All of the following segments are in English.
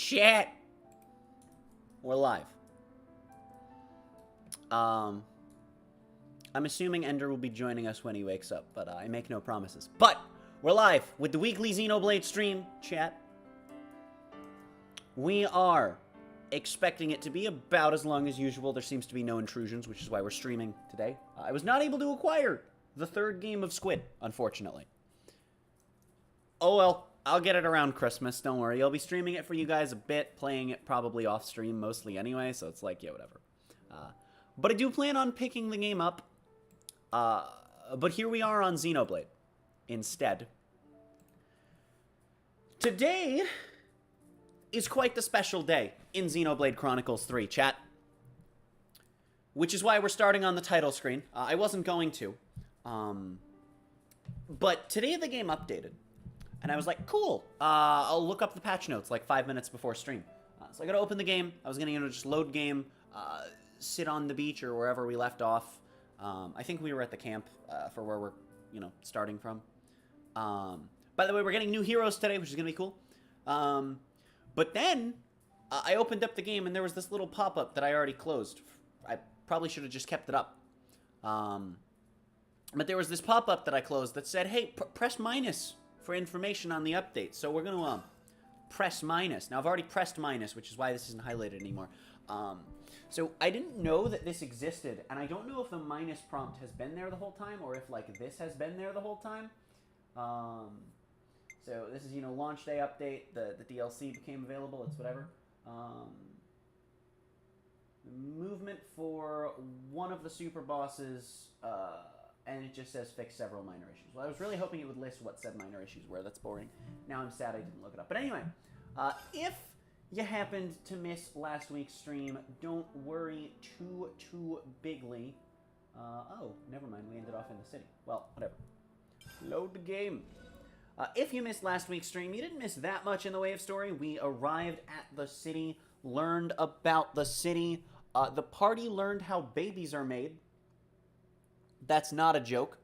Chat! We're live. I'm assuming Ender will be joining us when he wakes up, but I make no promises. But we're live with the weekly Xenoblade stream, chat. We are expecting it to be about as long as usual. There seems to be no intrusions, which is why we're streaming today. I was not able to acquire the third game of Squid, unfortunately. Oh well, I'll get it around Christmas, don't worry. I'll be streaming it for you guys a bit, playing it probably off stream mostly anyway, so it's like, yeah, whatever. But I do plan on picking the game up. But here we are on Xenoblade instead. Today is quite the special day in Xenoblade Chronicles 3, chat. Which is why we're starting on the title screen. I wasn't going to. But today the game updated. And I was like, cool, I'll look up the patch notes like 5 minutes before stream. So I gotta open the game. I was gonna, just load game, sit on the beach or wherever we left off. I think we were at the camp for where we're, starting from. By the way, we're getting new heroes today, which is gonna be cool. But then, I opened up the game and there was this little pop-up that I already closed. I probably should have just kept it up. But there was this pop-up that I closed that said, hey, press minus for information on the update. So we're going to press minus. Now, I've already pressed minus, which is why this isn't highlighted anymore. So I didn't know that this existed, and I don't know if the minus prompt has been there the whole time, or if, this has been there the whole time. So this is, launch day update. The DLC became available. It's whatever. Movement for one of the super bosses, and it just says fix several minor issues. Well, I was really hoping it would list what said minor issues were. That's boring. Now I'm sad I didn't look it up. But anyway, if you happened to miss last week's stream, don't worry too bigly. Oh, never mind. We ended off in the city. Well, whatever. Load the game. If you missed last week's stream, you didn't miss that much in the way of story. We arrived at the city, learned about the city. The party learned how babies are made. That's not a joke.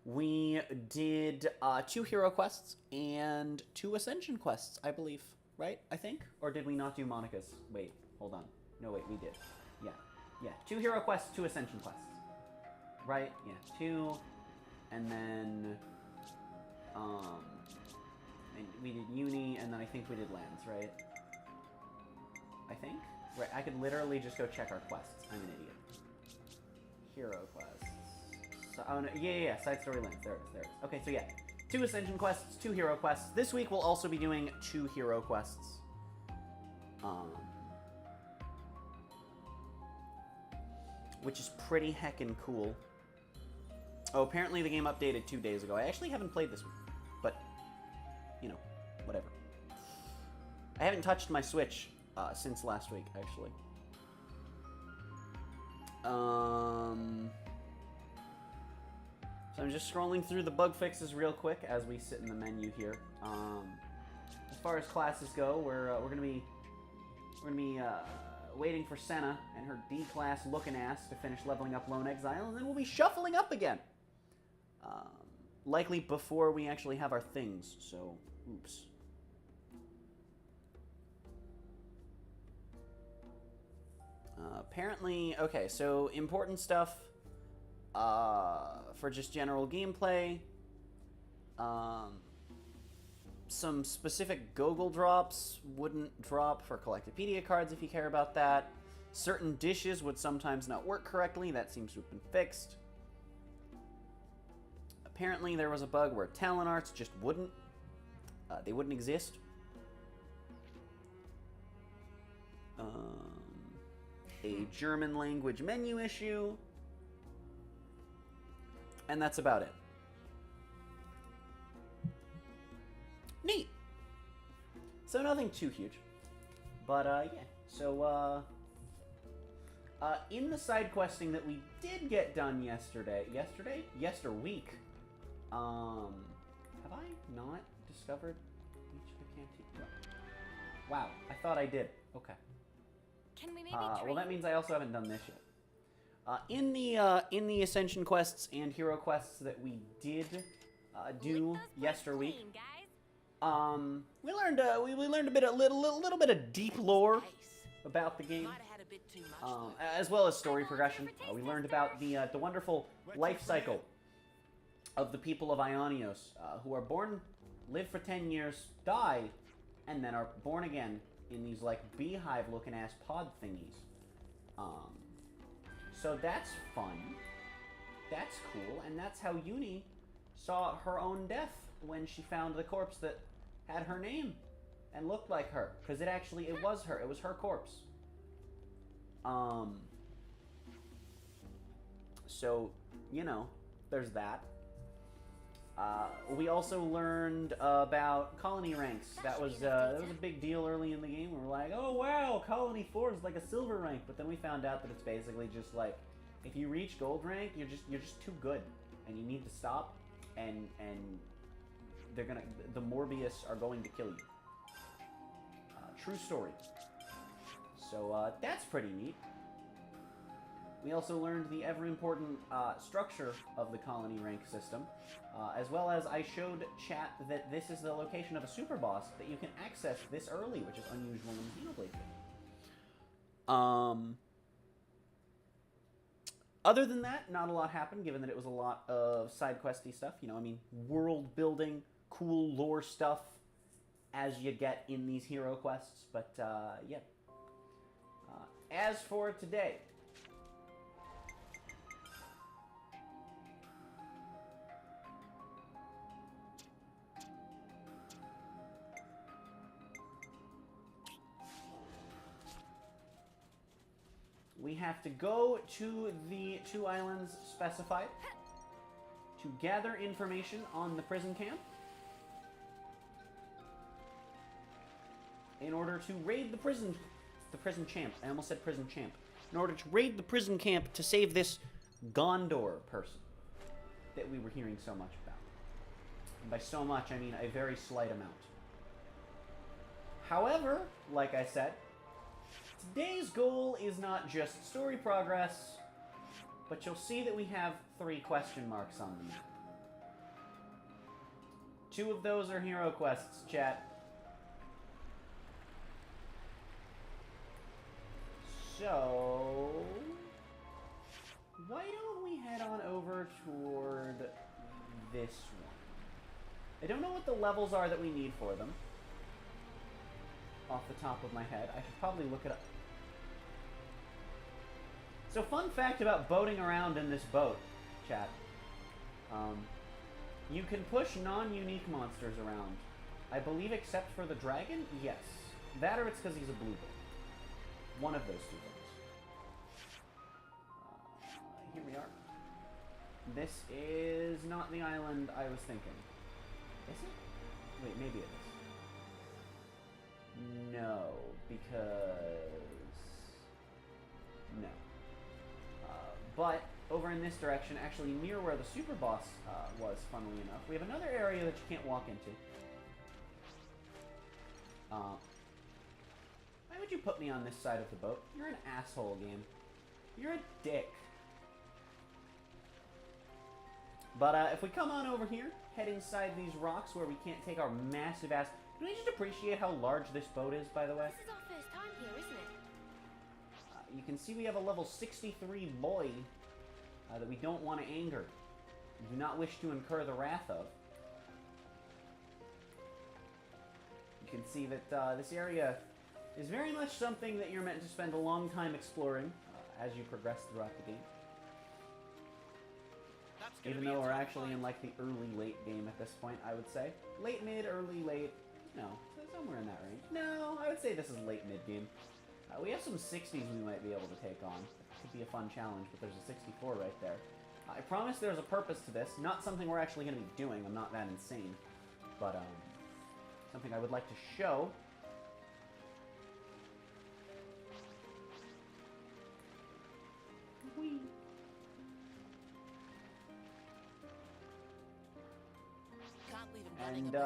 We did 2 hero quests and 2 ascension quests, I believe. Right? I think? Or did we not do Monica's? Wait, hold on. No, wait, we did. Yeah. 2 hero quests, 2 ascension quests. Right? Yeah, 2. And then... and we did uni, and then I think we did lands, right? I think? Right, I could literally just go check our quests. I'm an idiot. Hero quests. So, oh no, yeah, side story lands. There it is. Okay, so yeah, 2 ascension quests, 2 hero quests. This week we'll also be doing 2 hero quests. Which is pretty heckin' cool. Oh, apparently the game updated 2 days ago. I actually haven't played this week, but, whatever. I haven't touched my Switch since last week, actually. So I'm just scrolling through the bug fixes real quick as we sit in the menu here. As far as classes go, we're gonna be waiting for Senna and her D-class looking ass to finish leveling up Lone Exile, and then we'll be shuffling up again. Likely before we actually have our things. So, oops. Apparently, okay, so important stuff for just general gameplay. Some specific Gogol drops wouldn't drop for Collectopedia cards if you care about that. Certain dishes would sometimes not work correctly. That seems to have been fixed. Apparently there was a bug where Talon Arts just wouldn't. They wouldn't exist. A German language menu issue. And that's about it. Neat. So nothing too huge. But, yeah. So, in the side questing that we did get done yesterweek, have I not discovered each of the canteen? Wow, I thought I did. Okay. Can we maybe well, that means I also haven't done this yet. In the Ascension quests and Hero quests that we did do yesterweek, We learned we learned a little bit of deep lore about the game, as well as story progression. We learned about the wonderful life cycle of the people of Ionios, who are born, live for 10 years, die, and then are born again in these like beehive-looking ass pod thingies. So that's fun. That's cool, and that's how Uni saw her own death when she found the corpse that had her name and looked like her, because it was her. It was her corpse. So, you know, there's that. We also learned about colony ranks. That was a big deal early in the game. We were like, oh wow, colony 4 is like a silver rank, but then we found out that it's basically just like, if you reach gold rank, you're just too good, and you need to stop, and the Morbius are going to kill you. True story. So that's pretty neat. We also learned the ever-important structure of the colony rank system, as well as I showed chat that this is the location of a super boss that you can access this early, which is unusual in the Xenoblade game. Other than that, not a lot happened, given that it was a lot of side questy stuff. You know, I mean, world building, cool lore stuff, as you get in these hero quests. But yeah. As for today, we have to go to the 2 islands specified to gather information on the prison camp in order to raid the prison champ. I almost said prison champ. In order to raid the prison camp to save this Gondor person that we were hearing so much about. And by so much, I mean a very slight amount. However, like I said, today's goal is not just story progress, but you'll see that we have 3 question marks on the map. 2 of those are hero quests, chat. So, why don't we head on over toward this one? I don't know what the levels are that we need for them off the top of my head. I should probably look it up. So, fun fact about boating around in this boat, chat. You can push non-unique monsters around. I believe except for the dragon? Yes. That or it's because he's a blue boat. One of those 2 things. Here we are. This is not the island I was thinking. Is it? Wait, maybe it is. No, because... No. But over in this direction, actually near where the super boss was, funnily enough, we have another area that you can't walk into. Why would you put me on this side of the boat? You're an asshole, game. You're a dick. But if we come on over here, head inside these rocks where we can't take our massive ass... Can we just appreciate how large this boat is, by the way? This is our first time here, isn't it? You can see we have a level 63 boy that we don't want to anger. We do not wish to incur the wrath of. You can see that this area is very much something that you're meant to spend a long time exploring as you progress throughout the game. Even though we're actually in like the early-late game at this point, I would say. Late, mid, early, late. No, somewhere in that range. No, I would say this is late-mid game. We have some 60s we might be able to take on. It could be a fun challenge, but there's a 64 right there. I promise there's a purpose to this. Not something we're actually going to be doing. I'm not that insane. But, something I would like to show. Whee! And,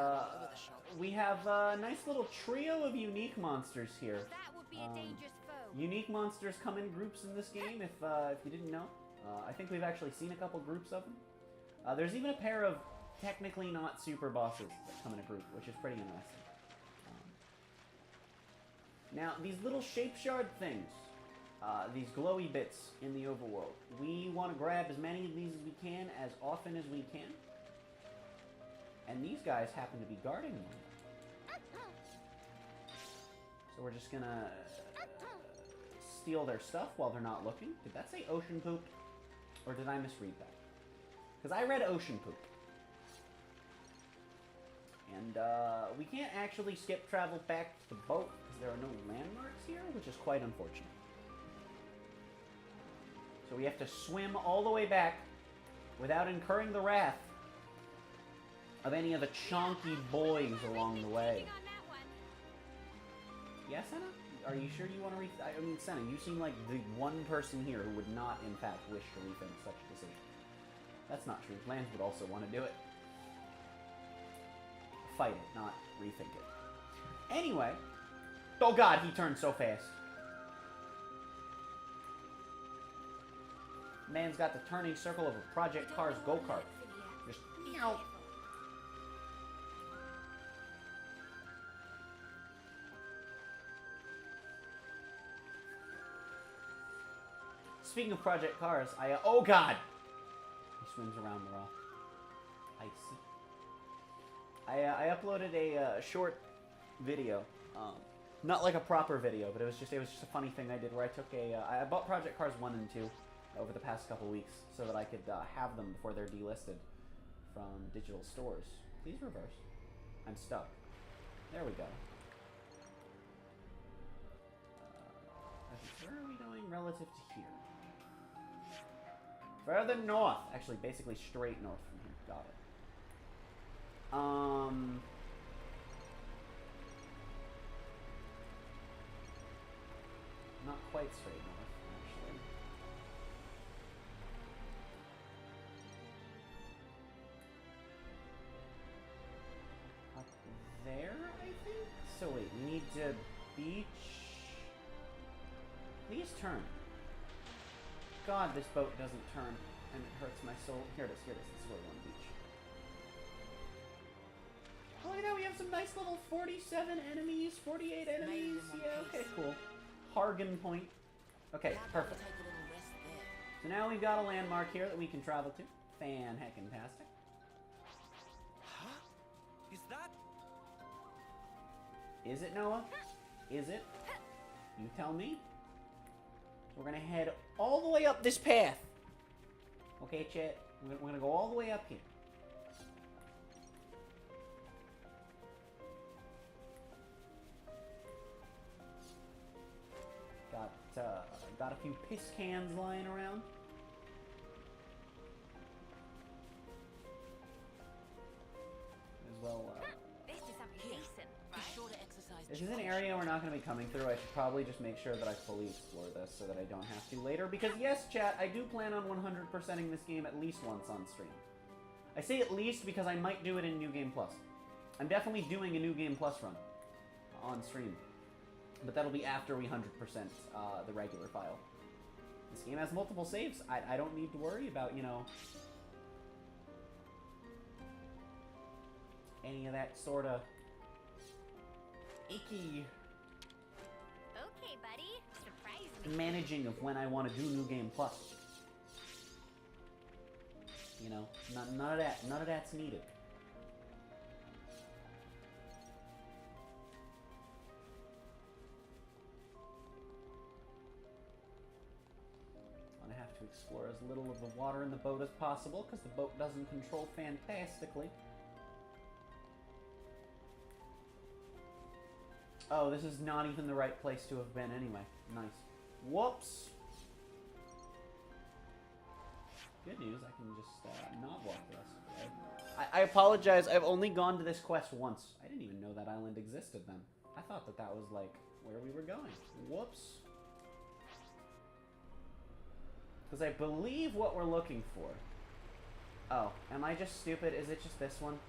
we have a nice little trio of unique monsters here. That would be a dangerous foe. Unique monsters come in groups in this game, if you didn't know. I think we've actually seen a couple groups of them. There's even a pair of technically not super bosses that come in a group, which is pretty interesting. Now, these little shape shard things, these glowy bits in the overworld, we want to grab as many of these as we can, as often as we can. And these guys happen to be guarding them. So we're just gonna steal their stuff while they're not looking. Did that say ocean poop? Or did I misread that? Because I read ocean poop. And we can't actually skip travel back to the boat because there are no landmarks here, which is quite unfortunate. So we have to swim all the way back without incurring the wrath of any of the chonky boys along the way. Yes, Senna? Are you sure you want to I mean, Senna, you seem like the one person here who would not, in fact, wish to rethink such a decision. That's not true. Lance would also want to do it. Fight it, not rethink it. Anyway. Oh god, he turned so fast. Man's got the turning circle of a Project Cars go-kart. Just, meow. Speaking of Project Cars, oh god! He swims around the rock. I see. I uploaded a short video. Not like a proper video, but it was just a funny thing I did where I took I bought Project Cars 1 and 2 over the past couple weeks so that I could have them before they're delisted from digital stores. Please reverse. I'm stuck. There we go. Where are we going relative to here? Further north. Actually, basically straight north from here. Got it. Not quite straight north, actually. Up there, I think? So wait, we need to beach... Please turn. God, this boat doesn't turn, and it hurts my soul. Here it is, here it is. This is where we want to beach. Oh, look at that, we have some nice little 47 enemies, 48 enemies. Yeah, okay, cool. Hargan Point. Okay, perfect. So now we've got a landmark here that we can travel to. Fan-heckin-tastic. Huh? Is that? Is it, Noah? Is it? You tell me. We're gonna head all the way up this path. Okay, chat? We're gonna go all the way up here. Got a few piss cans lying around. As well, This is something decent, Be sure to exercise. this is an area we're not going to be coming through. I should probably just make sure that I fully explore this so that I don't have to later. Because yes, chat, I do plan on 100%ing this game at least once on stream. I say at least because I might do it in New Game Plus. I'm definitely doing a New Game Plus run on stream. But that'll be after we 100% the regular file. This game has multiple saves. I don't need to worry about, you know, any of that sort of icky Okay, buddy. Surprise me. managing of when I want to do New Game Plus. You know, none of that. None of that's needed. I have to explore as little of the water in the boat as possible because the boat doesn't control fantastically. Oh, this is not even the right place to have been anyway. Nice. Whoops! Good news, I can just not walk the rest of the way. I apologize, I've only gone to this quest once. I didn't even know that island existed then. I thought that that was, like, where we were going. Whoops. Because I believe what we're looking for... Oh, am I just stupid? Is it just this one?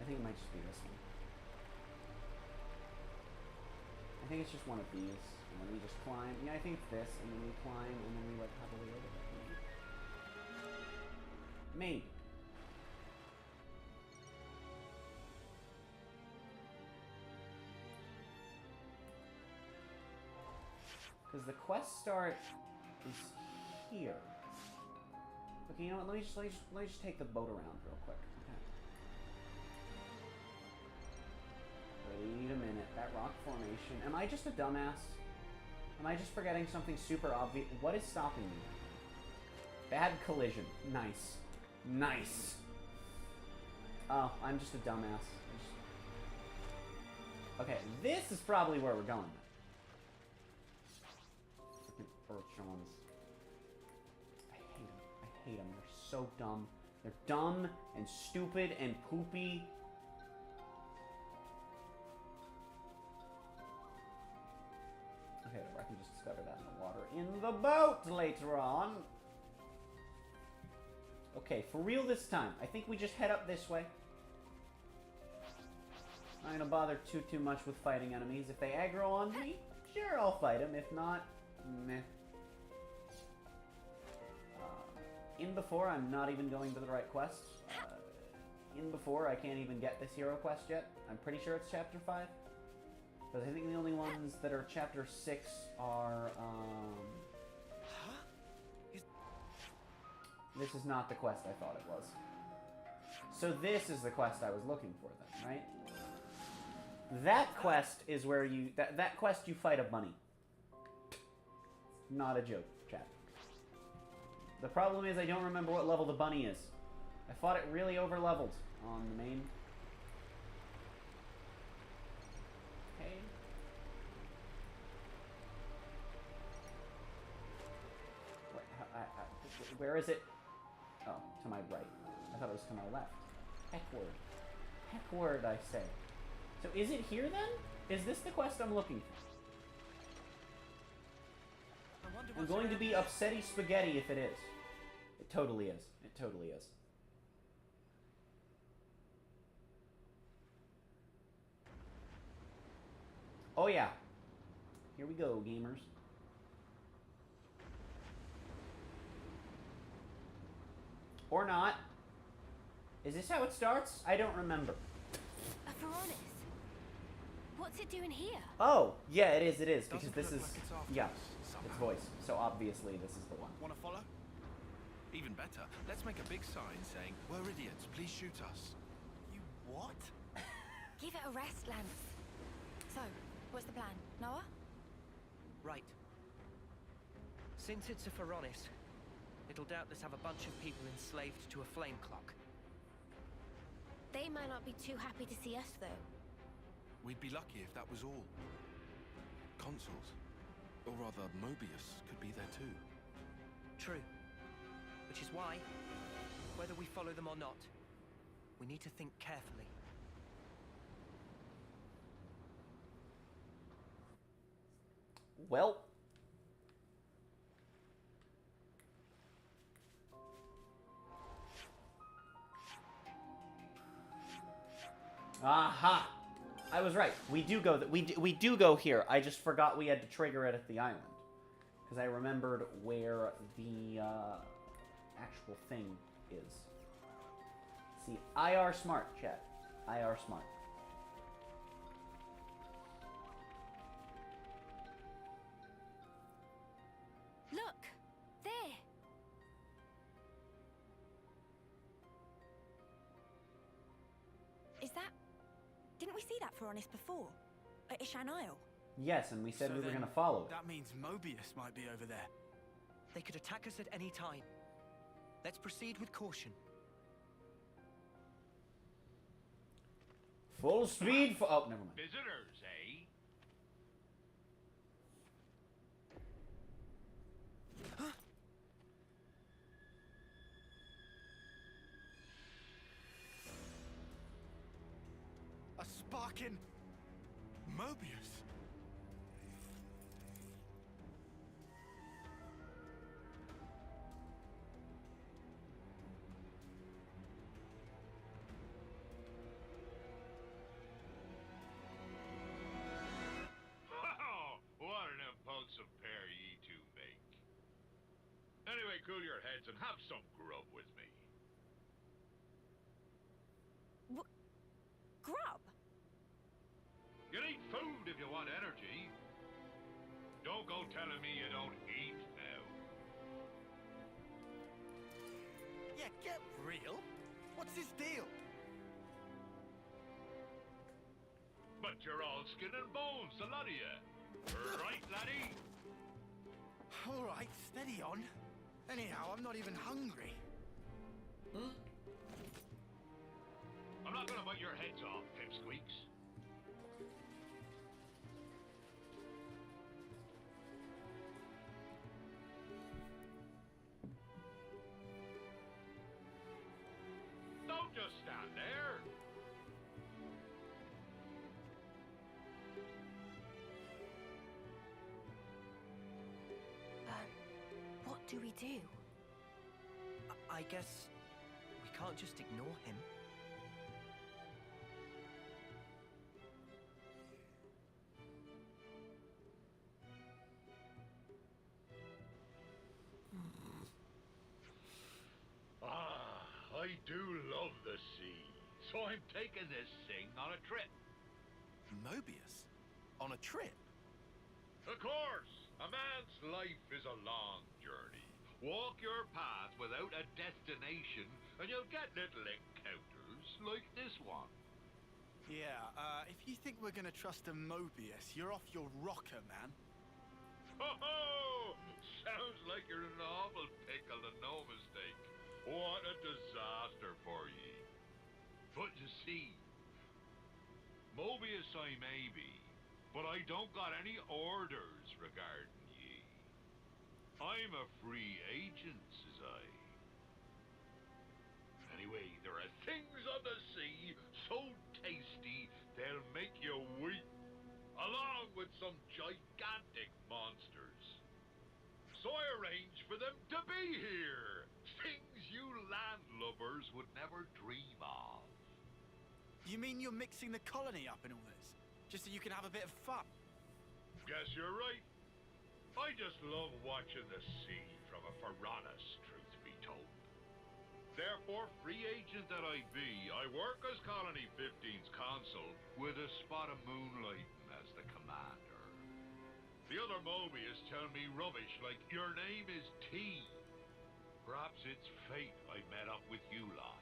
I think it might just be this one. I think it's just one of these, and then we just climb. Yeah, I think it's this, and then we climb, and then we, like, hover over it. Maybe. Because the quest start is here. Okay, you know what? Let me just take the boat around real quick. Okay. Wait a minute. That rock formation. Am I just a dumbass? Am I just forgetting something super obvious? What is stopping me? Bad collision. Nice. Nice. Oh, I'm just a dumbass. Okay, this is probably where we're going. Freaking Urchons. I hate them. I hate them. They're so dumb. They're dumb and stupid and poopy. Okay, I can just discover that in the water. In the boat later on. Okay, for real this time. I think we just head up this way. I'm not gonna bother too much with fighting enemies. If they aggro on me, sure, I'll fight them. If not, meh. In before, I'm not even going to the right quest. In before, I can't even get this hero quest yet. I'm pretty sure it's chapter 5. Because I think the only ones that are chapter 6 are, This is not the quest I thought it was. So this is the quest I was looking for then, right? That quest is where you... That quest, you fight a bunny. Not a joke, chat. The problem is I don't remember what level the bunny is. I thought it really over-leveled on the main... Okay. Where is it? Oh, to my right. I thought it was to my left. Heckward. Heckward, I say. So is it here then? Is this the quest I'm looking for? I'm going to be upsetty spaghetti if it is. It totally is. It totally is. Oh yeah. Here we go, gamers. Or not. Is this how it starts? I don't remember. A Veronis. What's it doing here? Oh, yeah, it is, because Doesn't this look is, like it's after yeah, us, its somehow. voice. So obviously this is the one. Wanna follow? Even better, let's make a big sign saying, "We're idiots, please shoot us." You what? Give it a rest, Lance. So, what's the plan? Noah? Right. Since it's a Veronis, it'll doubtless have a bunch of people enslaved to a flame clock. They might not be too happy to see us, though. We'd be lucky if that was all. Consuls, or rather Mobius, could be there too. True. Which is why, whether we follow them or not, we need to think carefully. Well. Aha! I was right. We do go. We do go here. I just forgot we had to trigger it at the island, because I remembered where the actual thing is. See, IR smart, chat. IR smart. Look! There! Is that... Didn't we see that Veronis before? At Ishan Isle? Yes, and we said So we were then, going to follow it. That means Mobius might be over there. They could attack us at any time. Let's proceed with caution. Full speed for... Oh, never mind. Visitors, eh? A sparking Mobius. What an impulsive pair ye two make. Anyway, cool your heads and have some grub with me. Grub? You need food if you want energy. Don't Don't go telling me you don't eat now. Yeah, get real. What's his deal? But you're all skin and bones, the lot of you. Right, laddie? All right, steady on. Anyhow, I'm not even hungry. I'm not gonna bite your heads off, pipsqueaks. Don't just stand there. What do we do? I guess we can't just ignore him. I do love the sea, so I'm taking this thing on a trip. Mobius? On a trip? Of course, a man's life is a long journey. Walk your path without a destination, and you'll get little encounters like this one. Yeah, if you think we're gonna trust a Mobius, you're off your rocker, man. Ho ho! Sounds like you're in an awful pickle and no mistake. What a disaster for ye. But you see, Mobius I may be, but I don't got any orders regarding ye. I'm a free agent, says I. Anyway, there are things on the sea so tasty they'll make you weep, along with some gigantic monsters. So I arranged for them to be here. Things you landlubbers would never dream of. You mean you're mixing the colony up in all this? Just so you can have a bit of fun? Guess you're right. I just love watching the sea from a Piranhas, truth be told. Therefore, free agent that I be, I work as Colony 15's consul with a spot of moonlighting as the commander. The other Mobius tell me rubbish like your name is T. Perhaps it's fate I met up with you lot.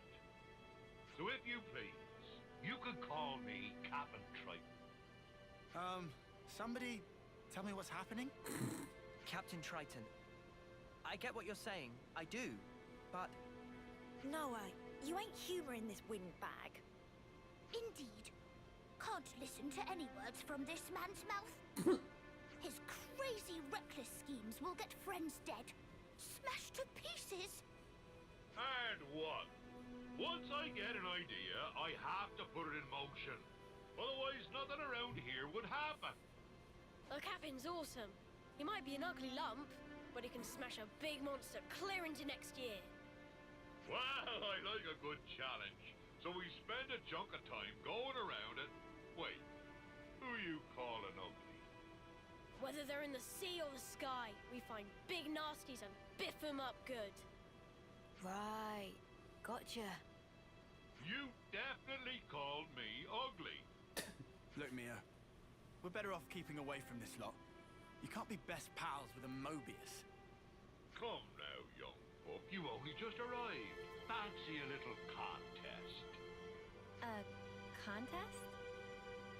So if you please, you could call me Captain Triton. Somebody tell me what's happening? Captain Triton, I get what you're saying. I do. But Noah, you ain't humouring this windbag. Indeed. Can't listen to any words from this man's mouth. His crazy, reckless schemes will get friends dead, smashed to pieces. And what? Once I get an idea, I have to put it in motion. Otherwise, nothing around here would happen. The captain's awesome. He might be an ugly lump, but he can smash a big monster clear into next year. Well, I like a good challenge. So we spend a chunk of time going around it. Wait, who you calling ugly? Whether they're in the sea or the sky, we find big nasties and biff them up good. Right. Gotcha. You definitely called me ugly. Look, Mia, we're better off keeping away from this lot. You can't be best pals with a Mobius. Come now, young buck. You only just arrived. Fancy a little contest. A contest?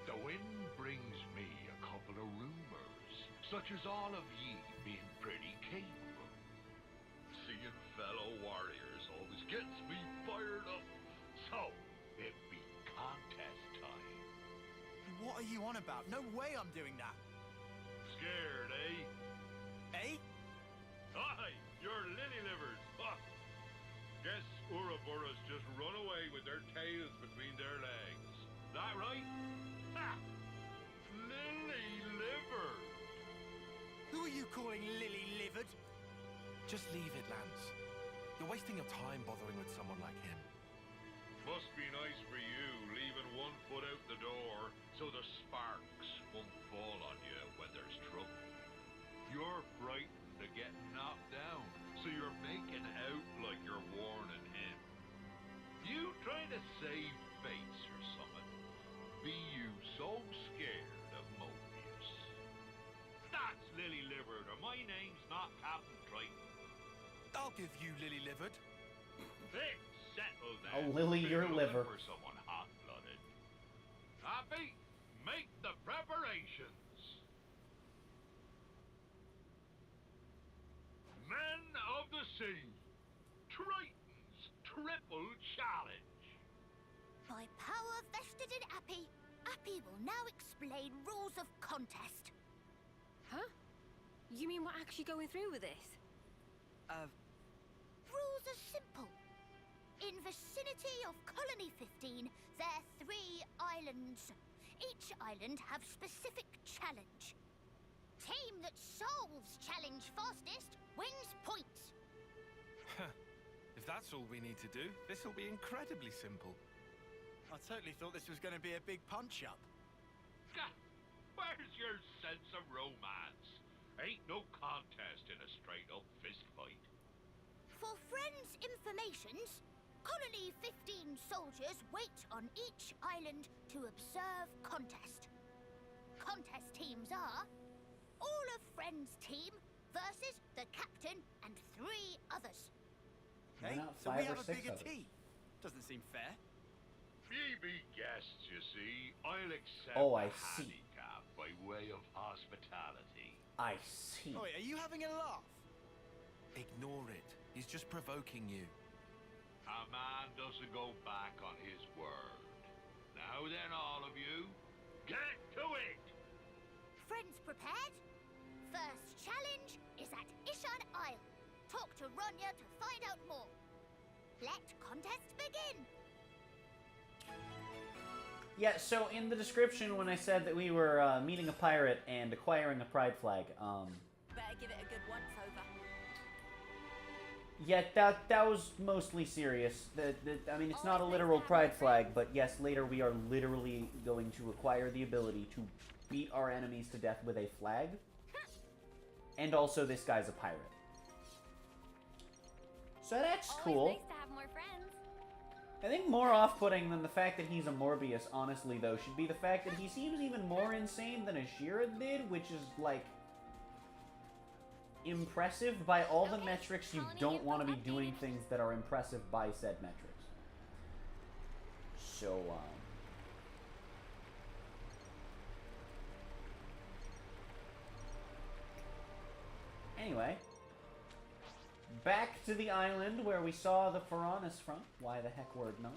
The wind brings me a couple of rumors, such as all of ye being pretty capable. Seeing fellow warriors always gets me fired up. So, it be contest time. What are you on about? No way I'm doing that. Scared, eh? Eh? Aye, you're lily-livers. Ha! Guess Ouroboros just run away with their tails between their legs. That right? Ha! Lily-liver! Who are you calling lily-livered? Just leave it, Lance. You're wasting your time bothering with someone like him. Must be nice for you, leaving one foot out the door so the sparks won't fall on you when there's trouble. You're frightened of getting knocked down, so you're making out like you're warning him. You trying to save face or something? Be you so scared of Mobius? That's Lily name's not Captain Triton. I'll give you lily-livered. Fix, settle then. Oh, Lily, Been your looking liver. for someone hot-blooded. Happy? Make the preparations. Men of the Sea, Triton's Triple Challenge. By power vested in Appy, Appy will now explain rules of contest. Huh? You mean we're actually going through with this? Rules are simple. In vicinity of Colony 15, there are 3 islands. Each island have specific challenge. Team that solves challenge fastest wins points. If that's all we need to do, this'll be incredibly simple. I totally thought this was going to be a big punch-up. Gah, where's your sense of romance? Ain't no contest in a straight-up fist fight. For friends' informations, Colony 15 soldiers wait on each island to observe contest. Contest teams are all of Friends team versus the captain and 3 others. Why Hey, not so 5 we or have a 6 bigger others? team. Doesn't seem fair. Ye be guests, you see. I'll accept Oh, I the see. handicap by way of hospitality. I see. Oh, wait, are you having a laugh? Ignore it. He's just provoking you. A man doesn't go back on his word. Now then, all of you, get to it! Friends prepared? First challenge is at Ishan Isle. Talk to Ronya to find out more. Let contest begin. Yeah, so in the description when I said that we were meeting a pirate and acquiring a pride flag, Better give it a good once over. yeah, that was mostly serious. I mean, it's not a literal pride flag, but yes, later we are literally going to acquire the ability to beat our enemies to death with a flag. And also, this guy's a pirate. So that's Always cool. nice to have more friends. I think more off-putting than the fact that he's a Morbius, honestly, though, should be the fact that he seems even more insane than Ashira did, which is, like, impressive by all the metrics. You don't want to be doing things that are impressive by said metrics. So, anyway, back to the island where we saw the Pharaonis from. Why the heck word not?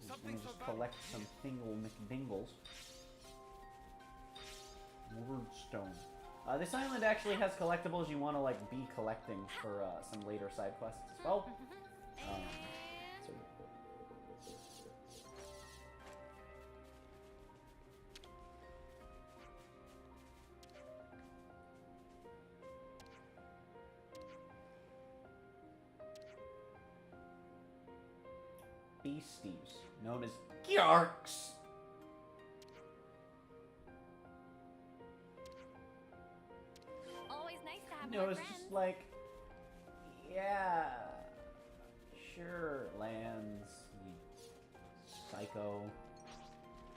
Let me just collect some Thingle McDingles. Wordstone. This island actually has collectibles you want to like be collecting for some later side quests as well. So beasties, known as Gyarks. Always nice to have No, more it's friends. just like, yeah, sure, lands, you psycho.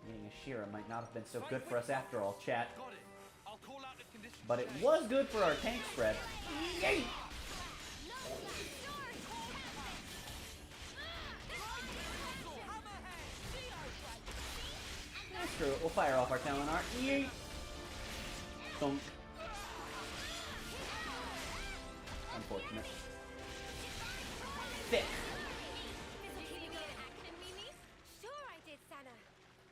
Meeting Ashira might not have been so good for us after all, chat. Got it. I'll call out the conditions. But it was good for our tank spread. Yay! Screw it, we'll fire off our talent art. Yeet! Thunk. Unfortunate. Thick. Sure I did, Sana.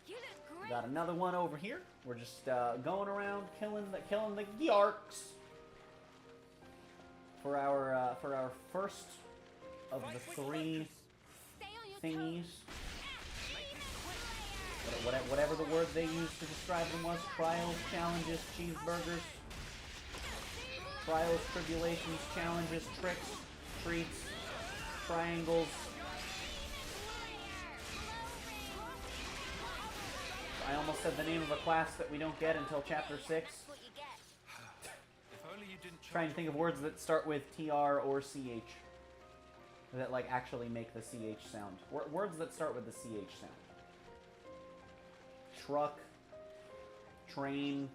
You look great. Got another one over here. We're just going around killing the Gyarks for our first of the 3 Stay on your thingies. toes. Whatever the word they used to describe them was. Trials, challenges, cheeseburgers. Trials, tribulations, challenges, tricks, treats, triangles. I almost said the name of a class that we don't get until chapter 6. That's what you get. If only you didn't Trying to think of words that start with TR or CH. That like actually make the CH sound. Words that start with the CH sound. Truck, train,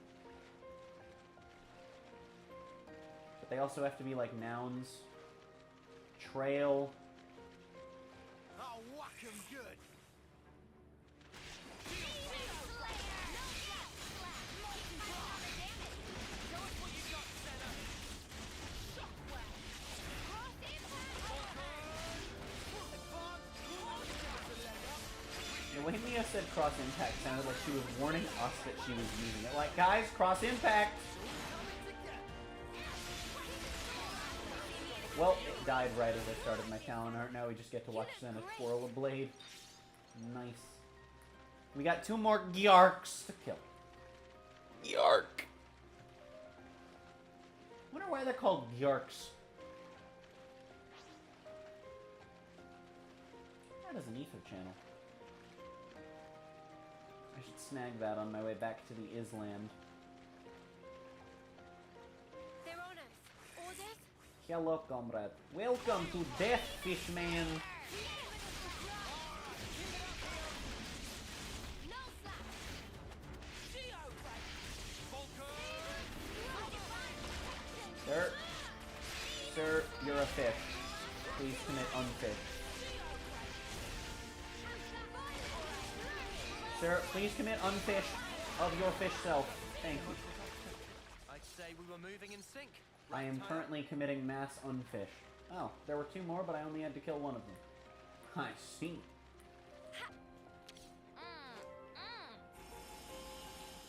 They also have to be like nouns. Trail. I'll whack 'em good. The way Mia said cross impact sounded like she was warning us that she was using it. Like, guys, cross impact! Well, it died right as I started my talent art. Now we just get to watch Senna twirl a blade. Nice. We got 2 more Gyarks to kill. Gyark! Wonder why they're called Gyarks. That is an ether channel. I should snag that on my way back to the Island. They're on us. Orders? Hello, comrade. Welcome to Death, Fishman. Sir? Sir, you're a fish. Please commit unfish. Sir, please commit unfish of your fish self. Thank you. I'd say we were moving in sync. I am currently committing mass unfish. Oh, there were 2 more, but I only had to kill 1 of them. I see.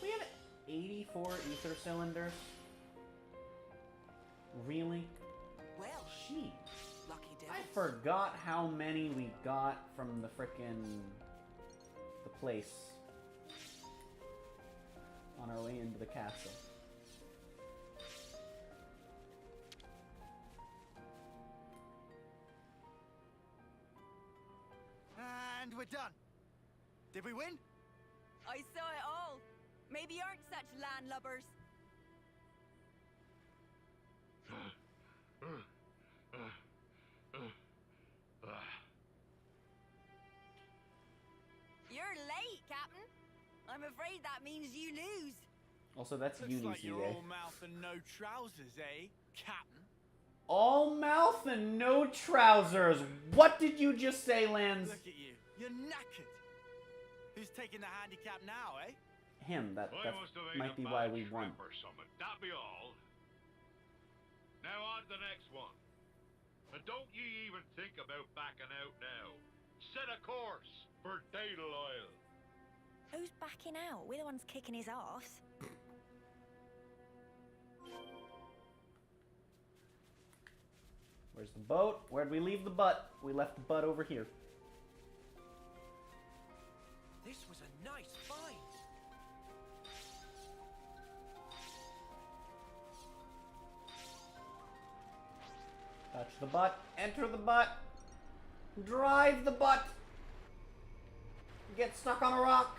We have 84 ether cylinders? Really? Well, Gee. lucky I devils. forgot how many we got from the frickin' the place on our way into the castle. And we're done. Did we win? I saw it all. Maybe you aren't such landlubbers. You're late, Captain. I'm afraid that means you lose. Also, that's Looks Uni's like you're EA. all mouth and no trousers, eh, Captain? All mouth and no trousers. What did you just say, Lance? Look at you. You're knackered. Who's taking the handicap now, eh? Him. That I must have ate might a be bad why we won. shrimp or something. That be all. Now on to the next one. And don't ye even think about backing out now. Set a course for Daedal Isle. Who's backing out? We're the ones kicking his ass. Where's the boat? Where'd we leave the butt? We left the butt over here. This was a nice find. Touch the butt. Enter the butt. Drive the butt. Get stuck on a rock.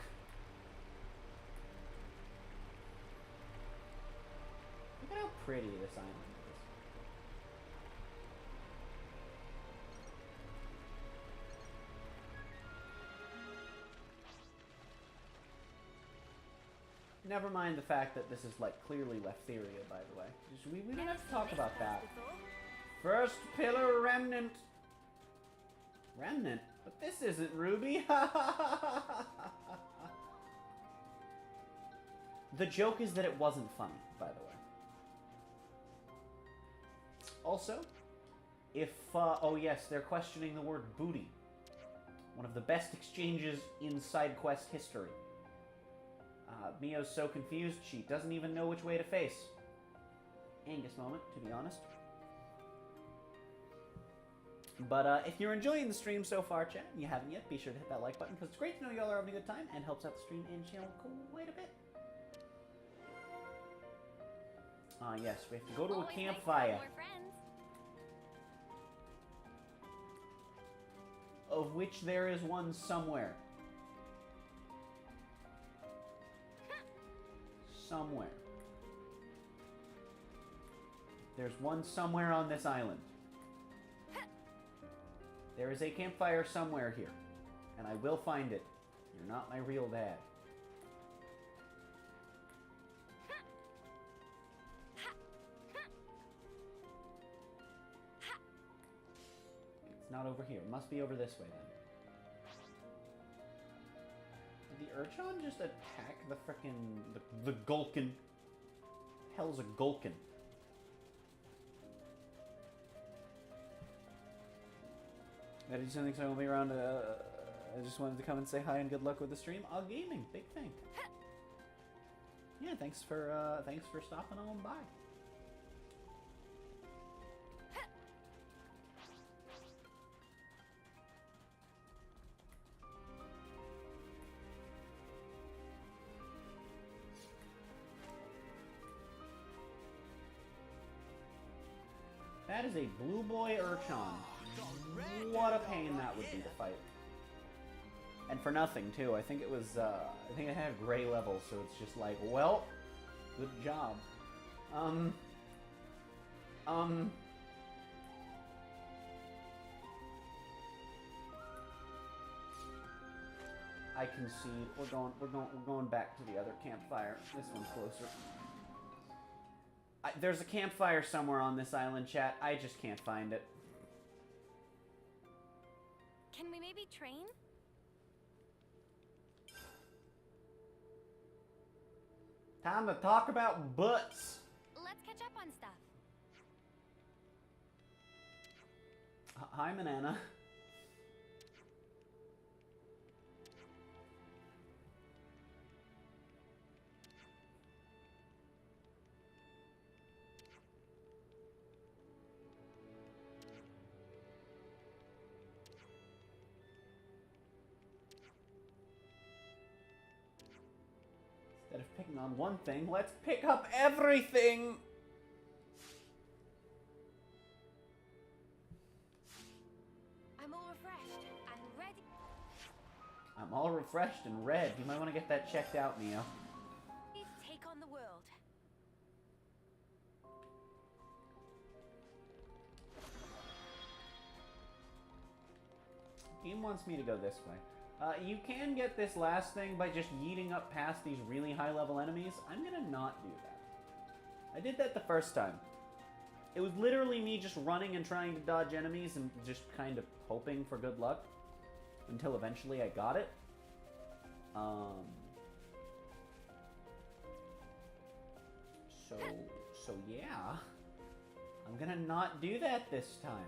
Look at how pretty this island is. Never mind the fact that this is like clearly Letheria, by the way. We don't have to talk about that. First pillar remnant. Remnant? But this isn't Ruby. The joke is that it wasn't funny, by the way. Also, if, oh yes, they're questioning the word booty. One of the best exchanges in side quest history. Mio's so confused, she doesn't even know which way to face. Angus moment, to be honest. But if you're enjoying the stream so far, chat, and you haven't yet, be sure to hit that like button, because it's great to know y'all are having a good time, and helps out the stream and channel quite a bit. Yes, we have to go to a campfire. Of which there is one somewhere. Somewhere. There's one somewhere on this island. There is a campfire somewhere here. And I will find it. You're not my real dad. not over here. Must be over this way then. Did the Urchan just attack the frickin' the Gulkin? Hell's a Gulkin? I do something so I won't be around. I just wanted to come and say hi and good luck with the stream. All gaming, big thing. Yeah, thanks for stopping on by. That is a blue boy Urchan. What a pain that would be to fight. And for nothing, too. I think it was, I think it had gray levels, so it's just like, well, good job. I concede. We're going back to the other campfire. This one's closer. There's a campfire somewhere on this island, chat. I just can't find it. Can we maybe train? Time to talk about butts. Let's catch up on stuff. Hi, Manana. Instead of picking on one thing, let's pick up everything! I'm all refreshed and ready. I'm all refreshed and red. You might want to get that checked out, Neo. To take on the world. Game wants me to go this way. You can get this last thing by just yeeting up past these really high-level enemies. I'm gonna not do that. I did that the first time. It was literally me just running and trying to dodge enemies and just kind of hoping for good luck. Until eventually I got it. So yeah. I'm gonna not do that this time.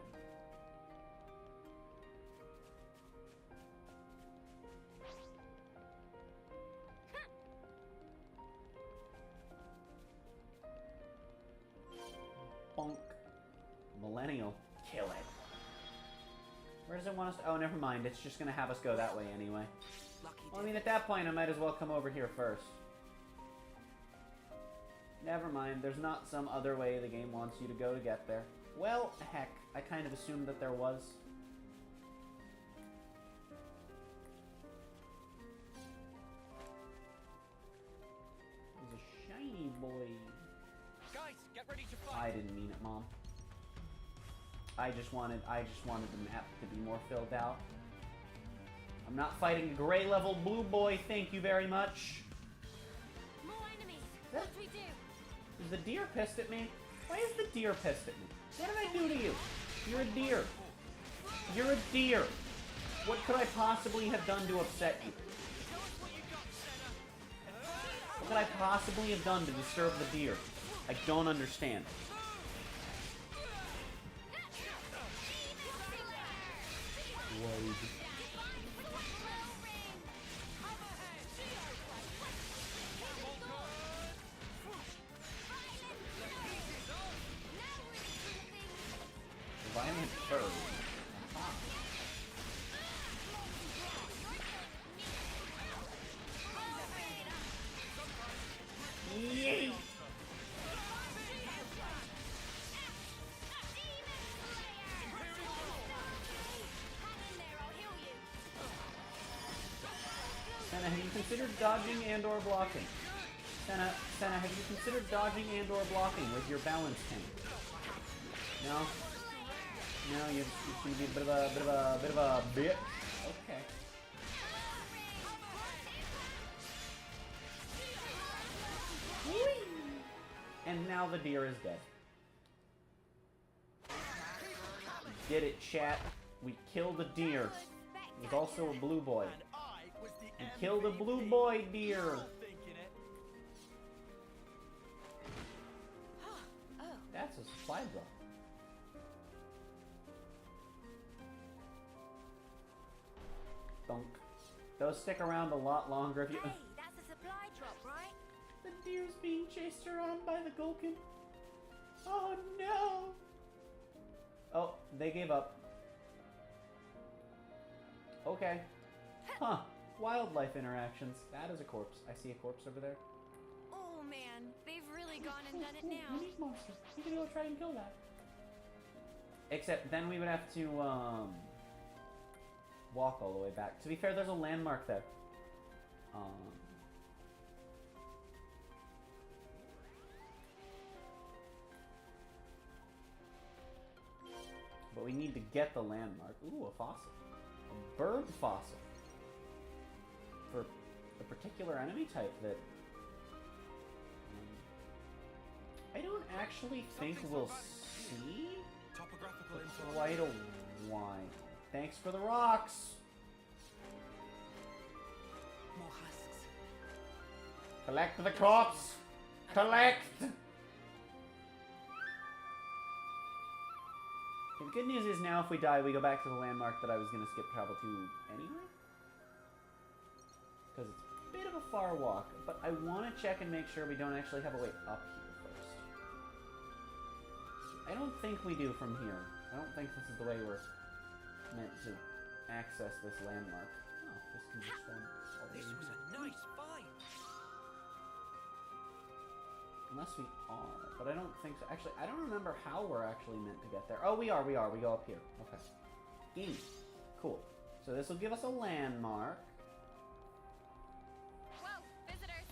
Bonk. Millennial. Kill it. Where does it want us to... Oh, never mind. It's just going to have us go that way anyway. Well, I mean, at that point, I might as well come over here first. Never mind. There's not some other way the game wants you to go to get there. Well, heck. I kind of assumed that there was. He's a shiny boy. Guys, get ready to fight. I didn't mean it, Mom. I just wanted the map to be more filled out. I'm not fighting a gray level blue boy, thank you very much. More enemies. What do we do? Is the deer pissed at me? Why is the deer pissed at me? What did I do to you? You're a deer. You're a deer. What could I possibly have done to upset you? What could I possibly have done to disturb the deer? I don't understand. Whoa. Violent bird. Yay! Senna, have you considered dodging and or blocking? Senna, have you considered dodging and or blocking with your balance tank? No? No, you seem to be a bit of a bitch. Okay. Whee! And now the deer is dead. Did it, chat. We killed a deer. He was also a blue boy. And I was the We killed a blue MVP. boy deer. You're all thinking it. Oh, That's a supply drop. Dunk. Those stick around a lot longer if you... hey, that's a supply drop, right? The deer's being chased around by the Gulkin. Oh no! Oh, they gave up. Okay. Huh. Wildlife interactions. That is a corpse. I see a corpse over there. Oh man, they've really gone and done it now. Unique monster. We can go try and kill that. Except then we would have to walk all the way back. To be fair, there's a landmark there. But we need to get the landmark. Ooh, a fossil. A bird fossil. For a particular enemy type that... I don't actually think we'll see Topographical for info. quite a while. Thanks for the rocks! More husks. Collect the corpse! Collect! The good news is now if we die, we go back to the landmark that I was going to skip travel to anyway. Because it's a bit of a far walk. But I want to check and make sure we don't actually have a way up here first. I don't think we do from here. I don't think this is the way we're meant to access this landmark. Oh, this can just run all the way This in was here. a nice find. Unless we are, but I don't think so. Actually, I don't remember how we're actually meant to get there. Oh, we are. We go up here. Okay. Game. Cool. So this will give us a landmark. Whoa, visitors!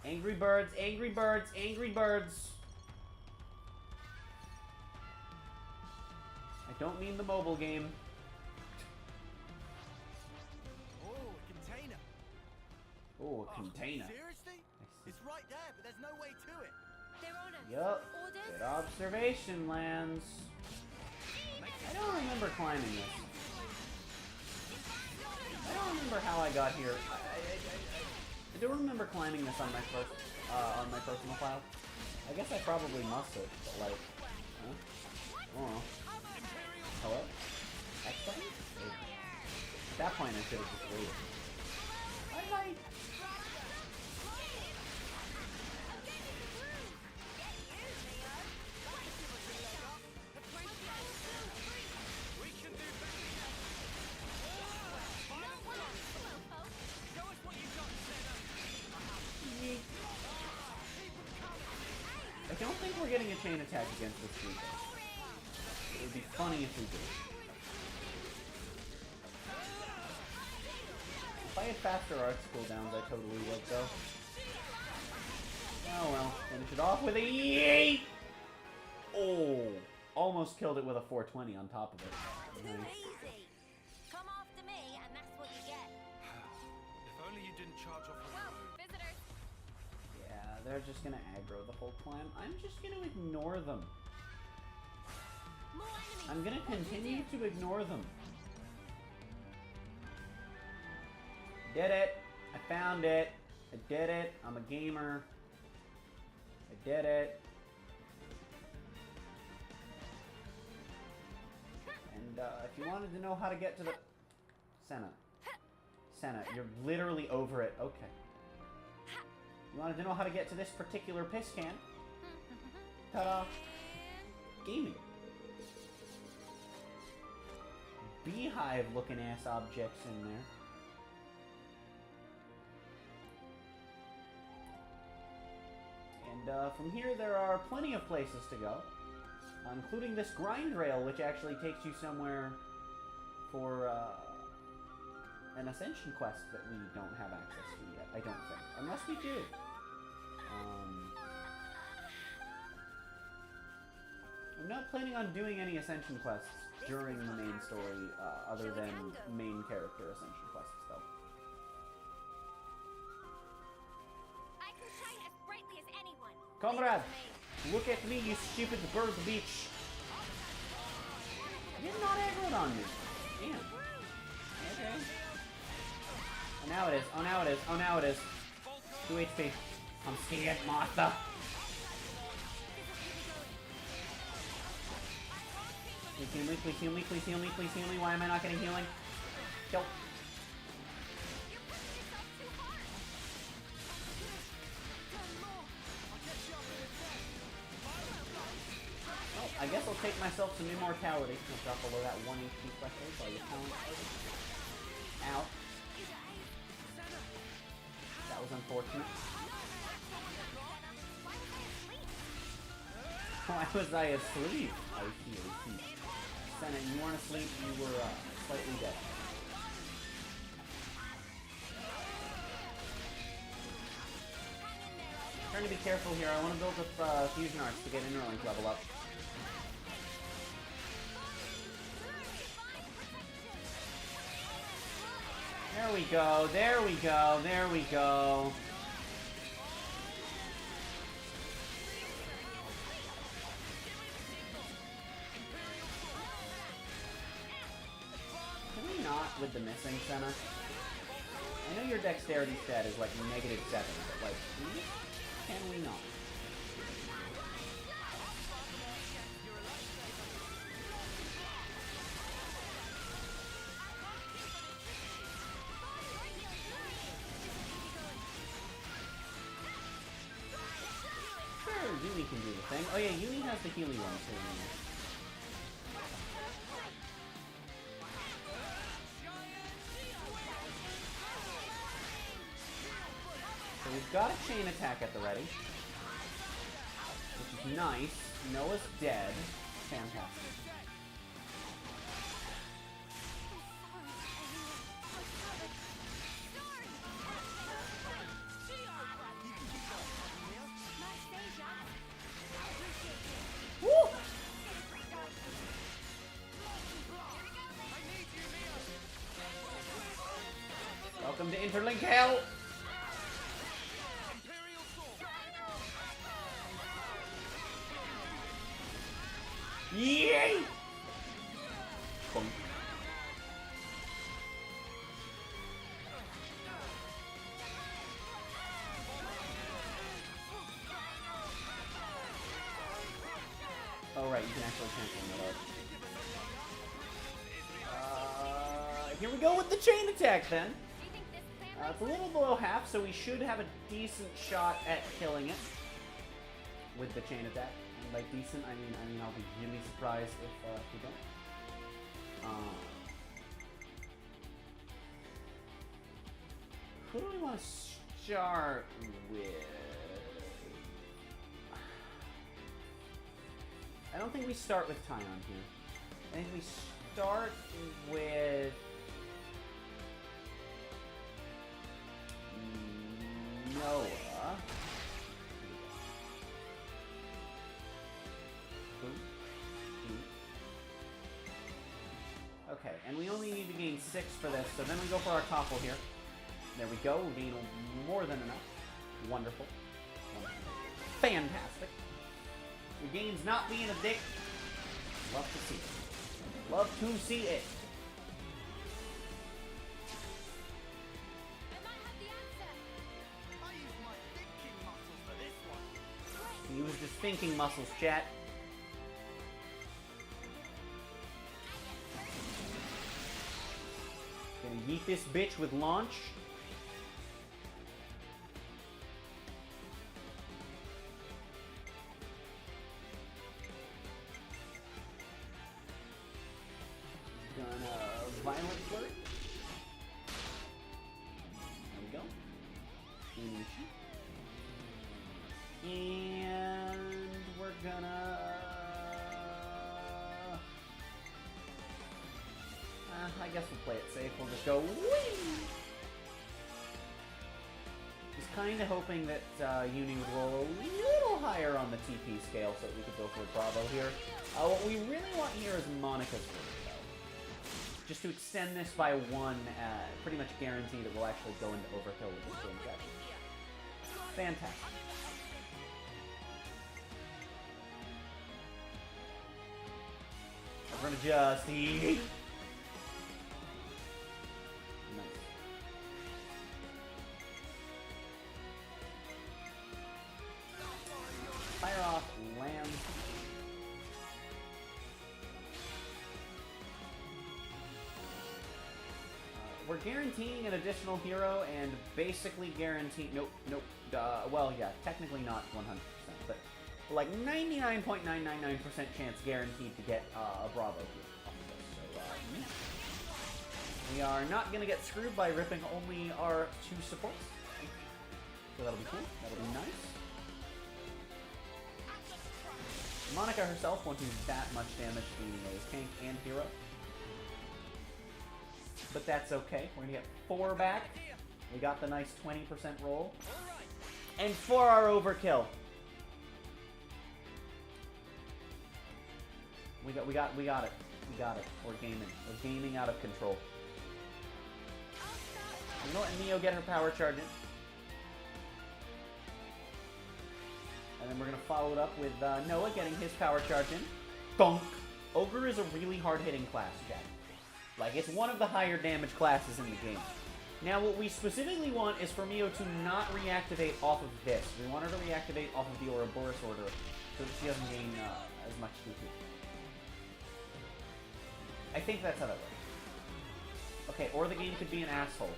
Angry birds, angry birds, angry birds. I don't mean the mobile game. Oh, a container. Oh, a container. Seriously? I see. It's right there, but there's no way to it. They're on us. Yup. Orders? Good observation, Lance. I don't remember climbing this. I don't remember how I got here. I don't remember climbing this on my personal file. I guess I probably must have, but like, huh? I don't know. Hello? X button? At that point, I should have just waited. Bye-bye. I don't think we're getting a chain attack against this group. It would be funny if we did. If I had faster arts cooldowns, I totally would, though. Oh well, finish it off with a yeet! Oh, almost killed it with a 420 on top of it. Too Nice. easy. Come after me, and that's what you get. If only you didn't charge off the Whoa, road. visitors! Yeah, they're just gonna aggro the whole climb. I'm just gonna ignore them. More enemies! I'm gonna continue to ignore them. Did it! I found it! I did it! I'm a gamer. I did it. And if you wanted to know how to get to the... Senna, you're literally over it. Okay. You wanted to know how to get to this particular piss can? Ta-da! Gaming. Beehive-looking ass objects in there. And from here there are plenty of places to go, including this grind rail, which actually takes you somewhere for an ascension quest that we don't have access to yet. I don't think, unless we do. I'm not planning on doing any ascension quests during the main story, other than main character ascension quests, though. I can shine as brightly as anyone. Comrade, look at me, you stupid bird bitch. You're not aggroed on me. Damn. Okay. Oh, now it is. Oh, now it is. Oh, now it is. 2 HP. I'm scared, Martha. Please heal me, please heal me, please heal me, please heal me. Why am I not getting healing? Kill. I guess I'll take myself some immortality. I'll drop below that 1 HP threshold while you're telling me. Ow. That was unfortunate. Why was I asleep? I see. Senna, you weren't asleep, you were slightly dead. Trying to be careful here. I want to build up fusion arts to get Interlink level up. There we go, there we go, there we go. Can we not with the missing, Senna? I know your dexterity stat is like -7, but like, can we not? Yumi can do the thing. Oh yeah, Yumi has the healing one too. So we've got a chain attack at the ready, which is nice. Noah's dead. Fantastic. Welcome to Interlink Hell! Yay! Boom. Oh right, you can actually cancel that out. Here we go with the chain attack then. It's a little below half, so we should have a decent shot at killing it with the chain attack. And by decent, I mean I'll be really surprised if we don't. Who do we want to start with? I don't think we start with Tyon here. I think we start with Noah. Okay, and we only need to gain 6 for this, so then we go for our topple here. There we go, we gain more than enough. Wonderful. Fantastic. Your game's not being a dick. Love to see it. Love to see it. He was just thinking muscles, chat. Gonna yeet this bitch with launch. Gonna violent flurry. There we go. And we're gonna... I guess we'll play it safe. We'll just go whee! Just kind of hoping that Uni would roll a little higher on the TP scale so that we could go for a Bravo here. What we really want here is Monica's Word, though. Just to extend this by 1, pretty much guarantee that we'll actually go into Overkill with this game set. Fantastic. Arm of Justice. Nice. Fire off Lamb. We're guaranteeing an additional hero and basically guaranteeing... Nope. Well, yeah, technically not 100%, but like 99.999% chance guaranteed to get a Bravo here off of this. So, we are not going to get screwed by ripping only our 2 supports. So that'll be cool. That'll be nice. Monica herself won't do that much damage being a tank and hero. But that's okay. We're going to get 4 back. We got the nice 20% roll. And for our overkill. We got it. We got it. We're gaming. We're gaming out of control. You know what? Neo get her power charge in. And then we're going to follow it up with Noah getting his power charge in. Bonk! Ogre is a really hard-hitting class, Jack. Like, it's one of the higher damage classes in the game. Now, what we specifically want is for Mio to not reactivate off of this. We want her to reactivate off of the Ouroboros order so that she doesn't gain as much DP. I think that's how that works. Okay, or the game could be an asshole.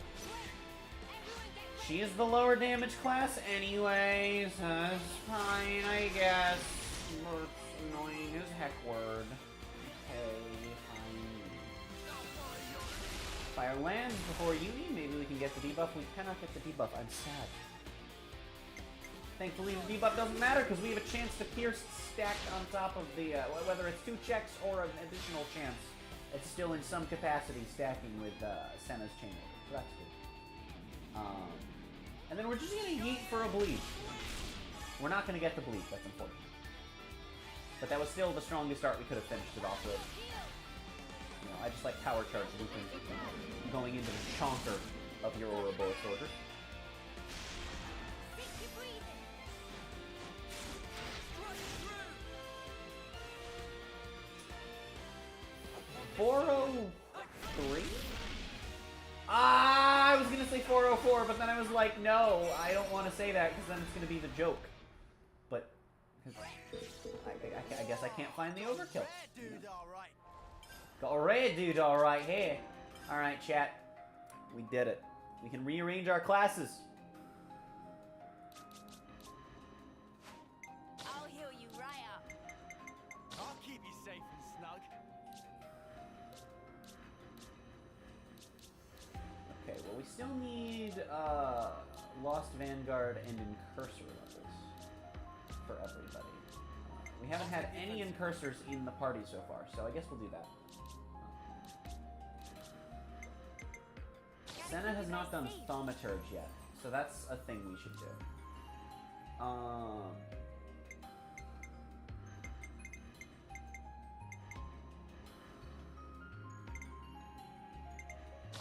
She is the lower damage class anyways. That's fine, I guess. It's annoying as heck word. Okay, fine. Fire lands before Yumi. Maybe we can get the debuff. We cannot get the debuff. I'm sad. Thankfully, the debuff doesn't matter because we have a chance to pierce stacked on top of the... whether it's 2 checks or an additional chance, it's still in some capacity stacking with Senna's chain order. So that's cool. And then we're just going to yeet for a bleed. We're not going to get the bleed. That's unfortunate. But that was still the strongest art we could have finished it off with. You know, I just like power charge looping, going into the chonker of your Ouroboros order. $403? I was gonna say 404, but then I was like, no, I don't want to say that because then it's gonna be the joke. But I guess I can't find the overkill. Got a red dude, all right here. All right, chat, we did it. We can rearrange our classes. I'll heal you right up. I'll keep you safe and snug. Okay, well, we still need Lost Vanguard and Incursor levels for everybody. We haven't had any Incursors in the party so far, so I guess we'll do that. Senna has not done Thaumaturge yet, so that's a thing we should do. I'll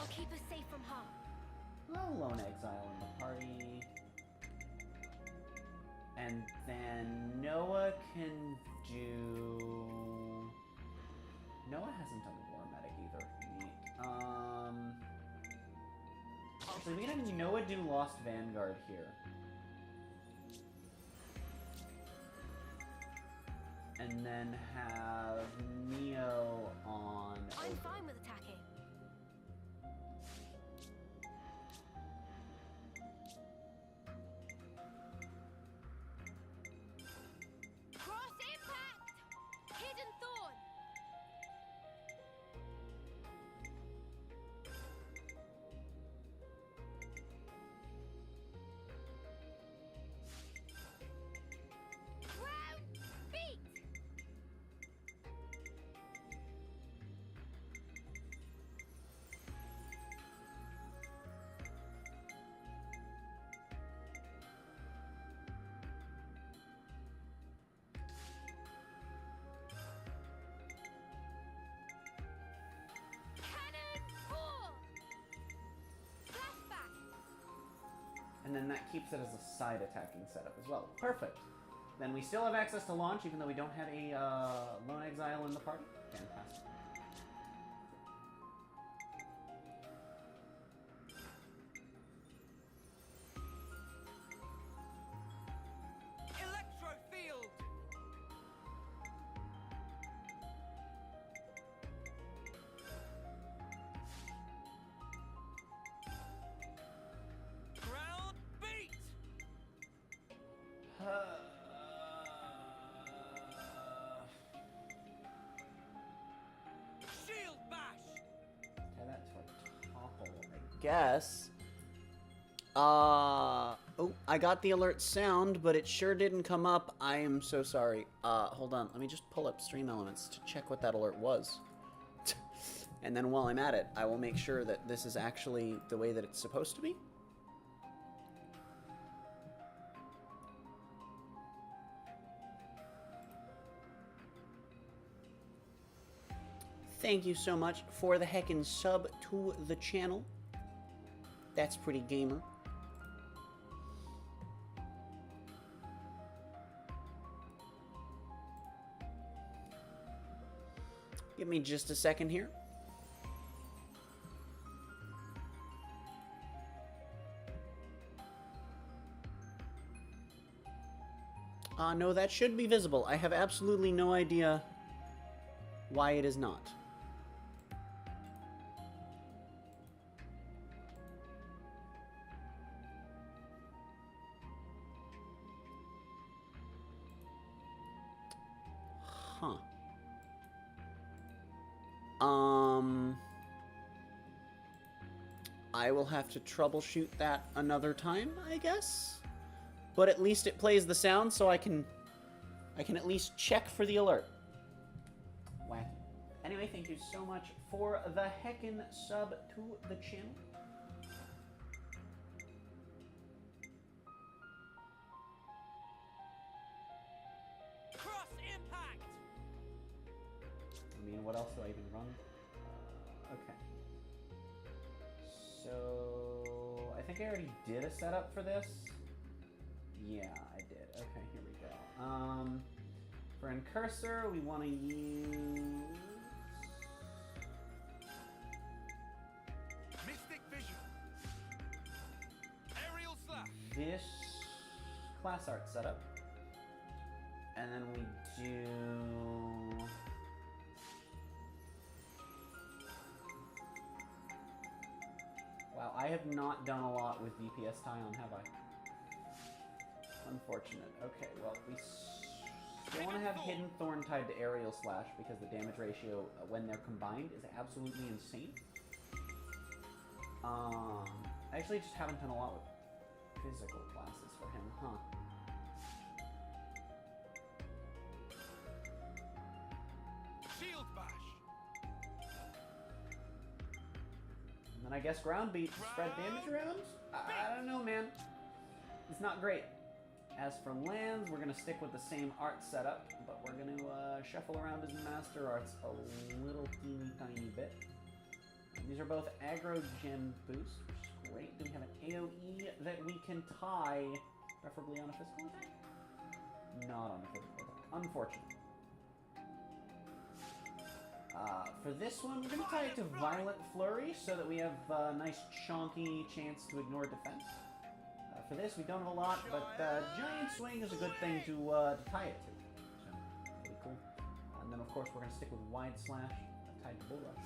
keep us safe from harm. Well, Lone Exile in the party. And then Noah can do... Noah hasn't done War Medic either. So we can have Noah do Lost Vanguard here. And then have Neo on... I'm fine with attacking. Cross impact! Hidden thorn! Ground beat! Cannon ball! Flashback! And then that keeps it as a side attacking setup as well. Perfect. Then we still have access to launch, even though we don't have a Lone Exile in the party. Fantastic. guess. Oh, I got the alert sound, but it sure didn't come up. I am so sorry. Hold on. Let me just pull up Stream Elements to check what that alert was. And then while I'm at it, I will make sure that this is actually the way that it's supposed to be. Thank you so much for the heckin' sub to the channel. That's pretty gamer. Give me just a second here. No, that should be visible. I have absolutely no idea why it is not. Huh. I will have to troubleshoot that another time, I guess. But at least it plays the sound, so I can at least check for the alert. Wacky. Anyway, thank you so much for the heckin' sub to the channel. Cross impact. I mean, what else do I even run? Okay. So, I think I already did a setup for this. Yeah, I did. Okay, here we go. For Incursor, we want to use... Mystic Vision. Aerial slash. This class art setup. And then we do... Wow, I have not done a lot with DPS Tyon, have I? Unfortunate. Okay, well, we still want to have Hidden Thorn tied to Aerial Slash because the damage ratio when they're combined is absolutely insane. I actually just haven't done a lot with physical classes for him, huh? Shield bash. And then I guess Ground Beat to spread damage around? I don't know, man. It's not great. As for lands, we're going to stick with the same art setup, but we're going to shuffle around his master arts a little teeny tiny bit. And these are both aggro gen boosts, which is great. Do we have an AoE that we can tie, preferably on a physical attack? Not on a physical attack, unfortunately. For this one, we're going to tie it to Violent Flurry so that we have a nice chonky chance to ignore defense. For this, we don't have a lot, but Giant Swing is a good thing to tie it to. So, really cool. And then, of course, we're going to stick with Wide Slash tied to Bull Rush,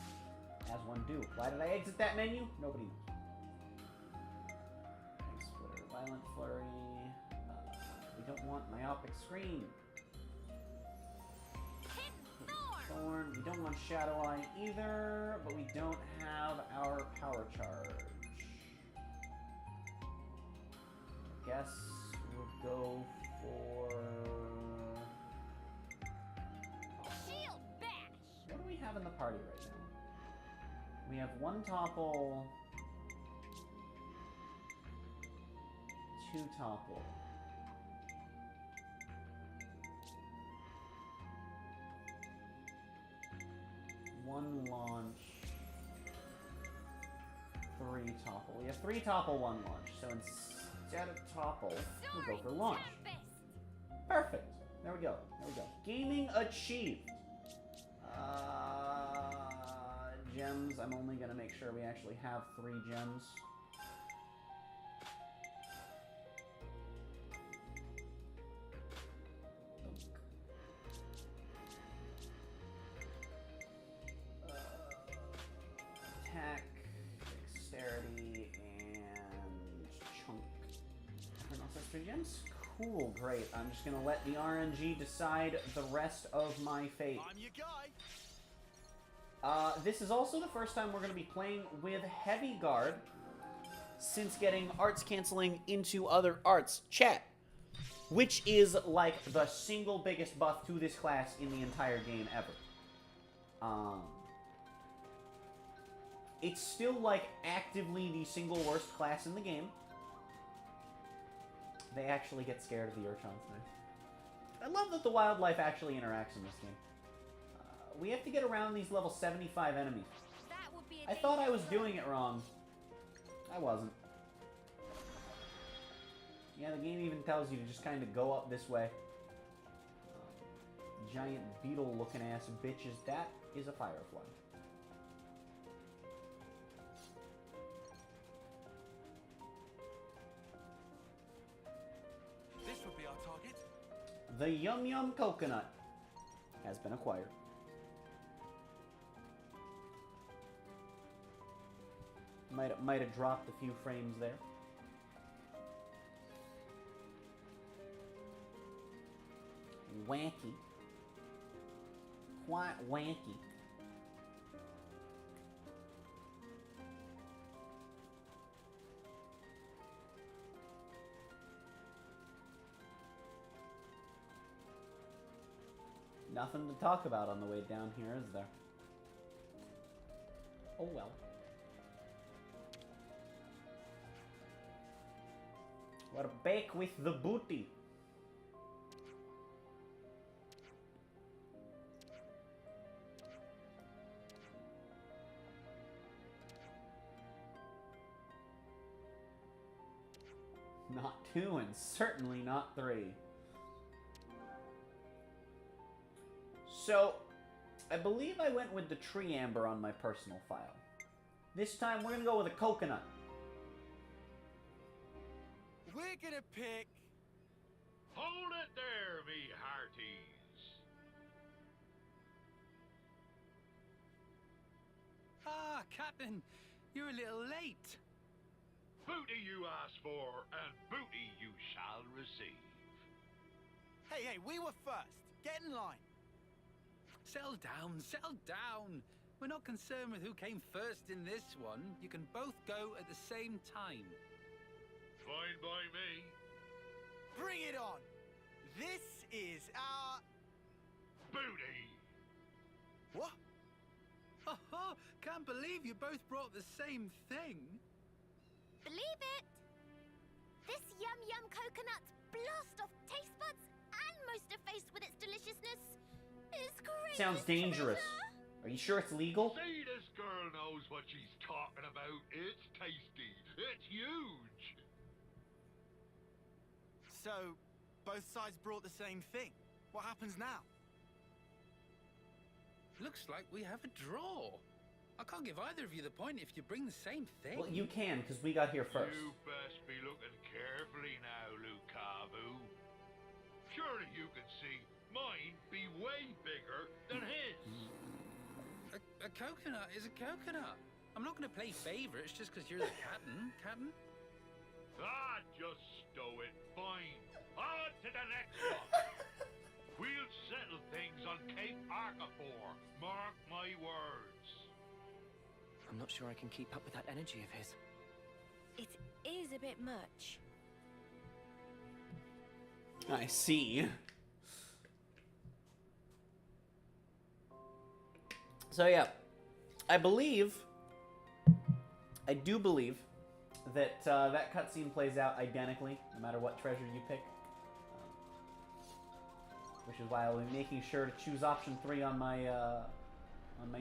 as one do. Why did I exit that menu? Nobody knows. Egg Splitter, Violent Flurry. We don't want Myopic Screen. Thorn. We don't want Shadow Eye either, but we don't have our Power Charge. Guess we'll go for... Shield bash! What do we have in the party right now? We have one topple, two topple, one launch, three topple. We have three topple, one launch. So instead of topple, we'll go for launch. Perfect. There we go. There we go. Gaming achieved. Gems. I'm only going to make sure we actually have 3 gems. Attack, dexterity, and chunk. Everyone else has 3 gems? Cool, great. I'm just going to let the RNG decide the rest of my fate. I'm your guy. This is also the first time we're going to be playing with Heavy Guard, since getting arts canceling into other arts. Chat. Which is, like, the single biggest buff to this class in the entire game ever. It's still, like, actively the single worst class in the game. They actually get scared of the Urchons now. I love that the wildlife actually interacts in this game. We have to get around these level 75 enemies. That would be I thought I was doing it wrong. I wasn't. Yeah, the game even tells you to just kind of go up this way. Giant beetle-looking ass bitches. That is a firefly. This would be our target. The Yum Yum Coconut has been acquired. Might have dropped a few frames there. Wacky. Quite wacky. Nothing to talk about on the way down here, is there? Oh well. We're back with the booty. Not 2 and certainly not 3. So, I believe I went with the tree amber on my personal file. This time we're gonna go with a coconut. We're gonna pick... Hold it there, me hearties. Ah, Captain, you're a little late. Booty you asked for, and booty you shall receive. Hey, we were first. Get in line. Settle down, settle down. We're not concerned with who came first in this one. You can both go at the same time. Fine by me. Bring it on. This is our... Booty. What? Oh, can't believe you both brought the same thing. Believe it! This Yum Yum Coconut's blast off taste buds and most are faced with its deliciousness is great. Sounds dangerous. Are you sure it's legal? See, this girl knows what she's talking about. It's tasty. It's huge. So, both sides brought the same thing. What happens now? Looks like we have a draw. I can't give either of you the point if you bring the same thing. Well, you can, because we got here first. You best be looking carefully now, Lukavu. Surely you can see mine be way bigger than his. A coconut is a coconut. I'm not going to play favorites just because you're the captain. Ah, just stow it. Fine. On to the next one. We'll settle things on Cape Arcafor. Mark my words. I'm not sure I can keep up with that energy of his. It is a bit much. I see. So yeah, I do believe that that cutscene plays out identically, no matter what treasure you pick. Which is why I'll be making sure to choose option 3 on my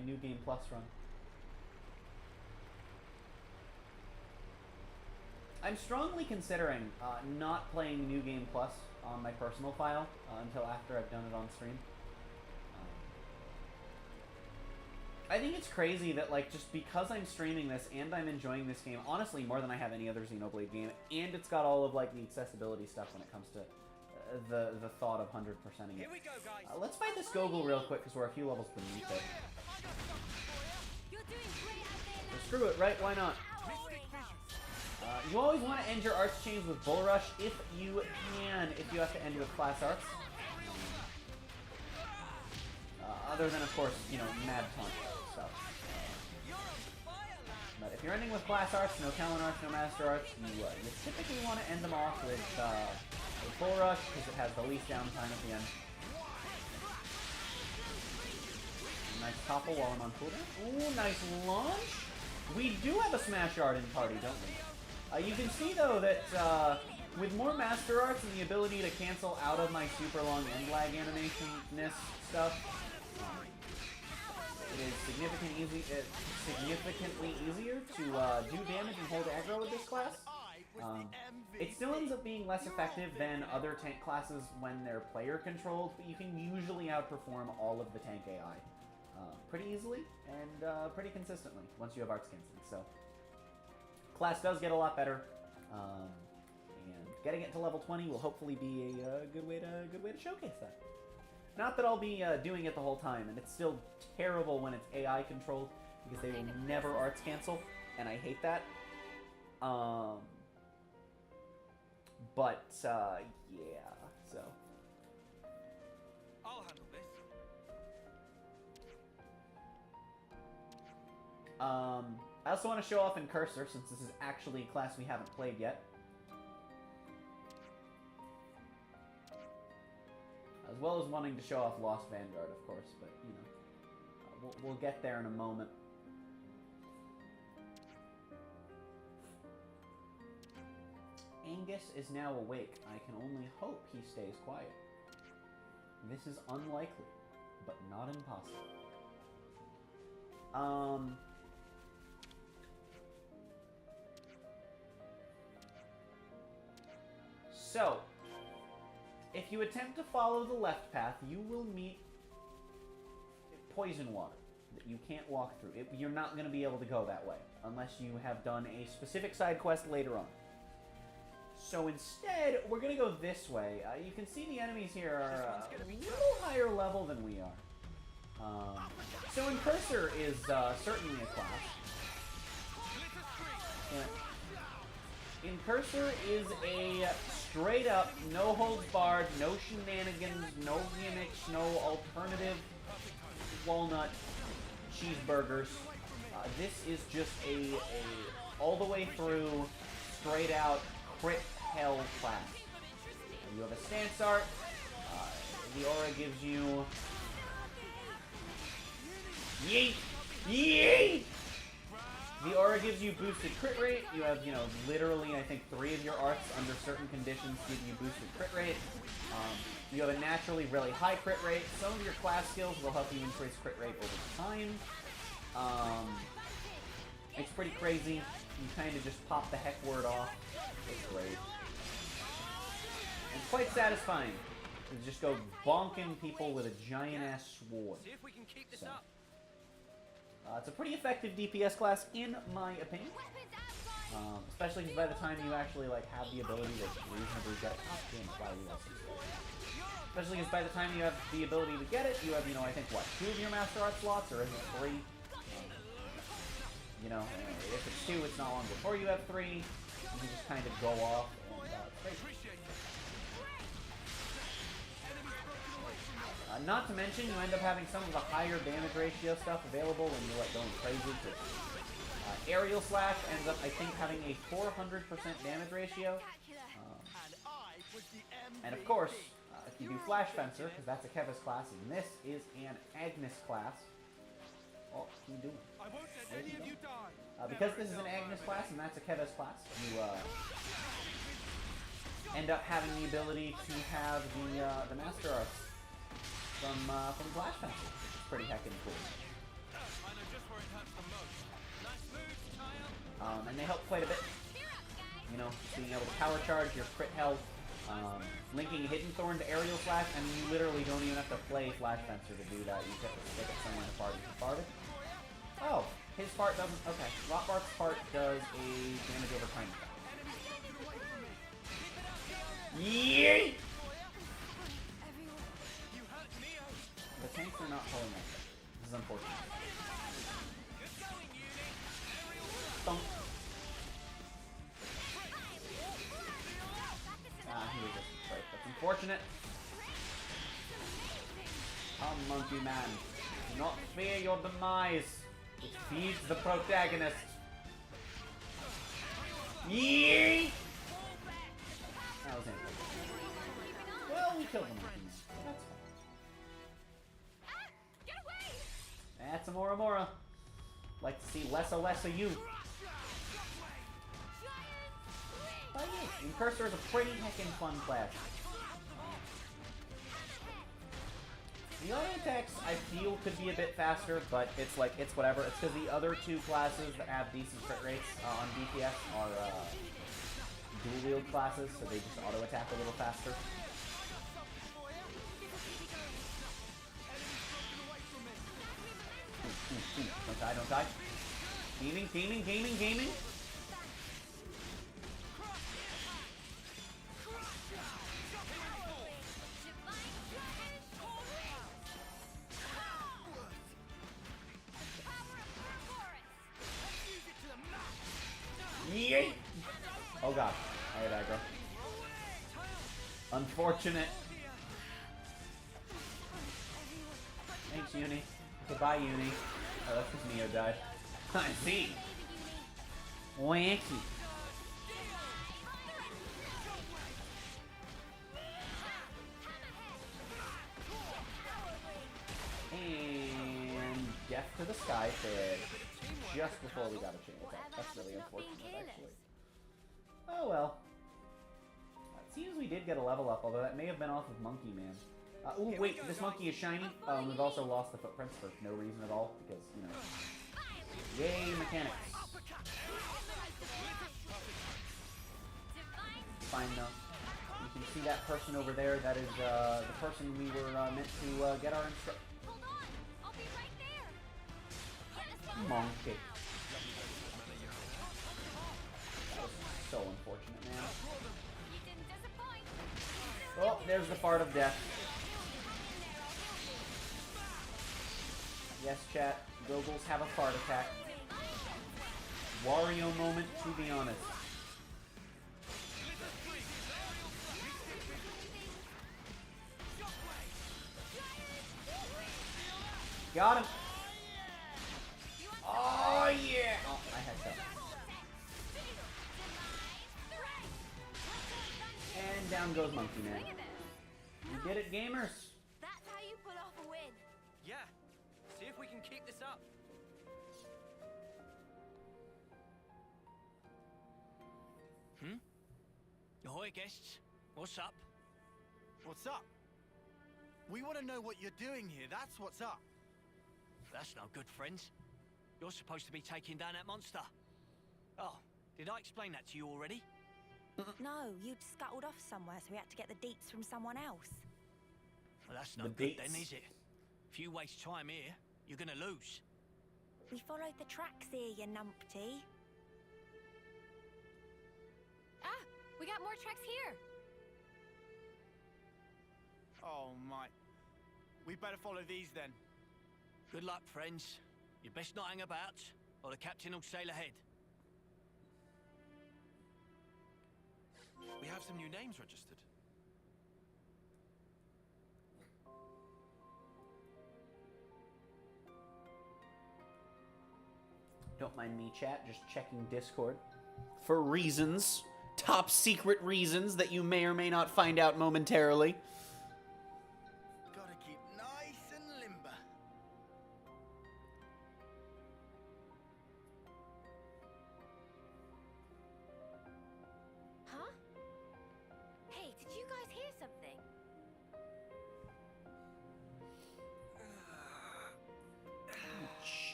New Game Plus run. I'm strongly considering not playing New Game Plus on my personal file until after I've done it on stream. I think it's crazy that, like, just because I'm streaming this and I'm enjoying this game, honestly, more than I have any other Xenoblade game, and it's got all of, like, the accessibility stuff when it comes to the thought of 100%ing it. Here we go, guys. Let's fight this Gogol real quick because we're a few levels beneath it. You're doing great out there, So screw it, right? Why not? You always want to end your arts chains with Bull Rush if you can, if you have to end with class arts. Other than, of course, you know, Mad Taunt stuff. But if you're ending with class arts, no talent arts, no master arts, you typically want to end them off with full rush because it has the least downtime at the end. Nice topple while I'm on cooldown. Ooh, nice launch. We do have a smash art in party, don't we? You can see though that with more master arts and the ability to cancel out of my super long end lag animation-ness stuff, it is significantly easier to do damage and hold aggro with this class. It still ends up being less effective than other tank classes when they're player controlled, but you can usually outperform all of the tank AI pretty easily and pretty consistently once you have arts canceling. So class does get a lot better, and getting it to level 20 will hopefully be a good way to showcase that. Not that I'll be doing it the whole time, and it's still terrible when it's AI controlled because they will never arts cancel, and I hate that. But yeah, so. I'll handle this. I also want to show off in Cursor, since this is actually a class we haven't played yet. As well as wanting to show off Lost Vanguard, of course, but, you know, we'll get there in a moment. Angus is now awake. I can only hope he stays quiet. This is unlikely, but not impossible. So, if you attempt to follow the left path, you will meet poison water that you can't walk through. You're not going to be able to go that way unless you have done a specific side quest later on. So instead, we're going to go this way. You can see the enemies here are a little higher level than we are. So in Cursor is certainly a class. In Cursor is a straight up, no holds barred, no shenanigans, no gimmicks, no alternative walnut cheeseburgers. This is just a all the way through, straight out crit hell class. You have a stance art. The aura gives you yeet, yeet. The aura gives you boosted crit rate. You have, you know, literally, I think 3 of your arts under certain conditions give you boosted crit rate. You have a naturally really high crit rate. Some of your class skills will help you increase crit rate over time. It's pretty crazy. You kind of just pop the heck word off. It's great. It's quite satisfying to just go bonking people with a giant-ass sword. See if we can keep this So. up. It's a pretty effective DPS class, in my opinion. Especially because by the time you actually like have the ability to reasonably get it. Oh, damn, wow, especially because by the time you have the ability to get it, you have, you know, I think, what, 2 of your Master Art slots, or is it 3? You know, if it's 2, it's not long before you have 3. You can just kind of go off, and it's great. Not to mention, you end up having some of the higher damage ratio stuff available when you're like going crazy. Aerial Slash ends up, I think, having a 400% damage ratio. And of course, if you do Flash Fencer, because that's a Kevis class, and this is an Agnes class. Oh, what are you doing? I won't let any of you die. Because this is an Agnes class and that's a Kevis class, you end up having the ability to have the Master Arts from Flash Fencer, which is pretty heckin' cool. And they help quite a bit. You know, being able to power charge your crit health, linking Hidden Thorn to Aerial Slash, and you literally don't even have to play Flash Fencer to do that. You just have to stick it somewhere in the party. Farted? Oh, his part doesn't. Okay, Rotbark's part does a damage over time effect. Yeet! The tanks are not pulling that. This is unfortunate. Thump. He was just right. That's unfortunate. Come, monkey man. Do not fear your demise. It feeds the protagonist. Yeet! That was it. Well, we killed the monkey man. That's fine. Get away! That's a Mora Mora. Like to see less of you. Oh yeah, Incursor is a pretty heckin' fun class. The auto attacks, I feel, could be a bit faster, but it's like, it's whatever. It's because the other two classes that have decent crit rates on DPS are dual wield classes, so they just auto attack a little faster. Don't die, don't die. Gaming, gaming, gaming, gaming. Yeet! Oh god, I had aggro. Unfortunate. Thanks, Uni. Goodbye, Uni. Oh, that's because Neo died. I see. Wacky. And death to the Skyfish. Just before we got a chain attack. That's really unfortunate, actually. Oh well. It seems we did get a level up, although that may have been off of Monkey Man. Ooh, wait, this monkey is shiny. We've also lost the footprints for no reason at all, because, you know. Yay, mechanics. Fine, though. You can see that person over there. That is the person we were meant to get our instruction. Hold on! I'll be right there! Monkey. That was so unfortunate, man. You didn't disappoint! Oh, there's the fart of death. Yes, chat. Googles have a fart attack. Wario moment, to be honest. Got him. Oh, yeah. Oh, I had that. And down goes Monkey Man. You did it, gamers. That's how you pull off a win. Yeah. See if we can keep this up. Ahoy, guests. What's up? What's up? We want to know what you're doing here. That's what's up. That's no good, friends. You're supposed to be taking down that monster. Oh, did I explain that to you already? No, you'd scuttled off somewhere, so we had to get the deets from someone else. Well, that's no The good deets. then, is it? If you waste time here, you're gonna lose. We followed the tracks here, you numpty. Ah! We got more tracks here! Oh, my. We better follow these then. Good luck, friends. You best not hang about, or the captain will sail ahead. We have some new names registered. Don't mind me, chat. Just checking Discord. For reasons. Top secret reasons that you may or may not find out momentarily. Gotta keep nice and limber. Huh? Hey, did you guys hear something?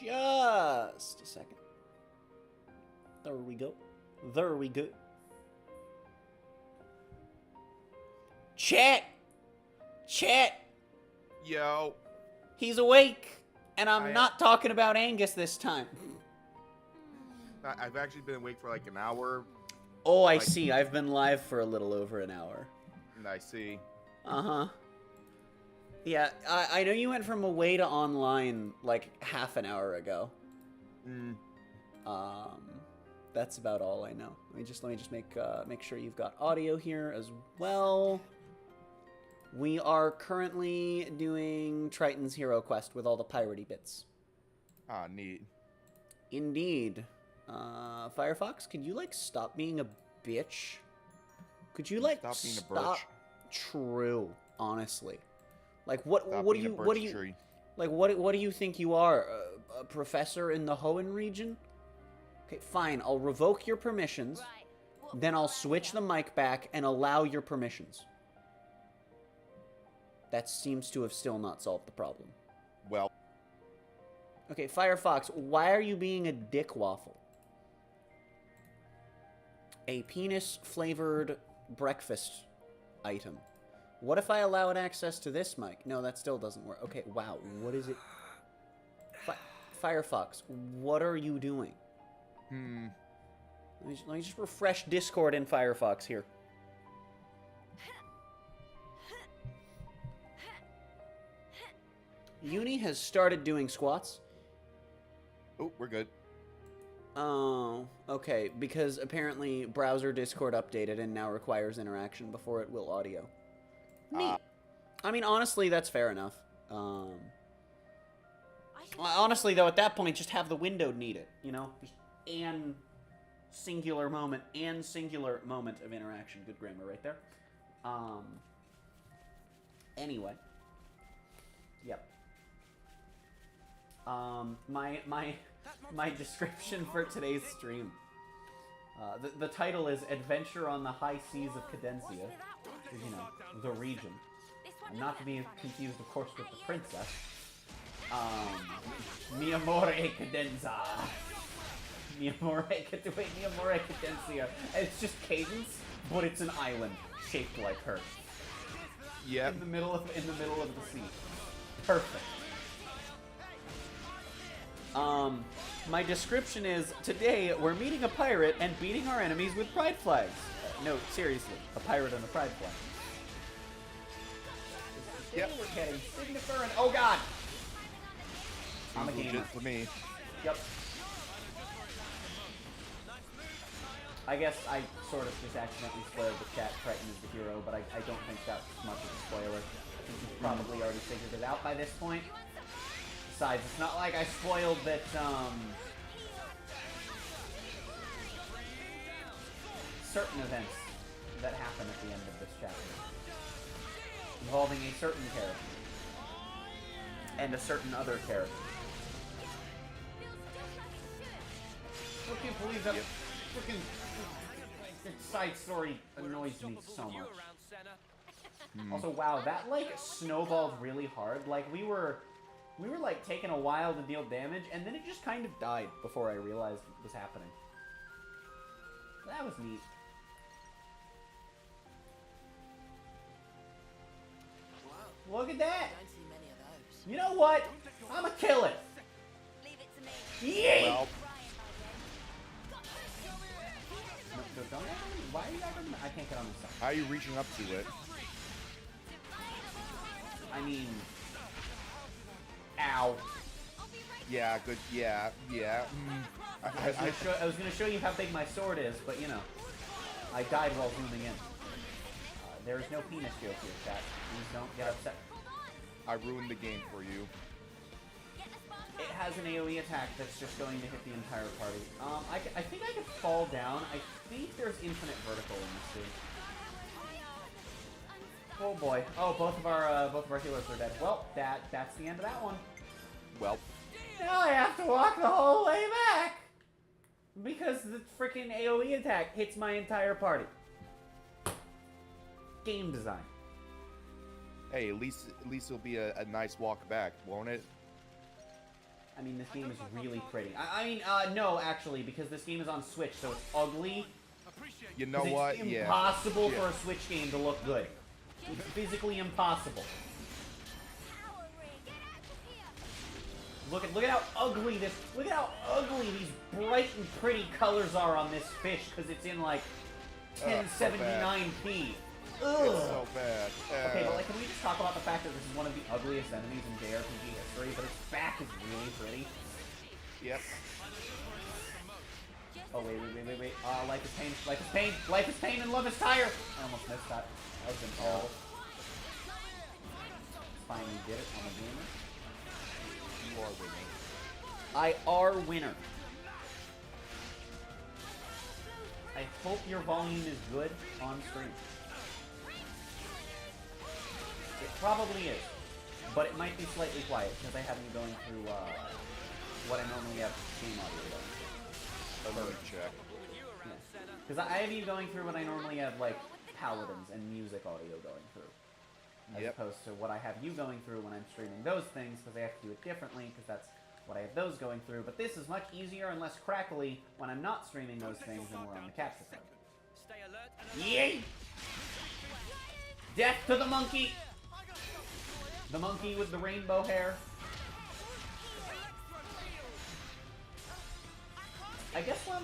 Just a second. There we go. There we go. Chat! Chat! Yo. He's awake! And I'm I- not talking about Angus this time. I've actually been awake for like an hour. Oh, I Like- see. I've been live for a little over an hour. And I see. Uh-huh. Yeah, I know you went from away to online like half an hour ago. Mm. That's about all I know. Let me just make sure you've got audio here as well. We are currently doing Triton's Hero Quest with all the piratey bits. Ah, neat. Indeed. Firefox, can you, like, stop being a bitch? Could you, like, Stop being a stop? birch. True, honestly. Like, what Stop do being a you, birch tree. like, what do you think you are? A professor in the Hoenn region? Okay, fine, I'll revoke your permissions, then I'll switch the mic back and allow your permissions. That seems to have still not solved the problem. Well. Okay, Firefox, why are you being a dick waffle? A penis-flavored breakfast item. What if I allow it access to this mic? No, that still doesn't work. Okay, wow, what is it? Firefox, what are you doing? Let me just refresh Discord in Firefox here. Uni has started doing squats. Oh, we're good. Oh, okay, because apparently browser Discord updated and now requires interaction before it will audio. Neat. I mean, honestly, that's fair enough. Honestly, though, at that point, just have the window need it, you know? Just an singular moment of interaction. Good grammar right there. Anyway. Yep. My description for today's stream. The title is Adventure on the High Seas of Cadensia. You know, the region. Not to be confused, of course, with the princess. Mi amore cadenza. Mi amore cadencia. It's just Cadence, but it's an island shaped like her. Yeah. In the middle of the sea. Perfect. My description is, today we're meeting a pirate and beating our enemies with pride flags. No, seriously, a pirate and a pride flag. Yep. We're getting Signifer and, oh god! I'm a gamer. For me. Yep. I guess I sort of just accidentally spoiled the chat. Triton is the hero, but I don't think that's much of a spoiler. I think you've probably already figured it out by this point. Besides, it's not like I spoiled that, certain events that happen at the end of this chapter. Involving a certain character. And a certain other character. I can't believe that freaking side story annoys me so much. Also, wow, that, like, snowballed really hard. Like, we were like taking a while to deal damage, and then it just kind of died before I realized it was happening. That was neat. Look at that! You know what? I'ma kill it! Yeet! Well. No, don't why are you guys I can't get on this side. How are you reaching up to it? I mean... Ow. Yeah, good, yeah. I was gonna show you how big my sword is, but you know. I died while zooming in. There is no penis joke here, chat. Please don't get upset. I ruined the game for you. It has an AoE attack that's just going to hit the entire party. I think I could fall down. I think there's infinite vertical in this dude. Oh boy. Oh, both of our healers are dead. Well, that's the end of that one. Well. Now I have to walk the whole way back because the freaking AoE attack hits my entire party. Game design. Hey, at least it'll be a nice walk back, won't it? I mean, this game is really pretty. I mean, no, actually, because this game is on Switch, so it's ugly. You know what? It's impossible for a Switch game to look good. It's physically impossible. Look at how ugly this. Look at how ugly these bright and pretty colors are on this fish, because it's in like 1079p. Ugh. It's so bad. Okay, but like, can we just talk about the fact that this is one of the ugliest enemies in JRPG history, but its back is really pretty? Yep. Oh, wait. Life is pain, and love is tire! I almost missed that. That was been terrible. Finally did it. I'm a gamer. You are winning. I are winner. I hope your volume is good on stream. It probably is, but it might be slightly quiet because I have you going through what I normally have game audio going. Let me check. Because I have you going through what I normally have, like, paladins and music audio going through. As opposed to what I have you going through when I'm streaming those things, because I have to do it differently, because that's what I have those going through. But this is much easier and less crackly when I'm not streaming those things and we're on the capture card. Yay! Death to the monkey! The monkey with the rainbow hair. I guess while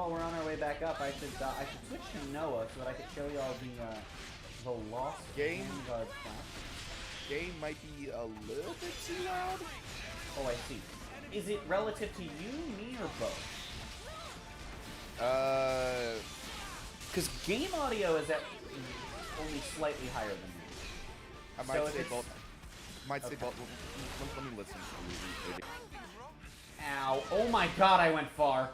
we're on our way back up, I should switch to Noah so that I could show you all the Lost Vanguard class. Game might be a little bit too loud. Oh, I see. Is it relative to you, me, or both? Because game audio is at only slightly higher than me. I might say both. Let me listen to you. Ow. Oh my god, I went far.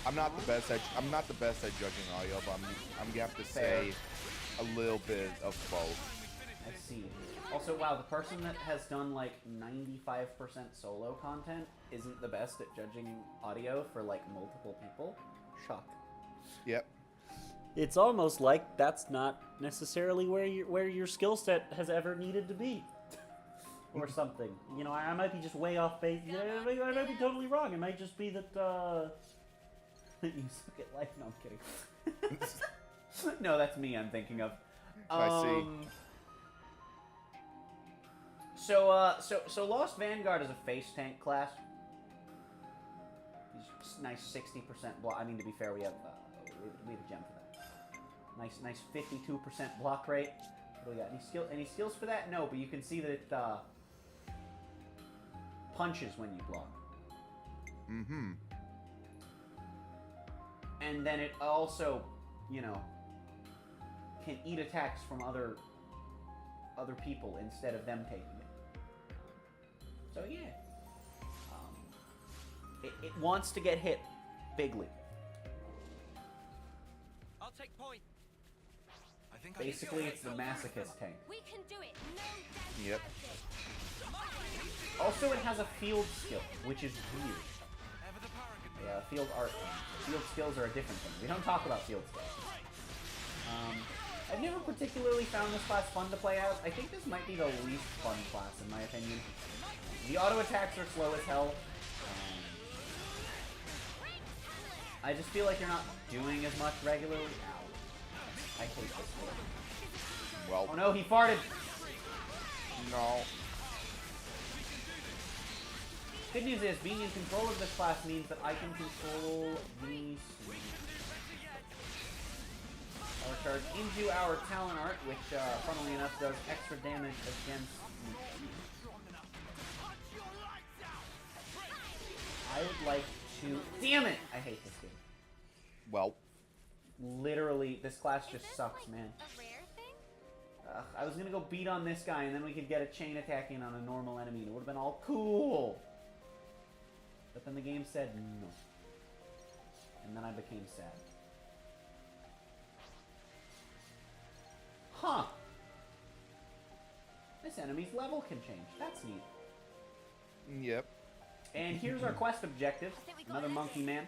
I'm not the best at judging audio, but I'm gonna have to say a little bit of both. I see. Also, wow, the person that has done like 95% solo content isn't the best at judging audio for like multiple people. Shock. Yep. It's almost like that's not necessarily where your skill set has ever needed to be. Or something. You know, I might be just way off base. I might be totally wrong. It might just be that, you suck at life. No, I'm kidding. No, that's me I'm thinking of. I see. So Lost Vanguard is a face tank class. He's nice 60% block. I mean, to be fair, we have a gem for that. Nice 52% block rate. What do we got? Any skills for that? No, but you can see that it punches when you block. Mm-hmm. And then it also, you know, can eat attacks from other people instead of them taking it. So yeah, it wants to get hit bigly. I'll take point. Basically, it's the masochist tank. We can do it. Yep. Also, it has a field skill, which is weird. Yeah, field art. Field skills are a different thing. We don't talk about field skills. I've never particularly found this class fun to play out. I think this might be the least fun class, in my opinion. The auto attacks are slow as hell. I just feel like you're not doing as much regularly. Ow. I hate this one. Well. Oh no, he farted! No. Good news is, being in control of this class means that I can control these. Power charge into our talent art, which, funnily enough, does extra damage against me. I would like to... Damn it! I hate this game. Well. Literally, this class just sucks, man. I was gonna go beat on this guy, and then we could get a chain attack in on a normal enemy, and it would have been all cool. But then the game said no. And then I became sad. Huh. This enemy's level can change. That's neat. Yep. And here's our quest objective. Another monkey man.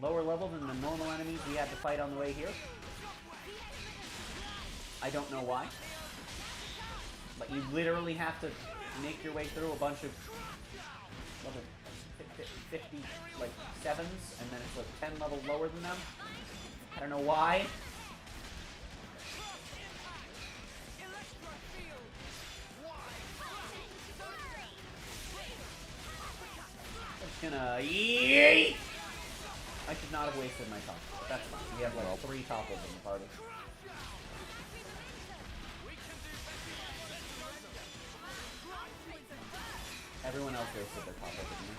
Lower level than the normal enemies we had to fight on the way here. I don't know why. But you literally have to make your way through a bunch of level 50, like, 7s, and then it's like 10 levels lower than them. I don't know why. I'm just gonna yeet! I should not have wasted my top. That's fine. We have like 3 topples in the party. Everyone else wasted their topple, didn't they?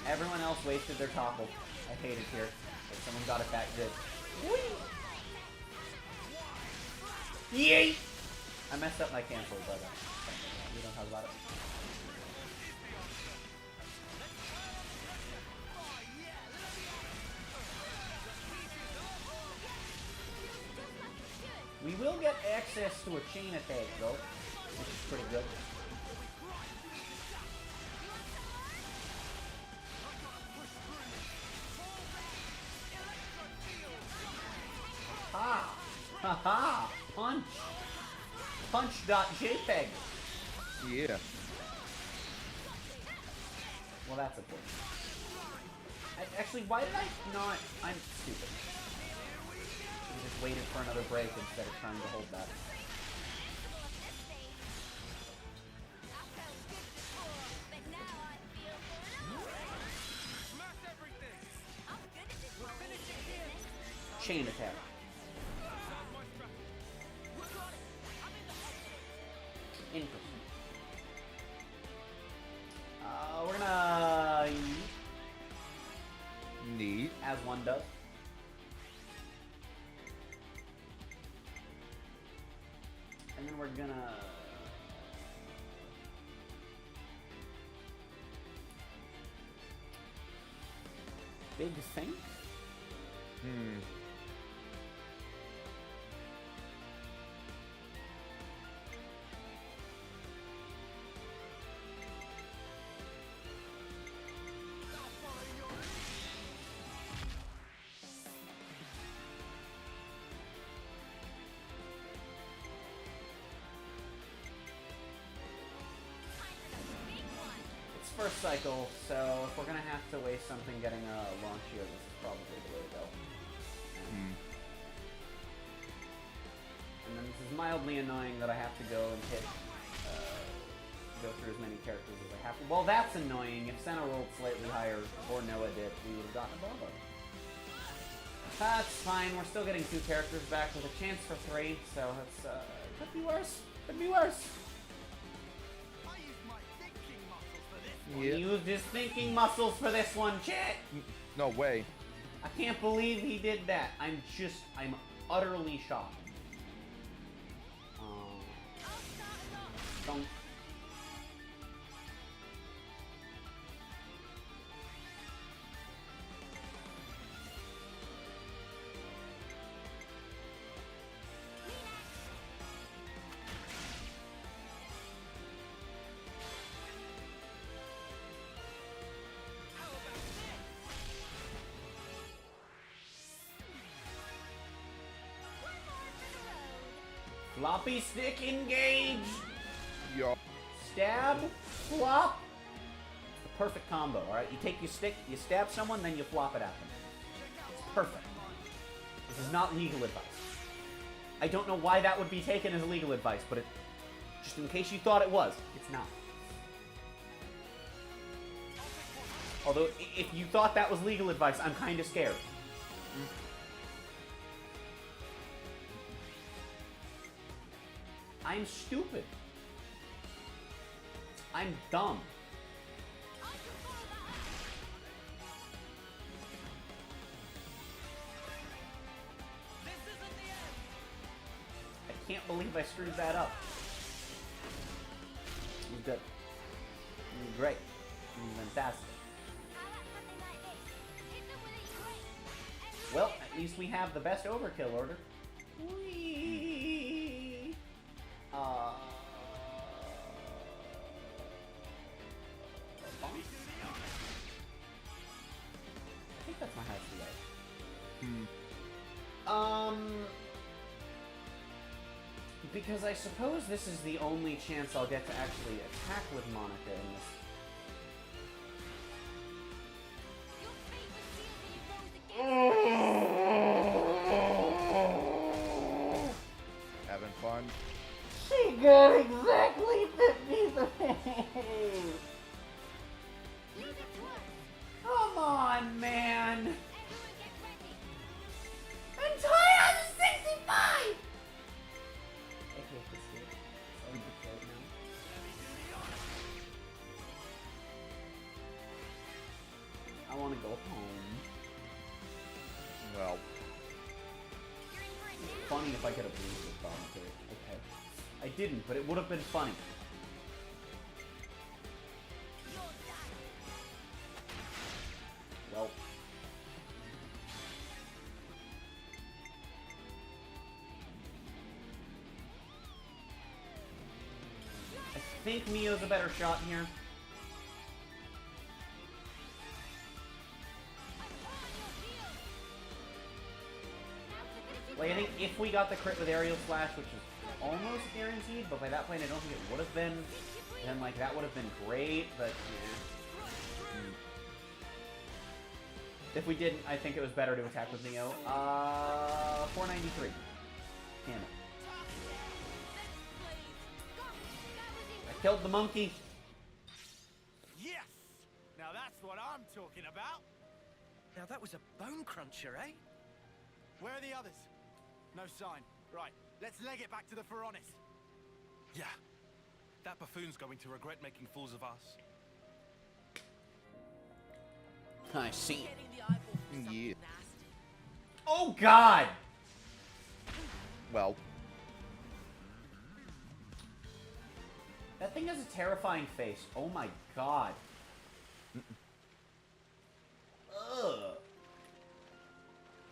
Everyone else wasted their topple. I hate it here. Like someone got it that good. Whee! Yeet! I messed up my cancel, but we don't talk about it. We will get access to a chain attack, though, which is pretty good. Ha! Ha ha! Punch! Punch.jpg. Yeah. Well, that's a point. Actually, why did I not... I'm stupid. I just waited for another break instead of trying to hold that. Chain attack. Interesting. We're gonna... Neat. As one does. And then we're gonna... Big thing? It's first cycle, so if we're gonna have to waste something getting a launch here, this is probably the way to go. And then this is mildly annoying that I have to go and hit, go through as many characters as I have to. Well, that's annoying. If Senna rolled slightly higher, or Noah did, we would have gotten a Bobo. That's fine. We're still getting 2 characters back with a chance for 3, so it's, could be worse. Could be worse. Yeah. He used his thinking muscles for this one, chat! No way. I can't believe he did that. I'm utterly shocked. Don't. Floppy stick engage! Yo. Stab, flop. It's the perfect combo, alright? You take your stick, you stab someone, then you flop it at them. It's perfect. This is not legal advice. I don't know why that would be taken as legal advice, but it, just in case you thought it was, it's not. Although, if you thought that was legal advice, I'm kind of scared. I'm stupid. I'm dumb. I can't believe I screwed that up. It was good. It was great. It was fantastic. Well, at least we have the best overkill order. Whee! I think that's my highest delay. Because I suppose this is the only chance I'll get to actually attack with Monica in this. Having fun? She got exactly 50. Come on, man. I'm tired of 65. I hate this game. So much right now. I want to go home. Well. Funny if I could have used this bomb too. Okay. I didn't, but it would have been funny. Well. I think Mio's a better shot here. Like, I think if we got the crit with Aerial Slash, which is almost guaranteed, but by that point I don't think it would have been, then, like, that would have been great, but, yeah. If we didn't, I think it was better to attack with Neo. 493. Damn it. I killed the monkey. Yes! Now that's what I'm talking about. Now that was a bone cruncher, eh? Where are the others? No sign. Right, let's leg it back to the Pharaonis. Yeah. That buffoon's going to regret making fools of us. I see. Yeah. Oh, God! Well. That thing has a terrifying face. Oh, my God. Ugh.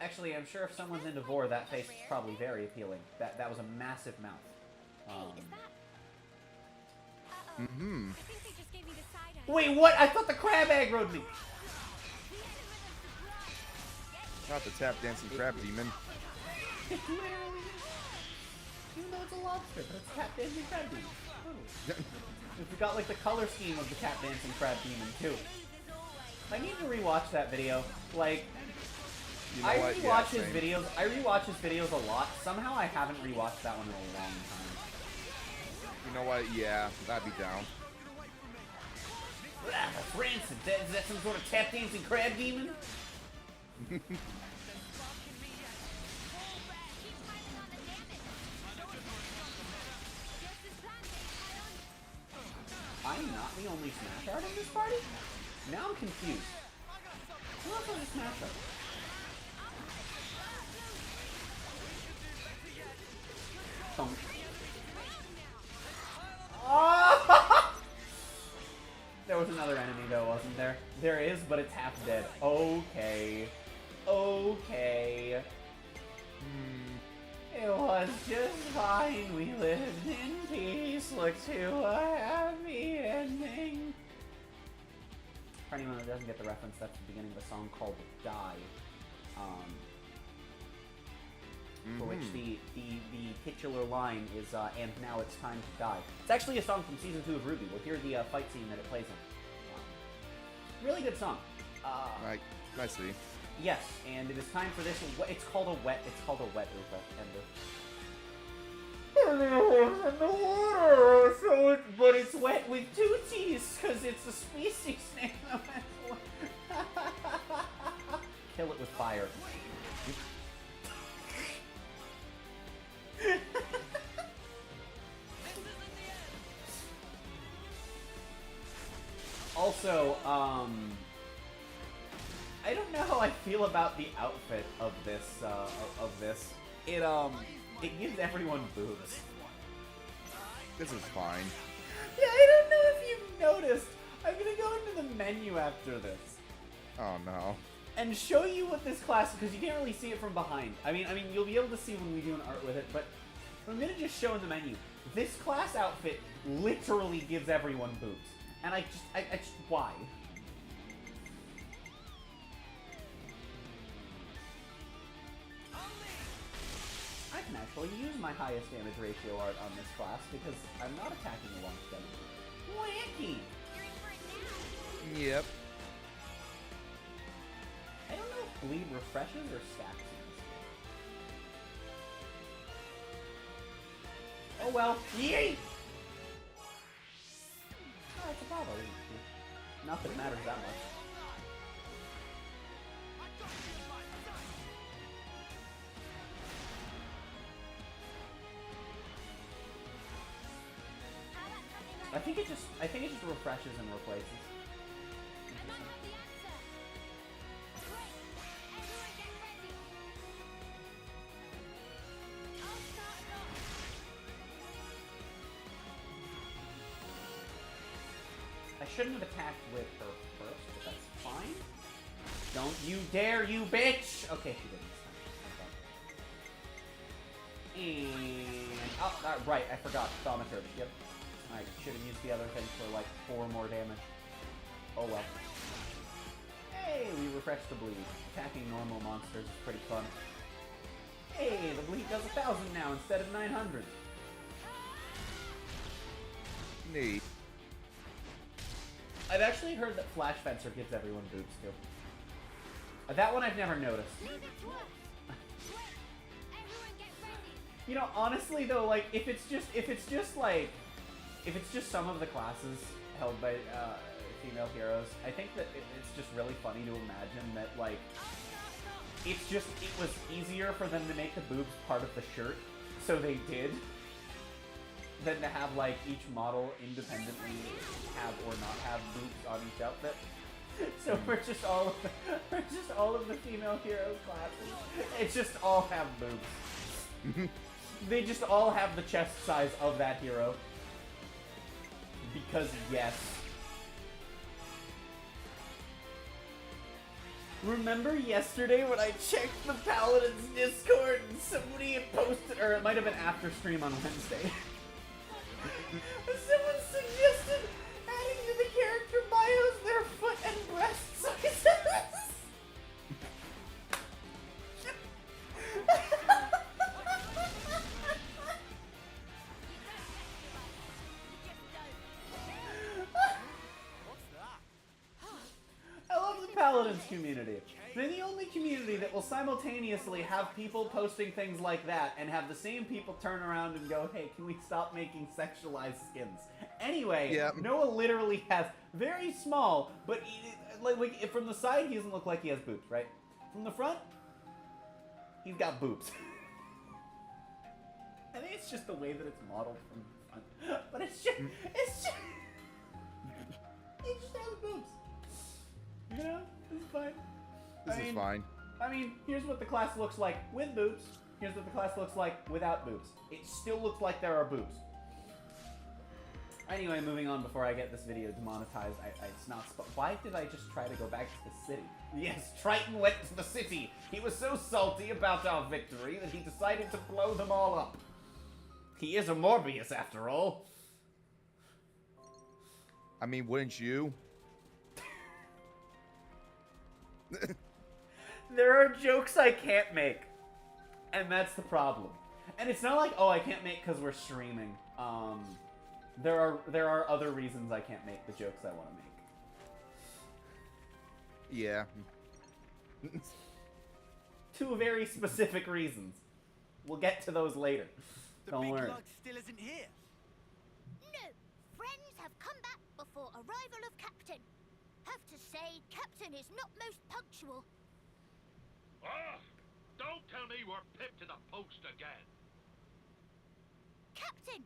Actually, I'm sure if someone's into Vor, that face is probably very appealing. That was a massive mouth. Mm-hmm. Wait, what? I thought the crab aggroed me! Not the tap dancing crab demon. Literally. Even though it's a lobster, but it's tap dancing crab demon. Oh. We got like the color scheme of the tap dancing crab demon too. I need to rewatch that video. Like, You know I what? rewatch Yeah, his same. videos. I rewatch his videos a lot. Somehow I haven't rewatched that one in a long time. You know what? Yeah, I'd be down. That's rancid. Is that some sort of tap dancing crab demon? I'm not the only Smash Art in this party? Now I'm confused. Who else has a Smash Art? Thump. Oh! There was another enemy though, wasn't there? There is, but it's half dead. Okay. Okay. It was just fine. We lived in peace. Look to a happy ending. For anyone that doesn't get the reference, that's the beginning of a song called Die. For which the titular line is, and now it's time to die. It's actually a song from Season 2 of Ruby. We'll hear the fight scene that it plays in. Really good song. I see. Yes, and it is time for this. It's called a wet. It's called a wet ender. But it's wet with two T's because it's a species name. Kill it with fire. Also, I don't know how I feel about the outfit of this. It gives everyone boobs. This is fine. Yeah, I don't know if you've noticed. I'm gonna go into the menu after this Oh no. and show you what this class, because you can't really see it from behind. I mean, you'll be able to see when we do an art with it, but I'm gonna just show in the menu. This class outfit literally gives everyone boobs, and I just why? I can actually use my highest damage ratio art on this class because I'm not attacking the launch damage. Wacky! Yep. I don't know if bleed refreshes or stacks things. Oh well. Yay! Oh, it's a Bravo. Not that it matters that much. I think it just refreshes and replaces. shouldn't have attacked with her first, but that's fine. Don't you dare, you bitch! Okay, she didn't. And... oh, right, I forgot. Thaumaturge, yep. I should have used the other thing for, like, 4 more damage. Oh well. Hey, we refreshed the bleed. Attacking normal monsters is pretty fun. Hey, the bleed does 1,000 now instead of 900. Neat. I've actually heard that Flash Fencer gives everyone boobs too. That one I've never noticed. You know, honestly though, like if it's just some of the classes held by female heroes, I think that it's just really funny to imagine that like it was easier for them to make the boobs part of the shirt, so they did, than to have like each model independently have or not have boobs on each outfit. So we're just all of the female heroes classes. It's just all have boobs. They just all have the chest size of that hero. Because yes. Remember yesterday when I checked the Paladin's Discord and somebody had posted, or it might have been after stream on Wednesday. Someone suggested adding to the character bios their foot and breast sizes. I love the Paladins community. They're the only community that will simultaneously have people posting things like that and have the same people turn around and go, hey, can we stop making sexualized skins? Anyway, Yep. Noah literally has very small, but like from the side, he doesn't look like he has boobs, right? From the front, he's got boobs. I think it's just the way that it's modeled from the front. But it just has boobs. You know, it's fine. This is fine. I mean, here's what the class looks like with boobs. Here's what the class looks like without boobs. It still looks like there are boobs. Anyway, moving on before I get this video demonetized. It's not. Why did I just try to go back to the city? Yes, Triton went to the city. He was so salty about our victory that he decided to blow them all up. He is a Morbius, after all. I mean, wouldn't you? There are jokes I can't make, and that's the problem. And it's not like, oh, I can't make because we're streaming. There are other reasons I can't make the jokes I want to make. Yeah. 2 very specific reasons. We'll get to those later. Don't worry. The big lug still isn't here. No, friends have come back before arrival of Captain. Have to say, Captain is not most punctual. Ah, don't tell me we're pipped to the post again. Captain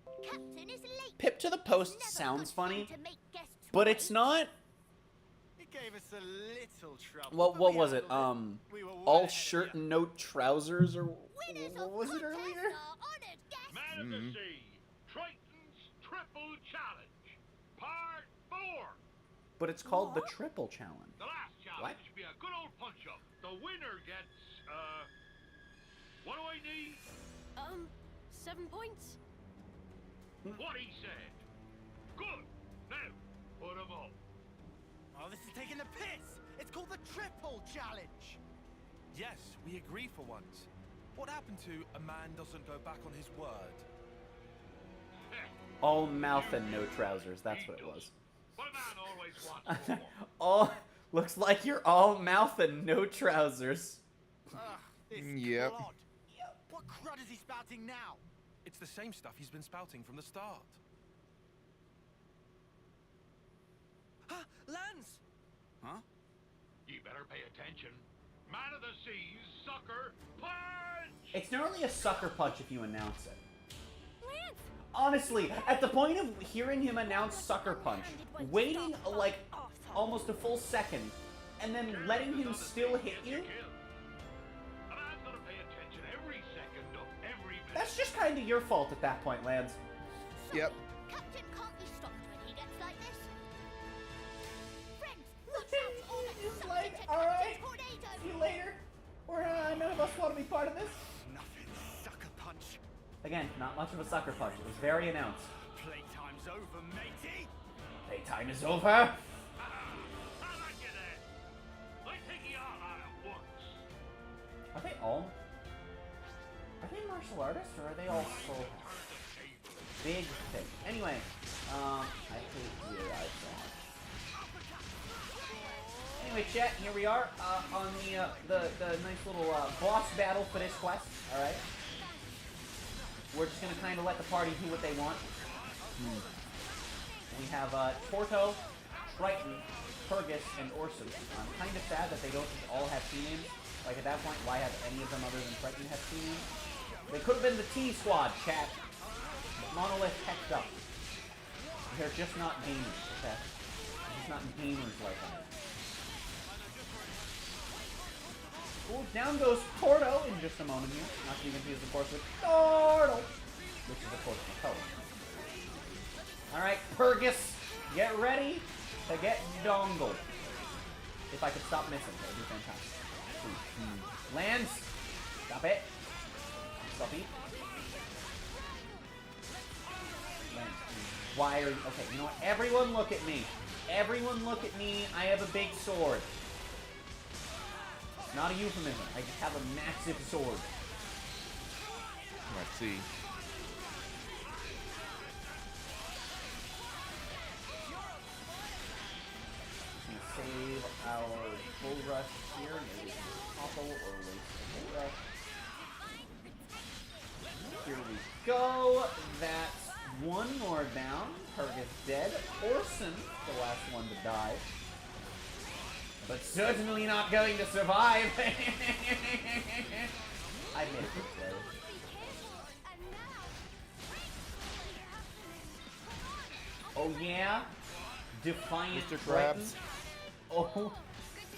is late. Pip to the post Never sounds puts funny, time to make guests but wait. it's not. It gave us a little trouble. What was it? We were All way shirt ahead of and no trousers, or Winners what of was it contests earlier? are honored guests. Man of the Sea, Triton's Triple Challenge, Part 4. But it's called the Triple Challenge. The last challenge should be a good old punch-up. The winner gets, what do I need? 7 points? What he said. Good. Now, put 'em up. Oh, this is taking the piss! It's called the Triple Challenge! Yes, we agree for once. What happened to a man doesn't go back on his word? All mouth and no trousers. That's what it was. But a man always wants more. All looks like you're all mouth and no trousers. Ugh, this Yep. clod. What crud is he spouting now? It's the same stuff he's been spouting from the start. Lance! Huh? You better pay attention. Man of the Seas, sucker, punch! It's normally a sucker punch if you announce it. Honestly, at the point of hearing him announce sucker punch, waiting like almost a full second, and then letting him still hit you, A man's gonna pay attention every second of every minute. that's just kind of your fault at that point, Lance. Yep. Captain can't be stopped when he gets like this. want to be part of this. Nothing, sucker punch. Again, not much of a sucker punch. It was very announced. Playtime's over, matey. Playtime is over. How about you then? I take you all out at once. Are they all? Are they martial artists or are they all soul? Big thing. Anyway, I hate DAI so much. Anyway, chat, here we are on the nice little boss battle for this quest. All right, we're just gonna kind of let the party do what they want. We have Torto, Triton, Purgus, and Orson. I'm kind of sad that they don't just all have T names. Like at that point, why have any of them other than Triton have T names? They could have been the T Squad, chat. Monolith hecked up. They're just not gamers, okay? They're just not gamers like that. Ooh, down goes Torto in just a moment here. Not to be confused, of course, with Torto, which is, of course, the color. Alright, Purgus, get ready to get dongled. If I could stop missing, that would be fantastic. Lands! Stop it. Stop it. Lands. Why are you... Okay, you know what? Everyone look at me. Everyone look at me. I have a big sword. Not a euphemism. I just have a massive sword. Let's see. Save our bull rush here. Maybe we can topple or waste the bull rush. Here we go. That's one more down. Purgus dead. Orson, the last one to die. But certainly not going to survive. I made it this way. Oh yeah? Defiant Mr. Triton. Krabs.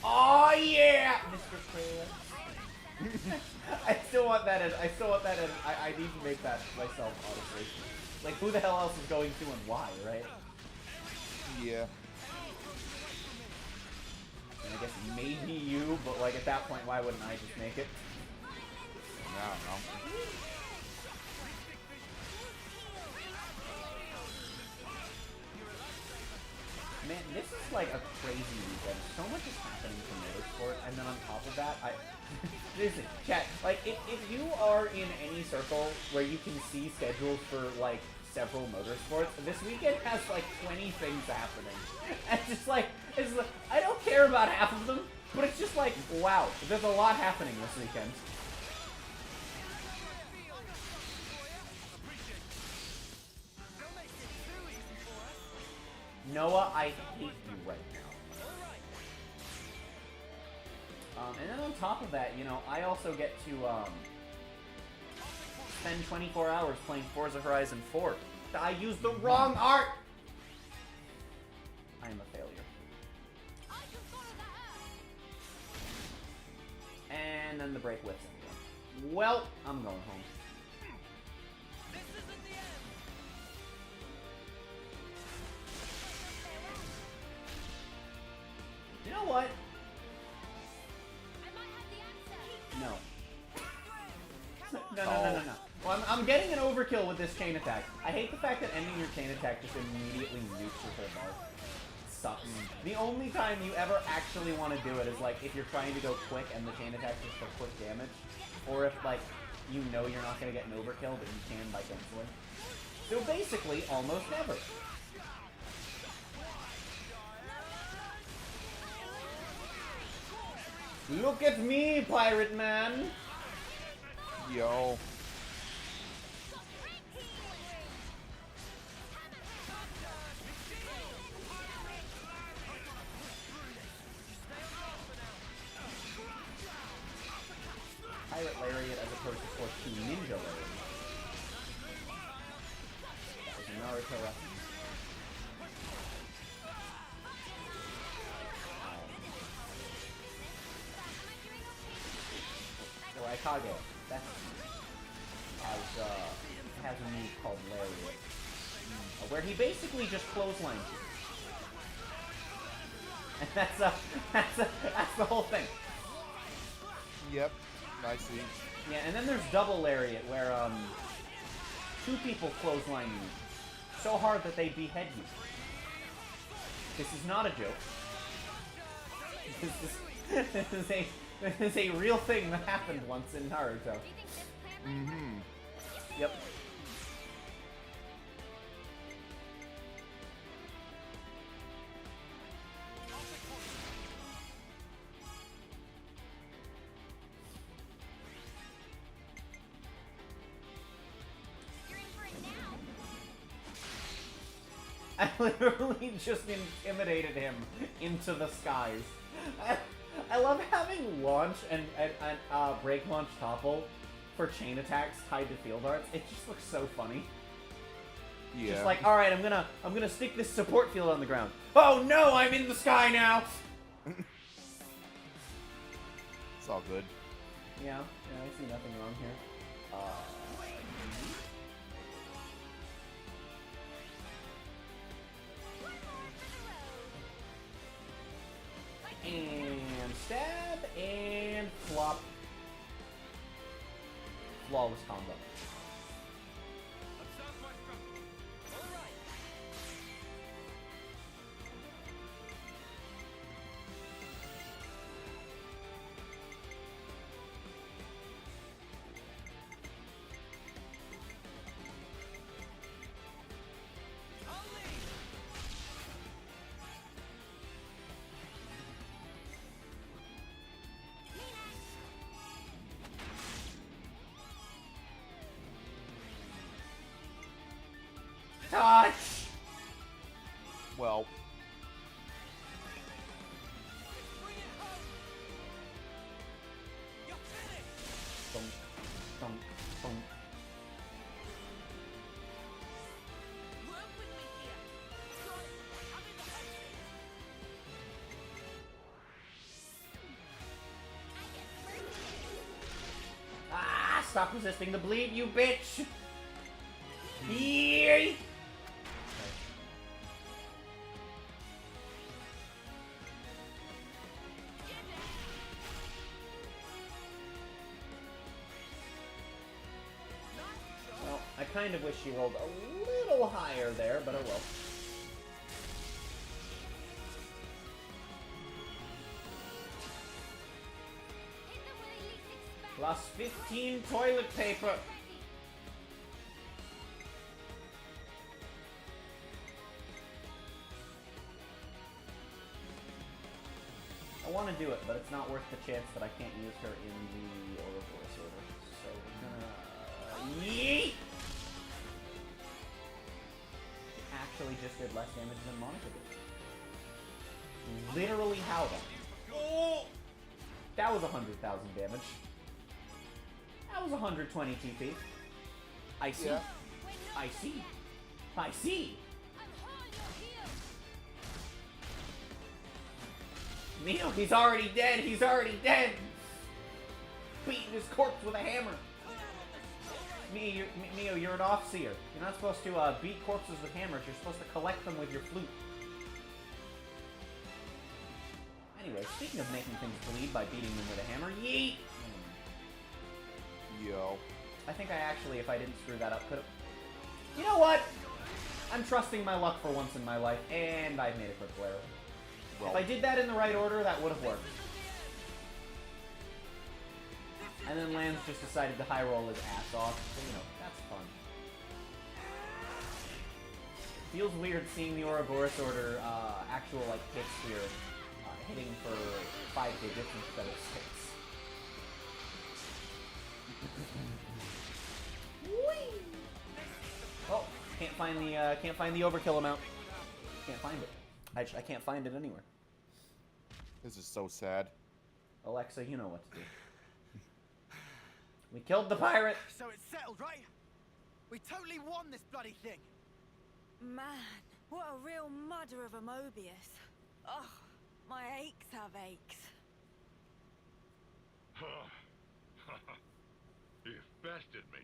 Oh yeah, Mr. Krabs. I still want that as. I need to make that myself, honestly. Like, who the hell else is going to and why, right? Yeah. And I guess maybe you, but like at that point, why wouldn't I just make it? I don't know. Man, this is like a crazy weekend. So much is happening for motorsport, and then on top of that, listen, chat, like, if you are in any circle where you can see schedules for, like, several motorsports, this weekend has, like, 20 things happening. And it's like, I don't care about half of them, but it's just like, wow, there's a lot happening this weekend. Noah, I hate you right now. And then on top of that, you know, I also get to spend 24 hours playing Forza Horizon 4. I used the wrong art! I am a failure. And then the break whips in again. Well, I'm going home. You know what? No. No. Well, I'm getting an overkill with this chain attack. I hate the fact that ending your chain attack just immediately nukes your whole bar. It sucks. The only time you ever actually want to do it is like if you're trying to go quick and the chain attack just for quick damage, or if like you know you're not going to get an overkill but you can by canceling. So basically, almost never. Look at me, pirate man! Yo. Pirate lariat as opposed to force 2 ninja lariat. That was a Naruto reference. So Raikage, that has a move called lariat, where he basically just clotheslines you. And that's the whole thing. Yep. I see. Yeah, and then there's double lariat where two people clothesline you so hard that they behead you. This is not a joke. This is a real thing that happened once in Naruto. Mm-hmm. Yep. I literally just intimidated him into the skies. I love having launch and break launch topple for chain attacks tied to field arts. It just looks so funny. Yeah. Just like, all right, I'm gonna stick this support field on the ground. Oh no, I'm in the sky now. It's all good. Yeah, I see nothing wrong here. And stab and flop. Flawless combo. Touch! Well. Thump, thump, thump. Ah! Stop resisting the bleed, you bitch! Yay! Well, I kind of wish she rolled a little higher there, but oh well. Plus 15 toilet paper. I want to do it, but it's not worth the chance that I can't use her in the Ouroboros order. So we're gonna... Yeet! It actually just did less damage than Monica did. Literally how then? Oh! That was 100,000 damage. That was 120 TP. I see. Yeah. I see. I see. Mio, he's already dead. He's already dead. Beating his corpse with a hammer. Mio, you're an off-seer. You're not supposed to beat corpses with hammers. You're supposed to collect them with your flute. Anyway, speaking of making things bleed by beating them with a hammer, yeet! Yo. I think I actually, if I didn't screw that up, could've... You know what? I'm trusting my luck for once in my life, and I've made a critical error. Well. If I did that in the right order, that would have worked. And then Lance just decided to high roll his ass off, so you know, that's fun. Feels weird seeing the Ouroboros order actual like hits here, hitting for 5 digits instead of 6. Whee! Oh, can't find the overkill amount. Can't find it. I can't find it anywhere. This is so sad. Alexa, you know what to do. We killed the pirate. So it's settled, right? We totally won this bloody thing. Man, what a real mudder of a Mobius. Oh, my aches have aches. You've bested me.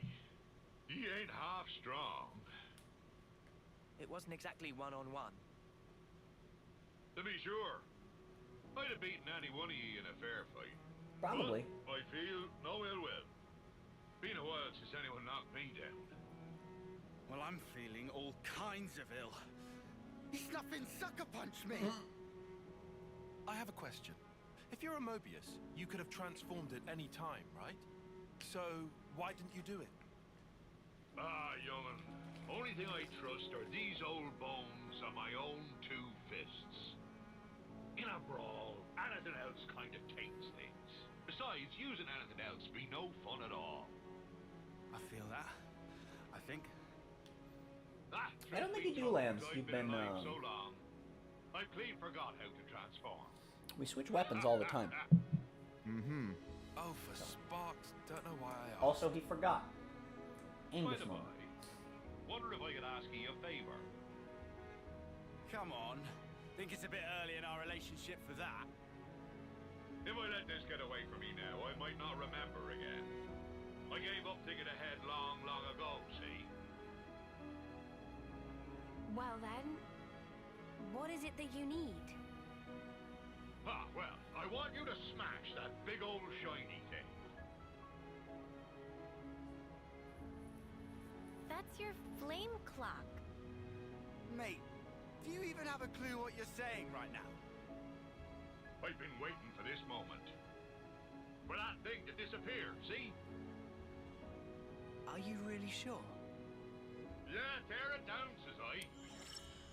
He ain't half strong. It wasn't exactly one-on-one. To be sure, I'd have beaten any one of ye in a fair fight. Probably. But I feel no ill will. Been a while since anyone knocked me down. Well, I'm feeling all kinds of ill. He snuffing sucker punched me. I have a question. If you're a Mobius, you could have transformed at any time, right? So, why didn't you do it? Ah, young'un. Only thing I trust are these old bones and my own two fists. In a brawl, anything else kind of taints things. Besides, using anything else be no fun at all. I feel that. I think. Ah, I don't think you do, truth be Lambs. told, You've I've been been, alive so long, I clean forgot how to transform. We switch weapons all the time. Mm-hmm. Oh, for sparks. Don't know why I asked. Also, he forgot. By Angus the moment. by, wonder if I could ask you a favor. Come on. Think it's a bit early in our relationship for that. If I let this get away from me now, I might not remember again. I gave up thinking ahead long, long ago, see? Well then, what is it that you need? Ah, well, I want you to smash that big old shiny thing. That's your flame clock. Mate, do you even have a clue what you're saying right now? I've been waiting for this moment. For that thing to disappear, see? Are you really sure? Yeah, tear it down, says I.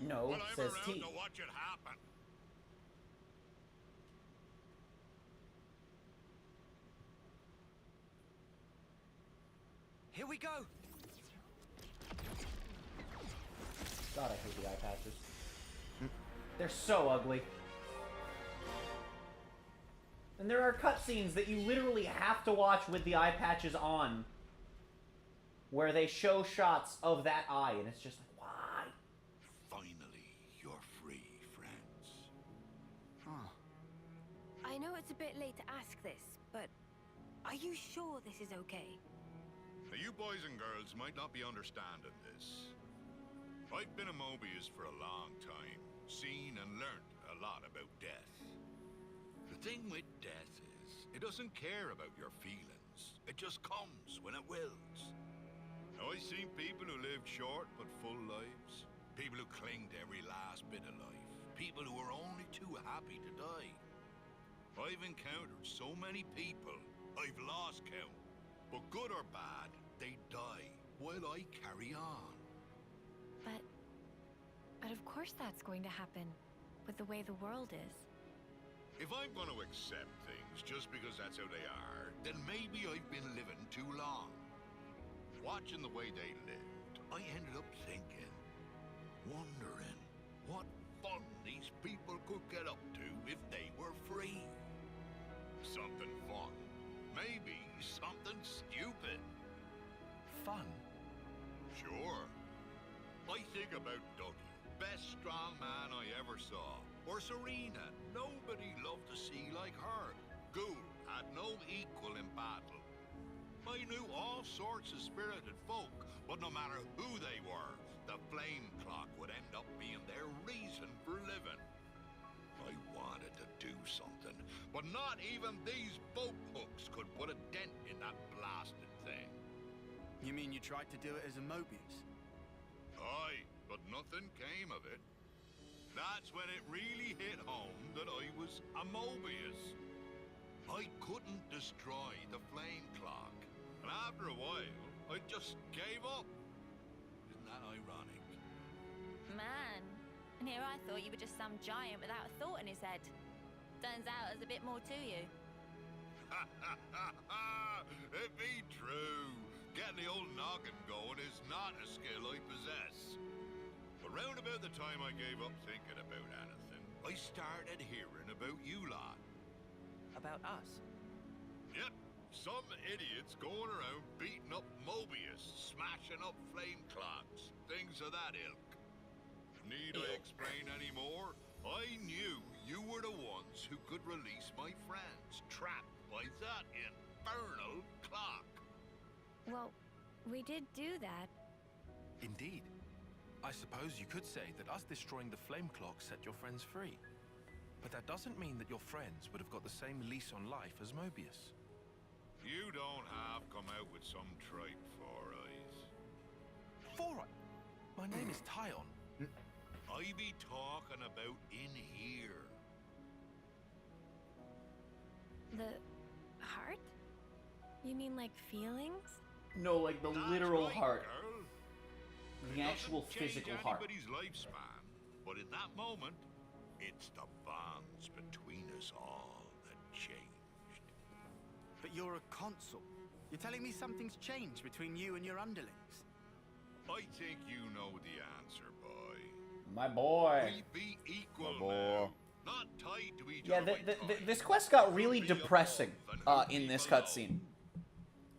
No, Well, I'm says around T. to watch it happen. Here we go! God, I hate the eye patches. They're so ugly. And there are cutscenes that you literally have to watch with the eye patches on, where they show shots of that eye, and it's just like, why? Finally, you're free, friends. Huh. I know it's a bit late to ask this, but are you sure this is okay? Now, you boys and girls might not be understanding this. I've been a Mobius for a long time, seen and learnt a lot about death. The thing with death is, it doesn't care about your feelings. It just comes when it wills. Now, I've seen people who lived short but full lives. People who cling to every last bit of life. People who are only too happy to die. I've encountered so many people, I've lost count. But good or bad, they die while I carry on. But of course that's going to happen, with the way the world is. If I'm going to accept things just because that's how they are, then maybe I've been living too long. Watching the way they lived, I ended up thinking, wondering what fun these people could get up to if they were free. Something fun. Maybe something stupid. Fun? Sure. I think about Dougie, best strong man I ever saw. Or Serena, nobody loved to see like her. Ghoul had no equal in battle. I knew all sorts of spirited folk, but no matter who they were, the flame clock would end up being their reason for living. I wanted to do something, but not even these boat hooks could put a dent in that blasted thing. You mean you tried to do it as a Mobius? Aye, but nothing came of it. That's when it really hit home that I was a Mobius. I couldn't destroy the flame clock, and after a while, I just gave up. Isn't that ironic? Man, and here I thought you were just some giant without a thought in his head. Turns out there's a bit more to you. It be true. Getting the old noggin going is not a skill I possess. But round about the time I gave up thinking about anything, I started hearing about you lot. About us? Yep, some idiots going around beating up Mobius, smashing up flame clocks, things of that ilk. Need I explain any more? I knew you were the ones who could release my friends, trapped by that infernal clock. Well, we did do that. Indeed. I suppose you could say that us destroying the flame clock set your friends free. But that doesn't mean that your friends would have got the same lease on life as Mobius. You don't have come out with some tripe, Four Eyes. Four Eyes? My name is Tyon. I be talking about in here. The heart? You mean like feelings? No, like the That's literal right, heart. girl. The It actual doesn't change physical heart. anybody's lifespan, but in that moment, it's the bonds between us all that changed. But you're a consul. You're telling me something's changed between you and your underlings? I think you know the answer, boy. My boy. We be equal My boy. now, not tied to each Yeah, other. by this time. quest got really Who'd be depressing above and who'd in be this below. cutscene.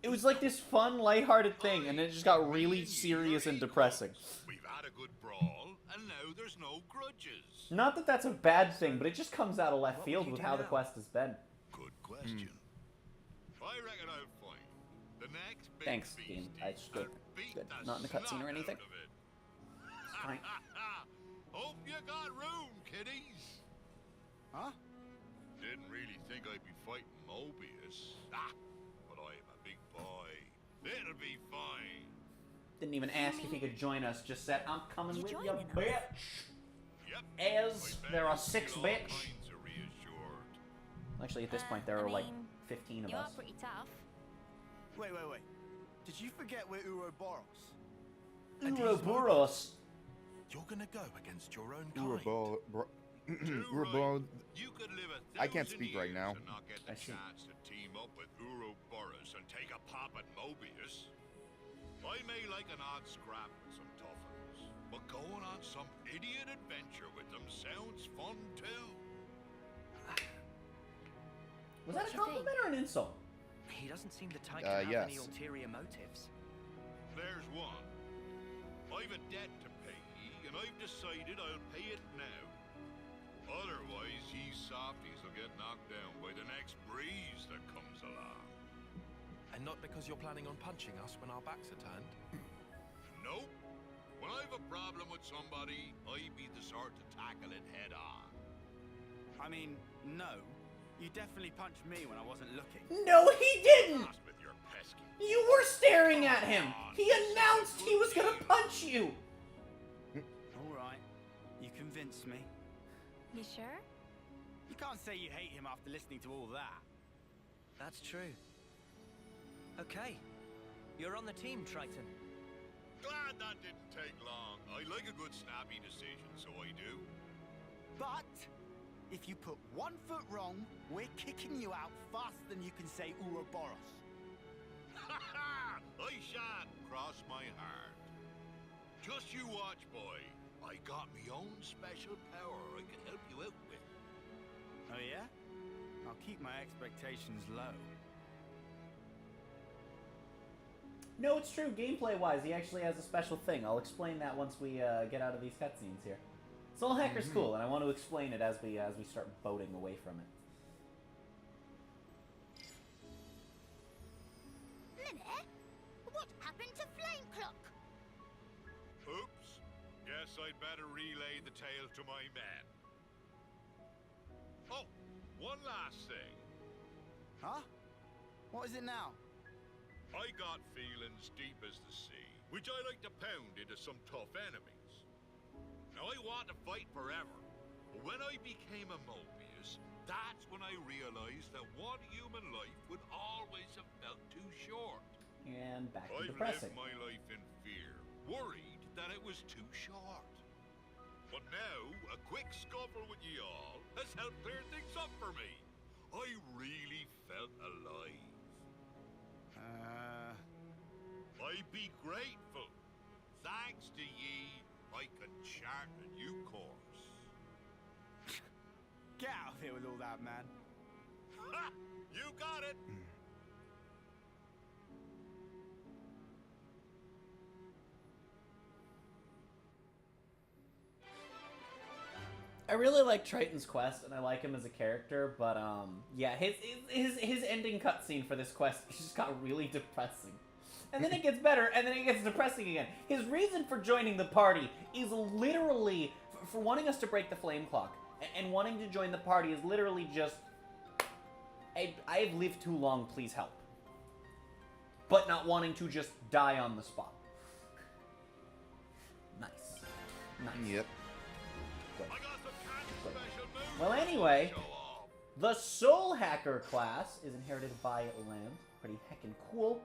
It was like this fun, lighthearted thing, and then it just got really serious and depressing. We've had a good brawl, and now there's no grudges. Not that that's a bad thing, but it just comes out of left What field would you with do how the now? quest has been. Good question. I reckon I'll find the next big Thanks, beastie Dean. I just good. and beat Good. the Not in the cutscene or snot anything. out of it. Fine. Hope you got room, kiddies. Huh? Didn't really think I'd be fighting Mobius. But I'm a big boy. It'll be fine. Didn't even ask if he could join us. Just said, "I'm coming You with you, joining us? bitch." Yep. As I bet there are you'll 6 feel all bitch. kinds of reassured. Actually, at this point, there I are like mean, 15 of You are us. pretty tough. Wait. Did you forget we're Ouroboros? And he's Ouroboros. You're gonna go against your own kind. Ouroboros. Too Ouroboros. right. You could live I can't 1,000 speak right years now. and not get the I see. chance to team up with Ouroboros and take a pop at Mobius. I may like an odd scrap with some toughens, but going on some idiot adventure with them sounds fun too. Was that a What you compliment or an insult? He doesn't seem the type to have any yes. ulterior motives. There's one. I've a debt to pay, and I've decided I'll pay it now. Otherwise, these softies will get knocked down by the next breeze that comes along. And not because you're planning on punching us when our backs are turned. Nope. When I've a problem with somebody, I be the sort to tackle it head on. I mean, no. You definitely punched me when I wasn't looking. No, he didn't! Lost with your pesky. You were staring at him! He announced he was gonna punch you! All right. You convinced me. You sure? You can't say you hate him after listening to all that. That's true. Okay. You're on the team, Triton. Glad that didn't take long. I like a good snappy decision, so I do. But if you put one foot wrong, we're kicking you out faster than you can say Ouroboros. Ha ha! I shan't cross my heart. Just you watch, boy. I got me own special power I can help you out with. Oh yeah? I'll keep my expectations low. No, it's true. Gameplay-wise, he actually has a special thing. I'll explain that once we get out of these cutscenes here. Soul Hacker's cool, and I want to explain it as we start boating away from it. Minute? What happened to Flame Clock? Oops. Guess I'd better relay the tale to my men. Oh, one last thing. Huh? What is it now? I got feelings deep as the sea, which I like to pound into some tough enemies. Now I want to fight forever, but when I became a Mobius, that's when I realized that one human life would always have felt too short. And back to I've depressing. lived my life in fear, worried that it was too short. But now, a quick scuffle with ye all has helped clear things up for me. I really felt alive. I be grateful. Thanks to ye, I can chart a new course. Get out of here with all that, man. Ha! You got it! I really like Triton's quest, and I like him as a character, but yeah, his ending cutscene for this quest just got really depressing. And then it gets better, and then it gets depressing again. His reason for joining the party is literally for wanting us to break the flame clock. And wanting to join the party is literally just, I've lived too long, please help. But not wanting to just die on the spot. Nice. Yep. Good. Good. Well, anyway, the Soul Hacker class is inherited by Land. Pretty heckin' cool.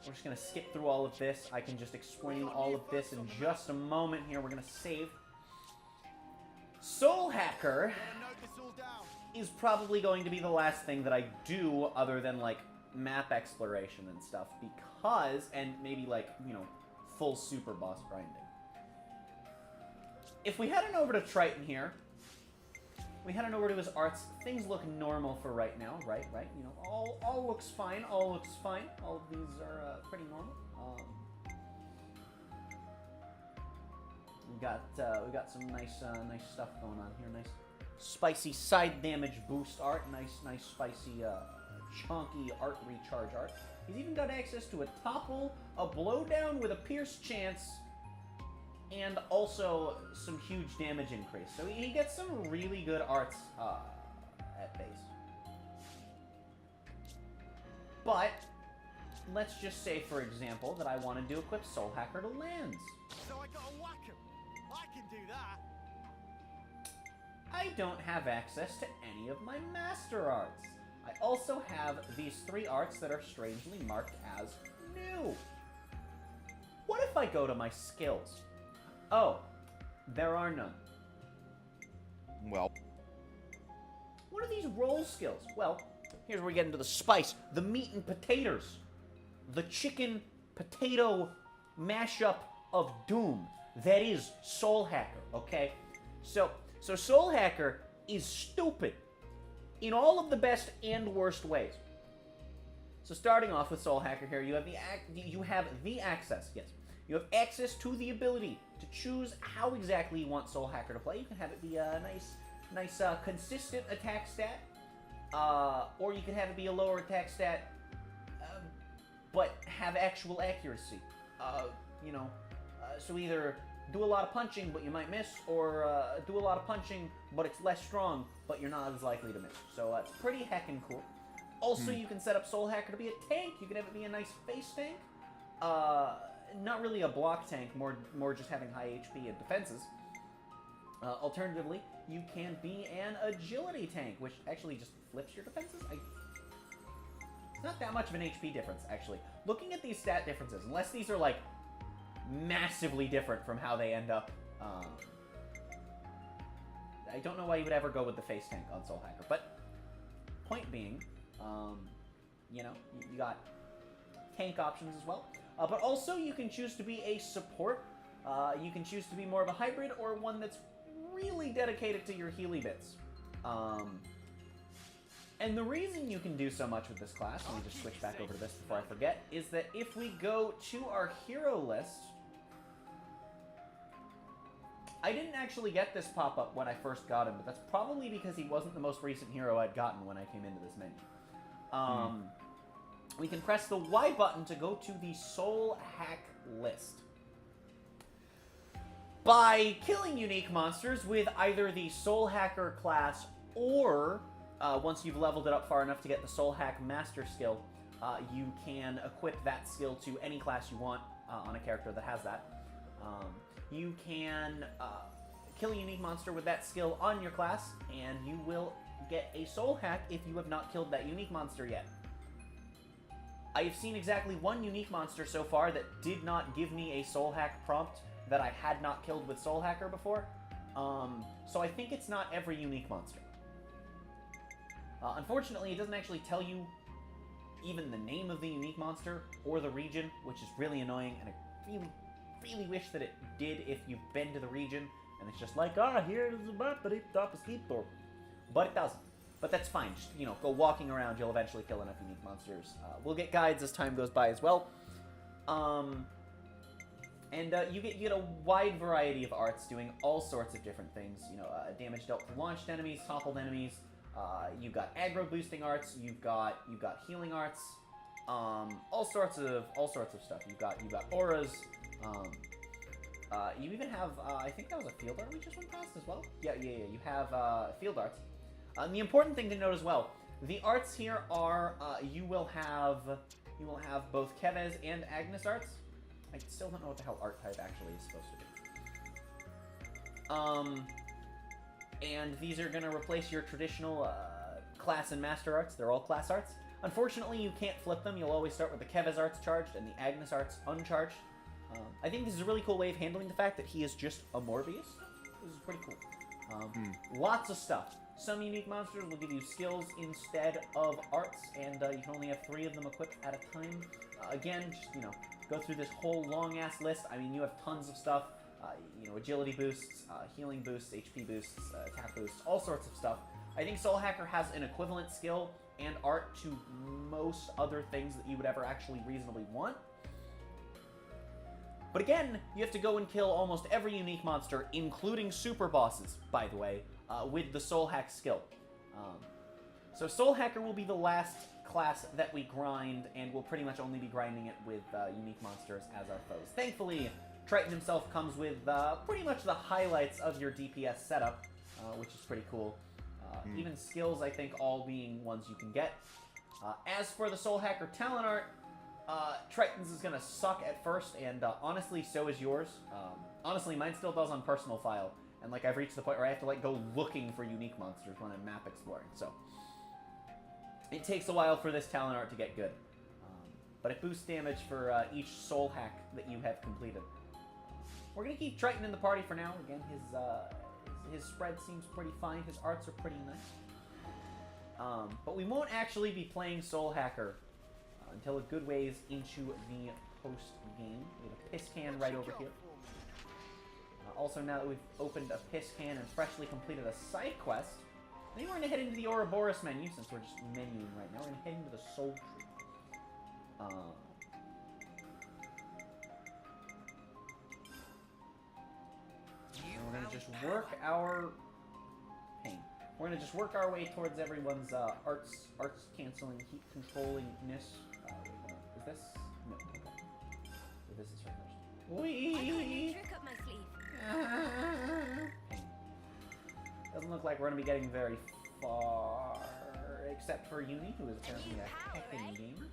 We're just gonna skip through all of this. I can just explain all of this in just a moment here. We're gonna save. Soul Hacker is probably going to be the last thing that I do other than, like, map exploration and stuff, because, and maybe, like, you know, full super boss grinding. If we head on over to Triton here, we head on over to his arts, things look normal for right now, right, you know, all looks fine, all looks fine, all of these are pretty normal. We got some nice stuff going on here, nice spicy side damage boost art, nice spicy chunky art recharge art. He's even got access to a topple, a blowdown with a pierce chance, and also some huge damage increase. So he gets some really good arts at base. But let's just say, for example, that I wanted to equip Soul Hacker to lands. So I gotta whack him. I can do that. I don't have access to any of my master arts. I also have these 3 arts that are strangely marked as new. What if I go to my skills? Oh, there are none. Well. What are these roll skills? Well, here's where we get into the spice. The meat and potatoes. The chicken potato mashup of doom. That is Soul Hacker, okay? So Soul Hacker is stupid in all of the best and worst ways. So starting off with Soul Hacker here, you have the access, yes. You have access to the ability to choose how exactly you want Soul Hacker to play. You can have it be a nice consistent attack stat, or you can have it be a lower attack stat, but have actual accuracy. You know, so either do a lot of punching, but you might miss, or do a lot of punching, but it's less strong, but you're not as likely to miss. So it's pretty heckin' cool. Also, you can set up Soul Hacker to be a tank. You can have it be a nice face tank. Not really a block tank, more just having high HP and defenses. Alternatively, you can be an agility tank, which actually just flips your defenses. It's not that much of an HP difference, actually. Looking at these stat differences, unless these are, like, massively different from how they end up, I don't know why you would ever go with the face tank on Soul Hacker, but point being, you know, you got tank options as well. But also, you can choose to be a support. You can choose to be more of a hybrid, or one that's really dedicated to your healy bits. And the reason you can do so much with this class, let me just switch back over to this before I forget, is that if we go to our hero list, I didn't actually get this pop-up when I first got him, but that's probably because he wasn't the most recent hero I'd gotten when I came into this menu. We can press the Y button to go to the Soul Hack list. By killing unique monsters with either the Soul Hacker class or, once you've leveled it up far enough to get the Soul Hack Master skill, you can equip that skill to any class you want on a character that has that. You can kill a unique monster with that skill on your class, and you will get a Soul Hack if you have not killed that unique monster yet. I have seen exactly one unique monster so far that did not give me a Soul Hack prompt that I had not killed with Soul Hacker before. So I think it's not every unique monster. Unfortunately, it doesn't actually tell you even the name of the unique monster or the region, which is really annoying, and I really wish that it did if you've been to the region, and it's just like, here's the map, but it doesn't. But that's fine. Just, you know, go walking around. You'll eventually kill enough unique monsters. We'll get guides as time goes by as well. You get a wide variety of arts doing all sorts of different things. You know, damage dealt to launched enemies, toppled enemies. You've got aggro boosting arts. You've got healing arts. All sorts of stuff. You've got auras. You even have, I think that was a field art we just went past as well. Yeah. You have field arts. And the important thing to note as well, the arts here are you will have both Kevez and Agnes arts. I still don't know what the hell art type actually is supposed to be. And these are going to replace your traditional class and master arts. They're all class arts. Unfortunately, you can't flip them. You'll always start with the Kevez arts charged and the Agnes arts uncharged. I think this is a really cool way of handling the fact that he is just a Morbius. This is pretty cool. Lots of stuff. Some unique monsters will give you skills instead of arts, and you can only have 3 of them equipped at a time. Again, just, go through this whole long-ass list. I mean, you have tons of stuff. Agility boosts, healing boosts, HP boosts, attack boosts, all sorts of stuff. I think Soul Hacker has an equivalent skill and art to most other things that you would ever actually reasonably want. But again, you have to go and kill almost every unique monster, including super bosses, by the way, with the Soul Hack skill. So Soul Hacker will be the last class that we grind, and we'll pretty much only be grinding it with unique monsters as our foes. Thankfully, Triton himself comes with pretty much the highlights of your DPS setup, which is pretty cool. Even skills, I think, all being ones you can get. As for the Soul Hacker talent art, Triton's is going to suck at first, and honestly, so is yours. Honestly, mine still does on personal file, and I've reached the point where I have to go looking for unique monsters when I'm map exploring, so it takes a while for this talent art to get good. But it boosts damage for each soul hack that you have completed. We're going to keep Triton in the party for now. Again, his spread seems pretty fine. His arts are pretty nice. But we won't actually be playing Soul Hacker until a good ways into the post-game. We have a piss can right over here. Also, now that we've opened a piss can and freshly completed a side quest, I think we're going to head into the Ouroboros menu, since we're just menuing right now. We're going to head into the Soul Tree. And we're going to just work our pain. We're going to just work our way towards everyone's arts canceling, heat controllingness. Is this? No. Okay. So this is her first. Whee! Trick up my sleeve. Doesn't look like we're going to be getting very far, except for Uni, who is apparently a heckin' gamer.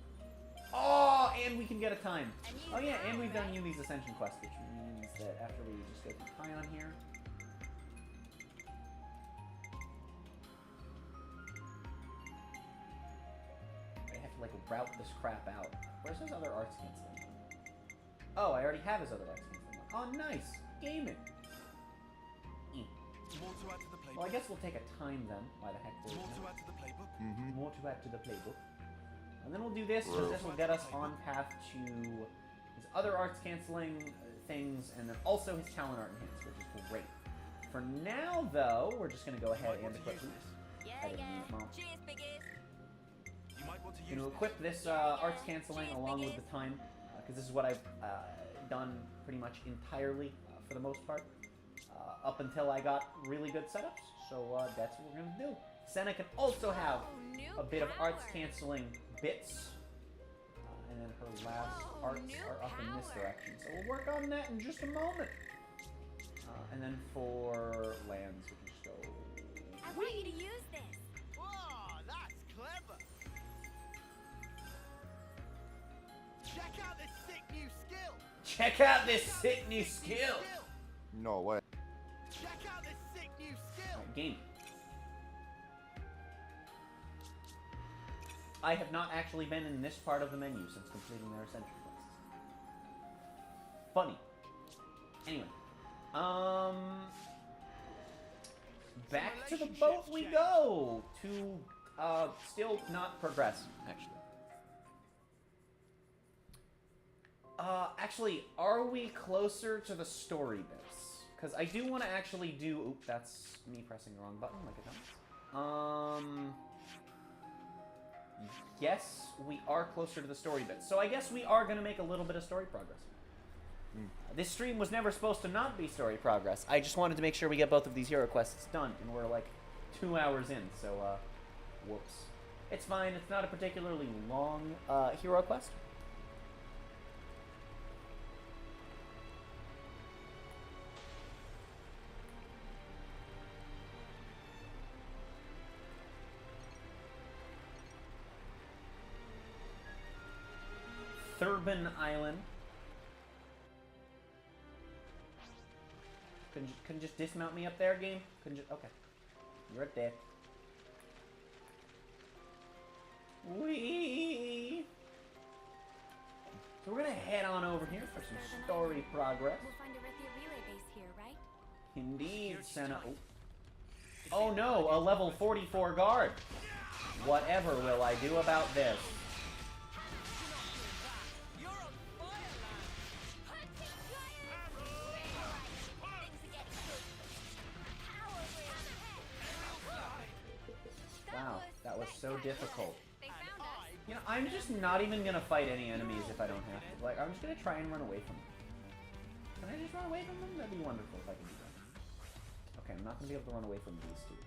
Oh, and we can get a time. Oh yeah, and we've done Uni's Ascension quest, which means that after we just go through Kion here. I have to route this crap out. Where's his other arts canceling? Oh, I already have his other arts canceling. Oh, nice. Gaming. More to add to the playbook. Well, I guess we'll take a time then. Why the heck? More to add to the playbook. More to add to the playbook. And then we'll do this, because this will get us on path to his other arts canceling things, and then also his talent art enhance, which is great. For now, though, we're just going to go ahead and equip this. Cheers, biggies. You might want to use Going to equip this arts canceling along with the time, because this is what I've done pretty much entirely for the most part, up until I got really good setups. So that's what we're going to do. Senna can also have a bit of arts canceling bits, and then her last arts are up in this direction. So we'll work on that in just a moment. And then for lands, we can just go. I want you to use this. Oh, that's clever. Check out this sick new skill. Check out this sick new skill. No way. Check out this sick new skill. Game. I have not actually been in this part of the menu since completing their Ascension quests. Funny. Anyway. Back to the boat we go! To, still not progress, actually. Actually, are we closer to the story bits? Because I do want to actually do... Oop, that's me pressing the wrong button, like it does. Yes, we are closer to the story bits. So I guess we are going to make a little bit of story progress. This stream was never supposed to not be story progress. I just wanted to make sure we get both of these hero quests done, and we're 2 hours in, so, whoops. It's fine, it's not a particularly long, hero quest. urban island. Couldn't just dismount me up there, game? Couldn't just... Okay. You're up there. Whee! So we're gonna head on over here for some story progress. We'll find a Rithia relay base here, right? Indeed, Senna. Oh no, a level 44 guard. Whatever will I do about this? Wow, that was so difficult. You know, I'm just not even gonna fight any enemies if I don't have to. Like, I'm just gonna try and run away from them. Can I just run away from them? That'd be wonderful if I can do that. Okay, I'm not gonna be able to run away from these two,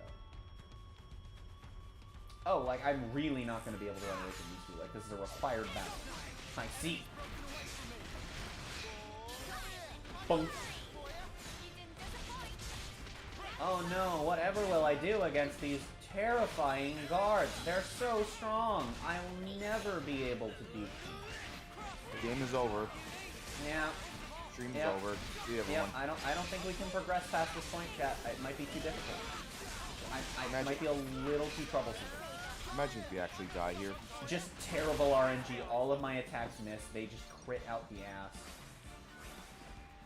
though. Oh, like, I'm really not gonna be able to run away from these two. Like, this is a required battle. I see. Boom. Oh no, whatever will I do against these terrifying guards? They're so strong. I will never be able to beat them. The game is over. Yeah. Stream's over. See everyone. I don't think we can progress past this point, chat. It might be too difficult. I might be a little too troublesome. Imagine if you actually die here. Just terrible RNG. All of my attacks miss. They just crit out the ass.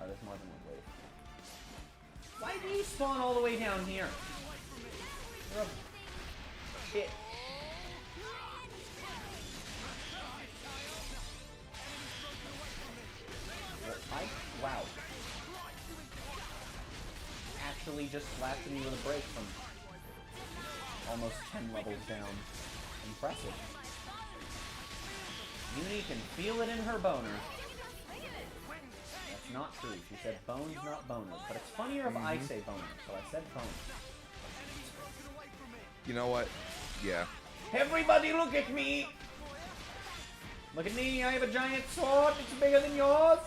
Oh, there's more than one wave. Why do you spawn all the way down here? You're a bitch. Wow. Actually just slapped me with a break from almost 10 levels down. Impressive. Uni can feel it in her boner. That's not true. She said bones, not boners. But it's funnier if I say boners, so I said boners. You know what? Yeah. Everybody look at me! Look at me, I have a giant sword. It's bigger than yours.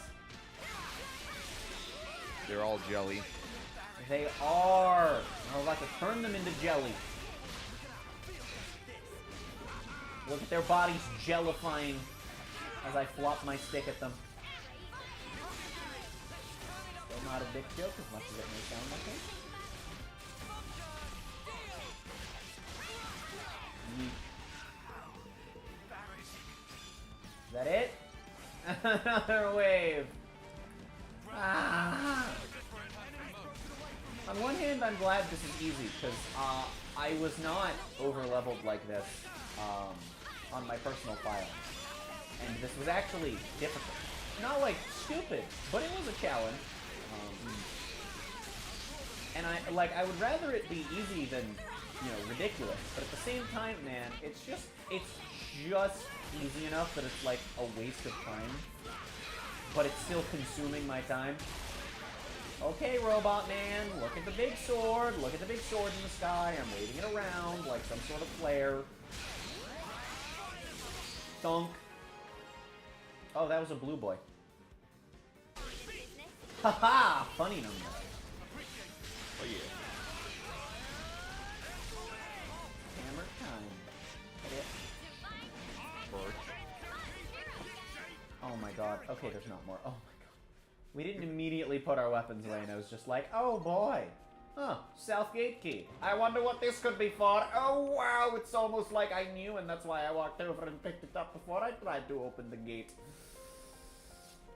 They're all jelly. They are. I'm about to turn them into jelly. Look at their bodies jellifying as I flop my stick at them. Still not a dick joke, as much as it may sound like it. Yeet. Is that it? Another wave. Ah. On one hand, I'm glad this is easy, because I was not over-leveled like this on my personal file. And this was actually difficult. Not, like, stupid, but it was a challenge. And I would rather it be easy than, you know, ridiculous. But at the same time, man, it's just easy enough that it's, like, a waste of time. But it's still consuming my time. Okay, Robot Man, look at the big sword. Look at the big sword in the sky. I'm waving it around like some sort of flare. Thunk. Oh, that was a blue boy. Haha! Funny number. Oh yeah. Hammer time. Hit it. Oh my god. Okay, there's not more. Oh my god. We didn't immediately put our weapons away, and I was just like, oh boy. Huh, Southgate key. I wonder what this could be for. Oh wow, it's almost like I knew, and that's why I walked over and picked it up before I tried to open the gate.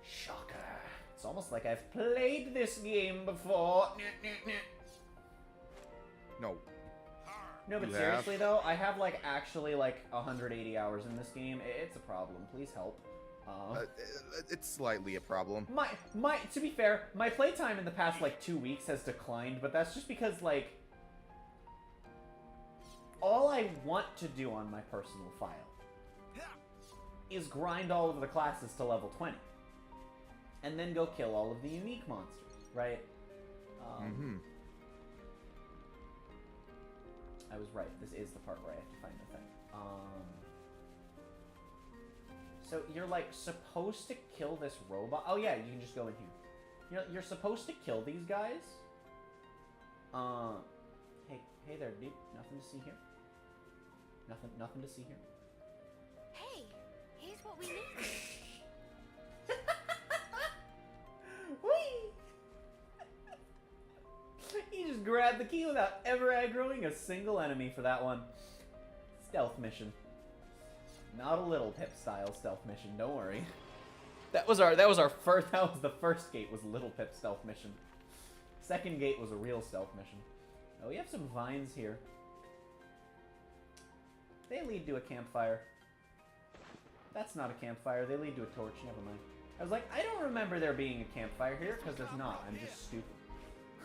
Shocker. It's almost like I've played this game before. No. No, but You seriously have? though, I have like actually like 180 hours in this game. It's a problem. Please help. It's slightly a problem. To be fair, my playtime in the past like 2 weeks has declined, but that's just because like all I want to do on my personal file is grind all of the classes to level 20, and then go kill all of the unique monsters, right? I was right. This is the part where I have to find the thing. So you're like supposed to kill this robot. Oh yeah, you can just go in here. You're supposed to kill these guys. Hey there, dude. Nothing to see here. Nothing to see here. Hey, here's what we need. just grabbed the key without ever aggroing a single enemy for that one. Stealth mission. Not a little Pip style stealth mission, don't worry. That was the first gate was Little Pip stealth mission. Second gate was a real stealth mission. Oh, we have some vines here. They lead to a campfire. That's not a campfire. They lead to a torch. Never mind. I was like, I don't remember there being a campfire here, because there's not. I'm just stupid.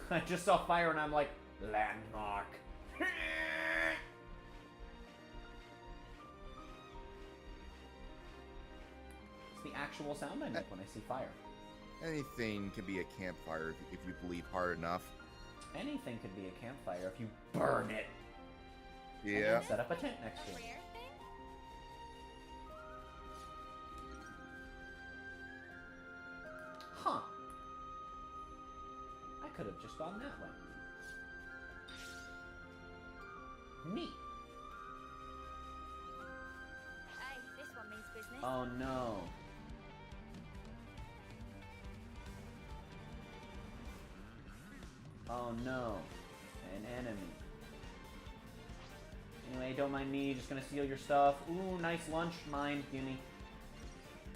I just saw fire and I'm like, landmark. It's the actual sound I make when I see fire. Anything can be a campfire if you believe hard enough. Anything could be a campfire if you burn it. Yeah. And then set up a tent next to it. Huh. I could have just gone that way. Neat. Hey, this one means business. Oh no. Oh no. An enemy. Anyway, don't mind me, just gonna steal your stuff. Ooh, nice lunch, mine, gimme.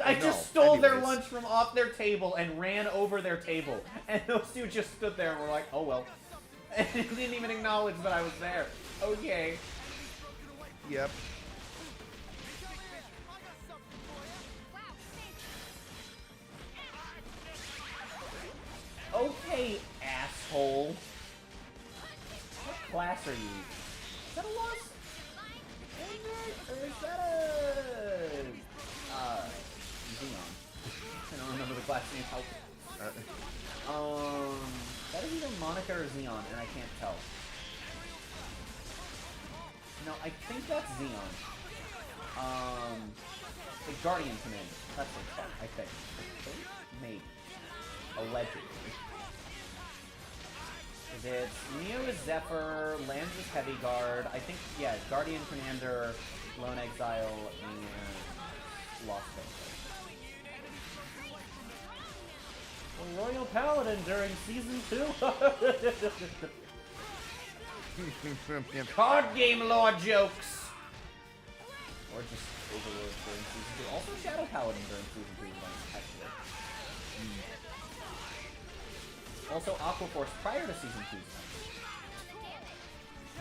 I just stole their lunch from off their table and ran over their table. And those two just stood there and were like, oh well. And didn't even acknowledge that I was there. Okay. Yep. Okay, asshole. What class are you? Is that a loss? Or is that a... Xeon. I don't remember the class name. That is either Monica or Xeon, and I can't tell. No, I think that's Xeon. The Guardian Commander. That's what it's called, I think. Maybe. Allegedly. It's Neo is Zephyr, Lance is Heavy Guard, I think, yeah, Guardian Commander, Lone Exile, and Lost Faith. Royal Paladin during Season 2! Card game lore jokes! Or just Overlord during Season 2. Also Shadow Paladin during Season 2, actually. Also Aquaforce prior to Season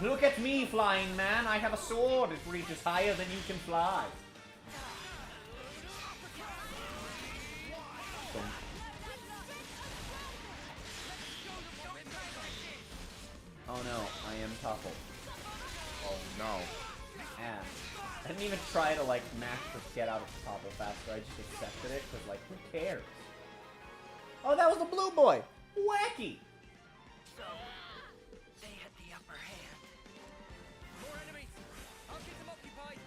2. Look at me, flying man! I have a sword! It reaches higher than you can fly! Oh no, I am toppled. Oh no. And I didn't even try to like mash to get out of the topple faster, I just accepted it, because like, who cares? Oh, that was the blue boy! Wacky! So, they had the upper hand. More enemies! I'll keep them occupied!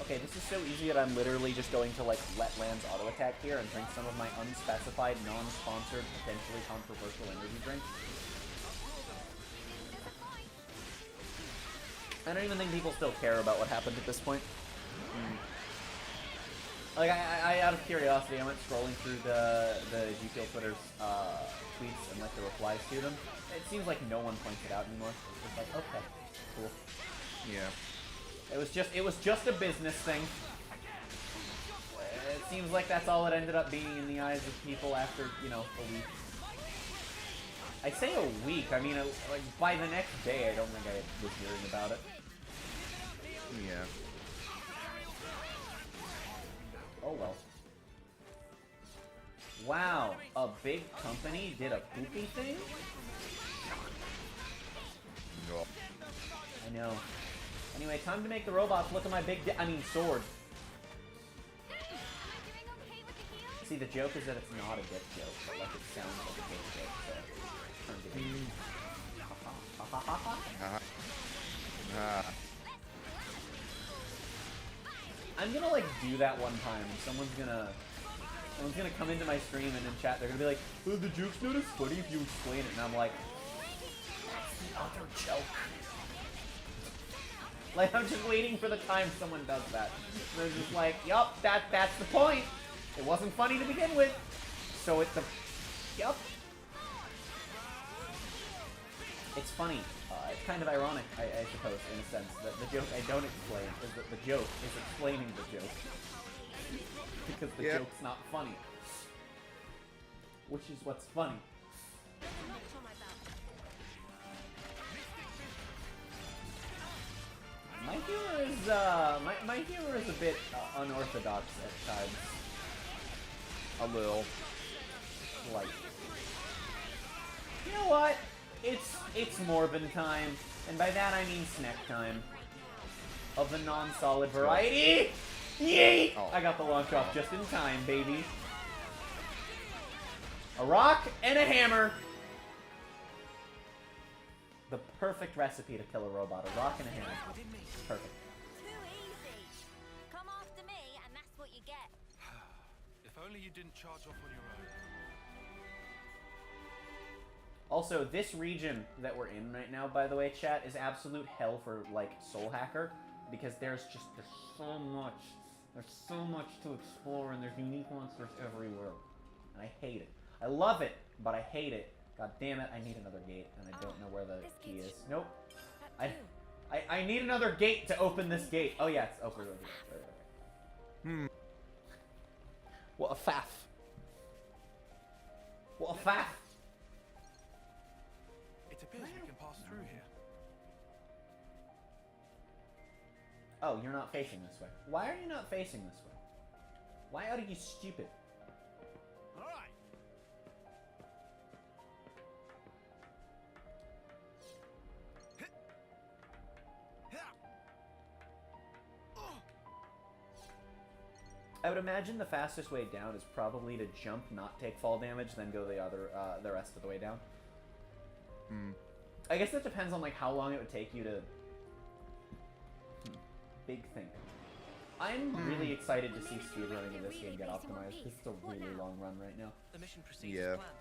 Okay, this is so easy that I'm literally just going to like let Lance auto attack here and drink some of my unspecified, non-sponsored, potentially controversial energy drink. I don't even think people still care about what happened at this point. Like, I out of curiosity, I went scrolling through the GPL Twitter's tweets and like the replies to them. It seems like no one points it out anymore. It's just like, okay, cool. Yeah. It was just a business thing. It seems like that's all it ended up being in the eyes of people after, you know, a week. I say a week, I mean, like, by the next day, I don't think I was hearing about it. Yeah. Oh well. Wow, a big company did a poopy thing? No. I know. Anyway, time to make the robots look at my big sword. See, the joke is that it's not a dick joke, but like it sounds like a dick joke, so turned it in. I'm gonna like do that one time. Someone's gonna come into my stream and in chat they're gonna be like, oh, the joke's not as funny if you explain it, and I'm like, that's the other joke. Like, I'm just waiting for the time someone does that. And they're just like, yup, that's the point. It wasn't funny to begin with, so it's a... Yup. It's funny. It's kind of ironic, I suppose, in a sense, that the joke I don't explain is that the joke is explaining the joke. Because the joke's not funny. Which is what's funny. My humor is, my humor is a bit unorthodox at times. A little. Like, you know what? It's Morbin time, and by that I mean snack time. Of the non-solid variety. Yeet! Oh. I got the launch off just in time, baby. A rock and a hammer. The perfect recipe to kill a robot. A rock and a hammer. Perfect. Too easy. Come after me, and that's what you get. If only you didn't charge off on your own. Also, this region that we're in right now, by the way, chat, is absolute hell for, like, Soul Hacker. Because there's so much. There's so much to explore, and there's unique monsters everywhere. And I hate it. I love it, but I hate it. God damn it, I need another gate, and I don't know where the key is. Nope. I need another gate to open this gate. Oh, yeah, it's open. Hmm. What a faff. What a faff. It appears we can pass through here. Oh, you're not facing this way. Why are you not facing this way? Why are you stupid? Alright. I would imagine the fastest way down is probably to jump, not take fall damage, then go the rest of the way down. Hmm. I guess that depends on like how long it would take you to. Big thing. I'm really excited to see speedrunning in this game get optimized. This is a really long run right now. The mission proceeds Yeah. as planned.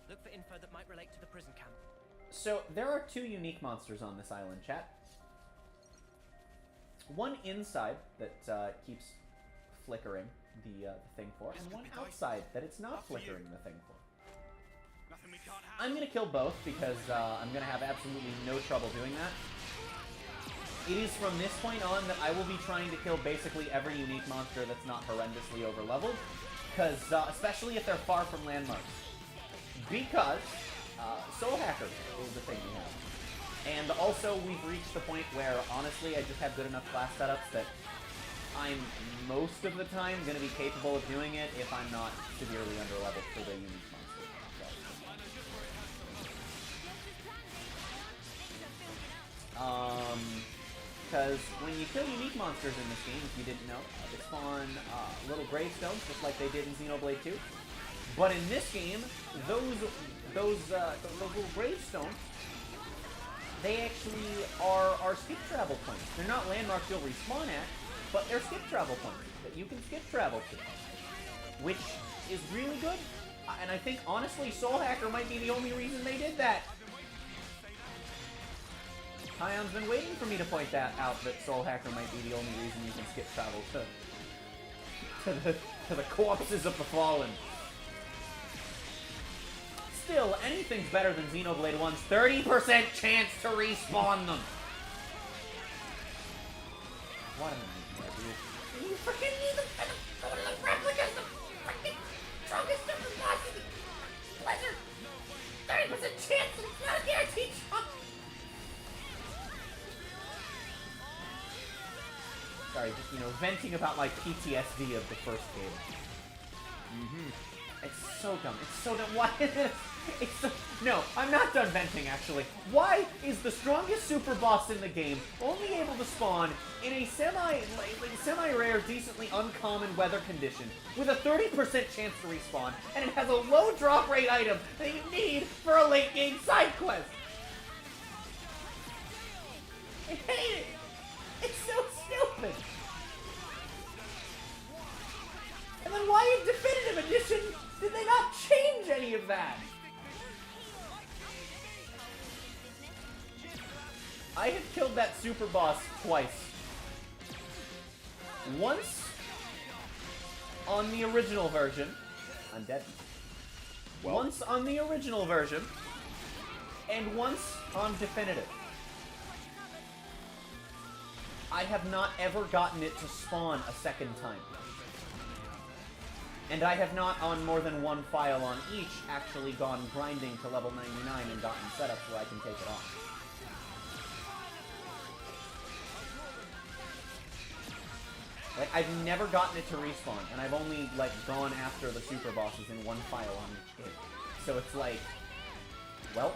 Look for info that might relate to the prison camp. So there are two unique monsters on this island, chat. One inside that keeps flickering the thing for, and one outside that it's not flickering the thing for. I'm gonna kill both because I'm gonna have absolutely no trouble doing that. It is from this point on that I will be trying to kill basically every unique monster that's not horrendously over-leveled, because especially if they're far from landmarks. Because Soul Hacker is the thing we have. And also we've reached the point where, honestly, I just have good enough class setups that I'm most of the time going to be capable of doing it if I'm not severely under-leveled for the unique monster. Because when you kill unique monsters in this game, if you didn't know, they spawn little gravestones, just like they did in Xenoblade 2. But in this game, those little gravestones, they actually are skip travel points. They're not landmarks you'll respawn at, but they're skip travel points that you can skip travel to, which is really good. And I think, honestly, Soul Hacker might be the only reason they did that. Tion's been waiting for me to point that out, that Soul Hacker might be the only reason you can skip travel to the corpses of the fallen. Still, anything's better than Xenoblade 1's 30% chance to respawn them. What am I gonna do? You freaking need the replicas, the freaking strongest of the bosses. Pleasure. 30% chance, and it's not a guaranteed shot. Sorry, just, venting about my PTSD of the first game. It's so dumb. It's so dumb. Why is it? It's so... No, I'm not done venting, actually. Why is the strongest super boss in the game only able to spawn in a semi-rare, decently uncommon weather condition with a 30% chance to respawn, and it has a low drop rate item that you need for a late game side quest? I hate it. It's so stupid. And then why in Definitive Edition did they not change any of that? I have killed that super boss twice. Once on the original version. I'm dead. Well. Once on the original version. And once On definitive. I have not ever gotten it to spawn a second time. And I have not, on more than one file on each, actually gone grinding to level 99 and gotten setups where I can take it off. Like, I've never gotten it to respawn, and I've only, like, gone after the super bosses in one file on each game. So it's like, well,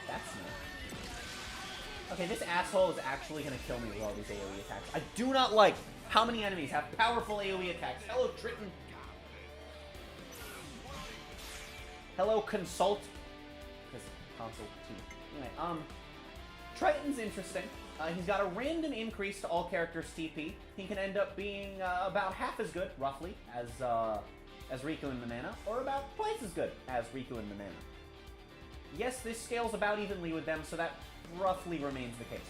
that's new. Okay, this asshole is actually gonna kill me with all these AoE attacks. I do not like how many enemies have powerful AoE attacks. Hello, Triton. Hello, Consult. Because console T. Anyway, Triton's interesting. He's got a random increase to all characters' TP. He can end up being about half as good, roughly, as Riku and Manana, or about twice as good as Riku and Manana. Yes, this scales about evenly with them, so that roughly remains the case.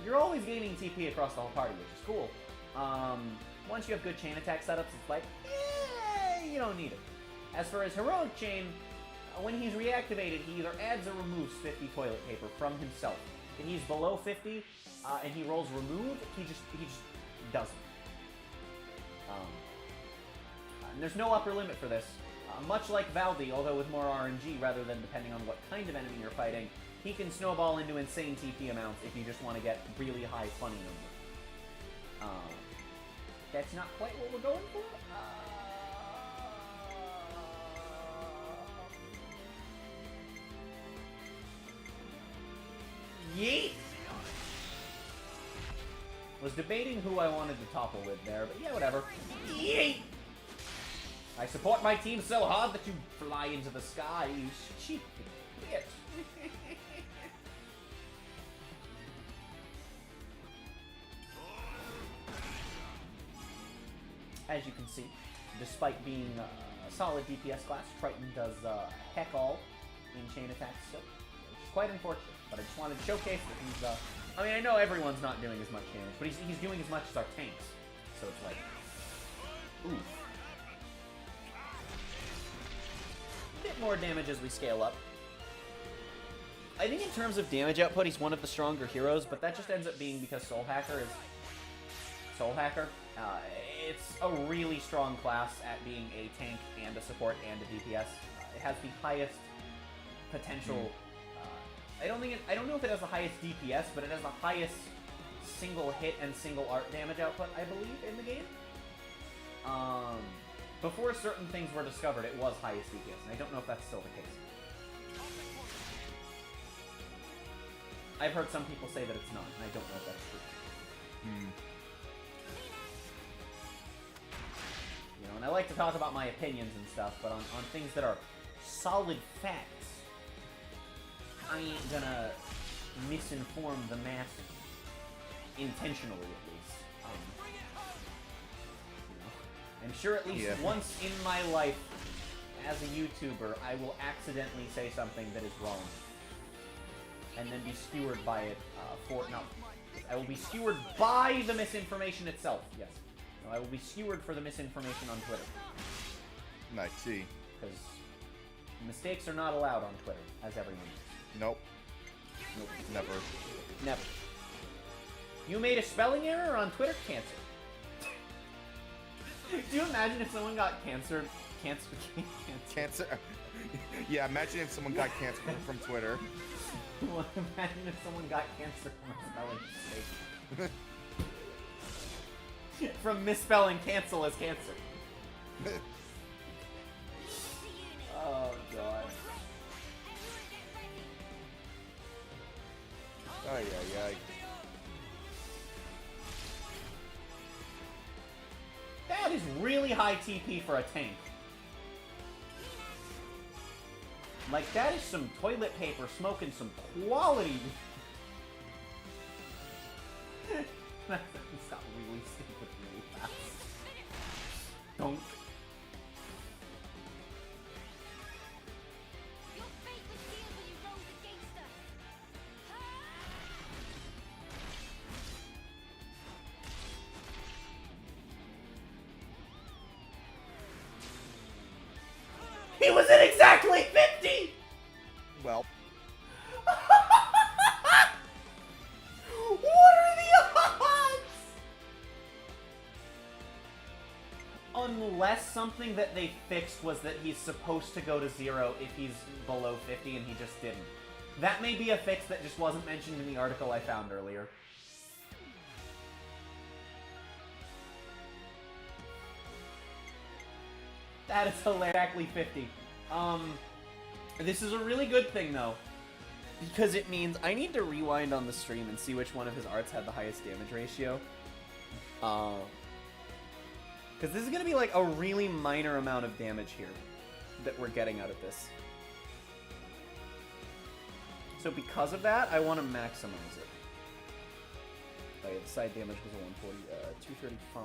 You're always gaining TP across the whole party, which is cool. Once you have good chain attack setups, it's like, you don't need it. As for his heroic chain, when he's reactivated, he either adds or removes 50 toilet paper from himself. If he's below 50 and he rolls remove, he just doesn't. And there's no upper limit for this. Much like Valdi, although with more RNG rather than depending on what kind of enemy you're fighting, he can snowball into insane TP amounts if you just want to get really high funny number. That's not quite what we're going for. Yeet! Was debating who I wanted to topple with there, but yeah, whatever. Yeet! I support my team so hard that you fly into the sky, you cheap bitch. As you can see, despite being a solid DPS class, Triton does heck all in chain attacks still, which is quite unfortunate. But I just wanted to showcase that he's, I mean, I know everyone's not doing as much damage, but he's doing as much as our tanks. So it's like, oof. A bit more damage as we scale up. I think in terms of damage output, he's one of the stronger heroes, but that just ends up being because Soul Hacker is Soul Hacker. It's a really strong class at being a tank and a support and a DPS. It has the highest potential. I don't know if it has the highest DPS, but it has the highest single hit and single art damage output, I believe, in the game. Before certain things were discovered, it was highest DPS, and I don't know if that's still the case. I've heard some people say that it's not, and I don't know if that's true. You know, and I like to talk about my opinions and stuff, but on things that are solid facts, I ain't gonna misinform the masses, intentionally at least. You know, I'm sure at least once in my life, as a YouTuber, I will accidentally say something that is wrong, and then be skewered by it. I will be skewered by the misinformation itself. Yes, no, I will be skewered for the misinformation on Twitter. I see. Because mistakes are not allowed on Twitter, as everyone knows. Nope. Nope. Never. Never. You made a spelling error on Twitter? Cancer. Do you imagine if someone got cancer? Cancer? Yeah, imagine if someone got cancer from Twitter. Well, imagine if someone got cancer from a spelling mistake. From misspelling cancel as cancer. Oh, God. Ay, ay, ay. That is really high TP for a tank. Like, that is some toilet paper smoking some quality. Stop really stupid really fast. Don't. He was at exactly 50! Well. unless something that they fixed was that he's supposed to go to 0 if he's below 50 and he just didn't. That may be a fix that just wasn't mentioned in the article I found earlier. That is exactly 50. This is a really good thing, though. Because it means I need to rewind on the stream and see which one of his arts had the highest damage ratio. Because this is going to be like a really minor amount of damage here that we're getting out of this. So because of that, I want to maximize it. Oh yeah, the side damage was a 140, 235.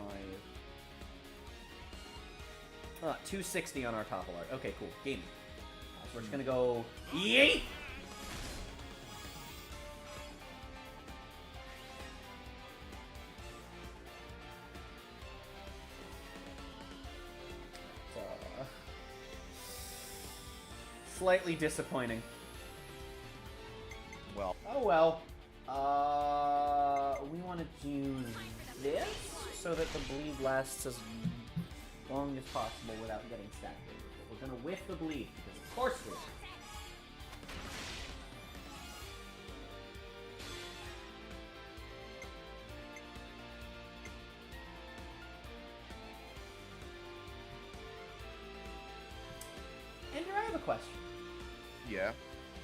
260 on our top alert. Okay, cool. Gaming. So we're just going to go... Yeet! Slightly disappointing. Well. Oh well. We want to do this so that the bleed lasts as long as possible without getting stacked. We're gonna whiff the bleed because of course we are. Andrew, I have a question. Yeah.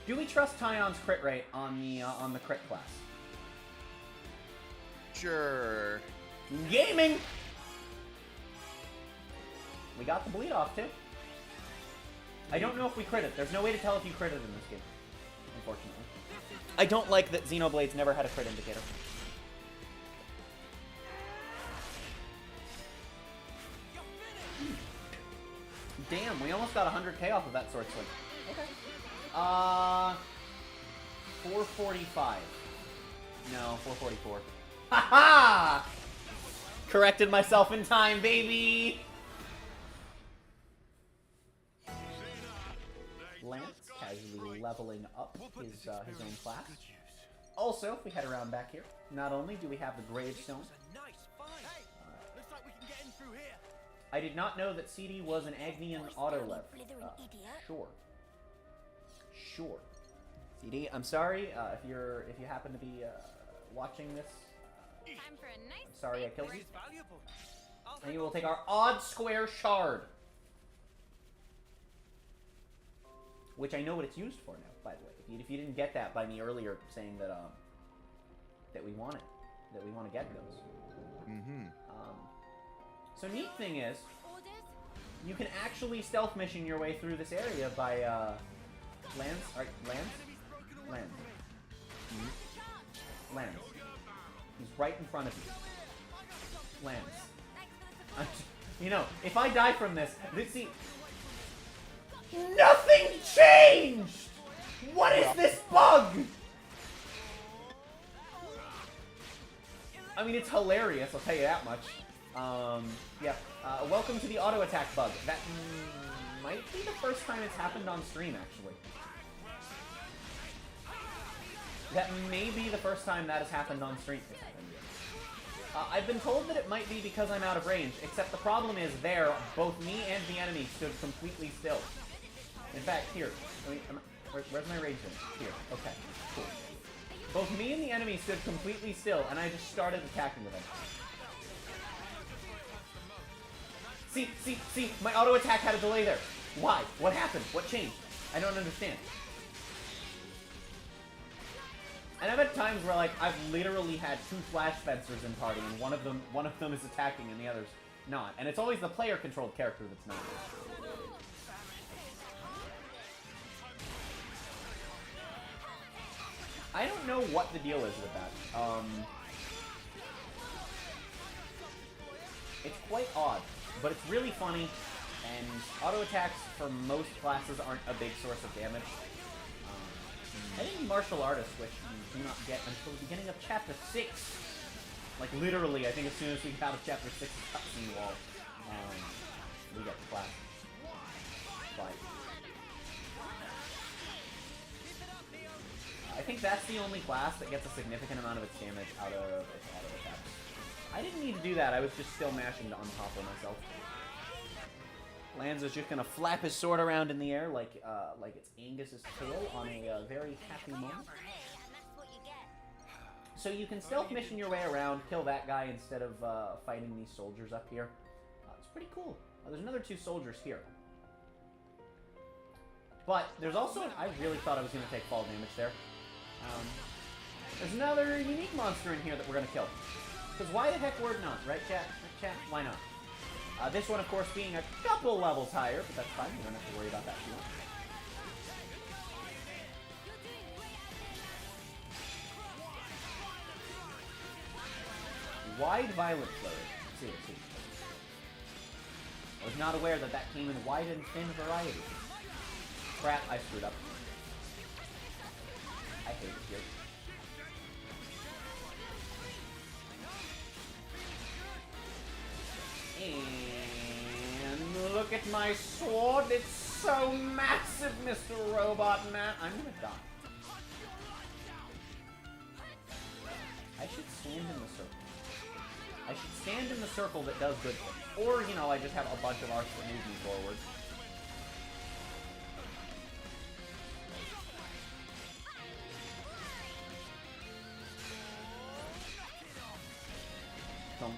Do we trust Tyon's crit rate on the crit class? Sure. Gaming! We got the bleed off, too. I don't know if we critted. There's no way to tell if you critted in this game, unfortunately. I don't like that Xenoblade's never had a crit indicator. Damn, we almost got 100k off of that sword swing. Okay. 445. No, 444. Ha-ha! Corrected myself in time, baby! Lance casually leveling up his own class. Also, if we head around back here, not only do we have the gravestone. Looks like we can get in through here. I did not know that CD was an Agnian auto-lev. Sure. Sure. CD, I'm sorry if you happen to be watching this. Time for a nice I'm sorry I killed you. Valuable. And you will take our odd square shard. Which I know what it's used for now, by the way. If you didn't get that by me earlier saying that that we want it. That we want to get those. Mm-hmm. So neat thing is, you can actually stealth mission your way through this area by Lance. He's right in front of you. Lance. You know, if I die from this, see, nothing changed. What is this bug? I mean, it's hilarious. I'll tell you that much. Yeah. Welcome to the auto attack bug. That might be the first time it's happened on stream, actually. That may be the first time that has happened on stream. I've been told that it might be because I'm out of range, except the problem is there, both me and the enemy stood completely still. In fact, here. Where's my rage in? Here. Okay. Cool. Both me and the enemy stood completely still, and I just started attacking with them. See, my auto attack had a delay there. Why? What happened? What changed? I don't understand. And I've had times where, like, I've literally had 2 flash fencers in party, and one of them is attacking and the other's not. And it's always the player-controlled character that's not. I don't know what the deal is with that. It's quite odd, but it's really funny, and auto attacks for most classes aren't a big source of damage. I think martial artists, which you do not get until the beginning of Chapter 6. Like, literally, I think as soon as we get out of Chapter 6's cutscene wall, we get the class. But I think that's the only class that gets a significant amount of its damage out of its auto attacks. I didn't need to do that, I was just still mashing to untopple myself. Lanza's just gonna flap his sword around in the air like it's Angus's tail on a very happy moment. So you can stealth mission your way around, kill that guy instead of fighting these soldiers up here. It's pretty cool. There's another 2 soldiers here. But there's also, I really thought I was going to take fall damage there. There's another unique monster in here that we're going to kill. Because why the heck would not, right chat? Chat, why not? This one, of course, being a couple levels higher, but that's fine. You don't have to worry about that too much. Wide Violet Flurry. See. I was not aware that that came in wide and thin variety. Crap, I screwed up. I hate it here. And look at my sword. It's so massive, Mr. Robot Man. I'm gonna die. I should stand in the circle. I should stand in the circle that does good things. Or, you know, I just have a bunch of arcs that move me forward. Thump.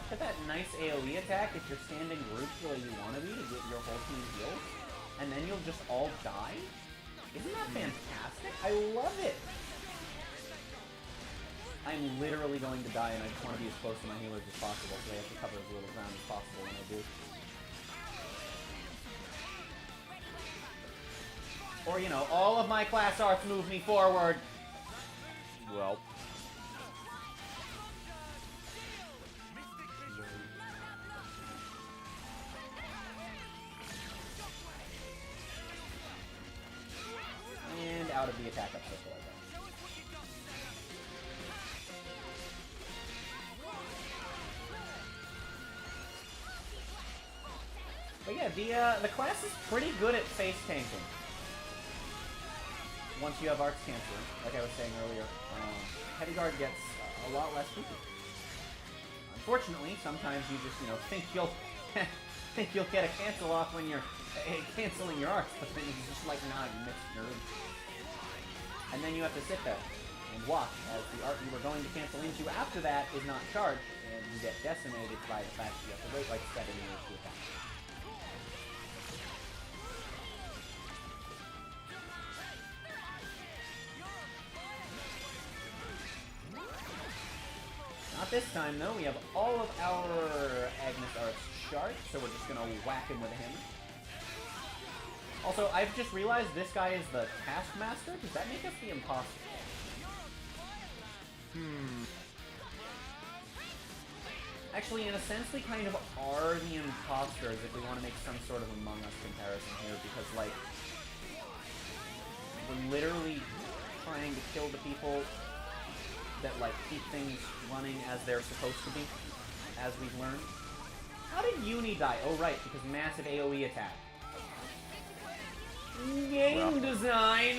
Get that nice AoE attack if you're standing grouped the way you want to be to get your whole team healed, and then you'll just all die? Isn't that fantastic? I love it! I'm literally going to die, and I just want to be as close to my healers as possible, so I have to cover as little ground as possible when I do. Or, you know, all of my class arts move me forward! Well. And out of the attack up circle again. But yeah, the class is pretty good at face tanking. Once you have Arts Cancer, like I was saying earlier, Heavy Guard gets a lot less creepy. Unfortunately, sometimes you just, you know, think you'll get a cancel off when you're canceling your arts, but then it's just like, nah, you missed, nerd. And then you have to sit there and watch as the art you were going to cancel into after that is not charged, and you get decimated by the fact that you have to wait like 7 years to attack. Not this time, though. We have all of our Agnes Arts charged, so we're just gonna whack him with a hammer. Also, I've just realized this guy is the Taskmaster. Does that make us the imposter? Actually, in a sense, we kind of are the imposters if we want to make some sort of Among Us comparison here, because, like, we're literally trying to kill the people that, like, keep things running as they're supposed to be, as we've learned. How did Uni die? Oh, right, because massive AoE attack. Game design!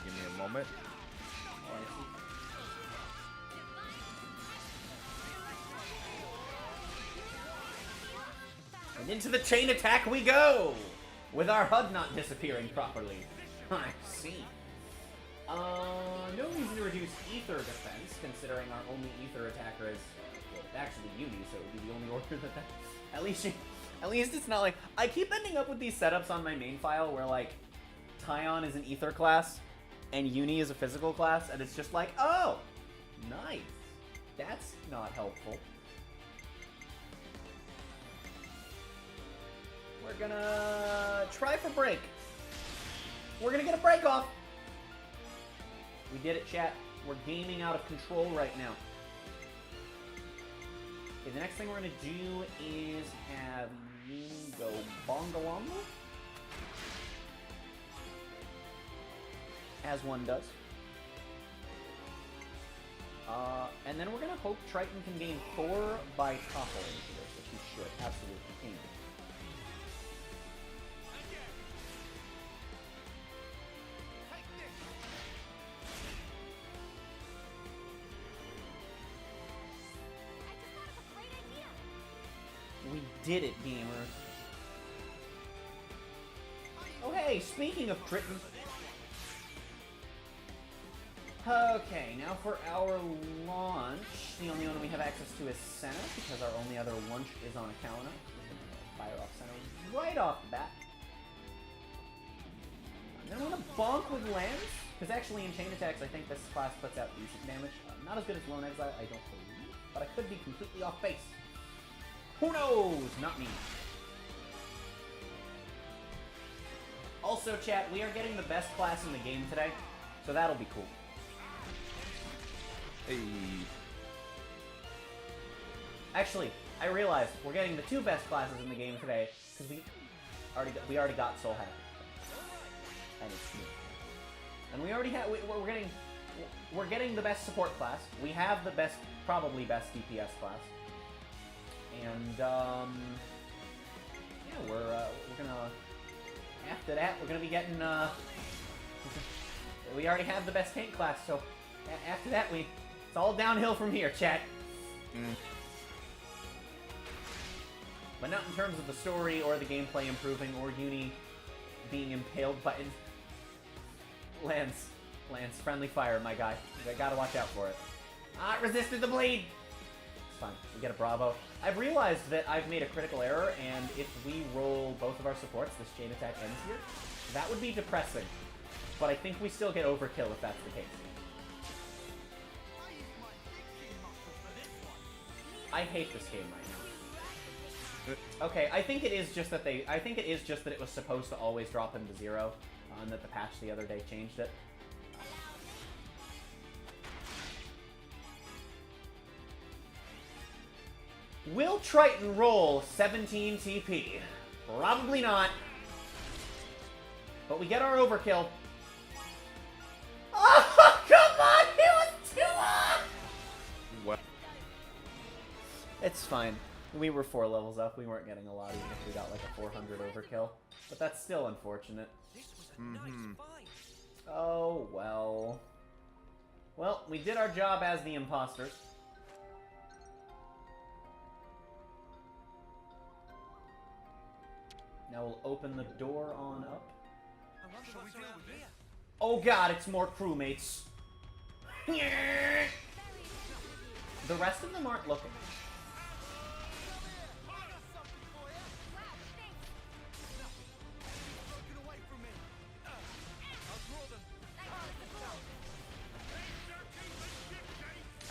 Give me a moment. Oh, I see. And into the chain attack we go! With our HUD not disappearing properly. I see. No reason to reduce ether defense, considering our only ether attacker is, well, actually Uni, so it would be the only order that at least it's not like, I keep ending up with these setups on my main file where, like, Tyon is an ether class, and Uni is a physical class, and it's just like, oh, nice. That's not helpful. We're gonna try for break. We're gonna get a break off. We did it, chat. We're gaming out of control right now. Okay, the next thing we're gonna do is have you go bongalongo. As one does. And then we're gonna hope Triton can gain 4 by topple into this, which he should absolutely can. We did it, gamers. Oh hey, speaking of Triton. Okay, now for our launch. The only one we have access to is Senna, because our only other launch is on Akalana. Fire off Senna right off the bat. And then I'm gonna bonk with Lance, because actually in chain attacks I think this class puts out decent damage. Not as good as Lone Exile, I don't believe, but I could be completely off base. Who knows? Not me. Also, chat, we are getting the best class in the game today, so that'll be cool. Hey. Actually, I realized we're getting the 2 best classes in the game today because we already got Soul Happy, and it's me. And we already have we're getting the best support class. We have the probably best DPS class, and yeah, we're gonna after that we're gonna be getting we already have the best tank class, so after that it's all downhill from here, chat. But not in terms of the story or the gameplay improving or Uni being impaled by Lance, friendly fire, my guy. You gotta watch out for it. Ah, it resisted the bleed! It's fine. We get a Bravo. I've realized that I've made a critical error, and if we roll both of our supports, this chain attack ends here. That would be depressing. But I think we still get overkill if that's the case. I hate this game right now. Okay, I think it is just that it was supposed to always drop him to 0, and that the patch the other day changed it. Will Triton roll 17 TP? Probably not. But we get our overkill. Oh, come on! It was too long! What? It's fine. We were 4 levels up. We weren't getting a lot even if we got like a 400 overkill. But that's still unfortunate. Oh, well. Well, we did our job as the imposters. Now we'll open the door on up. Oh god, it's more crewmates. The rest of them aren't looking.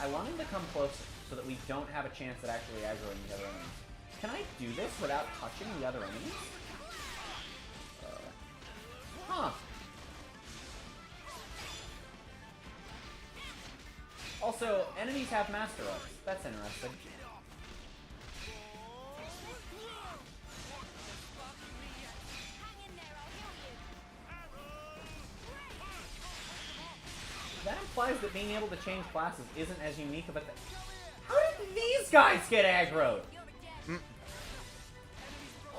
I want him to come closer so that we don't have a chance at actually aggroing the other enemies. Can I do this without touching the other enemies? Huh. Also, enemies have master ups. That's interesting. That implies that being able to change classes isn't as unique of a thing. How did these guys get aggroed? Who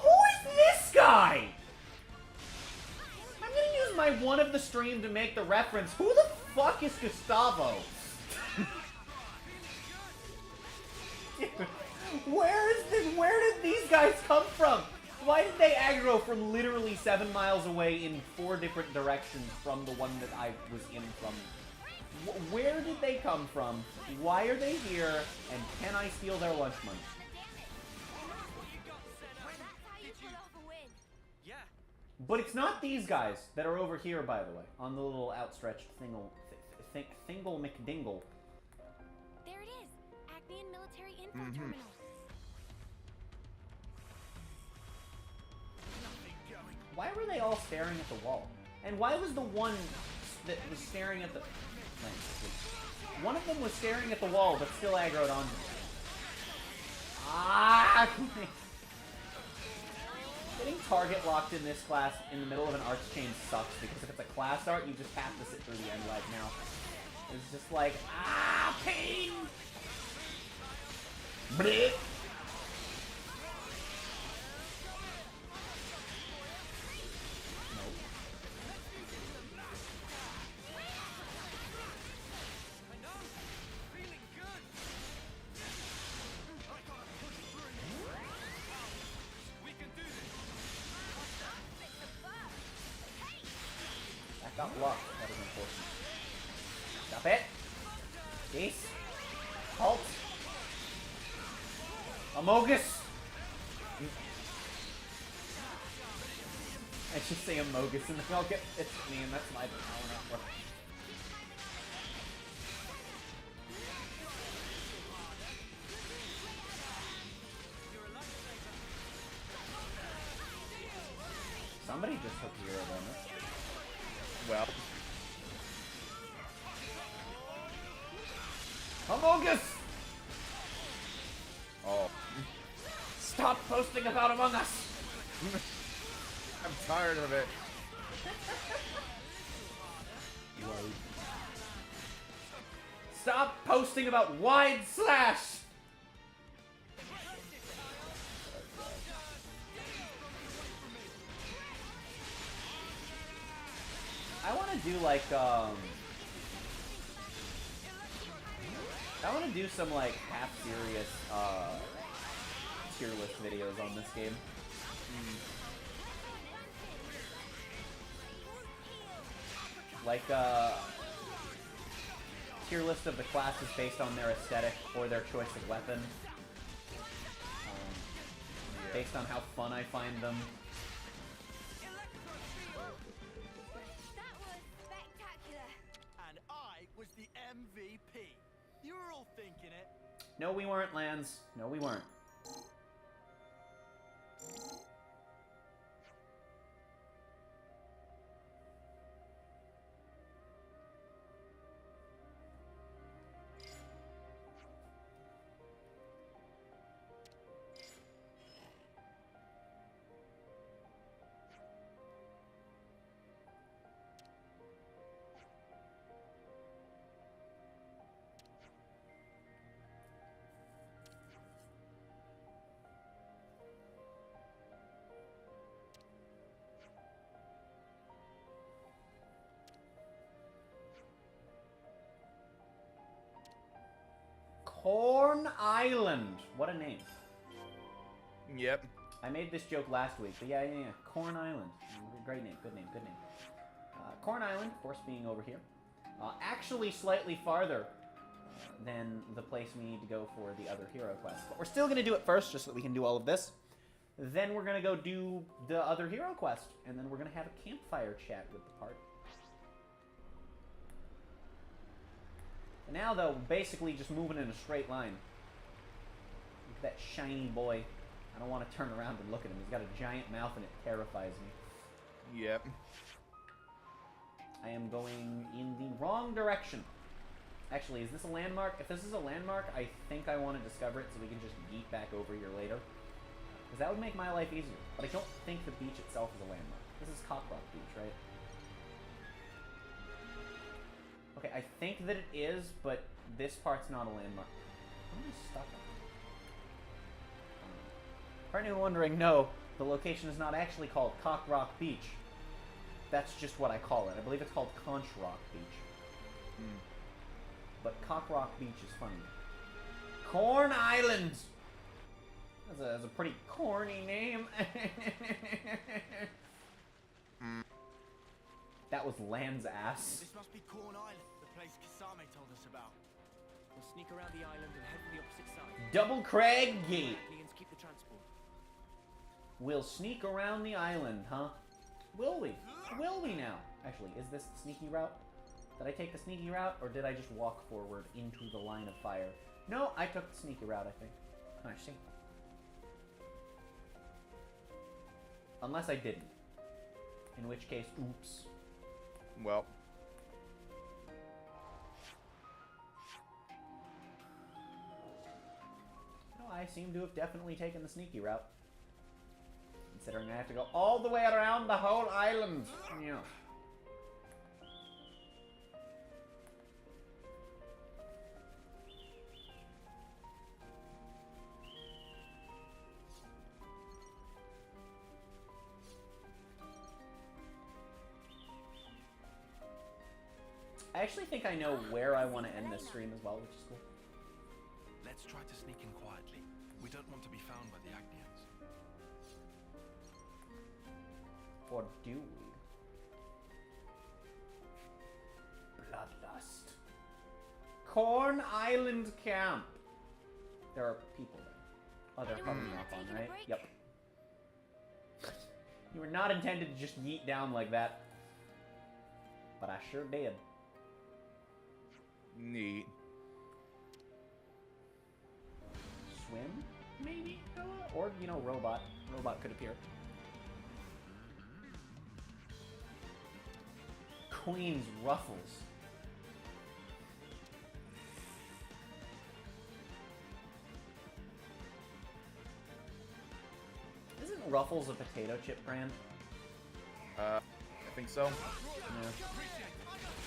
is this guy? I'm gonna use my one of the stream to make the reference. Who the fuck is Gustavo? Dude, where did these guys come from? Why did they aggro from literally 7 miles away in 4 different directions from the one that I was in from? Where did they come from? Why are they here? And can I steal their lunch money? But it's not these guys that are over here, by the way, on the little outstretched thingle McDingle. There it is, Acmean Military Info Terminal. Why were they all staring at the wall? And why was the one that was staring at the... One of them was staring at the wall, but still aggroed on me. Ah! Getting target locked in this class in the middle of an arch chain sucks, because if it's a class art, you just have to sit through the end life now. It's just like, ah, pain! Blech. Got blocked. That is unfortunate. Stop it. Cease. Halt. Amogus. I should say Amogus and then I'll get it's me and that's my power. Somebody just took 0 damage. Well. Amogus! Oh. Stop posting about Among Us! I'm tired of it. Stop posting about Wide Slash! I want to do like, I want to do some like half-serious, tier list videos on this game. Like, tier list of the classes based on their aesthetic or their choice of weapon. Based on how fun I find them. The MVP. You were all thinking it. No, we weren't, Lance. No, we weren't. Corn Island. What a name. Yep. I made this joke last week, but yeah. Corn Island. Great name, good name. Corn Island, of course, being over here. Actually slightly farther than the place we need to go for the other hero quest. But we're still going to do it first, just so that we can do all of this. Then we're going to go do the other hero quest, and then we're going to have a campfire chat with the party. Now, though, basically just moving in a straight line. Look at that shiny boy. I don't want to turn around and look at him. He's got a giant mouth and it terrifies me. Yep. I am going in the wrong direction. Actually, is this a landmark? If this is a landmark, I think I want to discover it so we can just yeet back over here later. Because that would make my life easier. But I don't think the beach itself is a landmark. This is Cockrock Beach, right? Okay, I think that it is, but this part's not a landmark. What am I stuck on? For anyone wondering, no, the location is not actually called Cock Rock Beach. That's just what I call it. I believe it's called Conch Rock Beach. But Cock Rock Beach is funny. Corn Island! That's a pretty corny name. That was Land's ass. This must be Corn Island, the place Kasame told us about. We'll sneak around the island and head for the opposite side. Double Crag Gate. Aliens keep the transport. We'll sneak around the island, huh? Will we? Will we now? Actually, is this the sneaky route? Did I take the sneaky route, or did I just walk forward into the line of fire? No, I took the sneaky route, I think. I see. Unless I didn't. In which case, oops. Well. I seem to have definitely taken the sneaky route. Considering I have to go all the way around the whole island. Yeah. I actually think I know where I want to end this stream as well, which is cool. Let's try to sneak in quietly. We don't want to be found by the Agnians. Or do we? Bloodlust. Corn Island Camp. There are people there. Oh, they're coming up on, right? Yep. You were not intended to just yeet down like that. But I sure did. Neat. Swim, maybe? Or, you know, robot. Robot could appear. Queen's Ruffles. Isn't Ruffles a potato chip brand? I think so. Yeah.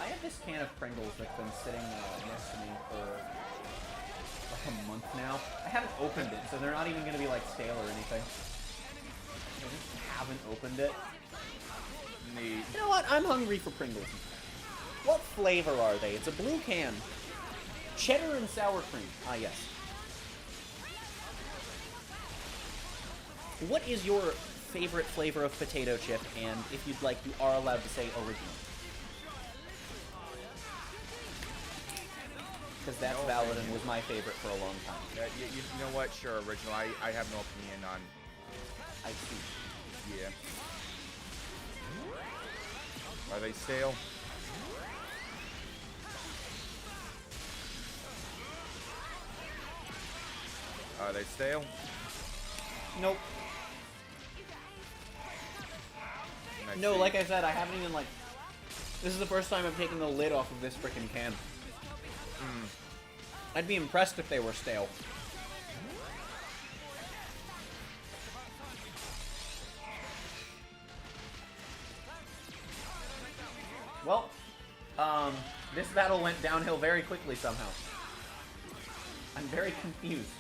I have this can of Pringles that's been sitting next to me for like a month now. I haven't opened it, so they're not even going to be like stale or anything. I just haven't opened it. Neat. You know what? I'm hungry for Pringles. What flavor are they? It's a blue can. Cheddar and sour cream. Ah, yes. What is your favorite flavor of potato chip? And if you'd like, you are allowed to say original. Because that's valid and was my favorite for a long time. You know what? Sure, original. I have no opinion on. I see. Yeah. Are they stale? Are they stale? Nope. No, like I said, I haven't even like. This is the first time I'm taking the lid off of this frickin' can. I'd be impressed if they were stale. Well, this battle went downhill very quickly somehow. I'm very confused.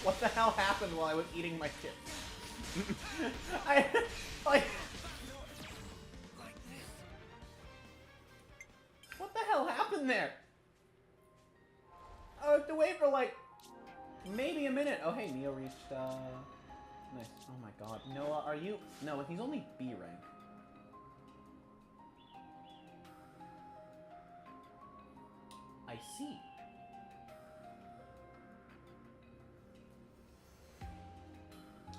What the hell happened while I was eating my chips? What the hell happened there? I have to wait for like maybe a minute. Oh hey, Neo reached nice. Oh my god. Noah, are you no, he's only B rank. I see.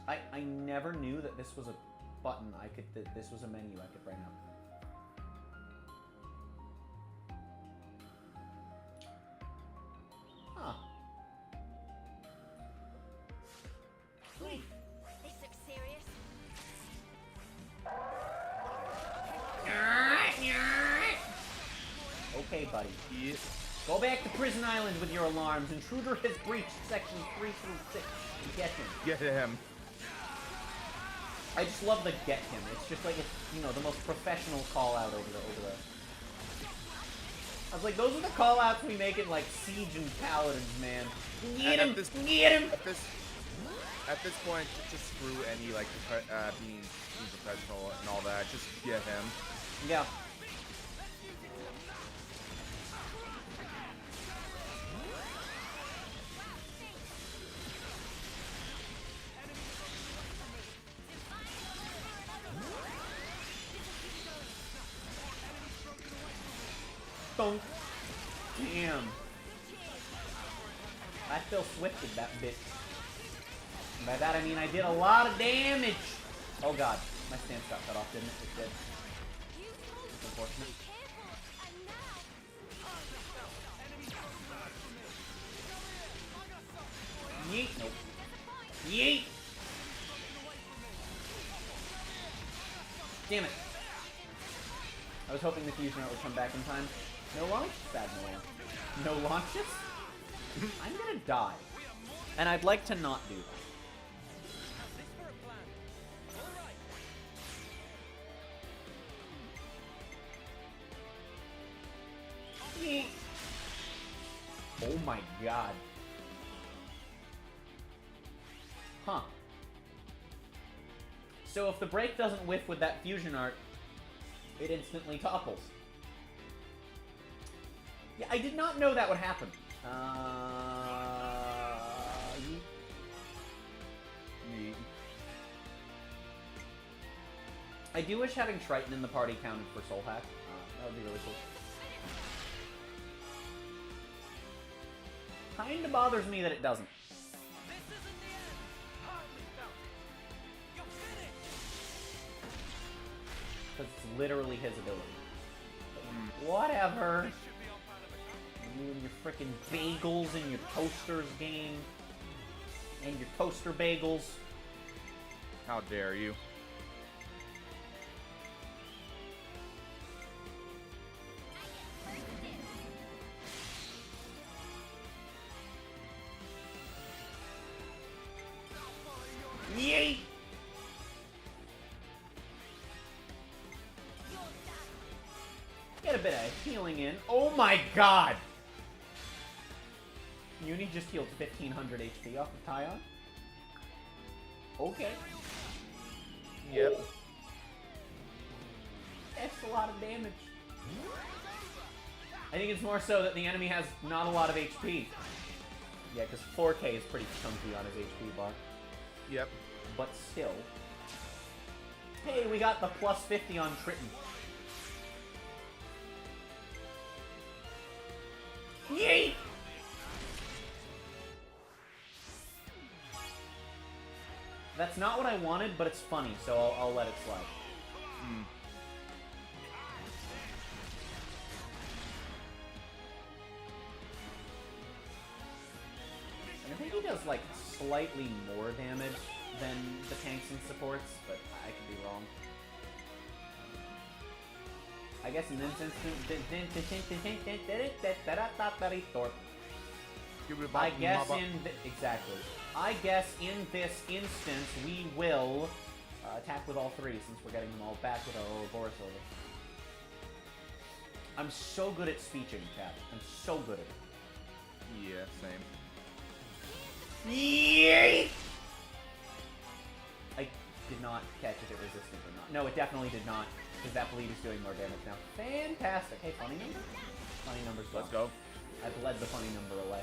I never knew that this was a button that this was a menu I could bring up. Huh. Wait, this looks serious. Okay, buddy. Yeah. Go back to Prison Island with your alarms. Intruder has breached sections 3 through 6. Get him. Get him. I just love the get him. It's just like, it's, you know, the most professional call out over the... I was like, those are the call outs we make in like Siege and Paladins, man. Get him! Get him! At this point, just screw any like being professional and all that. Just get him. Yeah. Thunk. Damn. I still swifted that bitch. And by that I mean I did a lot of damage. Oh god, my stance got cut off, didn't it? It did. That's unfortunate. Yeet. Nope. Yeet. Damn it. I was hoping the fusion art would come back in time. No launch? Bad no. No launches? I'm gonna die. And I'd like to not do that. How's this for a plan? All right. Oh my god. Huh. So if the break doesn't whiff with that fusion art, it instantly topples. Yeah, I did not know that would happen. I do wish having Triton in the party counted for Soul Hack. That would be really cool. Kinda bothers me that it doesn't. This isn't the end. Hardly felt it. You're finished. Because it's literally his ability. Whatever. This should be our plan of attack. You and your frickin' bagels and your toasters game. And your toaster bagels. How dare you? Yeet! Get a bit of healing in. Oh my god! Uni just healed 1500 HP off of Tyon. Okay. Yep. That's a lot of damage. I think it's more so that the enemy has not a lot of HP. Yeah, because 4K is pretty chunky on his HP bar. Yep. But still. Hey, we got the plus 50 on Triton. Yeet! That's not what I wanted, but it's funny, so I'll let it slide. And I think he does, like, slightly more damage than the tanks and supports, but I could be wrong. I guess in this instance... I guess exactly. I guess in this instance we will attack with all three since we're getting them all back with our Ouroboros over. I'm so good at speeching, chat. I'm so good at it. Yeah, same. Yeet! I did not catch if it resisted or not. No, it definitely did not, because that bleed is doing more damage now. Fantastic. Hey, funny number? Funny number's gone. Let's go. I've led the funny number away.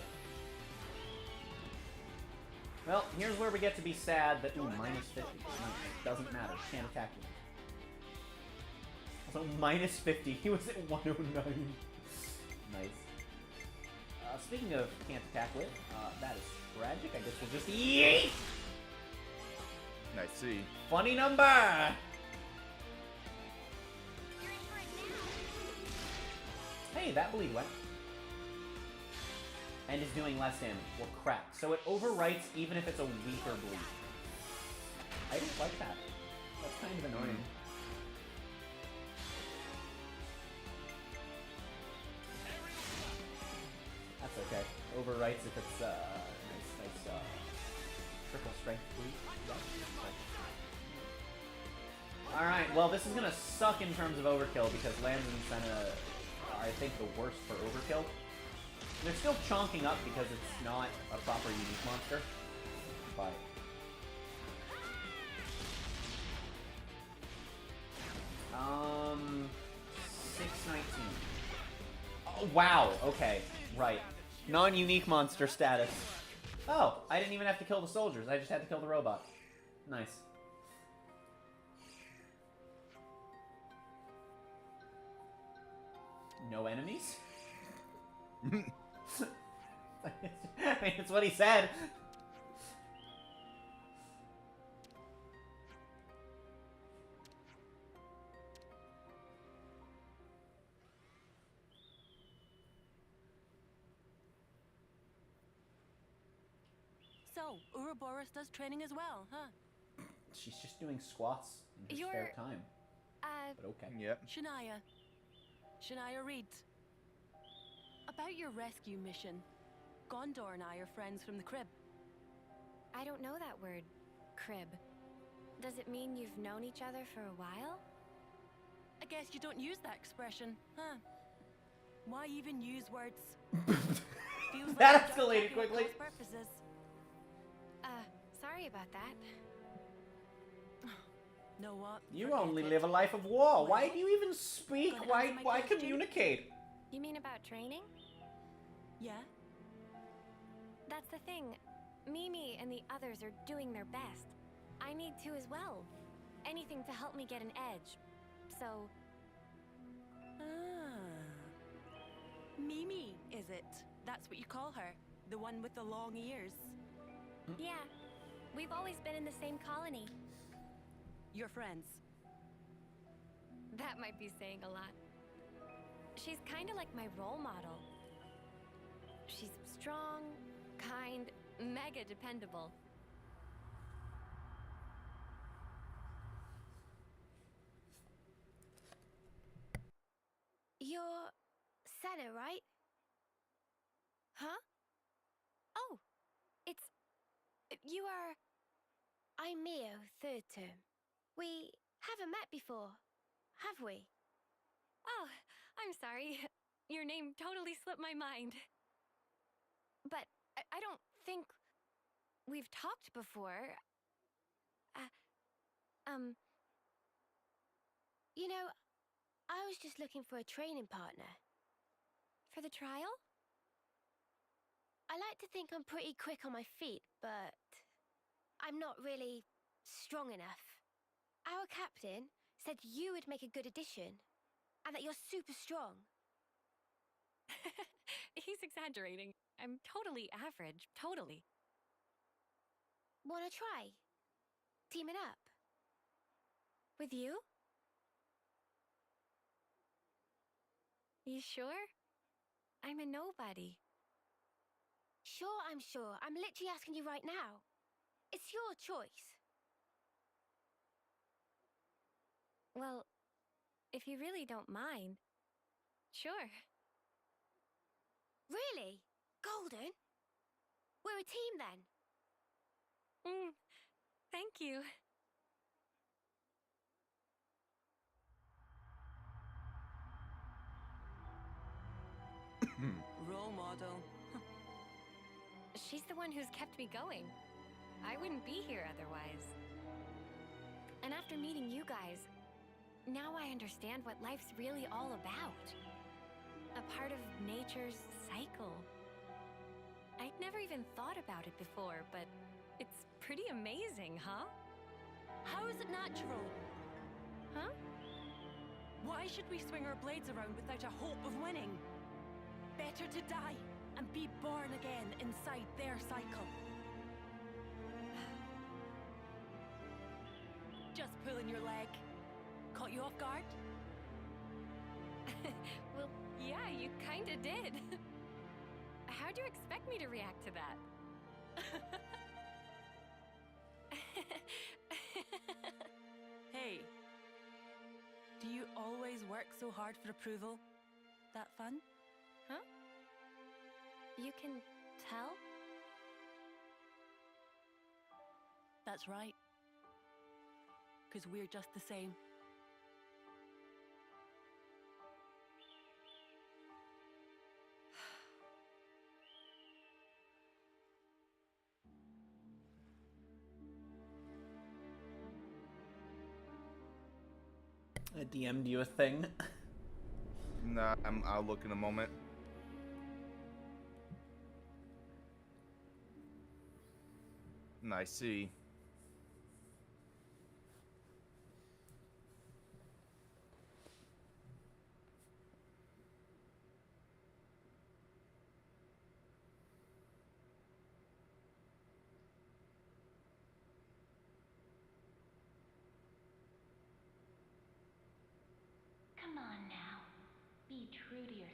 Well, here's where we get to be sad that, ooh, minus 50. Doesn't matter. Can't attack you. Also, minus 50. He was at 109. Nice. Speaking of can't attack with, that is tragic. I guess we'll just yeet! Nice see. Funny number! Hey, that bleed went. And is doing less damage. Well, crap. So it overwrites even if it's a weaker bleed. I didn't like that. That's kind of annoying. That's okay. Overwrites if it's nice triple strength bleed. Alright, well this is gonna suck in terms of overkill because Lambs and Senna are, I think, the worst for overkill. They're still chonking up because it's not a proper unique monster, but... Um... 619. Oh, wow, okay, right. Non-unique monster status. Oh, I didn't even have to kill the soldiers, I just had to kill the robot. Nice. No enemies? I mean, it's what he said. So, Ouroboros does training as well, huh? She's just doing squats in her spare time. But okay. Yep. Shania Reed. About your rescue mission. Gondor and I are friends from the crib. I don't know that word, crib. Does it mean you've known each other for a while? I guess you don't use that expression, huh? Why even use words? Feels That like you're escalated just quickly. talking at cross purposes. Sorry about that. Know what? You Forget only it. live a life of war. Why Well, do you even speak? gonna Why answer my why question? communicate? You mean about training? Yeah? That's the thing. Mimi and the others are doing their best. I need to as well. Anything to help me get an edge. So... Mimi, is it? That's what you call her? The one with the long ears? Yeah. We've always been in the same colony. Your friends? That might be saying a lot. She's kind of like my role model. She's strong, kind, mega dependable. You're Senna, right? Huh? Oh, it's... You are... I'm Mio, third term. We haven't met before, have we? Oh, I'm sorry. Your name totally slipped my mind. But I don't think we've talked before. You know, I was just looking for a training partner. For the trial? I like to think I'm pretty quick on my feet, but I'm not really strong enough. Our captain said you would make a good addition, and that you're super strong. He's exaggerating. I'm totally average, totally. Wanna try? Teaming up? With you? You sure? I'm a nobody. Sure, I'm sure. I'm literally asking you right now. It's your choice. Well, if you really don't mind, sure. Really? Golden? We're a team then. Thank you. Role model. She's the one who's kept me going. I wouldn't be here otherwise. And after meeting you guys, now I understand what life's really all about. A part of nature's cycle. I'd never even thought about it before, but it's pretty amazing, huh? How is it natural? Huh? Why should we swing our blades around without a hope of winning? Better to die and be born again inside their cycle. Just pulling your leg. Caught you off guard? Well, yeah, you kinda did. How'd you expect me to react to that? Hey, do you always work so hard for approval? That fun? Huh? You can tell? That's right. 'Cause we're just the same. I DM'd you a thing. Nah, I'll look in a moment. I see. Come on now. Be true to yourself.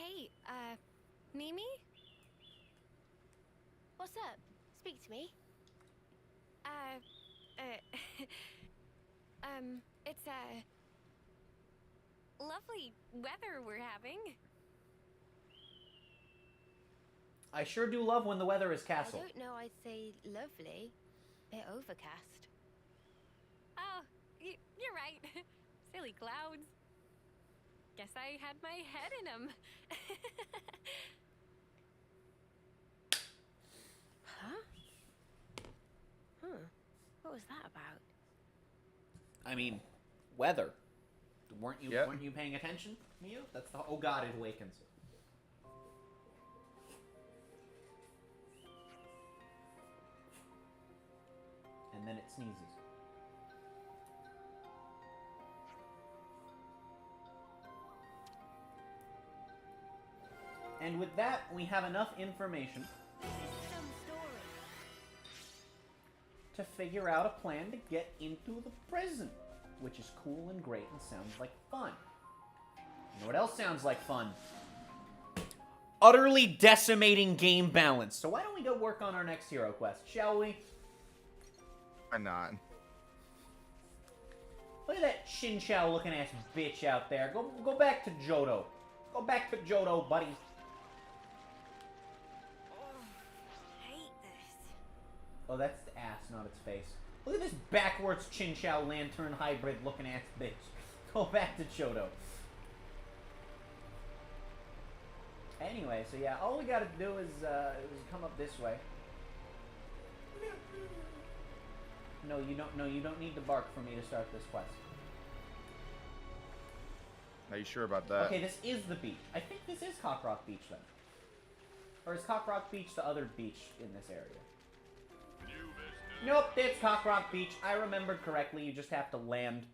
Hey, Mimi? What's up? Speak to me. It's, lovely weather we're having. I sure do love when the weather is castle. I don't know, I'd say lovely. Bit overcast. Oh, you're right. Silly clouds. Guess I had my head in them. Huh? What was that about? I mean, weather. Weren't you Yep. weren't you paying attention, Mio? That's the oh god, it awakens. And then it sneezes. And with that, we have enough information This is some story. to figure out a plan to get into the prison, which is cool and great and sounds like fun. You know what else sounds like fun? Utterly decimating game balance. So why don't we go work on our next hero quest, shall we? Why not? Look at that Shinchao looking ass bitch out there. Go back to Johto. Go back to Johto, buddy. Hate this. Oh, that's the ass, not its face. Look at this backwards Chinchou Lantern hybrid looking ass bitch. Go back to Johto. Anyway, so yeah, all we gotta do is come up this way. No, you don't. No, you don't need to bark for me to start this quest. Are you sure about that? Okay, this is the beach. I think this is Cockrock Beach then. Or is Cockrock Beach the other beach in this area? Nope, it's Cockrock Beach. I remembered correctly. You just have to land.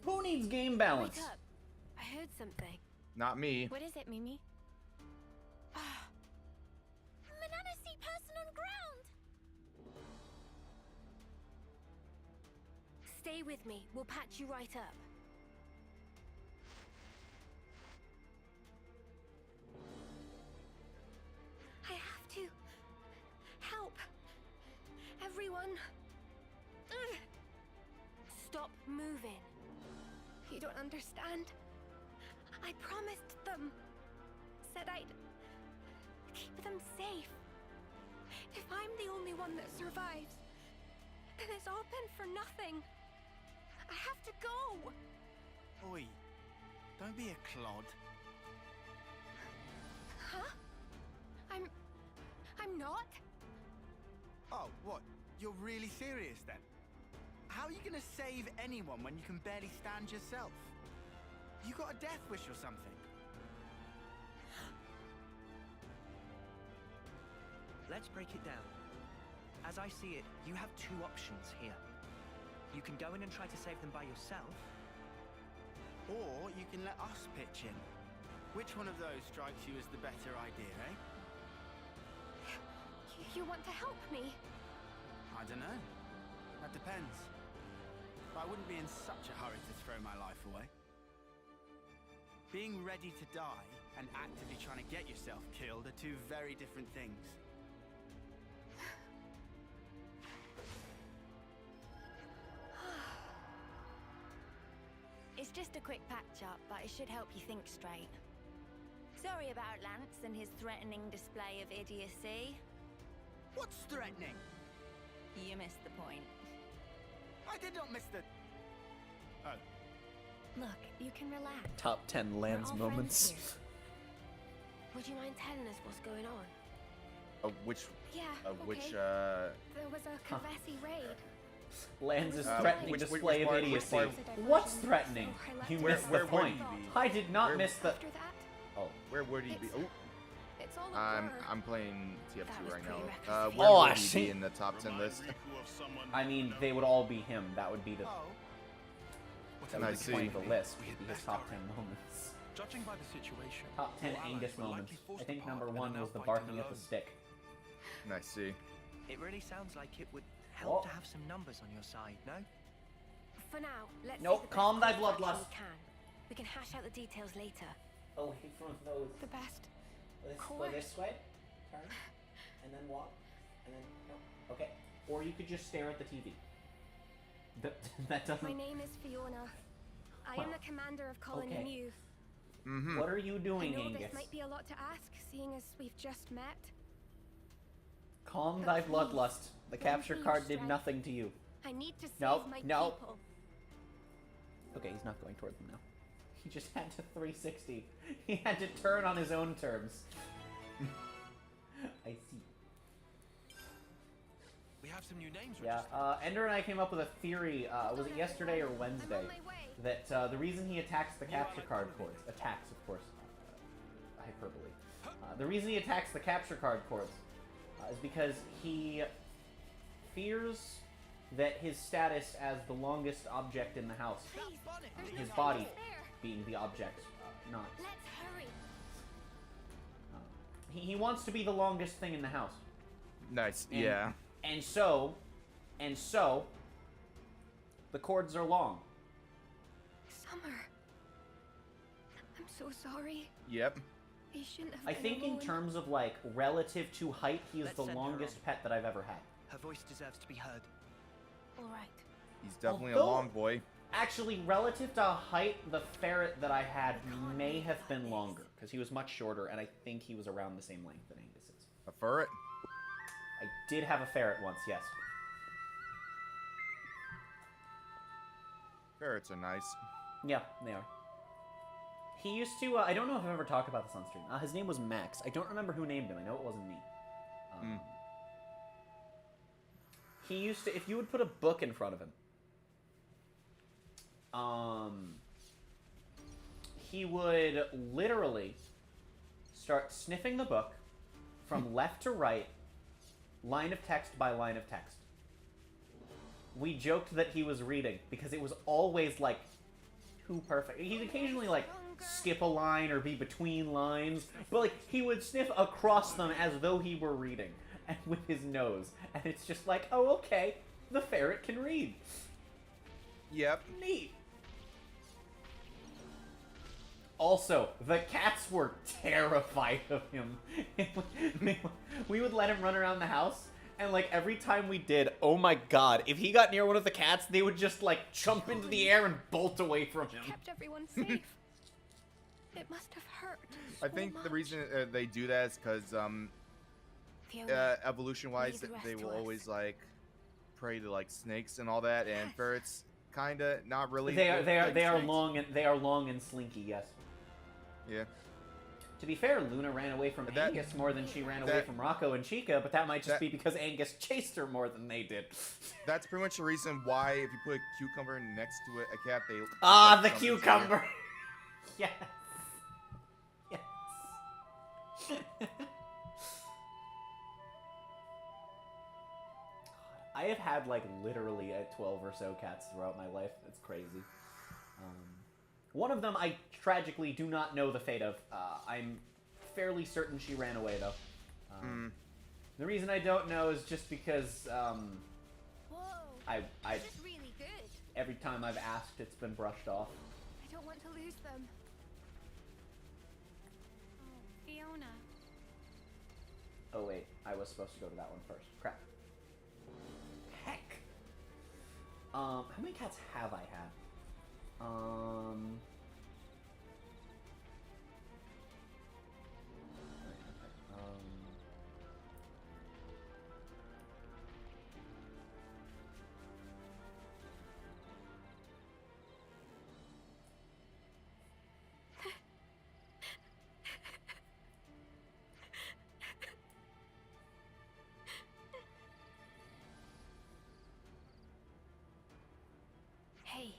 Who needs game balance? Wake up. I heard something. Not me. What is it, Mimi? Banana see person on ground. Stay with me. We'll patch you right up. I have to help everyone. Ugh. Stop moving. You don't understand. I promised them. Said I'd keep them safe. If I'm the only one that survives, then it's all been for nothing. I have to go. Oi, don't be a clod. Huh? I'm not. Oh, what? You're really serious then? How are you gonna save anyone when you can barely stand yourself? You got a death wish or something? Let's break it down. As I see it, you have two options here. You can go in and try to save them by yourself. Or you can let us pitch in. Which one of those strikes you as the better idea, eh? You want to help me? I don't know. That depends. But I wouldn't be in such a hurry to throw my life away. Being ready to die and actively trying to get yourself killed are two very different things. It's just a quick patch-up, but it should help you think straight. Sorry about Lance and his threatening display of idiocy. What's threatening? You missed the point. I did not miss the... Oh. Look, you can relax. Top 10 Lance We're all moments. friends here. Would you mind telling us what's going on? Which? Yeah, Which? There was a Kavasi raid. Lance's threatening which display of part- idiocy. part- What's threatening? You missed the would point. he be? I did not miss the... After that, Oh. Where would he be? Oh, it's all a I'm blur. playing That TF2 was right pretty now. reckless. Where Oh, would I he see. be in the top 10 list? I mean, they would all be him. That would be the... Oh. That I would be the see. point of the list. We Would had be his best top hurry. 10 moments. Judging by the situation, Top 10 your allies Angus were moments. likely forced I think apart number and 1 are was now the fighting barking at the alone. stick. I see. It really sounds like it would help Oh. to have some numbers on your side, no? For now, let's Nope, see the calm best thy course of bloodlust. action we can. We can hash out the details later. Away from those. The best. Let's go course. this way. Turn. And then walk. And then, no. Okay. Or you could just stare at the TV. That doesn't... My name is Fiona. I am the commander of Colony okay. New. Mm-hmm. What are you doing, I know Angus? this might be a lot to ask, seeing as we've just met. Calm But thy please, bloodlust. The don't capture be card did stressed. nothing to you. I need to save No, my no. people. Okay, he's not going toward them now. He just had to 360. He had to turn on his own terms. I see. We have some new names. Yeah, Ender and I came up with a theory, was it yesterday or Wednesday, that the reason he attacks the capture card cords, attacks of course, hyperbole, the reason he attacks the capture card cords is because he fears that his status as the longest object in the house, his body being the object, not. Let's hurry. He wants to be the longest thing in the house. Nice, And- yeah. And so, the cords are long. Summer. I'm so sorry. Yep. He shouldn't have I been think in alone. terms of, like, relative to height, he is Let's the send her longest on. pet that I've ever had. Her voice deserves to be heard. All right. He's definitely Although- a long boy. Actually, relative to height, the ferret that I had may have been longer, because he was much shorter, and I think he was around the same length that Angus is. A ferret? I did have a ferret once, yes. Ferrets are nice. Yeah, they are. He used to, I don't know if I've ever talked about this on stream. His name was Max. I don't remember who named him. I know it wasn't me. He used to, if you would put a book in front of him, he would literally start sniffing the book from left to right, line of text by line of text. We joked that he was reading because it was always like too perfect. He'd occasionally like skip a line or be between lines, but like he would sniff across them as though he were reading, and with his nose. And it's just like, oh, okay, the ferret can read. Yep. Neat. Also, the cats were terrified of him. We would let him run around the house, and like every time we did, oh my god, if he got near one of the cats, they would just like jump into the air and bolt away from him. Kept everyone safe. It must have hurt. I think the reason they do that is because Fiona, evolution-wise, leave the rest they to will us. always like prey to like snakes and all that, and ferrets kinda not really. They are snakes. long and slinky, yes. Yeah. To be fair, Luna ran away from Angus more than she ran away from Rocco and Chica, but that might just be because Angus chased her more than they did. That's pretty much the reason why if you put a cucumber next to a cat, they. Ah, like, the jump into cucumber. Yes. Yes. I have had like literally 12 or so cats throughout my life. It's crazy. One of them I tragically do not know the fate of. I'm fairly certain she ran away though. The reason I don't know is just because Whoa. I This is really good. every time I've asked, it's been brushed off. I don't want to lose them. Oh, Fiona. Oh wait, I was supposed to go to that one first. Crap. Heck. How many cats have I had? Hey.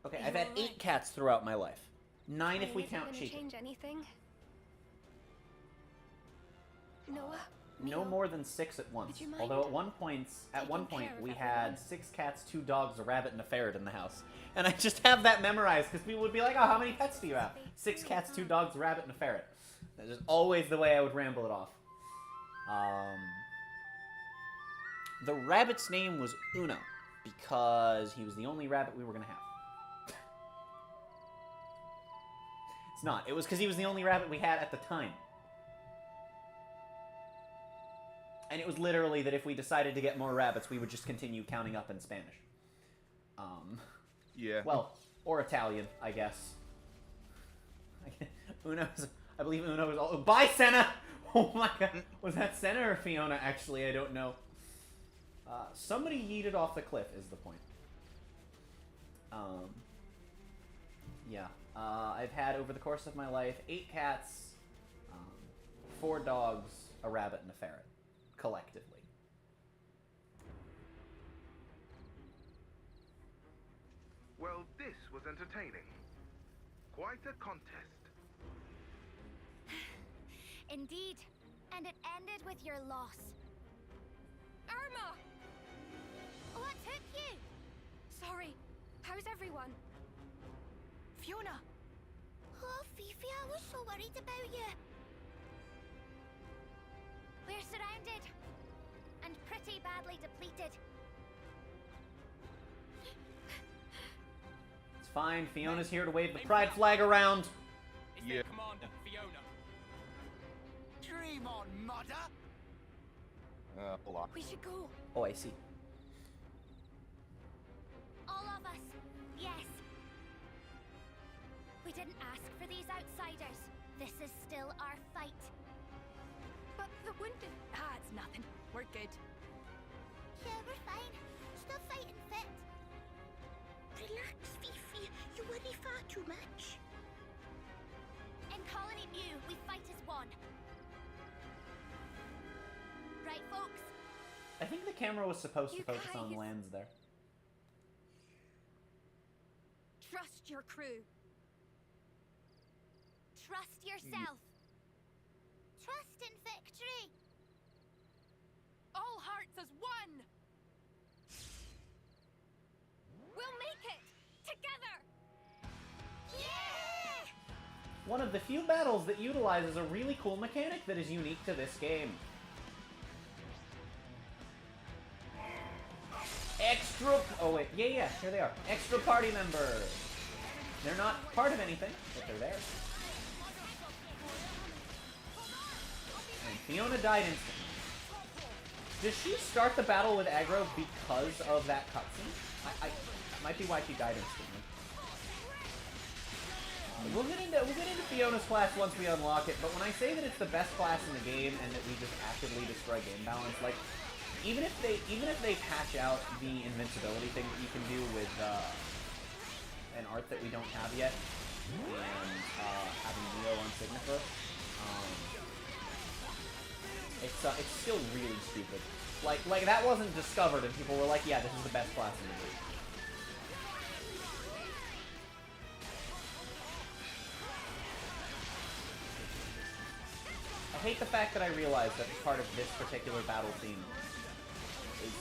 Okay, Are I've you had all 8 right? cats throughout my life. 9 if we Isn't count gonna Chica. change anything? Noah? No more than 6 at once. Would you mind Although at one point taking care of we everyone? had 6 cats, 2 dogs, a rabbit, and a ferret in the house. And I just have that memorized because people would be like, "Oh, how many pets do you have?" 6 cats, 2 dogs, a rabbit, and a ferret. That's just always the way I would ramble it off. The rabbit's name was Uno because he was the only rabbit we were gonna have. It's not. It was because he was the only rabbit we had at the time. And it was literally that if we decided to get more rabbits, we would just continue counting up in Spanish. Yeah. Well, or Italian, I guess. I believe Uno is all... Bye, Senna! Oh my god. Was that Senna or Fiona? Actually, I don't know. Somebody yeeted off the cliff is the point. Yeah. I've had, over the course of my life, 8 cats, 4 dogs, a rabbit, and a ferret. Collectively. Well, this was entertaining. Quite a contest. Indeed. And it ended with your loss. Irma! What took you? Sorry. How's everyone? Fiona! Oh, Fifi, I was so worried about you. We're surrounded. And pretty badly depleted. It's fine. Fiona's here to wave the pride flag around. Is their commander, Fiona? Dream on, mother! Hold on. We should go. Oh, I see. All of us. Yes. We didn't ask for these outsiders. This is still our fight. But the wounded... Ah, it's nothing. We're good. Yeah, we're fine. Still fighting fit. Relax, Fifi. You worry far too much. In Colony Mu, we fight as one. Right, folks? I think the camera was supposed to You focus on guys- lands there. Trust your crew. Trust yourself. Trust in victory. All hearts as one! We'll make it! Together! Yeah! One of the few battles that utilizes a really cool mechanic that is unique to this game. Extra... Oh, wait. Yeah, here they are. Extra party members. They're not part of anything, but they're there. And Fiona died instantly. Does she start the battle with aggro because of that cutscene? I might be why she died instantly. We'll get into Fiona's class once we unlock it, but when I say that it's the best class in the game and that we just actively destroy game balance, like even if they patch out the invincibility thing that you can do with an art that we don't have yet, and having Neo on Signifer, it's still really stupid. Like that wasn't discovered, and people were like, "Yeah, this is the best class in the game." I hate the fact that I realized that part of this particular battle theme is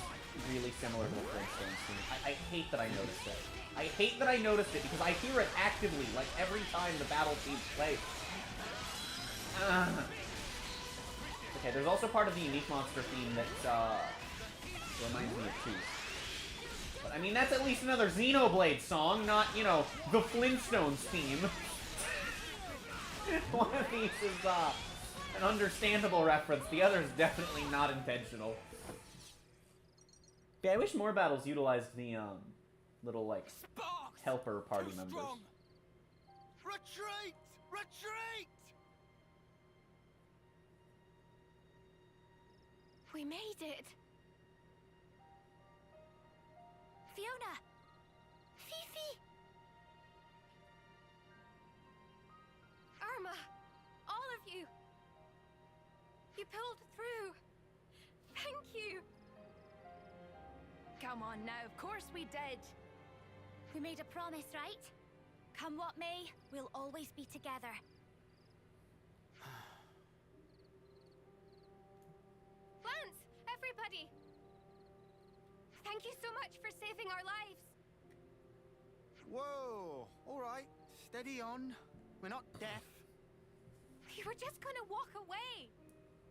really similar to the Flintstones theme. I hate that I noticed it. I hate that I noticed it because I hear it actively, like every time the battle theme plays. Okay, there's also part of the Unique Monster theme that reminds me of Tooth. But I mean, that's at least another Xenoblade song, not, you know, the Flintstones theme. One of these is an understandable reference. The other is definitely not intentional. Yeah, I wish more battles utilized the little like helper party members. Retreat! Retreat! We made it. Fiona! Fifi! Irma! All of you! You pulled through. Thank you. Come on now, of course we did. We made a promise, right? Come what may, we'll always be together. Lance! Everybody! Thank you so much for saving our lives. Whoa! Alright, steady on. We're not deaf. You were just gonna walk away.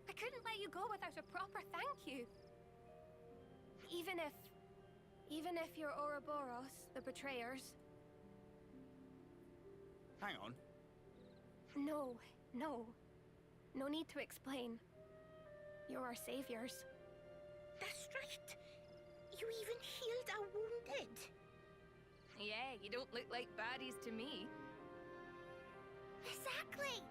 I couldn't let you go without a proper thank you. Even if you're Ouroboros, the betrayers. Hang on. No, no. No need to explain. You're our saviors. That's right. You even healed our wounded. Yeah, you don't look like baddies to me. Exactly.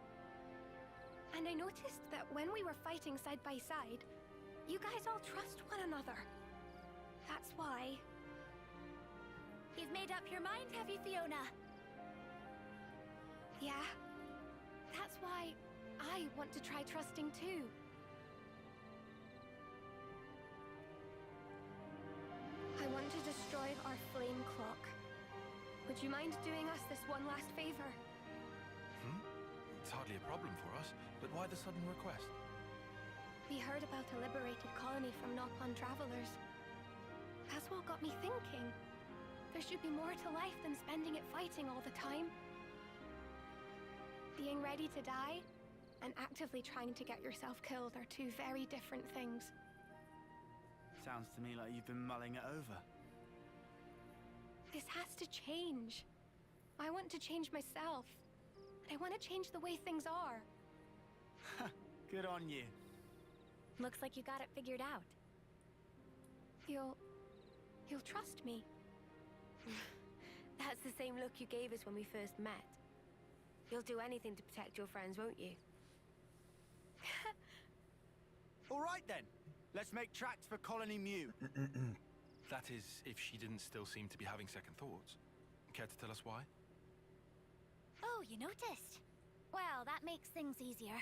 And I noticed that when we were fighting side by side, you guys all trust one another. That's why... You've made up your mind, have you, Fiona? Yeah. That's why I want to try trusting too. I want to destroy our flame clock. Would you mind doing us this one last favor? It's hardly a problem for us, but why the sudden request? We heard about a liberated colony from Nopon travelers. That's what got me thinking. There should be more to life than spending it fighting all the time. Being ready to die and actively trying to get yourself killed are two very different things. Sounds to me like you've been mulling it over. This has to change. I want to change myself. I want to change the way things are. Good on you. Looks like you got it figured out. You'll trust me. That's the same look you gave us when we first met. You'll do anything to protect your friends, won't you? All right then. Let's make tracks for Colony Mew. That is, if she didn't still seem to be having second thoughts. Care to tell us why? Oh, you noticed? Well, that makes things easier.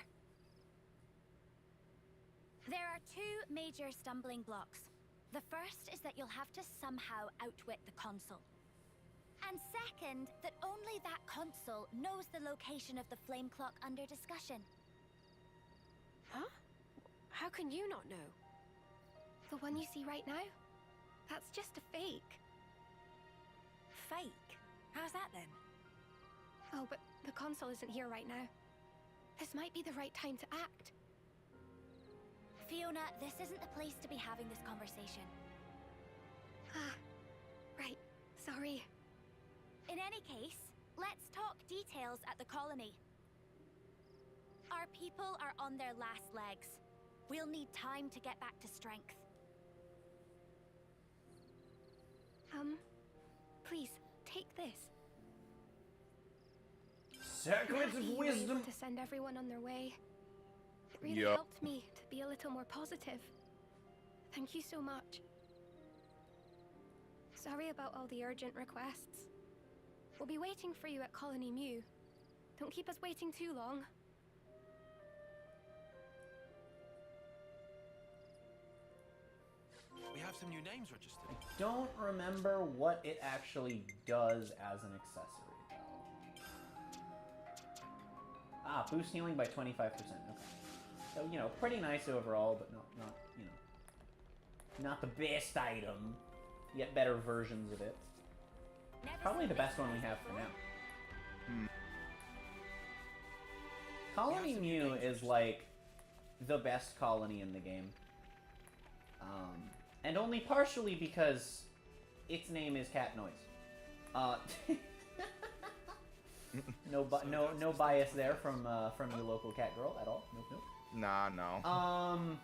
There are two major stumbling blocks. The first is that you'll have to somehow outwit the console. And second, that only that console knows the location of the flame clock under discussion. Huh? How can you not know? The one you see right now? That's just a fake. Fake? How's that then? Oh, but the console isn't here right now. This might be the right time to act. Fiona, this isn't the place to be having this conversation. Ah, right. Sorry. In any case, let's talk details at the colony. Our people are on their last legs. We'll need time to get back to strength. Please, take this. Sacraments of wisdom! To send everyone on their way. It really Yup. helped me to be a little more positive. Thank you so much. Sorry about all the urgent requests. We'll be waiting for you at Colony Mew. Don't keep us waiting too long. We have some new names registered. Don't remember what it actually does as an accessory, though. Ah, boost healing by 25%. Okay. So, you know, pretty nice overall, but not you know, not the best item. Yet better versions of it. Probably the best one we have for now. Colony Mew is like the best colony in the game. And only partially because its name is Cat Noise. No bias there from your local cat girl at all. Nope. Nah, no.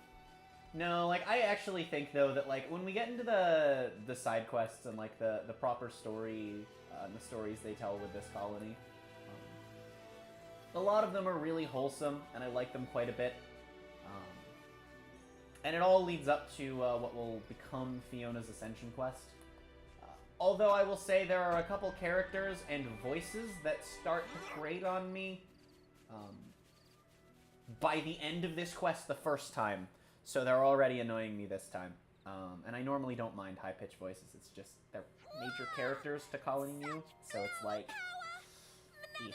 No, like, I actually think, though, that, like, when we get into the side quests and, like, the proper story, and the stories they tell with this colony, a lot of them are really wholesome, and I like them quite a bit. And it all leads up to what will become Fiona's Ascension quest. Although I will say there are a couple characters and voices that start to grate on me by the end of this quest the first time. So they're already annoying me this time. And I normally don't mind high-pitched voices. It's just they're major characters to Colony Mew, so it's like... eek.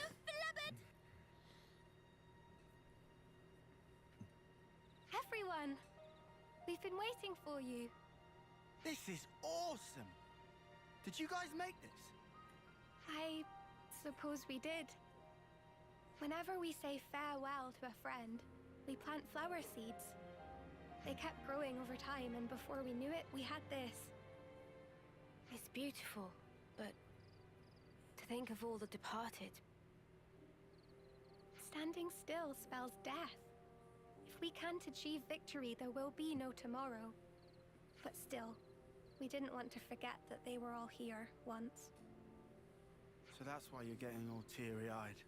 Everyone! We've been waiting for you. This is awesome! Did you guys make this? I suppose we did. Whenever we say farewell to a friend, we plant flower seeds. They kept growing over time, and before we knew it, we had this. It's beautiful, but to think of all the departed. Standing still spells death. If we can't achieve victory, there will be no tomorrow. But still, we didn't want to forget that they were all here once. So that's why you're getting all teary-eyed.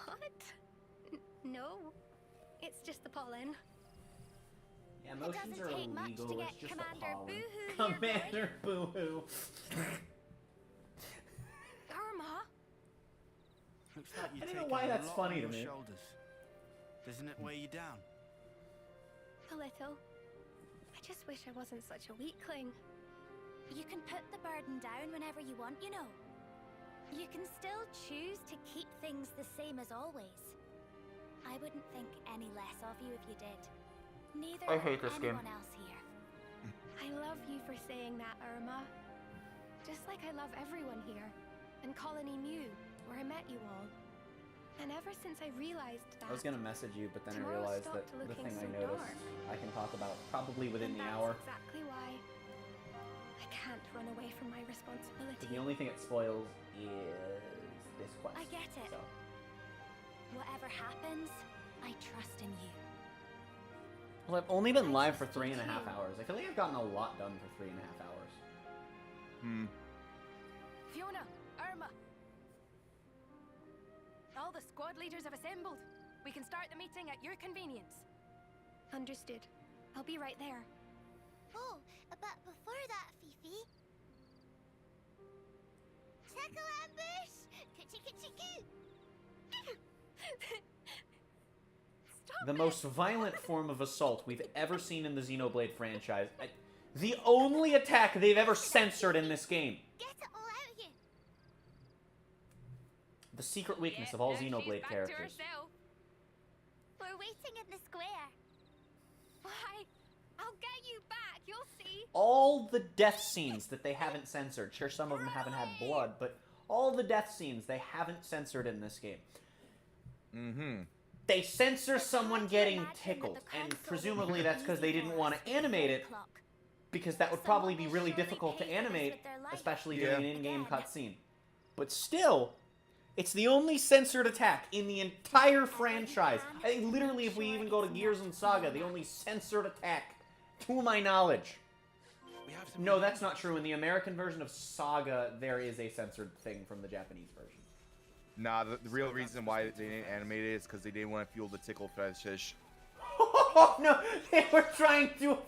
What? No. It's just the pollen. Yeah, emotions are take much to illegal. get It's just Commander the pollen. Boo-hoo here, Commander Boo-hoo. Irma? Looks like you're I don't know taking why a that's lot funny on to your me. shoulders. Doesn't it weigh you down? A little. I just wish I wasn't such a weakling. You can put the burden down whenever you want, you know. You can still choose to keep things the same as always. I wouldn't think any less of you if you did. Neither I hate would this game. anyone else here. I love you for saying that, Irma. Just like I love everyone here. And Colony Mew, where I met you all. And ever since I realized that... I was gonna message you, but then I tomorrow realized that stopped the looking thing so I noticed dark. I can talk about probably within And the that's hour. exactly why I can't run away from my responsibility. The only thing it spoils is this quest. I get it. So. Whatever happens, I trust in you. Well, I've only been live for 3.5 hours. I feel like I've gotten a lot done for 3.5 hours. Fiona, Irma. All the squad leaders have assembled. We can start the meeting at your convenience. Understood. I'll be right there. Oh, but before that, Fifi... Tackle ambush! Coochie coochie coo! The most violent form of assault we've ever seen in the Xenoblade franchise. The only attack they've ever censored in this game. Get it all out of you! The secret weakness of all Xenoblade characters. We're waiting in the square. Why? I'll get you back, you'll see. All the death scenes that they haven't censored. Sure, some of them haven't had blood, but all the death scenes they haven't censored in this game. They censor someone getting tickled, and presumably that's because they didn't want to animate it, because that would probably be really difficult to animate, especially during an in-game cutscene. But still, it's the only censored attack in the entire franchise. I think literally if we even go to Gears and Saga, the only censored attack, to my knowledge. No, that's not true. In the American version of Saga, there is a censored thing from the Japanese version. Nah, the real reason why they didn't animate it is because they didn't want to fuel the tickle fetish. Oh no, they were trying to...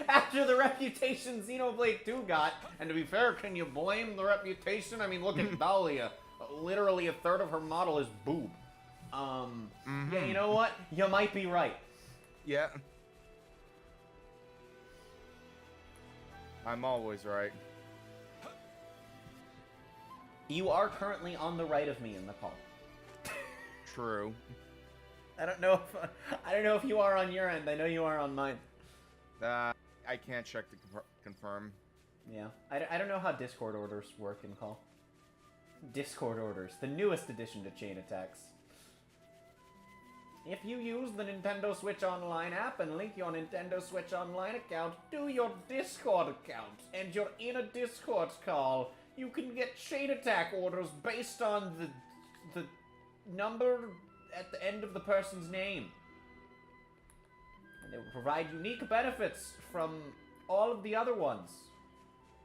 After the reputation Xenoblade 2 got, and to be fair, can you blame the reputation? I mean, look at Dahlia. Literally a third of her model is boob. Yeah, you know what? You might be right. Yeah. I'm always right. You are currently on the right of me in the call. True. I don't know if you are on your end. I know you are on mine. I can't check to confirm. Yeah. I don't know how Discord orders work in call. Discord orders, the newest addition to chain attacks. If you use the Nintendo Switch Online app and link your Nintendo Switch Online account to your Discord account, and you're in a Discord call, you can get chain attack orders based on the number at the end of the person's name. And they will provide unique benefits from all of the other ones.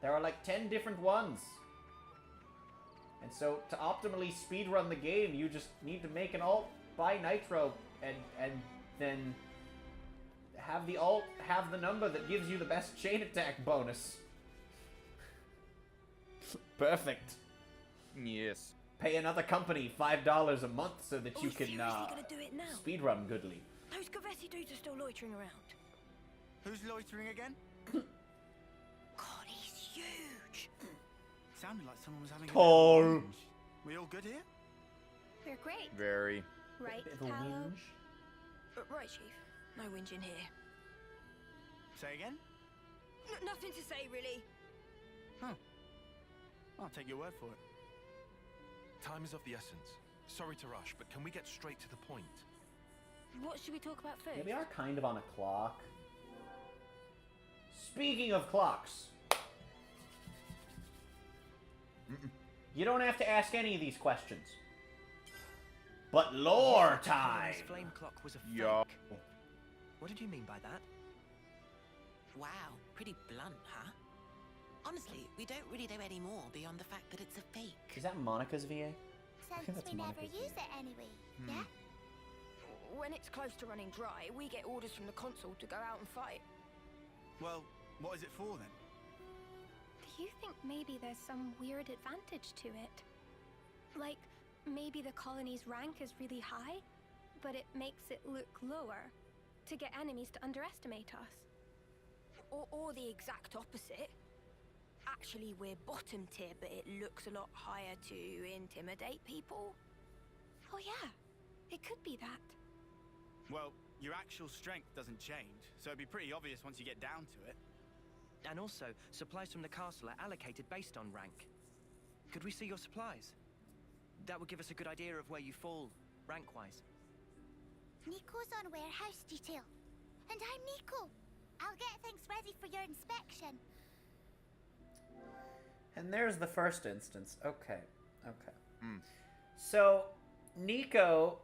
There are like 10 different ones. And so to optimally speedrun the game, you just need to make an alt, buy Nitro, and then have the alt have the number that gives you the best chain attack bonus. Perfect. Yes. Pay another company $5 a month so that you can gonna do it now? speedrun goodly. Those Gavessi dudes are still loitering around. Who's loitering again? God, he's huge. Sounded like someone was having a Tall. bit of a whinge. We all good here? We're great. Very. Right, Bit of a Tallow? whinge. Right, Chief. No whinging here. Say again? Nothing to say, really. Huh. I'll take your word for it. Time is of the essence. Sorry to rush, but can we get straight to the point? What should we talk about first? Yeah, we are kind of on a clock. Speaking of clocks. You don't have to ask any of these questions. But lore time! This flame clock was a fake. Yo. What did you mean by that? Wow, pretty blunt, huh? Honestly, we don't really know any more beyond the fact that it's a fake. Is that Monica's VA? Since That's we never Monica's use VA. it anyway, yeah? When it's close to running dry, we get orders from the console to go out and fight. Well, what is it for then? Do you think maybe there's some weird advantage to it? Like, maybe the colony's rank is really high, but it makes it look lower to get enemies to underestimate us. Or the exact opposite. Actually, we're bottom tier, but it looks a lot higher to intimidate people. Oh yeah, it could be that. Well, your actual strength doesn't change, so it'd be pretty obvious once you get down to it. And also, supplies from the castle are allocated based on rank. Could we see your supplies? That would give us a good idea of where you fall, rank-wise. Nico's on warehouse detail. And I'm Nico. I'll get things ready for your inspection. And there's the first instance. Okay. So, Nico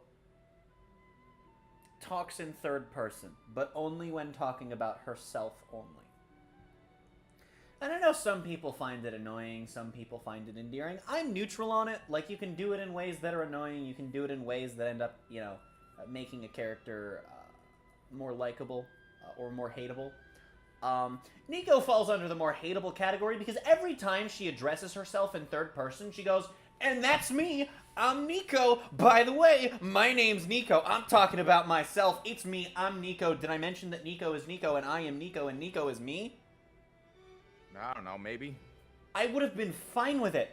talks in third person, but only when talking about herself only. And I know some people find it annoying, some people find it endearing. I'm neutral on it. Like, you can do it in ways that are annoying, you can do it in ways that end up, you know, making a character more likable or more hateable. Nico falls under the more hateable category because every time she addresses herself in third person, she goes, "And that's me! I'm Nico! By the way, my name's Nico. I'm talking about myself. It's me. I'm Nico. Did I mention that Nico is Nico and I am Nico and Nico is me?" I don't know, maybe. I would have been fine with it.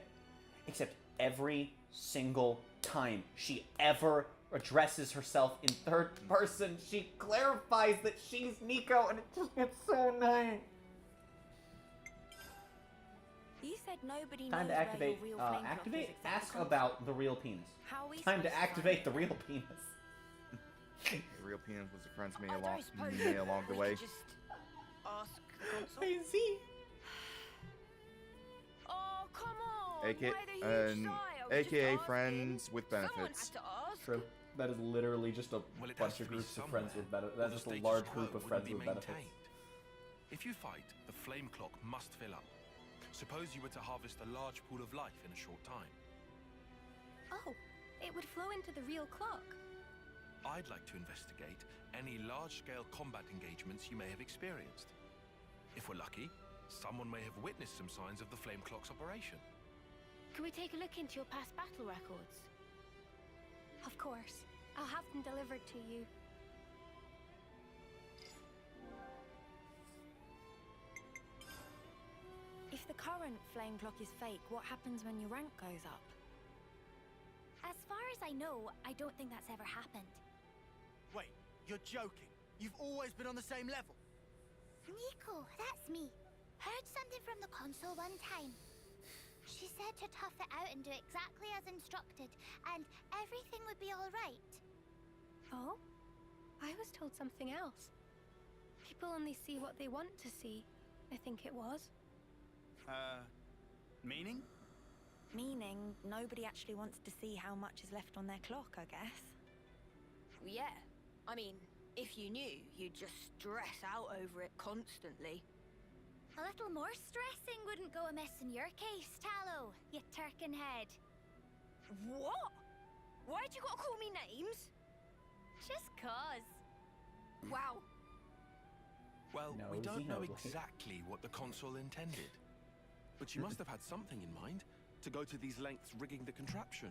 Except every single time she ever addresses herself in third person, she clarifies that she's Nico, and it just gets so annoying. You said nobody Time knows to activate, where your real flame activate, clock is except ask the console. about the real penis. How are we Time supposed to find activate it? the real penis. The real penis was a friend to me I along, don't suppose me along the we way. could just ask the console. I see. Oh, come on! AKA, Why the huge sigh? I was just AKA asking. friends with Someone benefits. had to ask. True. That is literally just a Well, it has bunch to of be groups of friends somewhere, with benefits. or That's the just a status large quo group of wouldn't friends be with benefits. maintained. If you fight, the flame clock must fill up. Suppose you were to harvest a large pool of life in a short time. Oh, it would flow into the real clock. I'd like to investigate any large-scale combat engagements you may have experienced. If we're lucky, someone may have witnessed some signs of the flame clock's operation. Could we take a look into your past battle records? Of course. I'll have them delivered to you. If the current flame clock is fake, what happens when your rank goes up? As far as I know, I don't think that's ever happened. Wait, you're joking? You've always been on the same level? Nico, that's me. Heard something from the console one time. She said to tough it out and do exactly as instructed, and everything would be alright. Oh? I was told something else. People only see what they want to see, I think it was. Meaning? Meaning, nobody actually wants to see how much is left on their clock, I guess. Yeah. I mean, if you knew, you'd just stress out over it constantly. A little more stressing wouldn't go amiss in your case, Tallow, you turkin head. What? Why'd you gotta call me names? Just cause. Wow. Well, No, we don't know Xenoblade. exactly what the console intended. But you must have had something in mind to go to these lengths rigging the contraption.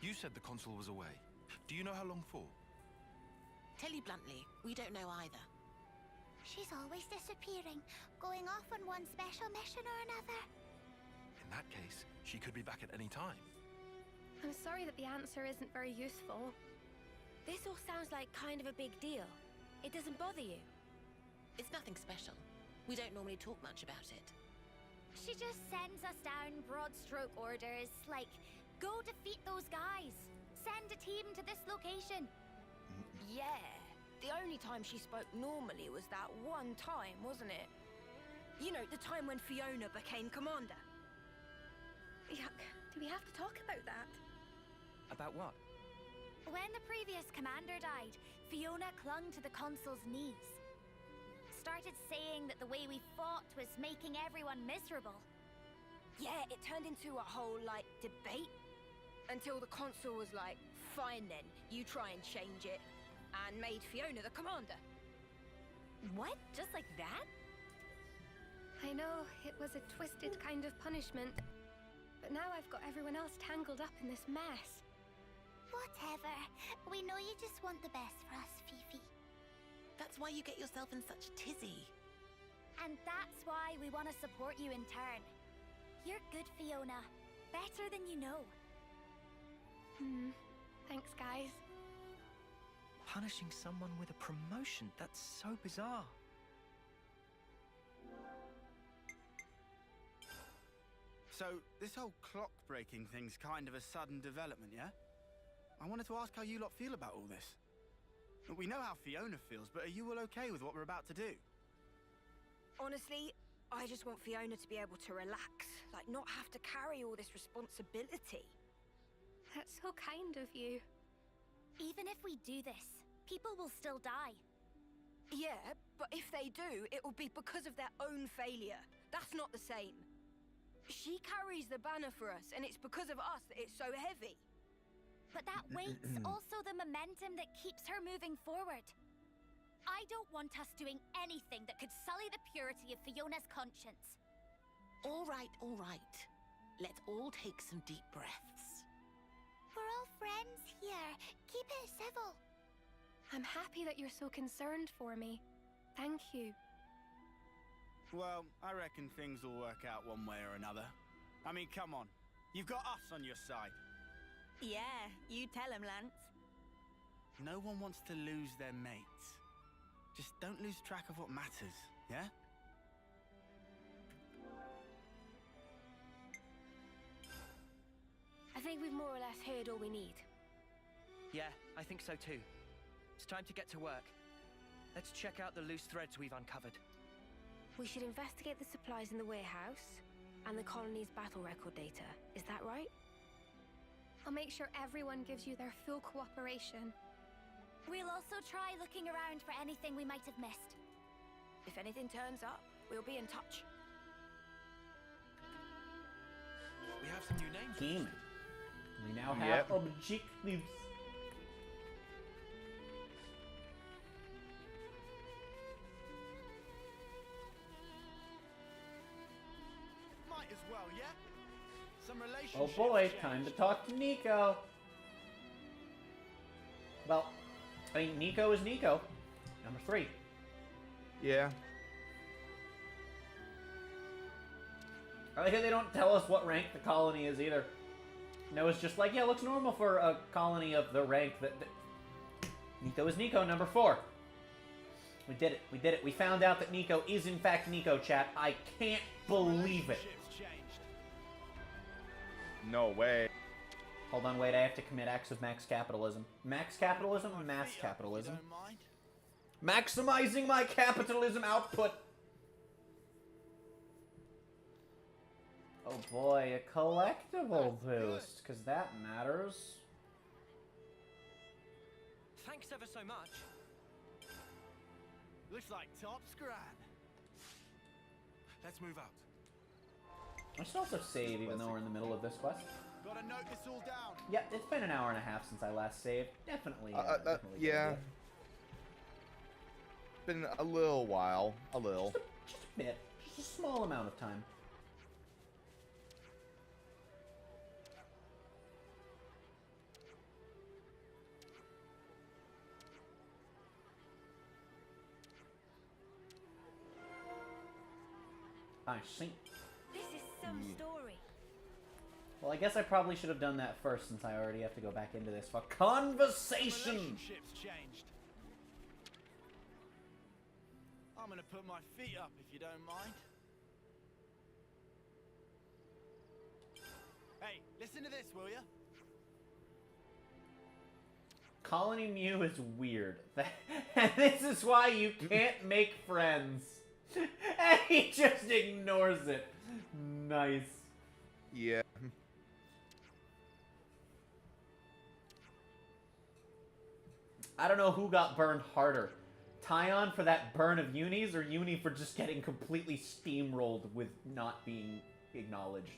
You said the console was away. Do you know how long for? Tell you bluntly, we don't know either. She's always disappearing, going off on one special mission or another. In that case, she could be back at any time. I'm sorry that the answer isn't very useful. This all sounds like kind of a big deal. It doesn't bother you? It's nothing special. We don't normally talk much about it. She just sends us down broad stroke orders, like, go defeat those guys. Send a team to this location. Yeah. The only time she spoke normally was that one time, wasn't it? You know, the time when Fiona became commander. Yuck. Do we have to talk about that? About what? When the previous commander died, Fiona clung to the consul's knees. Started saying that the way we fought was making everyone miserable. Yeah, it turned into a whole, like, debate. Until the consul was like, fine then, you try and change it. And made Fiona the commander. What? Just like that? I know, it was a twisted kind of punishment. But now I've got everyone else tangled up in this mess. Whatever. We know you just want the best for us, Fifi. That's why you get yourself in such a tizzy. And that's why we want to support you in turn. You're good, Fiona. Better than you know. Thanks, guys. Punishing someone with a promotion? That's so bizarre. So, this whole clock-breaking thing's kind of a sudden development, yeah? I wanted to ask how you lot feel about all this. We know how Fiona feels, but are you all okay with what we're about to do? Honestly, I just want Fiona to be able to relax. Like, not have to carry all this responsibility. That's so kind of you. Even if we do this, people will still die. Yeah, but if they do, it will be because of their own failure. That's not the same. She carries the banner for us, and it's because of us that it's so heavy. But that weight's also the momentum that keeps her moving forward. I don't want us doing anything that could sully the purity of Fiona's conscience. All right, all right. Let's all take some deep breaths. We're all friends here. Keep it civil. I'm happy that you're so concerned for me. Thank you. Well, I reckon things will work out one way or another. I mean, come on. You've got us on your side. Yeah, you tell him, Lance. No one wants to lose their mates. Just don't lose track of what matters, yeah? I think we've more or less heard all we need. Yeah, I think so too. It's time to get to work. Let's check out the loose threads we've uncovered. We should investigate the supplies in the warehouse and the colony's battle record data. Is that right? I'll make sure everyone gives you their full cooperation. We'll also try looking around for anything we might have missed. If anything turns up, we'll be in touch. We have some new names. Team. We now have objectives. Might as well, yeah? Some Oh relationships. boy, time to talk to Nico. Well, I mean, Nico is Nico. Number 3. Yeah. I like how they don't tell us what rank the colony is either. No, it's just like, yeah, it looks normal for a colony of the rank that... Nico is Nico, number 4. We did it. We did it. We found out that Nico is in fact Nico, chat. I can't believe it. No way. Hold on, wait. I have to commit acts of max capitalism. Max capitalism or mass capitalism? Maximizing my capitalism output. Oh boy, a collectible boost, because that matters. Thanks ever so much. Looks like top scran. Let's move out. I should also save, even though we're in the middle of this quest. Gotta note this all down. Yeah, it's been an hour and a half since I last saved. Definitely. Definitely yeah. Been a little while. A little. Just a bit. Just a small amount of time. I see. This is some story. Well, I guess I probably should have done that first, since I already have to go back into this for conversation. Relationships changed. I'm gonna put my feet up if you don't mind. Hey, listen to this, will ya? Colony Mew is weird. And this is why you can't make friends. And he just ignores it. Nice. Yeah. I don't know who got burned harder. Tyon for that burn of Unis, or Uni for just getting completely steamrolled with not being acknowledged.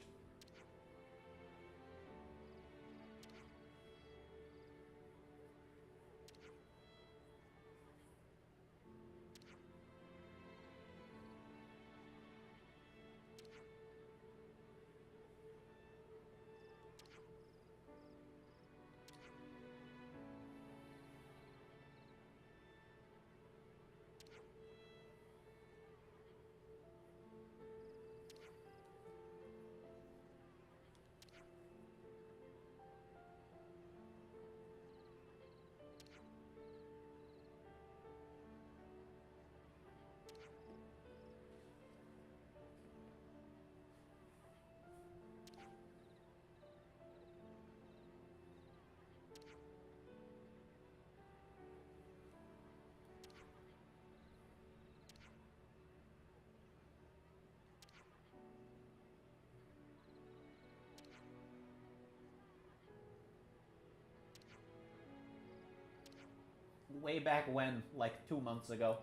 Way back when, like 2 months ago.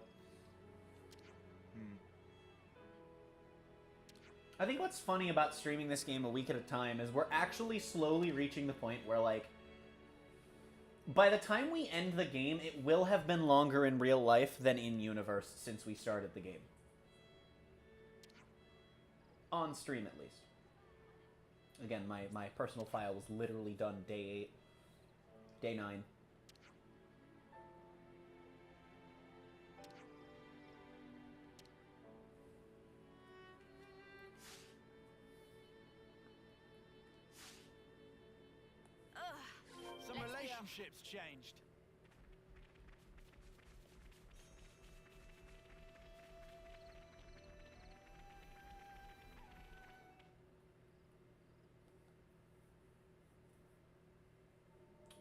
I think what's funny about streaming this game a week at a time is we're actually slowly reaching the point where, like, by the time we end the game, it will have been longer in real life than in universe since we started the game. On stream, at least. Again, my personal file was literally done day 8. Day 9. Some relationships changed.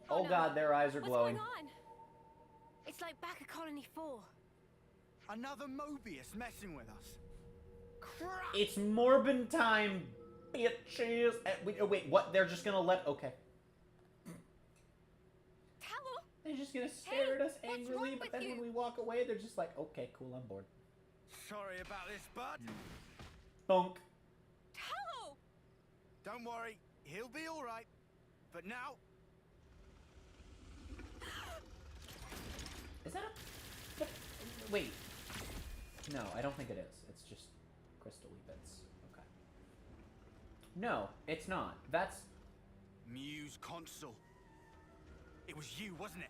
Oh god, their eyes are glowing. What's going on? It's like back at Colony 4. Another Mobius messing with us. Crap! It's Morbin time, bitches. Wait, what? They're just gonna let... Okay. Tallow? They're just gonna stare at us angrily, but then when we walk away, they're just like, okay, cool, I'm bored. Sorry about this, bud. Bonk. Tallow! Don't worry, he'll be all right. But now... Is that a... Wait. No, I don't think it is. It's just crystal-y bits. Okay. No, it's not. That's... Mew's console. It was you, wasn't it?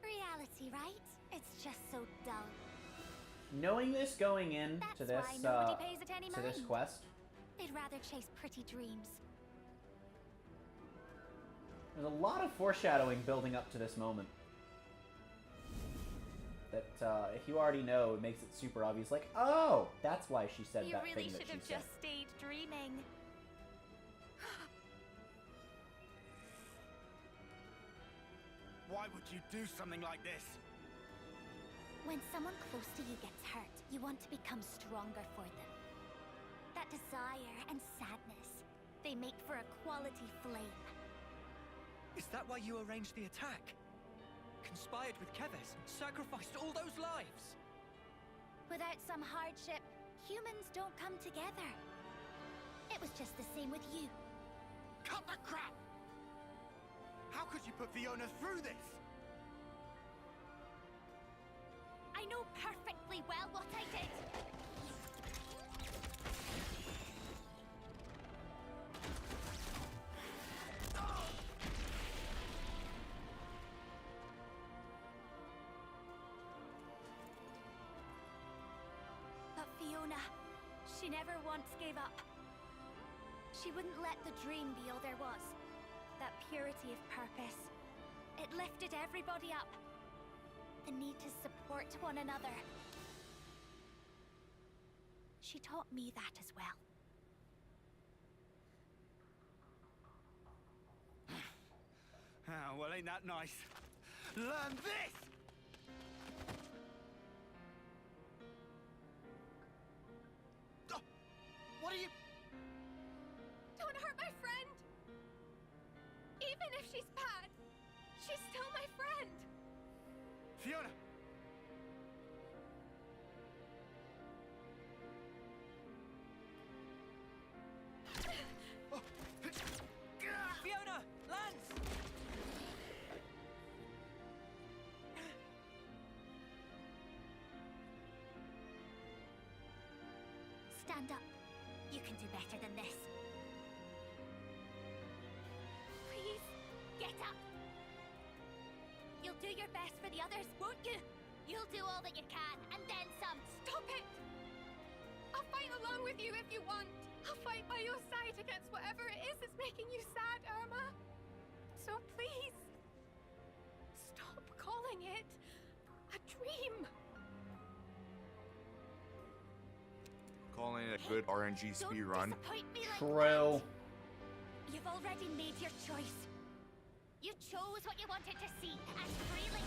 Reality, right? It's just so dull. Knowing this going in to this, That's why nobody pays it any to this mind. quest, They'd rather chase pretty dreams. there's a lot of foreshadowing building up to this moment. That, if you already know, it makes it super obvious. Like, oh, that's why she said that thing that she said. You really should have just stayed dreaming. Why would you do something like this? When someone close to you gets hurt, you want to become stronger for them. That desire and sadness, they make for a quality flame. Is that why you arranged the attack? Conspired with Keves, sacrificed all those lives? Without some hardship, humans don't come together. It was just the same with you. Cut the crap! How could you put Fiona through this? I know perfectly well what I did. But Fiona, she never once gave up. She wouldn't let the dream be all there was. That purity of purpose. It lifted everybody up. The need to support one another. She taught me that as well. Ah, well, ain't that nice? Learn this! Oh, what are you... Don't hurt my friend! Even if she's bad, she's still my friend! Fiona! Fiona! Lance! Stand up. You can do better than this. Please, get up. You'll do your best for the others, won't you? You'll do all that you can, and then some. Stop it! I'll fight along with you if you want. I'll fight by your side against whatever it is that's making you sad, Irma. So please, stop calling it a dream. Calling it a good RNG speed run. Disappoint me like True. that. You've already made your choice. You chose what you wanted to see, and freely.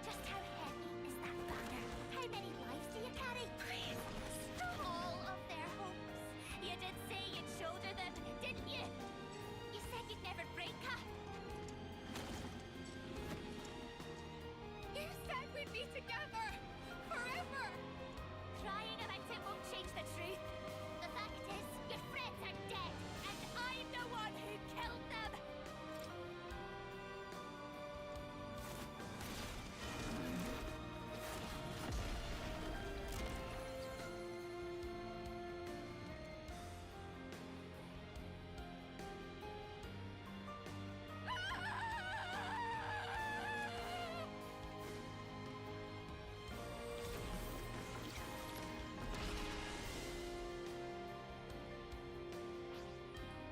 Just how heavy is that banner? How many lives do you carry? Please. All of their hopes. You did say you'd shoulder them, didn't you? You said you'd never break her. You said we'd be together forever. Crying about it won't change the truth. The fact is, your friends are dead, and I'm the one who killed them.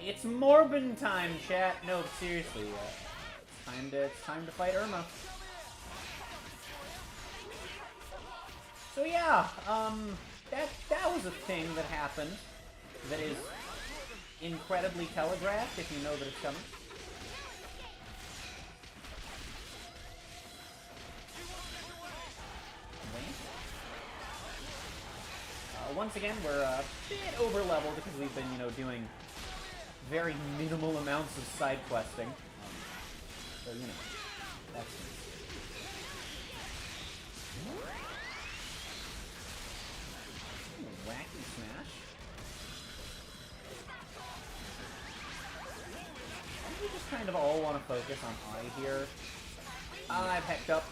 It's Morbin time, chat. No, seriously, it's time to fight Irma. So yeah, that was a thing that happened that is incredibly telegraphed if you know that it's coming. Once again, we're a bit over level because we've been, doing very minimal amounts of side questing. So, that's wacky smash. I think we just kind of all want to focus on I here. I've hecked up.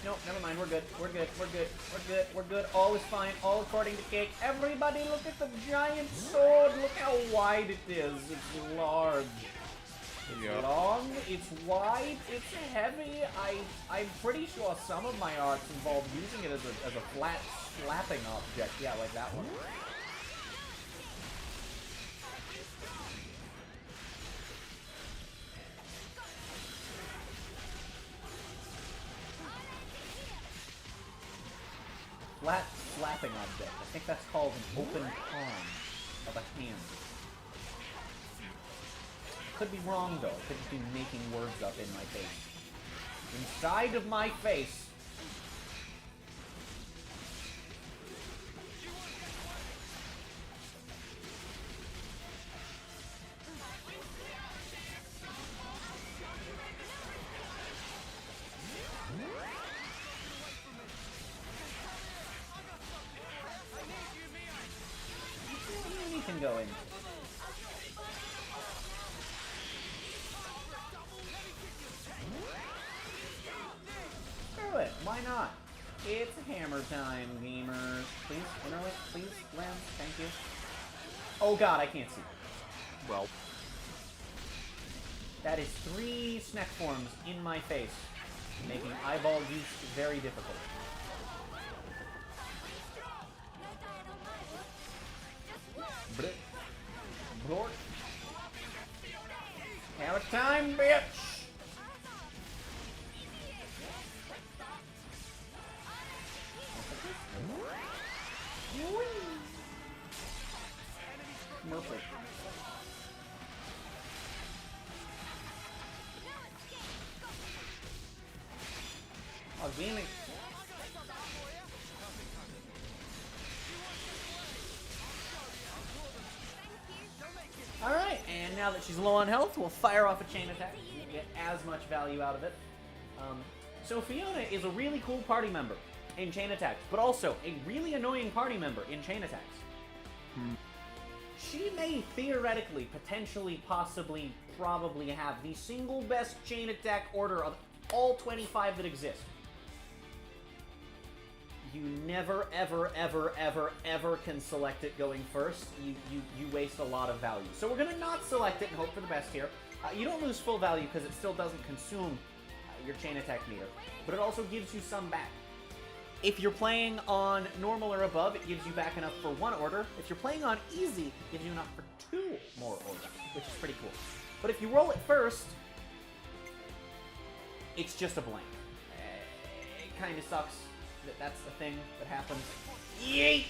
Nope, never mind, we're good. We're good, we're good, we're good, we're good. All is fine, all according to cake. Everybody look at the giant sword. Look how wide it is. It's large. It's long, it's wide, it's heavy. I'm pretty sure some of my arts involve using it as a flat slapping object. Yeah, like that one. Flat slapping object. I think that's called an open palm of a hand. Could be wrong though. Could just be making words up in my face. Inside of my face. Can go in. Screw it, why not? It's hammer time, gamers. Please, interlink, please, Lance, thank you. Oh god, I can't see. Well. That is 3 snack forms in my face, making eyeball use very difficult. Blort. Hammer time, bitch! Gaming. Alright, and now that she's low on health, we'll fire off a chain attack. We won't get as much value out of it. So Fiona is a really cool party member in chain attacks, but also a really annoying party member in chain attacks. She may theoretically, potentially, possibly, probably have the single best chain attack order of all 25 that exist. You never, ever, ever, ever, ever can select it going first. You waste a lot of value. So we're going to not select it and hope for the best here. You don't lose full value because it still doesn't consume your chain attack meter, but it also gives you some back. If you're playing on normal or above, it gives you back enough for one order. If you're playing on easy, it gives you enough for 2 more orders, which is pretty cool. But if you roll it first, it's just a blank. It kind of sucks that that's the thing that happens. Yeet!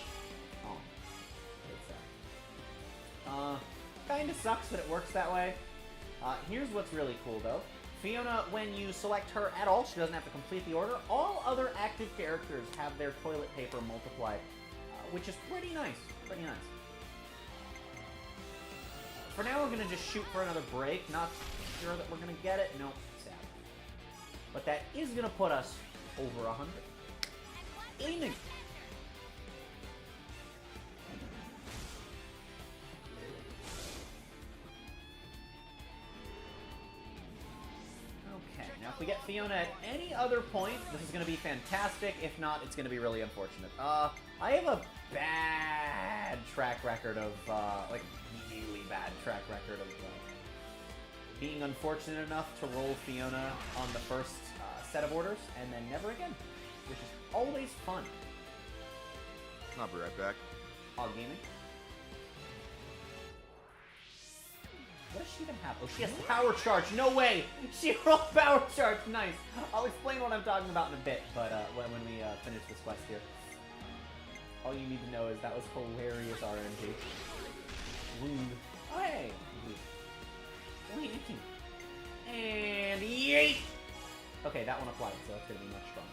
Oh. It's kind of sucks that it works that way. Here's what's really cool, though. Fiona, when you select her at all, she doesn't have to complete the order. All other active characters have their toilet paper multiplied, which is pretty nice. Pretty nice. For now, we're going to just shoot for another break. Not sure that we're going to get it. No, sad. But that is going to put us over 100. Aiming. Okay, now if we get Fiona at any other point, this is going to be fantastic. If not, it's going to be really unfortunate. I have a bad track record of, like, really bad track record of being unfortunate enough to roll Fiona on the first set of orders, and then never again, which is always fun. I'll be right back. Hog Gaming. What does she even have? Oh, she has power charge. No way! She rolled power charge. Nice. I'll explain what I'm talking about in a bit, but when we finish this quest here. All you need to know is that was hilarious RNG. Wound. Oh, hey! Only 18. And yeet! Okay, that one applied, so that's gonna be much stronger.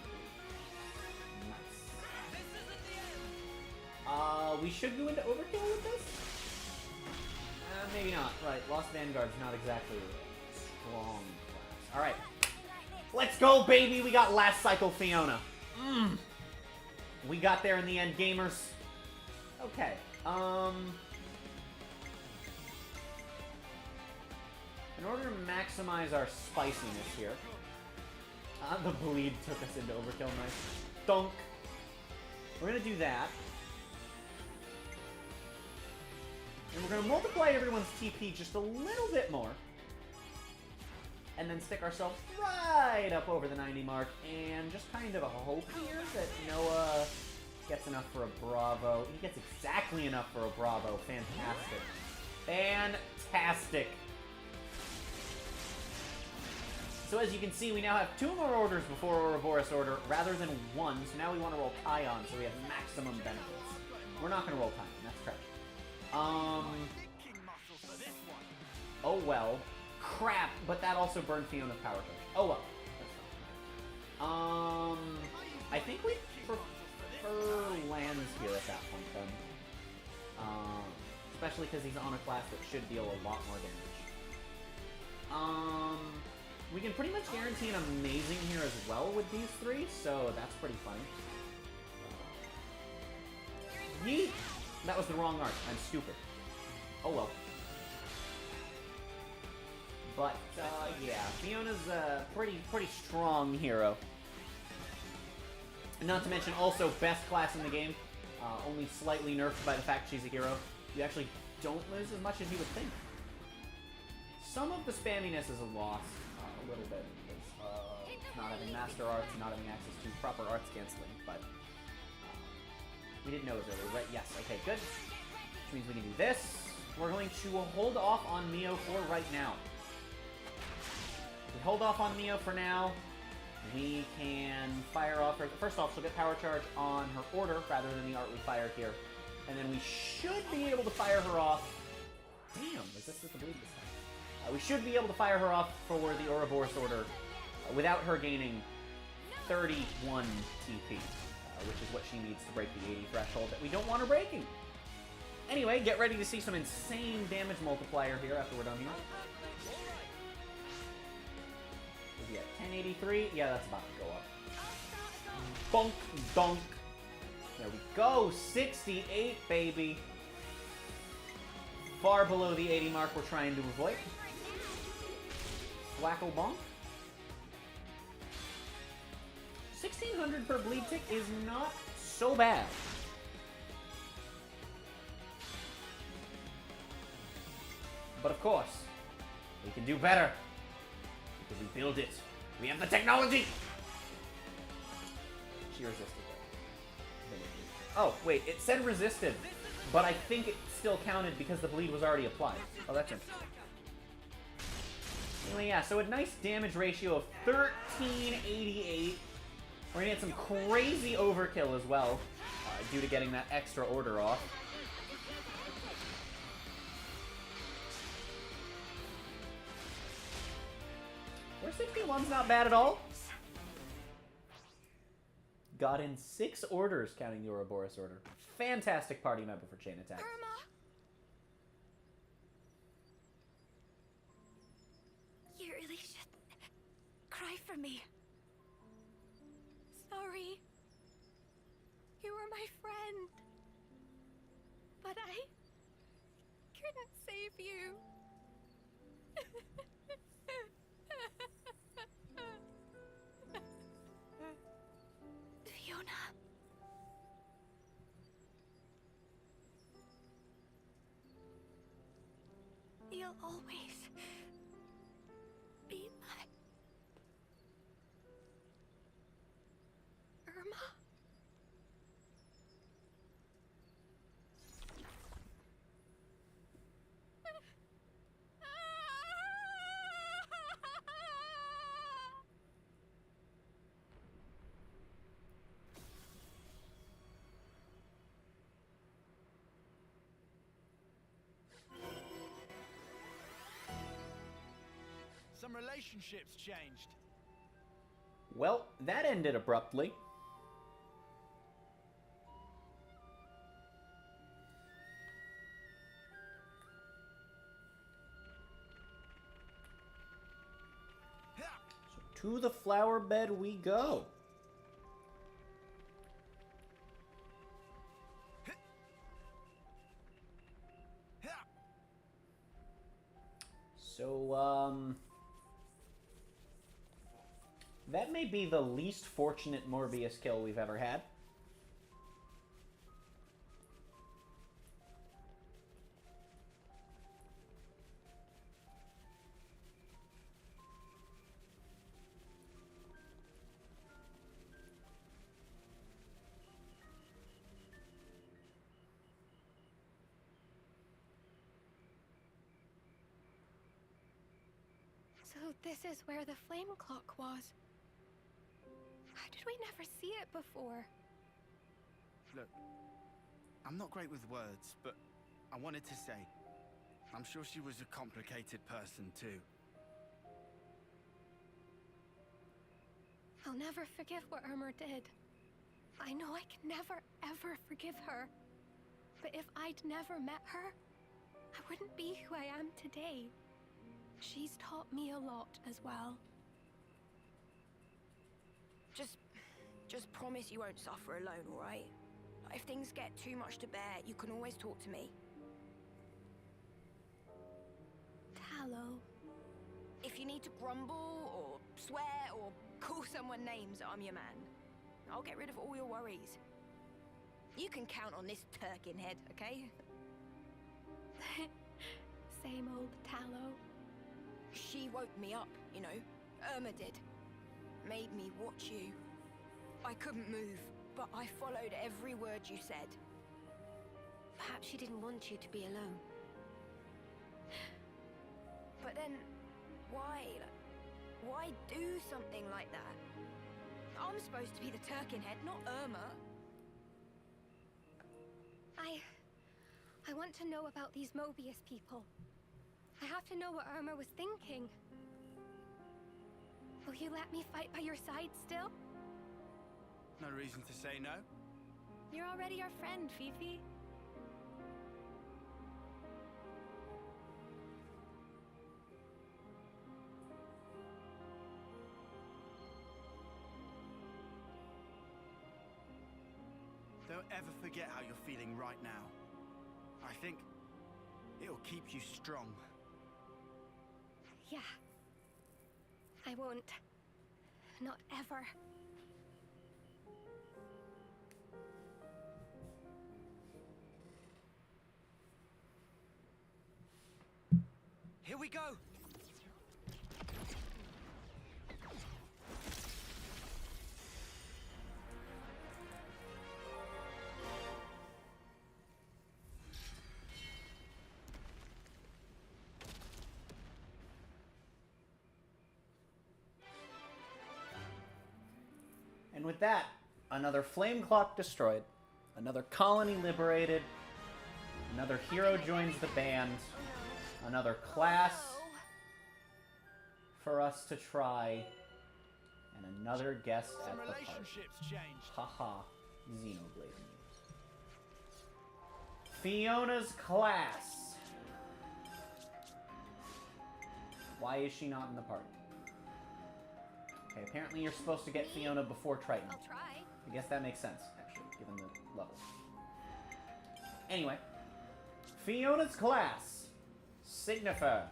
Nice. We should go into overkill with this? Maybe not. Right, Lost Vanguard's not exactly a strong class. Alright. Let's go, baby! We got last cycle Fiona. We got there in the end, gamers. Okay. In order to maximize our spiciness here, the bleed took us into overkill. Nice. Dunk. We're gonna do that. And we're gonna multiply everyone's TP just a little bit more. And then stick ourselves right up over the 90 mark. And just kind of hope here that Noah gets enough for a Bravo. He gets exactly enough for a Bravo. Fantastic. Fantastic. So as you can see, we now have 2 more orders before Ouroboros order, rather than 1. So now we want to roll Kion, so we have maximum benefits. We're not going to roll Kion. That's trash. Oh well. Crap, but that also burned Fiona's power charge. Oh well. That's fine. I think we prefer lands here at that point then. Especially because he's on a class that should deal a lot more damage. We can pretty much guarantee an amazing here as well with these 3, so that's pretty funny. Yeet! That was the wrong art. I'm stupid. Oh well. But, yeah, Fiona's a pretty strong hero. Not to mention also best class in the game. Only slightly nerfed by the fact she's a hero. You actually don't lose as much as you would think. Some of the spamminess is a loss, a little bit, because not having master arts and not having access to proper arts canceling, but we didn't know it was earlier, right? Yes, okay, good. Which means we can do this. We're going to hold off on Mio for right now. We hold off on Mio for now. We can fire off her. First off, she'll get power charge on her order rather than the art we fired here. And then we should be able to fire her off. Damn, is this with the bleed this time? We should be able to fire her off for the Ouroboros order without her gaining 31 TP, which is what she needs to break the 80 threshold that we don't want her breaking. Anyway, get ready to see some insane damage multiplier here after we're done here. We'll be at 1083. Yeah, that's about to go up. Bunk, dunk. There we go. 68, baby. Far below the 80 mark we're trying to avoid. Wacko bonk. 1600 per bleed tick is not so bad. But of course, we can do better. Because we build it. We have the technology! She resisted that. Oh, wait, it said resisted. But I think it still counted because the bleed was already applied. Oh, that's interesting. Anyway, yeah, so a nice damage ratio of 1388. We're gonna get some crazy overkill as well, due to getting that extra order off. We're 61's not bad at all. Got in 6 orders, counting the Ouroboros order. Fantastic party member for chain attacks. You really should cry for me. Sorry. You were my friend. But I couldn't save you. Fiona. You'll always be my Irma. Some relationships changed. Well, that ended abruptly. So to the flower bed we go. So, that may be the least fortunate Morbius kill we've ever had. So this is where the flame clock was. How did we never see it before? Look, I'm not great with words, but I wanted to say, I'm sure she was a complicated person too. I'll never forgive what Irma did. I know I can never, ever forgive her. But if I'd never met her, I wouldn't be who I am today. She's taught me a lot as well. Just promise you won't suffer alone, all right? If things get too much to bear, you can always talk to me. Tallow. If you need to grumble, or swear, or call someone names, I'm your man. I'll get rid of all your worries. You can count on this turkin head, okay? Same old Tallow. She woke me up, you know. Irma did. Made me watch you. I couldn't move, but I followed every word you said. Perhaps she didn't want you to be alone. But then, why? Why do something like that? I'm supposed to be the turkin head, not Irma. I want to know about these Mobius people. I have to know what Irma was thinking. Will you let me fight by your side still? No reason to say no. You're already our friend, Fifi. Don't ever forget how you're feeling right now. I think it'll keep you strong. Yeah. I won't. Not ever. Here we go! And with that, another flame clock destroyed, another colony liberated, another hero joins the band, another class for us to try, and another guest at the party. Haha, Xenoblade news. Fiona's class. Why is she not in the party? Okay, apparently you're supposed to get Fiona before Triton. I'll try. I guess that makes sense, actually, given the level. Anyway, Fiona's class. Signifer.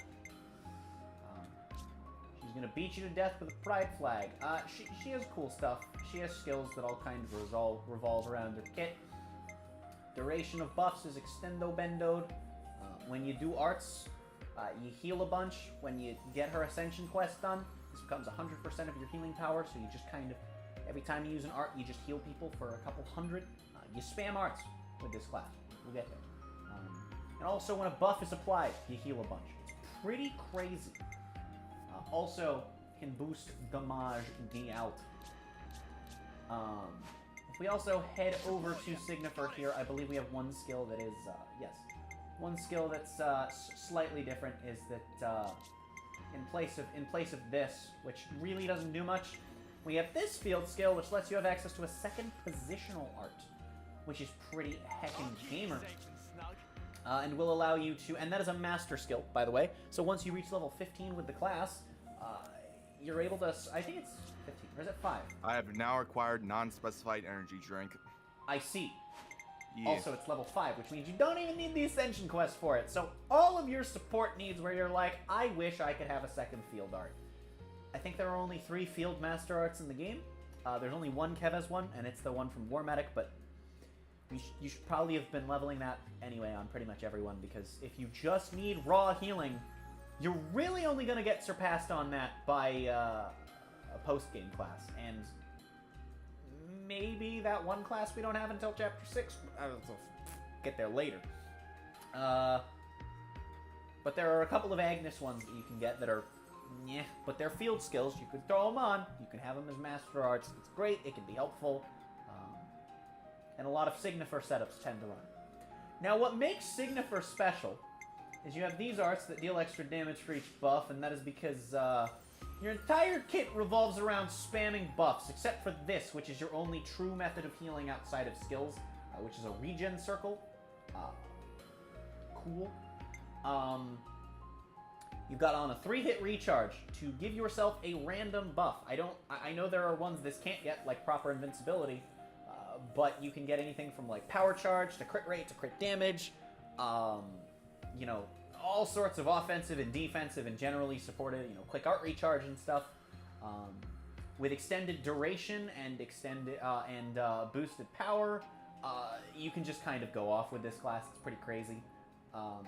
She's gonna beat you to death with a pride flag. She has cool stuff. She has skills that all kind of revolve around her kit. Duration of buffs is extendo bendoed. When you do arts, you heal a bunch. When you get her ascension quest done, this becomes 100% of your healing power, so you just kind of, every time you use an art, you just heal people for a couple hundred. You spam arts with this class. We'll get there. And also, when a buff is applied, you heal a bunch. It's pretty crazy. Also, can boost damage out. If we also head over to Signifer here, I believe we have one skill that is, yes. One skill that's slightly different is that in place of this, which really doesn't do much, we have this field skill, which lets you have access to a second positional art, which is pretty heckin' gamer. And will allow you to, and that is a master skill, by the way. So once you reach level 15 with the class, you're able to, I think it's 15, or is it 5? I have now acquired non-specified energy drink. I see. Yeah. Also, it's level 5, which means you don't even need the Ascension quest for it. So all of your support needs where you're like, I wish I could have a second field art. I think there are only 3 field master arts in the game. There's only one Kevez one, and it's the one from War Medic, but you should probably have been leveling that anyway on pretty much everyone, because if you just need raw healing, you're really only going to get surpassed on that by a post-game class, and maybe that one class we don't have until Chapter 6. I'll get there later. But there are a couple of Agnes ones that you can get that are, yeah, but they're field skills. You could throw them on. You can have them as Master Arts. It's great. It can be helpful. And a lot of Signifer setups tend to run. Now, what makes Signifer special is you have these arts that deal extra damage for each buff, and that is because your entire kit revolves around spamming buffs, except for this, which is your only true method of healing outside of skills, which is a regen circle. Cool. You've got on a 3-hit recharge to give yourself a random buff. I know there are ones this can't get, like proper invincibility, but you can get anything from like power charge to crit rate to crit damage. You know, all sorts of offensive and defensive and generally supported, you know, quick art recharge and stuff. With extended duration and boosted power, you can just kind of go off with this class. It's pretty crazy. And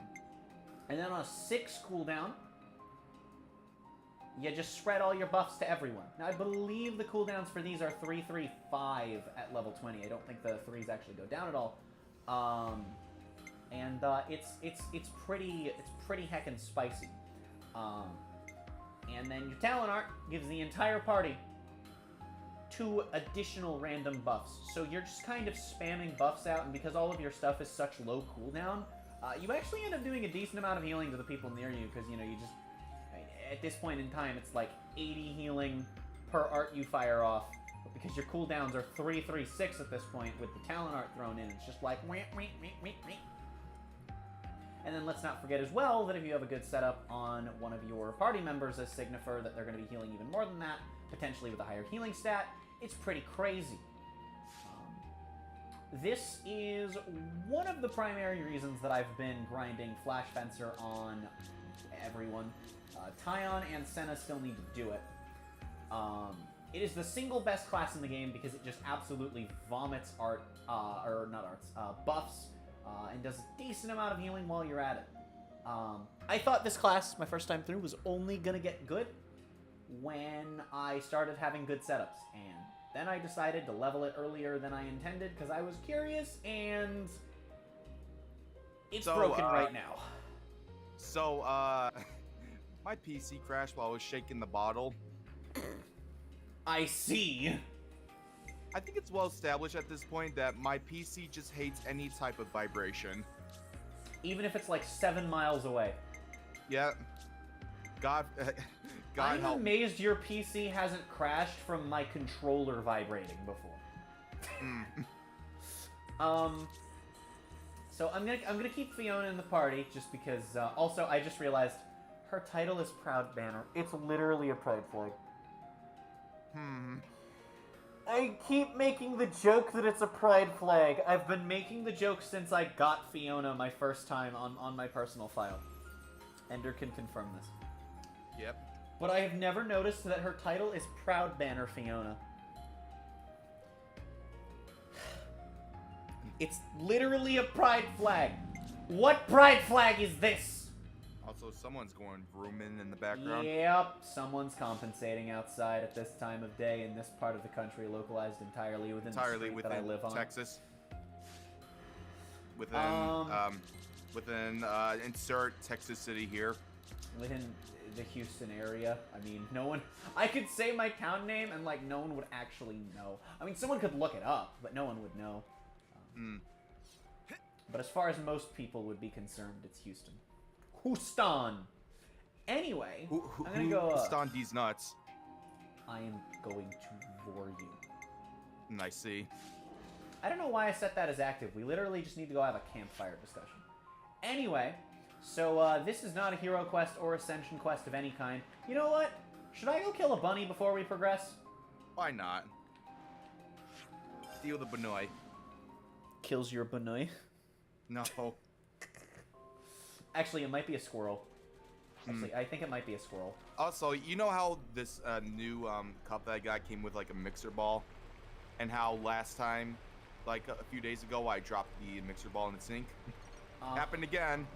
then on a 6 cooldown, you just spread all your buffs to everyone. Now, I believe the cooldowns for these are 3, 3, 5 at level 20. I don't think the 3s actually go down at all. It's pretty heckin' spicy. And then your talent art gives the entire party 2 additional random buffs. So you're just kind of spamming buffs out, and because all of your stuff is such low cooldown, you actually end up doing a decent amount of healing to the people near you, because, you know, you just, at this point in time, it's like 80 healing per art you fire off, But because your cooldowns are 3-3-6 at this point with the talent art thrown in, it's just like wah, wah, wah, wah, wah. And then let's not forget as well that if you have a good setup on one of your party members as Signifer, that they're going to be healing even more than that, potentially with a higher healing stat. It's pretty crazy. This is one of the primary reasons that I've been grinding Flash Fencer on everyone. Tyon and Senna still need to do it. It is the single best class in the game because it just absolutely vomits buffs, and does a decent amount of healing while you're at it. I thought this class, my first time through, was only gonna get good when I started having good setups, and then I decided to level it earlier than I intended because I was curious, and it's broken right now. So, my PC crashed while I was shaking the bottle. I see. I think it's well established at this point that my PC just hates any type of vibration. Even if it's like 7 miles away. Yeah. God I'm help. amazed your PC hasn't crashed from my controller vibrating before. So I'm gonna keep Fiona in the party just because. Also, I just realized her title is Proud Banner. It's literally a pride flag. I keep making the joke that it's a pride flag. I've been making the joke since I got Fiona my first time on my personal file. Ender can confirm this. Yep. But I have never noticed that her title is Proud Banner Fiona. It's literally a pride flag. What pride flag is this? Also, someone's going vrooming in the background. Yep, someone's compensating outside at this time of day in this part of the country, localized entirely within the street that I live on. Texas. Within insert Texas City here. Within the Houston area. I mean, no one... I could say my town name and, like, no one would actually know. I mean, someone could look it up, but no one would know. But as far as most people would be concerned, it's Houston. Houston! Anyway, I'm gonna go... Houston these nuts. I am going to roar you. I see. I don't know why I set that as active. We literally just need to go have a campfire discussion. Anyway... So, this is not a hero quest or ascension quest of any kind. You know what? Should I go kill a bunny before we progress? Why not? Steal the Banoi. Kills your bunny? No. Actually, it might be a squirrel. Actually, I think it might be a squirrel. Also, you know how this new cup that I got came with, like, a mixer ball? And how last time, like, a few days ago, I dropped the mixer ball in the sink? Happened again.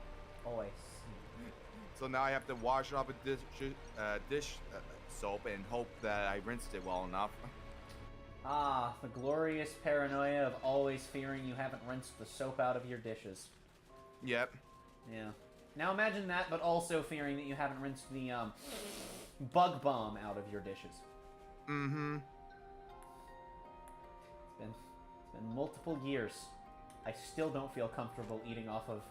Oh, I see. So now I have to wash it off with dish soap and hope that I rinsed it well enough. Ah, the glorious paranoia of always fearing you haven't rinsed the soap out of your dishes. Yep. Yeah. Now imagine that, but also fearing that you haven't rinsed the bug bomb out of your dishes. Mm-hmm. It's been multiple years. I still don't feel comfortable eating off of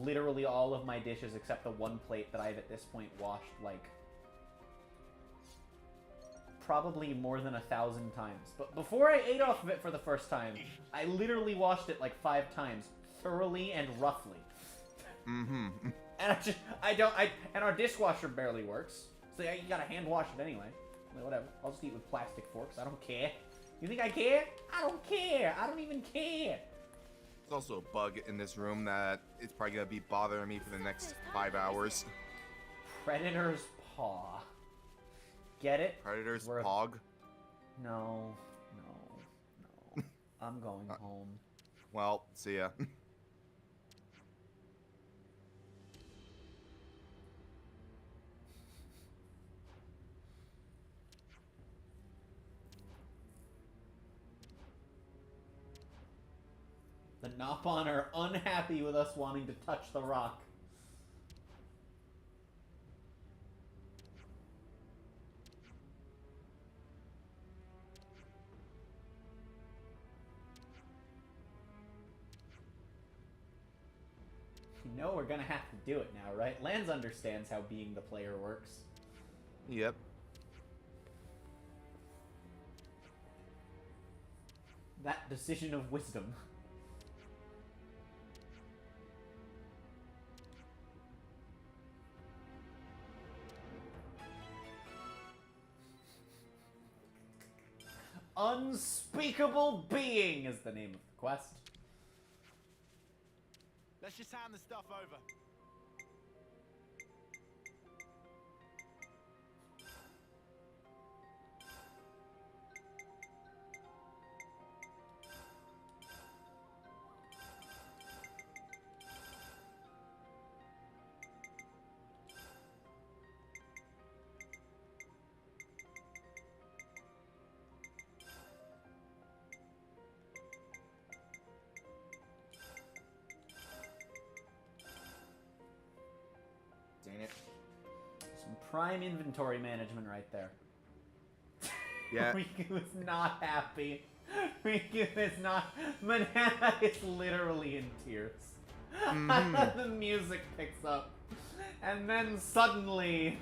literally all of my dishes except the one plate that I've at this point washed, like, probably more than 1,000 times. But before I ate off of it for the first time, I literally washed it like 5 times, thoroughly and roughly. Mm-hmm. And and our dishwasher barely works, so you gotta hand wash it anyway. Whatever, I'll just eat with plastic forks, I don't care. You think I care? I don't care, I don't even care. There's also a bug in this room that it's probably gonna be bothering me for the next 5 hours. Predator's Paw. Get it? Predator's Pog? No. I'm going home. Well, see ya. The Nopon are unhappy with us wanting to touch the rock. You know we're gonna have to do it now, right? Lance understands how being the player works. Yep. That decision of wisdom. Unspeakable Being is the name of the quest. Let's just hand the stuff over. Dang it. Some prime inventory management right there. Yeah. Riku is not happy. Riku is not. Banana is literally in tears. Mhm. The music picks up. And then suddenly.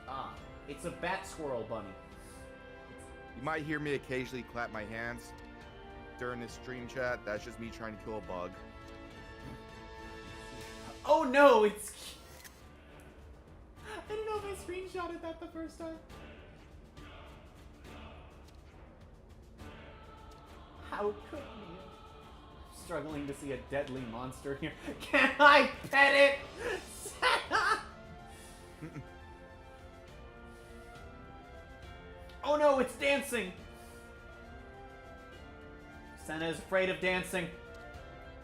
Ah, it's a bat squirrel bunny. You might hear me occasionally clap my hands during this stream chat. That's just me trying to kill a bug. Oh no, it's. I don't know if I screenshotted that the first time. How could we? I'm struggling to see a deadly monster here. Can I pet it? Oh no, it's dancing! Senna is afraid of dancing.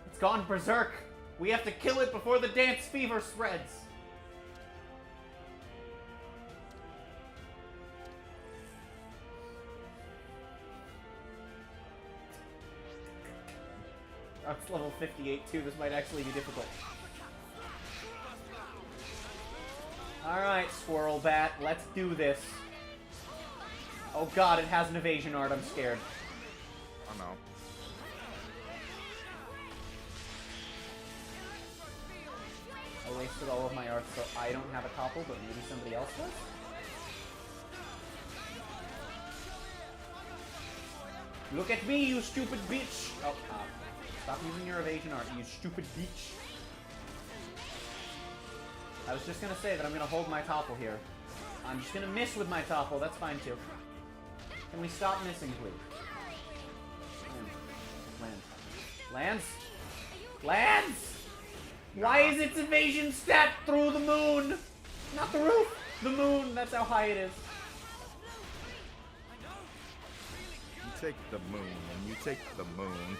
It's gone berserk. We have to kill it before the dance fever spreads. Oh, it's level 58 too. This might actually be difficult. Alright, Squirrel Bat, let's do this. Oh god, it has an evasion art. I'm scared. Oh no. I wasted all of my arts, so I don't have a topple, but maybe somebody else does? Look at me, you stupid bitch! Oh, stop using your evasion art, you stupid bitch. I was just gonna say that I'm gonna hold my topple here. I'm just gonna miss with my topple, that's fine too. Can we stop missing, please? Lands. Lands? Lands! Why is its evasion stat through the moon? Not the roof! The moon, that's how high it is. You take the moon, and you take the moon.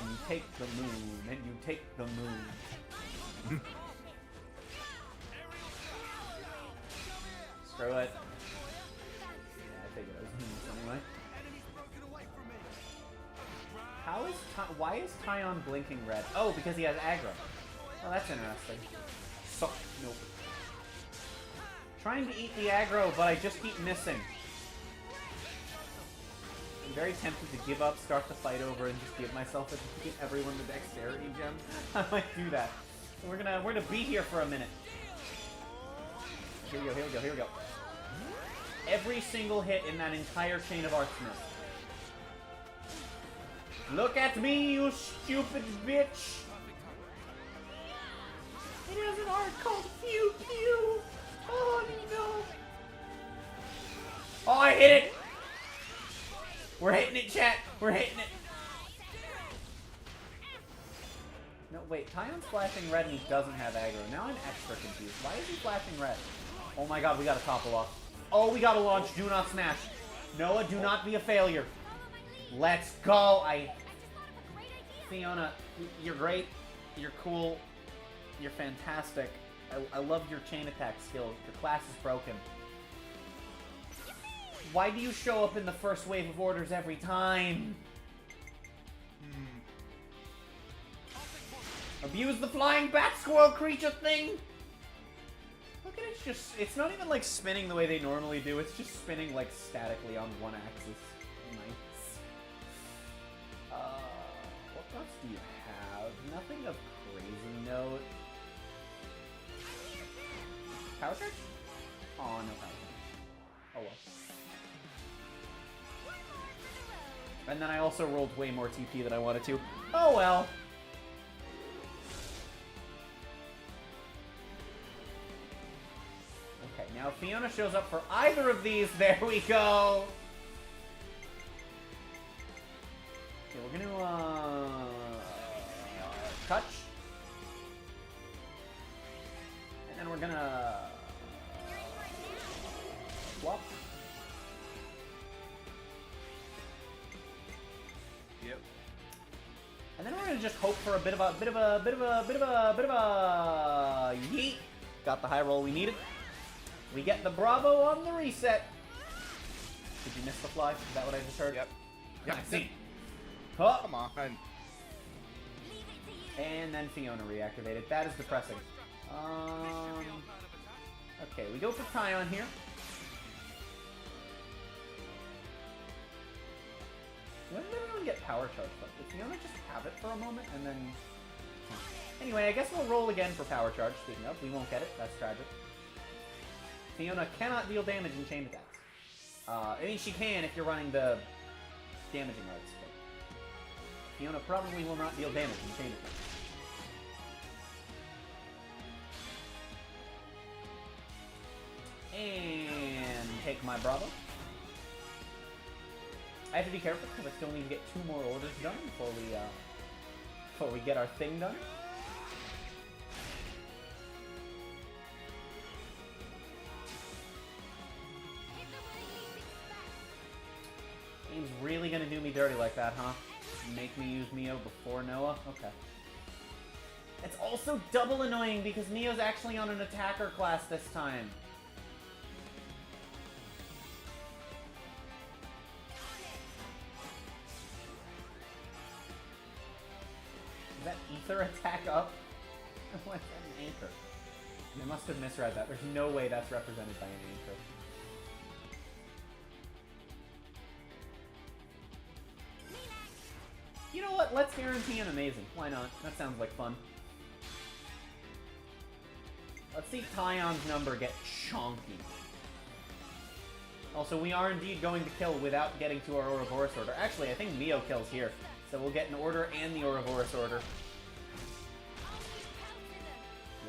And you take the moon, and you take the moon. Screw it. Yeah, I figured I was doing this anyway. How is why is Tyon blinking red? Oh, because he has aggro. Oh, that's interesting. So, nope. Trying to eat the aggro, but I just keep missing. I'm very tempted to give up, start the fight over, and just give myself a give everyone the dexterity gem. I might do that. So we're gonna be here for a minute. Here we go, here we go, here we go. Every single hit in that entire chain of arts missed. Look at me, you stupid bitch! It has an art called Pew Pew! Oh no! Oh, I hit it! We're hitting it, chat! We're hitting it! No, wait, Tyon's flashing red and he doesn't have aggro. Now I'm extra confused. Why is he flashing red? Oh my god, we gotta topple off. Oh, we gotta launch. Do not smash. Noah, do not be a failure. Let's go! Fiona, you're great. You're cool. You're fantastic. I love your chain attack skills. Your class is broken. Why do you show up in the first wave of orders every time? Abuse the flying bat squirrel creature thing! Look at it, it's not even like spinning the way they normally do, it's just spinning like statically on one axis. Nice. What else do you have? Nothing of crazy note. Power charge? Oh, no power charge. Oh well. And then I also rolled way more TP than I wanted to. Oh well. Okay, now if Fiona shows up for either of these, there we go. Okay, we're gonna touch. And then we're gonna swap. Yep. And then we're gonna just hope for a bit of a yeet. Got the high roll we needed. We get the bravo on the reset. Did you miss the fly? Is that what I just heard? Yep. I see. Oh. Come on. And then Fiona reactivated. That is depressing. Okay, we go for Tyon here. When did everyone get power charge? Did Fiona just have it for a moment and then... Anyway, I guess we'll roll again for power charge. Speaking of, we won't get it. That's tragic. Fiona cannot deal damage in chain attacks. I mean, she can if you're running the damaging arts, but Fiona probably will not deal damage in chain attacks. And take my bravo. I have to be careful because I still need to get 2 more orders done before we get our thing done. Game's really gonna do me dirty like that, huh? Make me use Mio before Noah? Okay. It's also double annoying because Mio's actually on an attacker class this time. Is that ether attack up? What's that, an anchor? I must have misread that. There's no way that's represented by an anchor. You know what? Let's guarantee an amazing. Why not? That sounds like fun. Let's see Tyon's number get chonky. Also, we are indeed going to kill without getting to our Ouroboros order. Actually, I think Mio kills here. So we'll get an order and the Ouroboros order.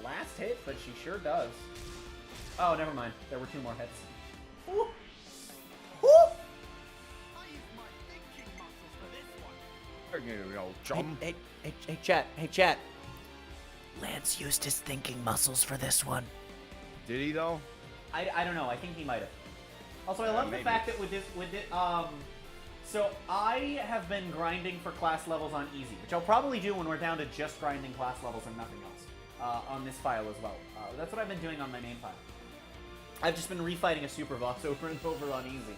Last hit, but she sure does. Oh, never mind. There were 2 more hits. Woo! Woo! Hey, chat. Lance used his thinking muscles for this one. Did he though? I don't know. I think he might have. Also, I love the fact that with it, so I have been grinding for class levels on easy, which I'll probably do when we're down to just grinding class levels and nothing else on this file as well. That's what I've been doing on my main file. I've just been refighting a super boss over and over on easy.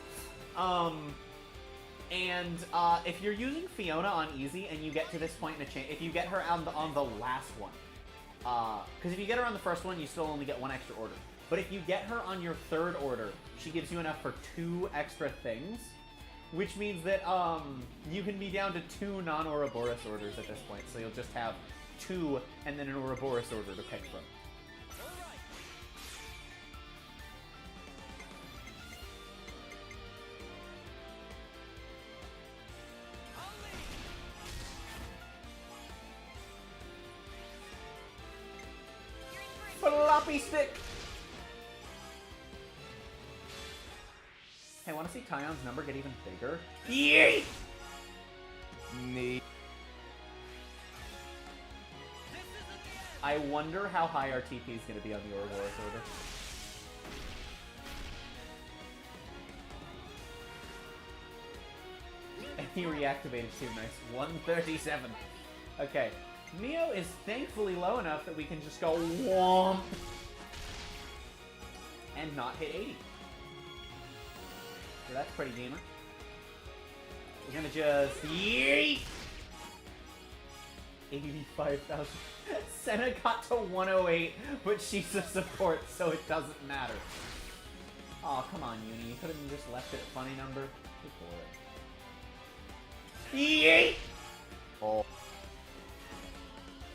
If you're using Fiona on easy and you get to this point in a chain, if you get her on the last one, because if you get her on the first one, you still only get 1 extra order. But if you get her on your 3rd order, she gives you enough for 2 extra things, which means that you can be down to 2 non-Ouroboros orders at this point. So you'll just have 2 and then an Ouroboros order to pick from. Floppy stick! Hey, want to see Tyon's number get even bigger? Yeet! Neat. I wonder how high our TP is going to be on the Ouroboros order. And he reactivated too, nice. 137. Okay. Mio is thankfully low enough that we can just go womp and not hit 80. So that's pretty gamer. We're gonna just yeet! 85,000. Senna got to 108, but she's a support, so it doesn't matter. Aw, oh, come on, Uni. You could have just left it a funny number. Go for it. Yeet! Oh.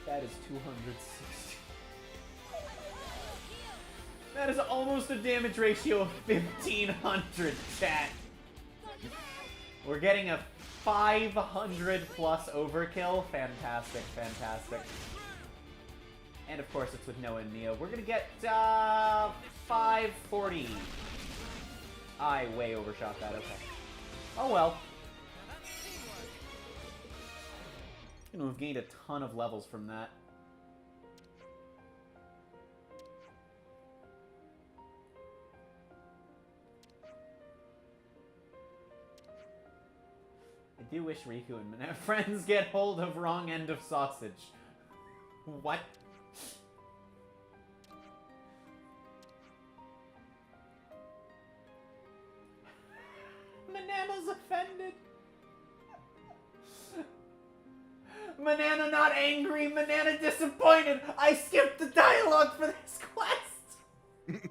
That is 260. That is almost a damage ratio of 1,500, chat. We're getting a 500 plus overkill. Fantastic, fantastic. And of course it's with Noah and Neo. We're gonna get 540. I way overshot that, okay. Oh well. You know, we've gained a ton of levels from that. I do wish Riku and Manana friends get hold of wrong end of sausage. What? Manana's offended. Manana not angry, Manana disappointed. I skipped the dialogue for this quest. Manana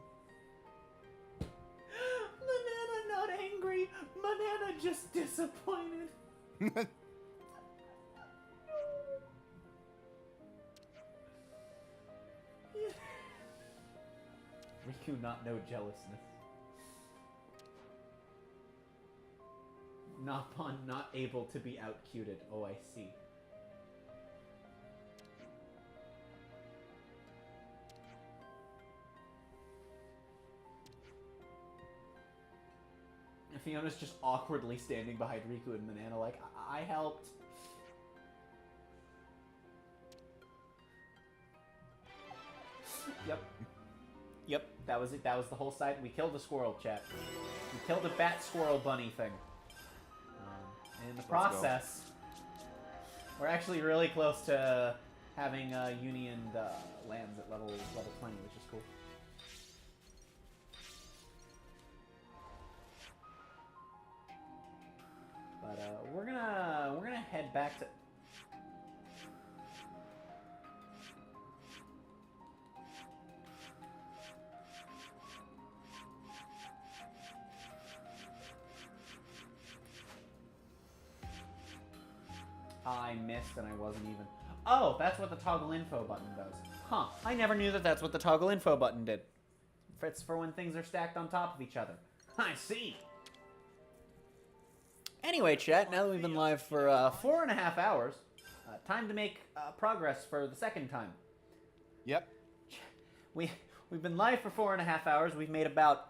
not angry, Manana just disappointed. Riku not no jealousness. Napon not able to be outcuted. Oh, I see. Fiona's just awkwardly standing behind Riku and Manana like, I helped. Yep. Yep, that was it. That was the whole side. We killed the squirrel, chat. We killed the bat squirrel bunny thing. And in the process, we're actually really close to having Uni and lands at level 20, which is cool. But we're gonna head back to. I missed and I wasn't even. Oh, that's what the toggle info button does. Huh, I never knew that that's what the toggle info button did. It's for when things are stacked on top of each other. I see. Anyway, chat, now that we've been live for 4.5 hours, time to make progress for the second time. Yep. We've been live for 4.5 hours. We've made about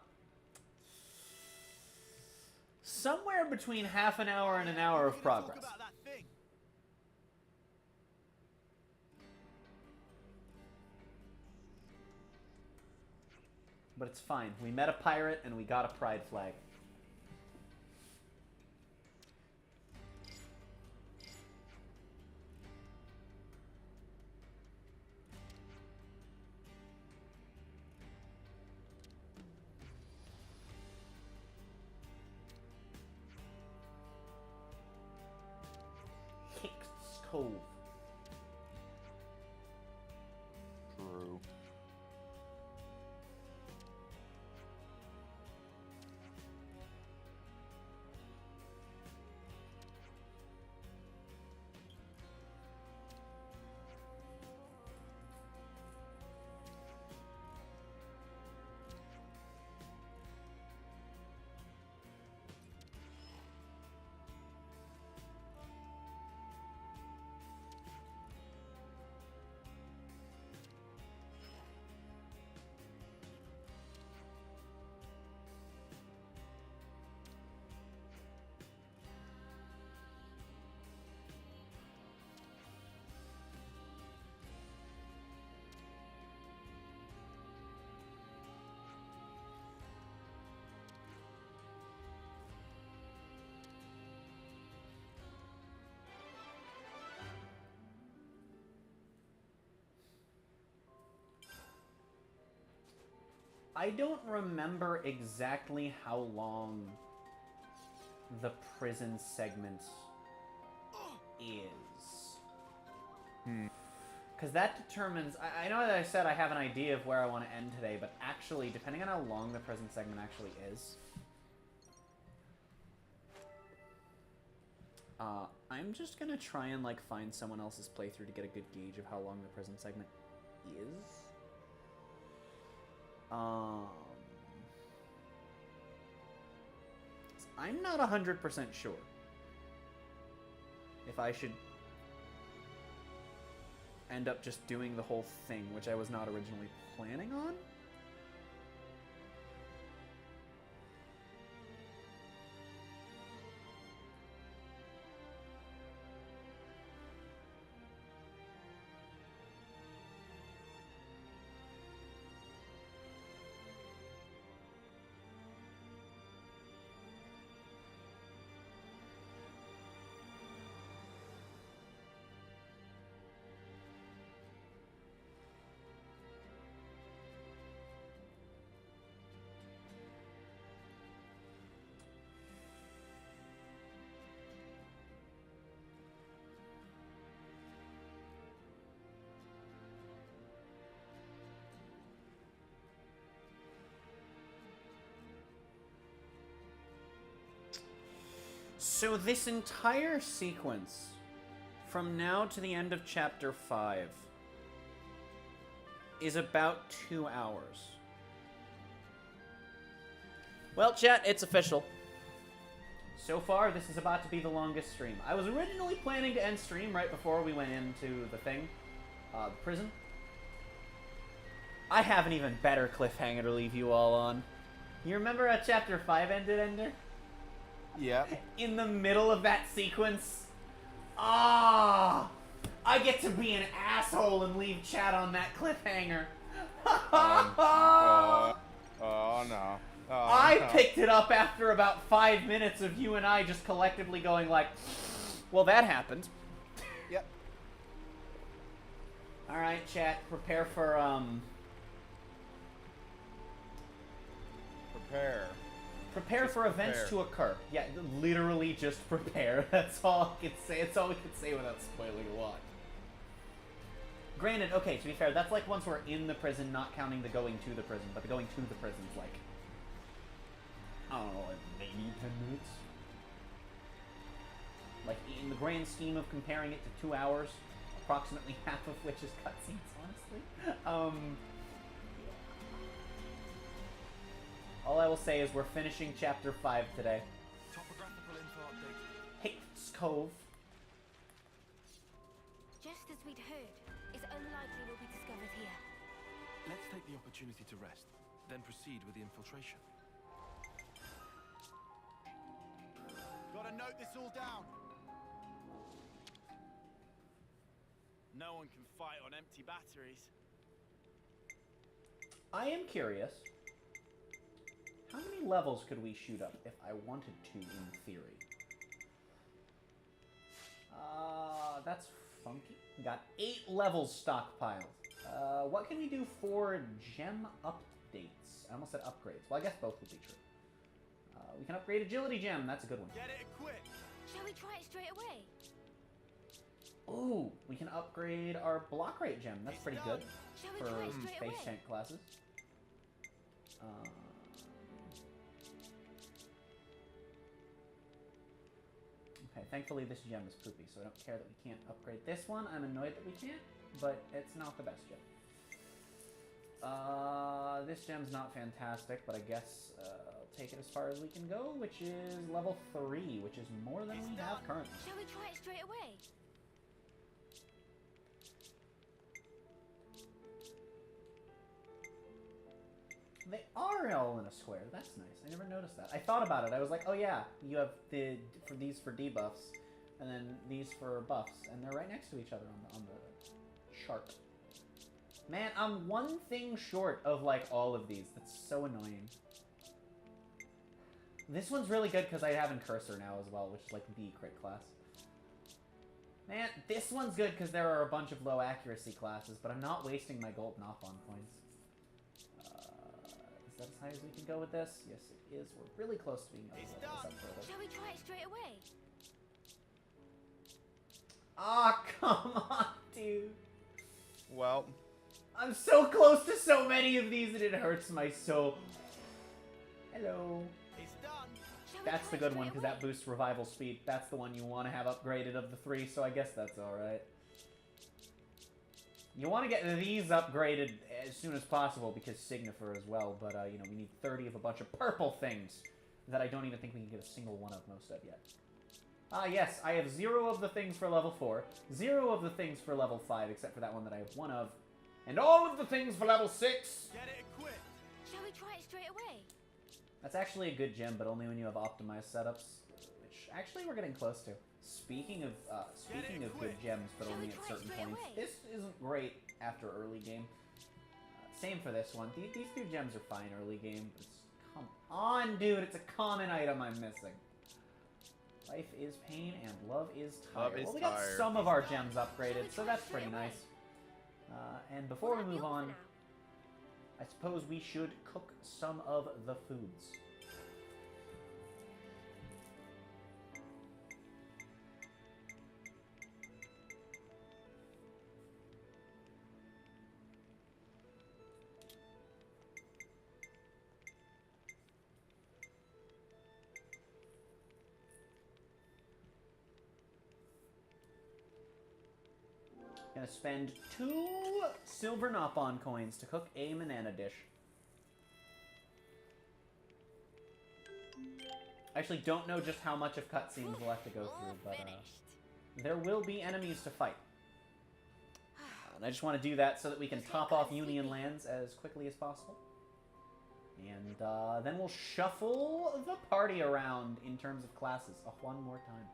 somewhere between half an hour and an hour of progress. But it's fine. We met a pirate and we got a pride flag. Hicks Cove. True. I don't remember exactly how long the prison segment is. Because that determines... I know that I said I have an idea of where I want to end today, but actually, depending on how long the prison segment actually is... I'm just going to try and, like, find someone else's playthrough to get a good gauge of how long the prison segment is. I'm not 100% sure. if I should end up just doing the whole thing, which I was not originally planning on. So this entire sequence, from now to the end of Chapter 5, is about 2 hours. Well, chat, it's official. So far, this is about to be the longest stream. I was originally planning to end stream right before we went into the thing, the prison. I have an even better cliffhanger to leave you all on. You remember how Chapter 5 ended, Ender? Yeah. In the middle of that sequence. Ah! I get to be an asshole and leave chat on that cliffhanger. Oh no. Oh, I no. picked it up after about 5 minutes of you and I just collectively going like, well, that happened. Yep. Alright, chat, prepare for, Prepare for events to occur. Yeah, literally just prepare. That's all I can say. That's all we can say without spoiling a lot. Granted, okay, to be fair, that's like once we're in the prison, not counting the going to the prison, but the going to the prison's like, I don't know, like maybe 10 minutes? Like, in the grand scheme of comparing it to 2 hours, approximately half of which is cutscenes, honestly. All I will say is we're finishing Chapter 5 today. Topographical info update. Hates Cove. Just as we'd heard, it's unlikely we'll be discovered here. Let's take the opportunity to rest, then proceed with the infiltration. Gotta note this all down. No one can fight on empty batteries. I am curious. How many levels could we shoot up if I wanted to, in theory? That's funky. We got 8 levels stockpiled. What can we do for gem updates? I almost said upgrades. Well, I guess both would be true. We can upgrade Agility Gem. That's a good one. Get it equipped. Shall we try it straight away? Ooh, we can upgrade our block rate gem. That's pretty good for space tank classes. Okay, thankfully this gem is poopy, so I don't care that we can't upgrade this one. I'm annoyed that we can't, but it's not the best gem. This gem's not fantastic, but I guess I'll take it as far as we can go, which is level 3, which is more than we have currently. Shall we try it straight away? They are all in a square. That's nice. I never noticed that. I thought about it. I was like, oh yeah, you have these for debuffs, and then these for buffs, and they're right next to each other on the chart. Man, I'm one thing short of like all of these. That's so annoying. This one's really good because I have in cursor now as well, which is like the crit class. Man, this one's good because there are a bunch of low accuracy classes, but I'm not wasting my gold knock-on points. Is that as high as we can go with this? Yes, it is. We're really close to being able to level this up further. Shall we try it straight away? Ah, come on, dude. Well, I'm so close to so many of these and it hurts my soul. Hello. It's done. That's the good one because that boosts revival speed. That's the one you want to have upgraded of the 3, so I guess that's alright. You want to get these upgraded as soon as possible because Signifer as well, but, you know, we need 30 of a bunch of purple things that I don't even think we can get a single one of most of yet. Ah, yes, I have 0 of the things for level 4, 0 of the things for level 5, except for that one that I have 1 of, and all of the things for level 6! Get it equipped! Shall we try it straight away? That's actually a good gem, but only when you have optimized setups, which actually we're getting close to. Speaking of good gems, but only at certain points, this isn't great after early game. Same for this one. These 2 gems are fine early game, but come on, dude, it's a common item I'm missing. Life is pain and love is tired. Well, we got some of our gems upgraded, so that's pretty nice. And before we move on, I suppose we should cook some of the foods. Gonna spend 2 silver Nopon coins to cook a banana dish. I actually don't know just how much of cutscenes we'll have to go through, but there will be enemies to fight. And I just want to do that so that we can top off Union lands as quickly as possible. And then we'll shuffle the party around in terms of classes one more time.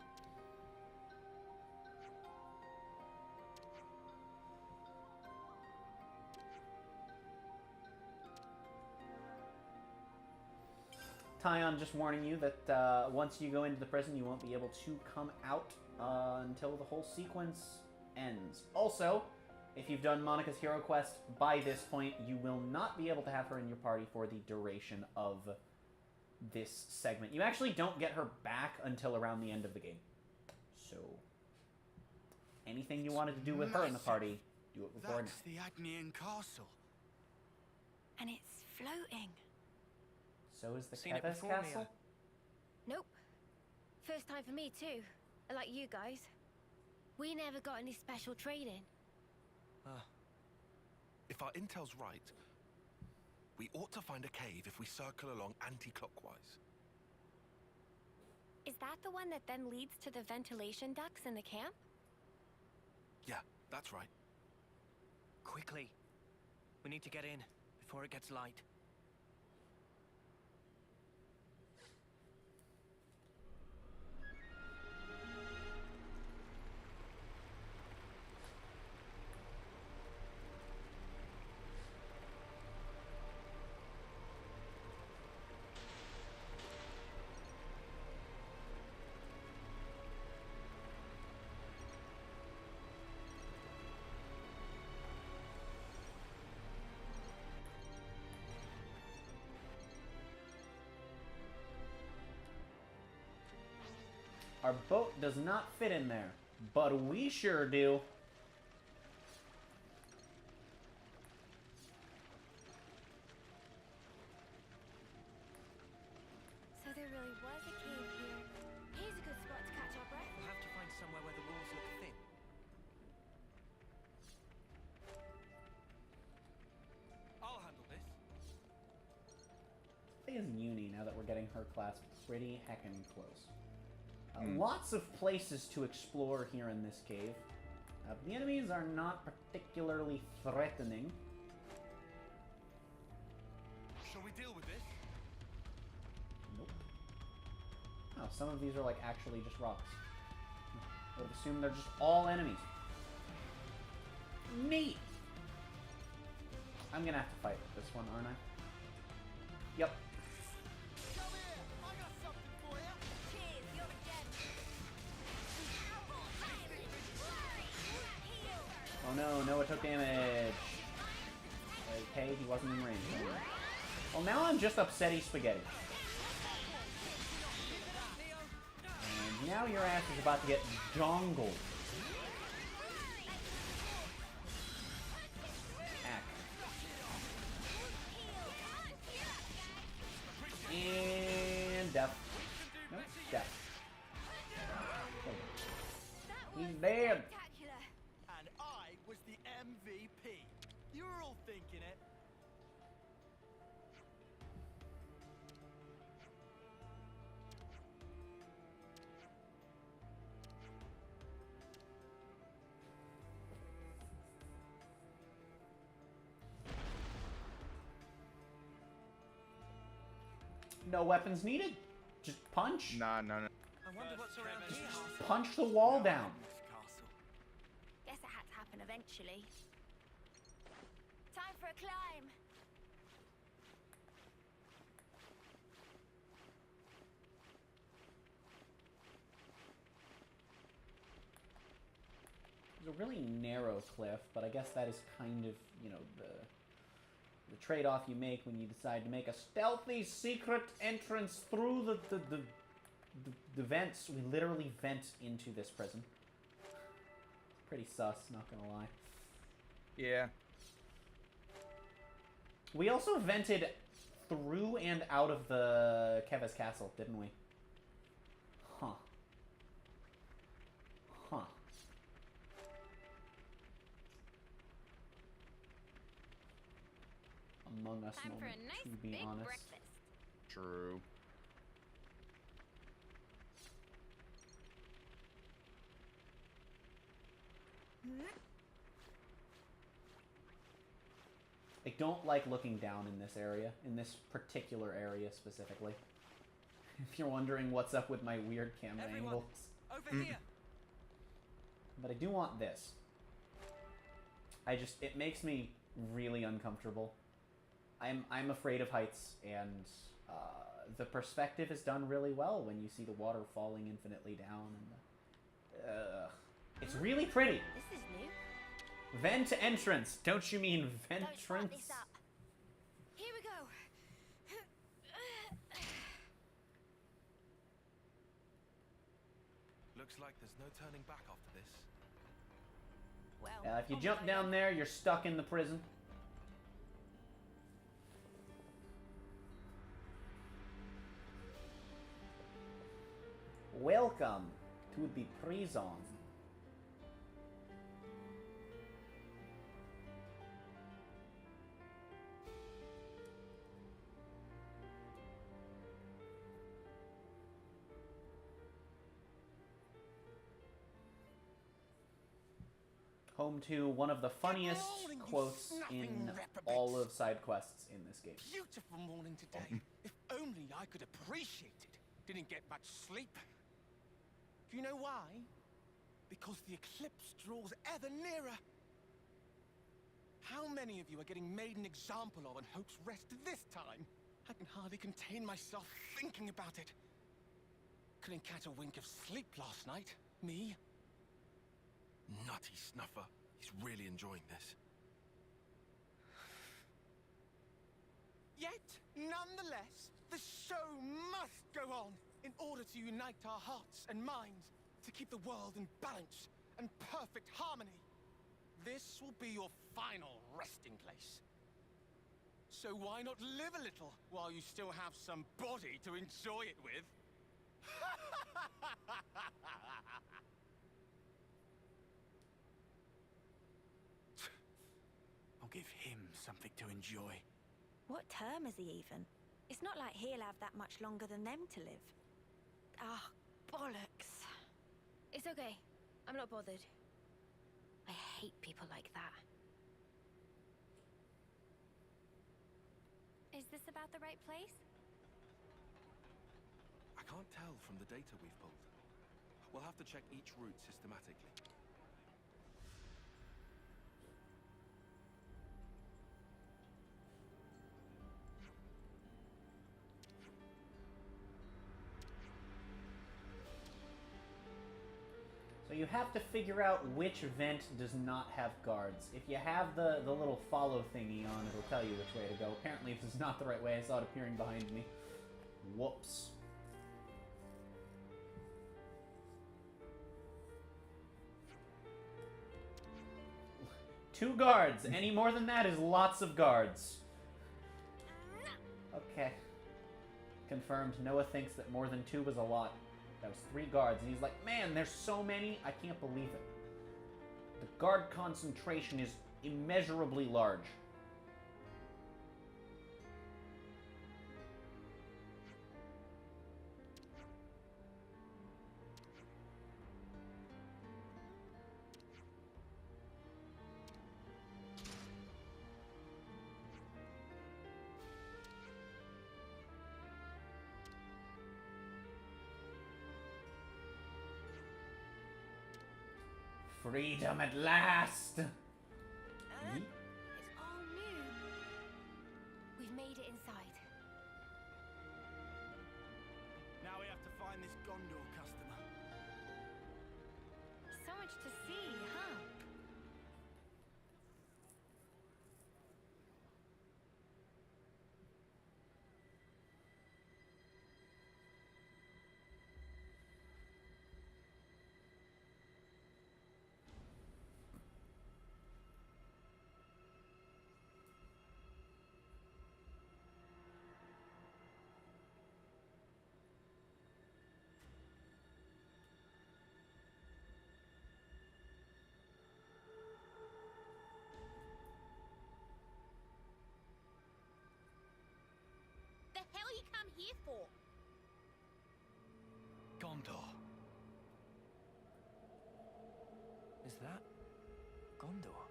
Tyon just warning you that once you go into the prison, you won't be able to come out until the whole sequence ends. Also, if you've done Monica's Hero Quest, by this point, you will not be able to have her in your party for the duration of this segment. You actually don't get her back until around the end of the game. So, anything you wanted to do with her in the party, do it before now. That's the Agnian Castle. And it's floating. So is the Seen it Keves before, Castle? Mia? Nope. First time for me too. Like you guys. We never got any special training. If our intel's right, we ought to find a cave if we circle along anti-clockwise. Is that the one that then leads to the ventilation ducts in the camp? Yeah, that's right. Quickly. We need to get in before it gets light. Our boat does not fit in there, but we sure do. So there really was a cave here. Here's a good spot to catch our breath. We'll have to find somewhere where the walls look thin. I'll handle this. I think it's Uni now that we're getting her class pretty heckin' close. Lots of places to explore here in this cave. The enemies are not particularly threatening. Shall we deal with this? Nope. Oh, some of these are like actually just rocks. I would assume they're just all enemies. Neat! I'm gonna have to fight with this one, aren't I? Yep. Oh no, Noah took damage. Okay, he wasn't in range. Well, now I'm just upsetty spaghetti. And now your ass is about to get jongled. Ack. And death. Nope, death. He's dead. And I was the MVP. You were all thinking it. No weapons needed. Just punch. Nah, no, no. I wonder what's around here. Punch the wall down. Guess it had to happen eventually. Time for a climb. It's a really narrow cliff, but I guess that is kind of, you know, the trade-off you make when you decide to make a stealthy secret entrance through the vents. We literally vent into this prison. Pretty sus, not gonna lie. Yeah. We also vented through and out of the Keves castle, didn't we? Huh. Huh. Among Us Time for moment, a nice to be big honest. breakfast. True. I don't like looking down in this area, in this particular area specifically. If you're wondering what's up with my weird camera angles. Over here. But I do want this. It makes me really uncomfortable. I'm afraid of heights, and the perspective is done really well when you see the water falling infinitely down. And it's really pretty. This is new. Vent entrance. Don't you mean ventrance? Don't fuck this up. Here we go. Looks like there's no turning back after this. Well, If you jump down there, you're stuck in the prison. Welcome to the prison. Home to one of the funniest quotes in all of side quests in this game. Beautiful morning today. If only I could appreciate it. Didn't get much sleep. Do you know why? Because the eclipse draws ever nearer. How many of you are getting made an example of on Hope's Rest this time? I can hardly contain myself thinking about it. Couldn't catch a wink of sleep last night. Me? Nutty snuffer. He's really enjoying this. Yet, nonetheless, the show must go on in order to unite our hearts and minds to keep the world in balance and perfect harmony. This will be your final resting place. So why not live a little while you still have some body to enjoy it with? I'll give him something to enjoy. What term is he even? It's not like he'll have that much longer than them to live. Ah, bollocks. It's okay. I'm not bothered. I hate people like that. Is this about the right place? I can't tell from the data we've pulled. We'll have to check each route systematically. So you have to figure out which vent does not have guards. If you have the little follow thingy on, it'll tell you which way to go. Apparently this is not the right way. I saw it appearing behind me. Whoops. Two guards. Any more than that is lots of guards. Okay. Confirmed. Noah thinks that more than two was a lot. That was 3 guards, and he's like, man, there's so many, I can't believe it. The guard concentration is immeasurably large. Freedom at last! It's all new. We've made it inside. Now we have to find this Gondor customer. So much to see, huh? The hell you come here for? Gondor. Is that Gondor?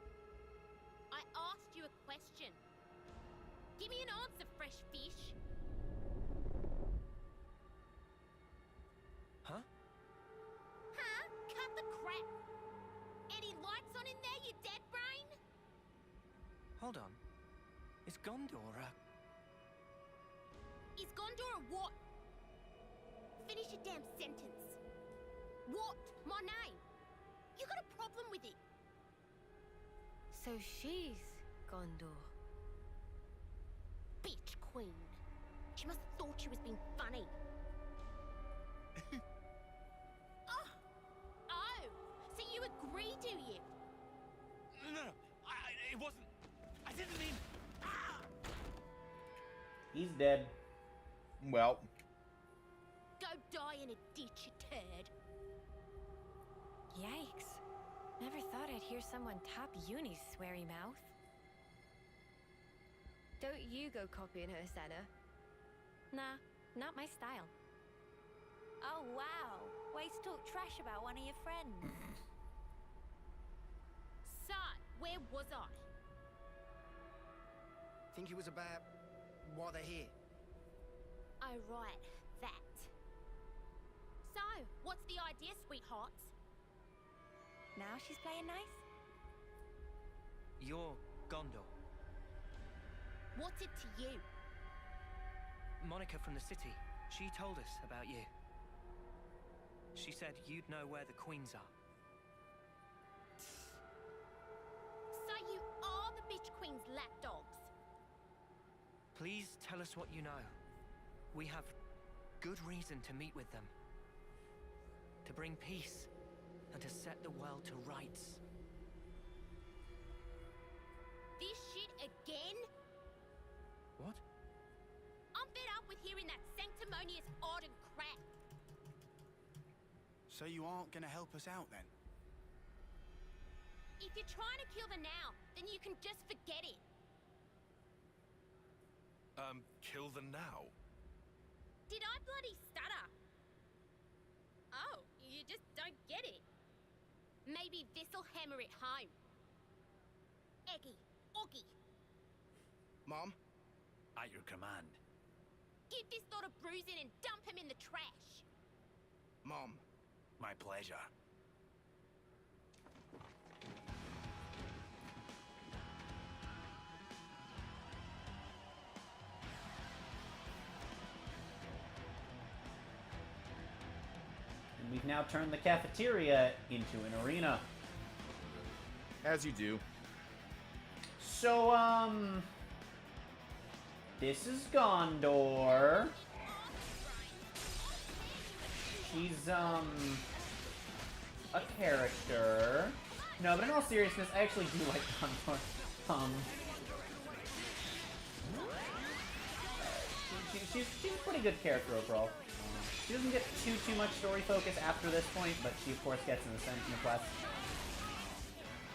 I asked you a question. Give me an answer, fresh fish. Huh? Huh? Cut the crap. Any lights on in there, you dead brain? Hold on. Is Gondor Is Gondor a what? Finish your damn sentence. What? My name? You got a problem with it? So she's Gondor. Bitch queen. She must have thought she was being funny. Oh, so you agree, do you? No, it wasn't. I didn't mean. He's dead. Well, Go die in a ditch, you turd. Yikes. Never thought I'd hear someone top Uni's sweary mouth. Don't you go copying her, Senna. Nah, not my style. Oh, wow. Way to talk trash about one of your friends. So, where was I? Think it was about why they're here. Oh, right, that. So, what's the idea, sweethearts? Now she's playing nice? You're Gondor. What's it to you? Monica from the city. She told us about you. She said you'd know where the queens are. So you are the bitch queen's lapdogs? Please tell us what you know. We have good reason to meet with them. To bring peace and to set the world to rights. This shit again? What? I'm fed up with hearing that sanctimonious ardent crap. So you aren't gonna help us out then? If you're trying to kill the now, then you can just forget it. Kill the now? Did I bloody stutter? Oh, you just don't get it. Maybe this'll hammer it home. Eggy, Oggy, Mom? At your command. give this lot a bruising and dump him in the trash. Mom. My pleasure. And we've now turned the cafeteria into an arena. As you do. So, this is Gondor. She's, a character. No, but in all seriousness, I actually do like Gondor. She's a pretty good character overall. She doesn't get too much story focus after this point, but she of course gets an Ascension quest.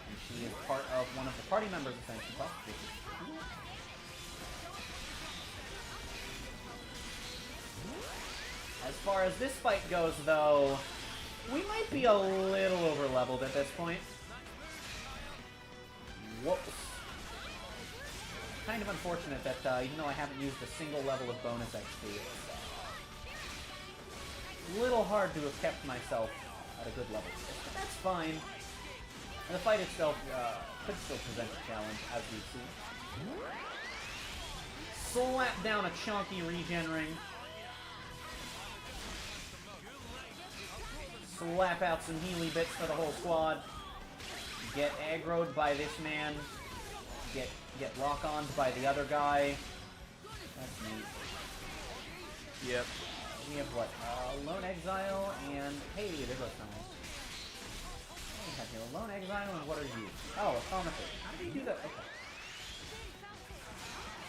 And she is part of one of the party members' Ascension quests, which is cool. As far as this fight goes, though, we might be a little over-leveled at this point. Whoops. Kind of unfortunate that even though I haven't used a single level of bonus XP, it's a little hard to have kept myself at a good level. But that's fine. And the fight itself could still present a challenge, as we've seen. Slap down a chunky regen ring. Slap out some healy bits for the whole squad. Get aggroed by this man. Get lock-oned by the other guy. That's neat. Yep. We have what? Lone Exile and... Hey, there goes someone. What do we have here? Lone Exile and what are you? Oh, a Comical. How did he do that? Okay.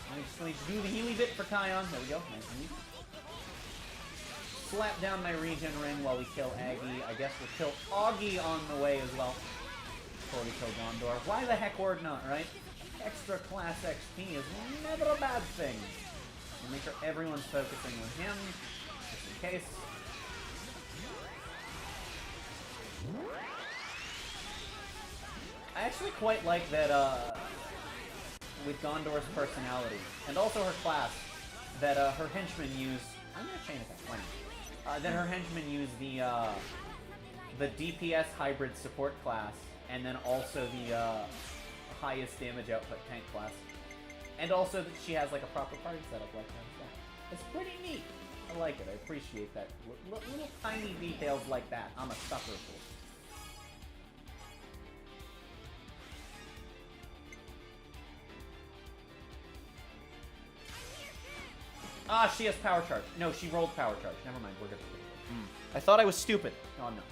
Let me just do the healy bit for Kion. There we go. Nice and neat. Slap down my regen ring while we kill Aggie. I guess we'll kill Augie on the way as well. Before we kill Gondor. Why the heck would not, right? Extra class XP is never a bad thing. We'll make sure everyone's focusing on him, just in case. I actually quite like that, with Gondor's personality, and also her class, that her henchmen use... I'm gonna chain attack, why not? That her henchmen use the DPS hybrid support class, and then also the highest damage output tank class. And also that she has like a proper party setup like that. So it's pretty neat. I like it. I appreciate that. Little tiny details like that. I'm a sucker for. Ah, she has power charge. No, she rolled power charge. Never mind. We're good. I thought I was stupid. No, I'm not.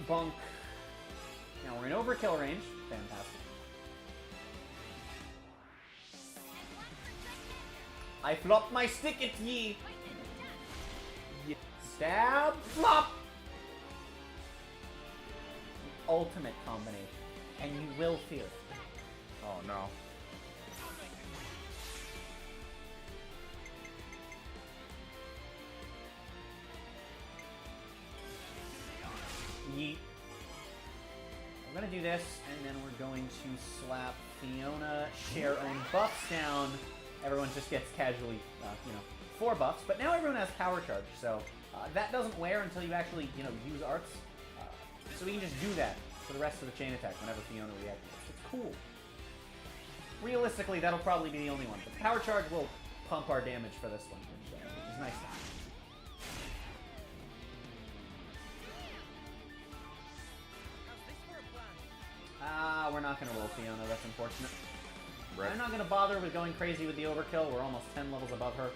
Bonk. Now we're in overkill range. Fantastic. I flop my stick at ye. Stab, flop. The ultimate combination, and you will feel it. Oh no. Yeet. We're gonna do this, and then we're going to slap Fiona, share own buffs down. Everyone just gets casually, 4 buffs, but now everyone has power charge, so that doesn't wear until you actually, use arts. So we can just do that for the rest of the chain attack whenever Fiona reactivates. It's cool. Realistically, that'll probably be the only one, but the power charge will pump our damage for this one, which is nice. We're not going to roll Fiona. That's unfortunate. Right. I'm not going to bother with going crazy with the overkill. We're almost 10 levels above her.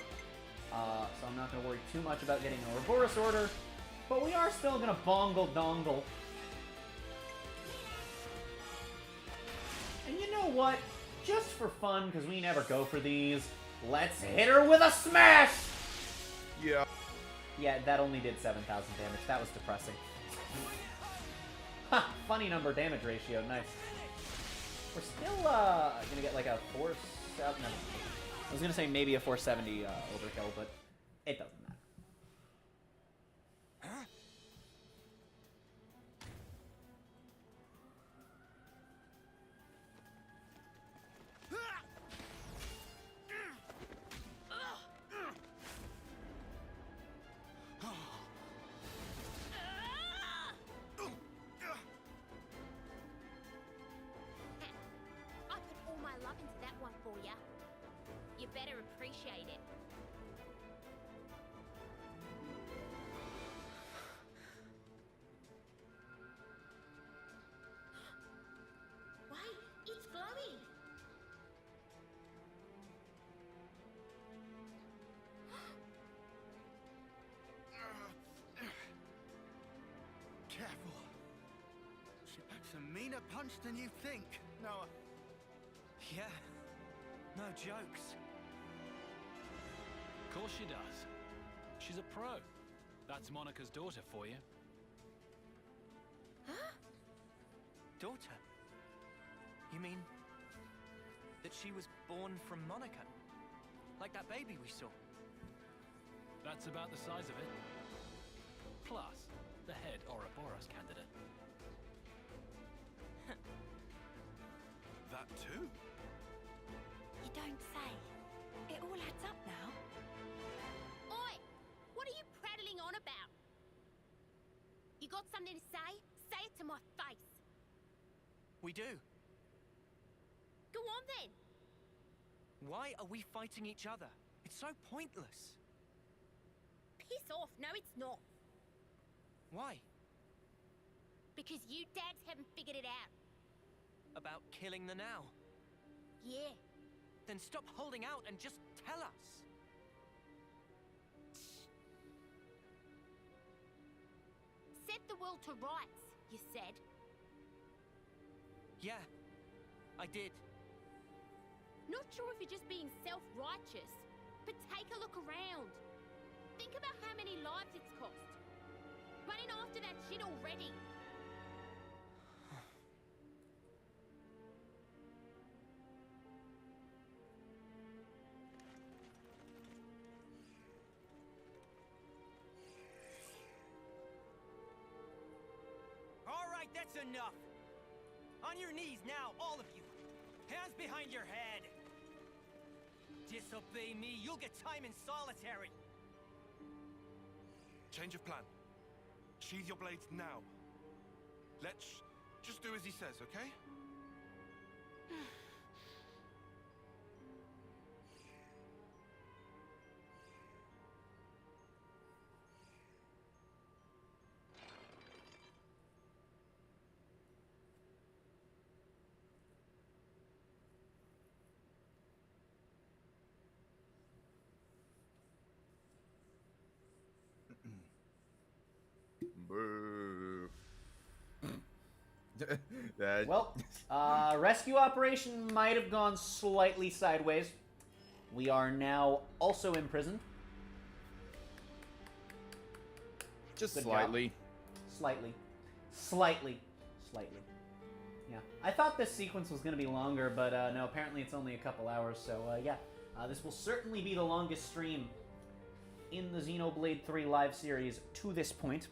So I'm not going to worry too much about getting an Ouroboros order. But we are still going to bongle dongle. And you know what? Just for fun, because we never go for these, let's hit her with a smash! Yeah. Yeah, that only did 7,000 damage. That was depressing. Ha! Funny number damage ratio. Nice. We're still gonna get like a 4... No, I was gonna say maybe a 470 overkill, but it doesn't matter. You better appreciate it. Wait, it's glowing. Careful. She packs a meaner punch than you think, Noah. Yeah, no jokes. Of course she does. She's a pro. That's Monica's daughter for you. Huh? Daughter? You mean that she was born from Monica? Like that baby we saw? That's about the size of it. Plus, the head Ouroboros candidate. That too? You don't say. It all adds up now. Oi! What are you prattling on about? got something to say? Say it to my face. We do. Go on then. Why are we fighting each other? It's so pointless. Piss off. No, it's not. Why? Because you dags haven't figured it out. About killing the Now? Yeah. Then stop holding out and just tell us. Set the world to rights, you said. Yeah, I did. Not sure if you're just being self-righteous, but take a look around. Think about how many lives it's cost. Running after that shit already. All right, that's enough. On your knees now, all of you. Hands behind your head. Disobey me, you'll get time in solitary. Change of plan. Sheathe your blades now. Let's just do as he says, okay? Boo. Well, rescue operation might have gone slightly sideways. We are now also imprisoned. Just Good slightly. job. Slightly. Yeah. I thought this sequence was going to be longer, but no, apparently it's only a couple hours, so yeah. This will certainly be the longest stream in the Xenoblade 3 live series to this point.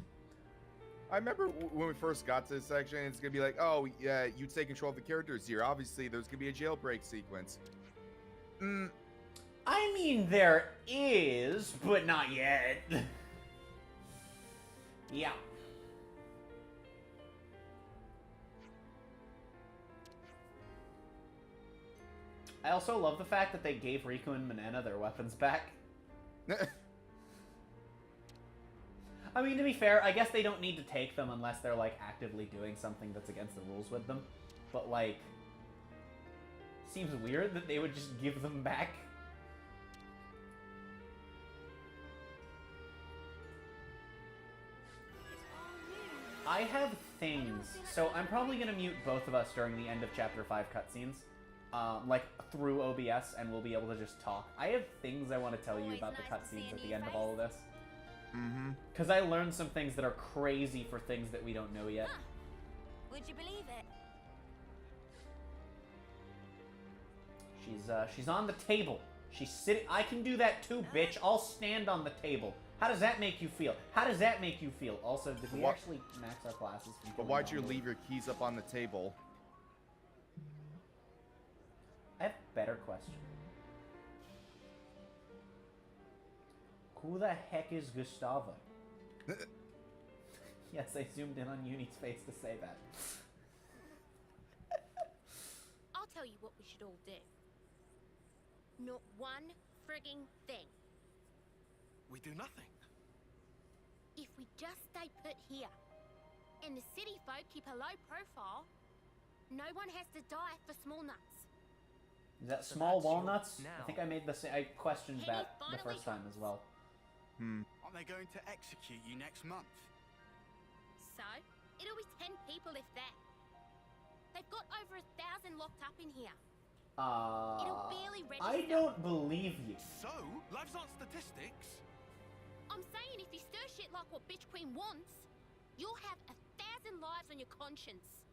I remember when we first got to this section, it's gonna be like, oh, yeah, you take control of the characters here. Obviously, there's gonna be a jailbreak sequence. I mean, there is, but not yet. Yeah. I also love the fact that they gave Riku and Manana their weapons back. I mean, to be fair, I guess they don't need to take them unless they're, like, actively doing something that's against the rules with them. But, like, seems weird that they would just give them back. I have things, so I'm probably going to mute both of us during the end of Chapter 5 cutscenes. Like, through OBS, and we'll be able to just talk. I have things I want to tell you about the cutscenes at the end of all of this. Mm-hmm. Because I learned some things that are crazy for things that we don't know yet. Huh. Would you believe it? She's on the table. She's sitting. I can do that too, bitch. I'll stand on the table. How does that make you feel? How does that make you feel? Also, did we actually max our classes? But why'd you leave your keys up on the table? I have a better question. Who the heck is Gustavo? Yes, I zoomed in on Uni's face to say that. I'll tell you what we should all do. Not one frigging thing. We do nothing. If we just stay put here, and the city folk keep a low profile, no one has to die for small nuts. Is that small walnuts? I think I made the same. I questioned that the first time as well. Aren't they going to execute you next month? So, it'll be 10 people if that. They've got over 1,000 locked up in here. It'll barely register. I don't believe you. So, lives aren't statistics. I'm saying if you stir shit like what Bitch Queen wants, you'll have 1,000 lives on your conscience.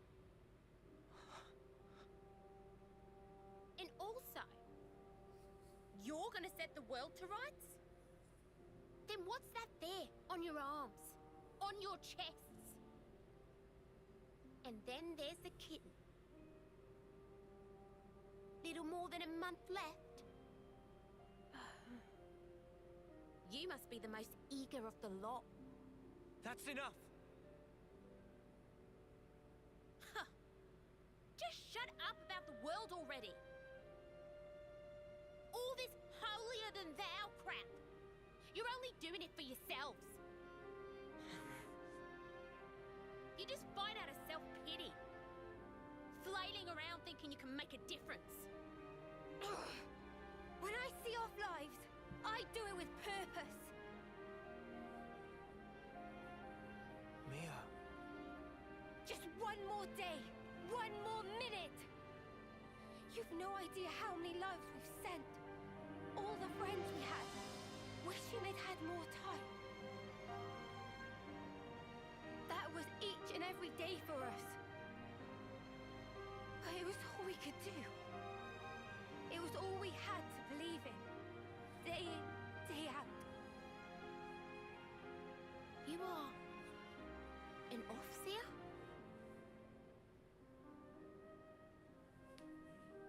And also, you're gonna set the world to rights? Then what's that there on your arms? On your chests? And then there's the kitten. Little more than a month left. You must be the most eager of the lot. That's enough. world already. All this holier-than-thou crap. You're only doing it for yourselves. You just fight out of self-pity. Flailing around thinking you can make a difference. When I see off lives, I do it with purpose. Mia. Just one more day, one more minute. You've no idea how many lives we've sent. All the friends we had. Wishing they'd had more time. That was each and every day for us. But it was all we could do. It was all we had to believe in. Day in, day out. You are an Offseer?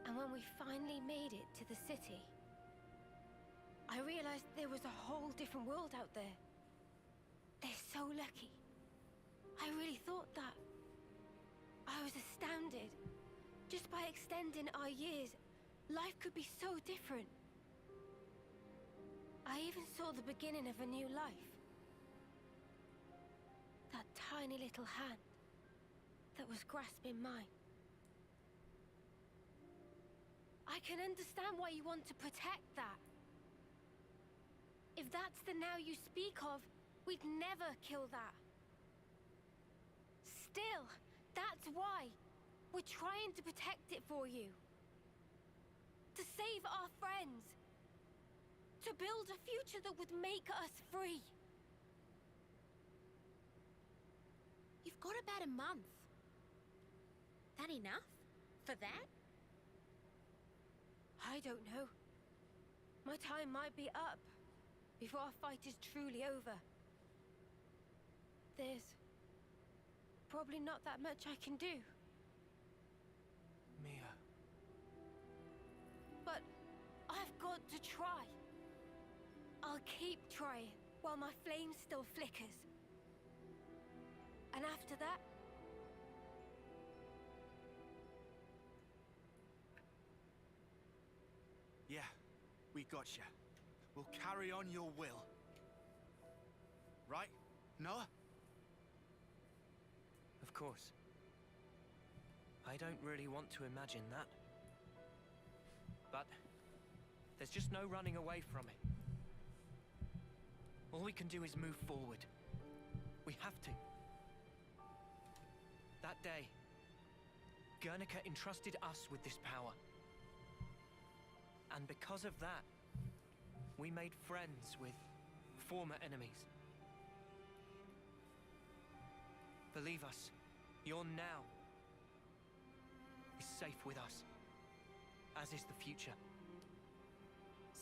And when we finally made it to the city, I realized there was a whole different world out there. They're so lucky. I really thought that. I was astounded. Just by extending our years, life could be so different. I even saw the beginning of a new life. That tiny little hand that was grasping mine. I can understand why you want to protect that. If that's the now you speak of, we'd never kill that. Still, that's why we're trying to protect it for you. To save our friends. To build a future that would make us free. You've got about a month. That enough? For that? I don't know. My time might be up before our fight is truly over. There's probably not that much I can do. Mia. But I've got to try. I'll keep trying while my flame still flickers. And after that, Yeah, we gotcha. We'll carry on your will. Right, Noah? Of course. I don't really want to imagine that. But there's just no running away from it. All we can do is move forward. We have to. That day, Guernica entrusted us with this power. And because of that, we made friends with former enemies. Believe us, your now is safe with us, as is the future.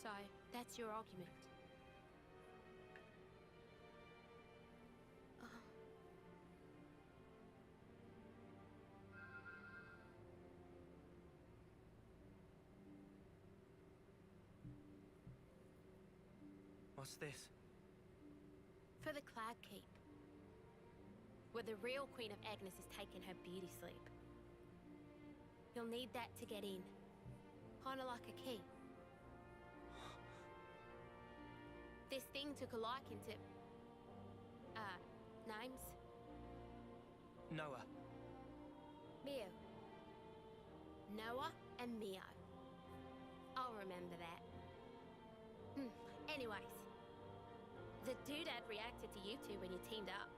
So, that's your argument. What's this? For the Cloud Keep. Where the real Queen of Agnes is taking her beauty sleep. You'll need that to get in. Kinda like a key. This thing took a liking to... names? Noah. Mio. Noah and Mio. I'll remember that. Anyways. The doodad reacted to you two when you teamed up.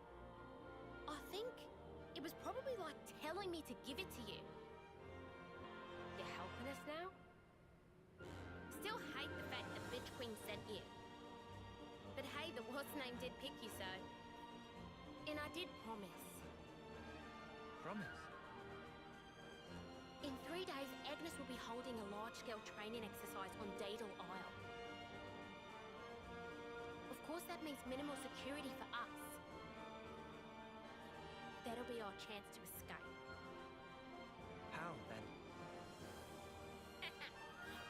I think it was probably like telling me to give it to you. You're helping us now? Still hate the fact that Bitch Queen sent you. But hey, the what's-name did pick you, so... And I did promise. Promise? In 3 days, Agnes will be holding a large-scale training exercise on Daedal Isle. Of course, that means minimal security for us. That'll be our chance to escape. How, then?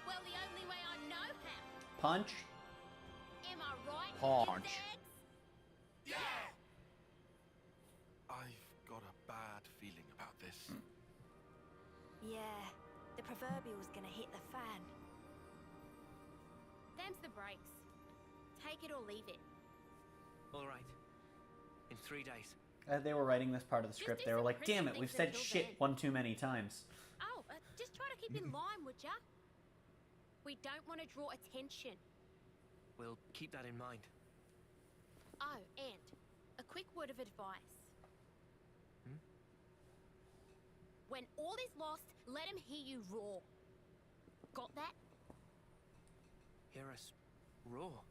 Well, the only way I know how. Punch. Am I right? Punch. Yeah! I've got a bad feeling about this. Yeah, the proverbial's gonna hit the fan. Them's the breaks. Take it or leave it. All right. In 3 days. As they were writing this part of the script, they were like, damn it, we've said shit one too many times. Oh, just try to keep in line, would ya? We don't want to draw attention. We'll keep that in mind. Oh, and a quick word of advice. When all is lost, let him hear you roar. Got that? Hear us roar.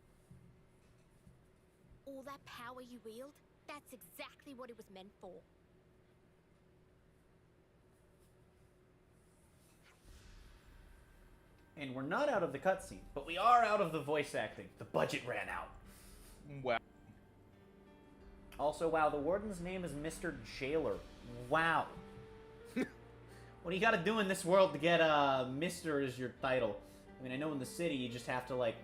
All that power you wield, that's exactly what it was meant for. And we're not out of the cutscene, but we are out of the voice acting. The budget ran out. Wow. Also, wow, the warden's name is Mr. Jailer. Wow. What do you gotta do in this world to get Mr. as your title? I mean, I know in the city you just have to, like,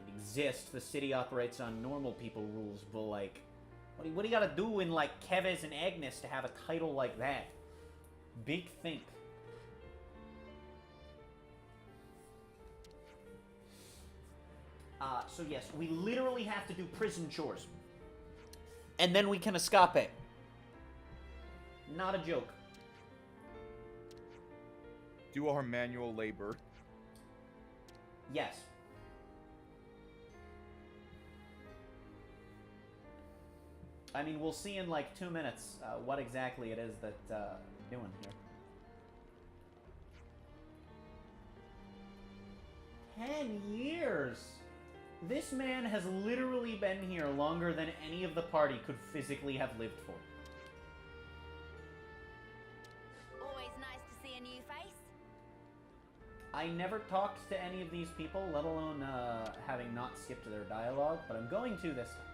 exist. The city operates on normal people rules, but, like, what do you gotta do in, like, Keves and Agnes to have a title like that? Big think. So yes, we literally have to do prison chores. And then we can escape. Not a joke. Do our manual labor. Yes. I mean, we'll see in like 2 minutes what exactly it is that we're doing here. 10 years! This man has literally been here longer than any of the party could physically have lived for. Always nice to see a new face. I never talked to any of these people, let alone having not skipped their dialogue, but I'm going to this time.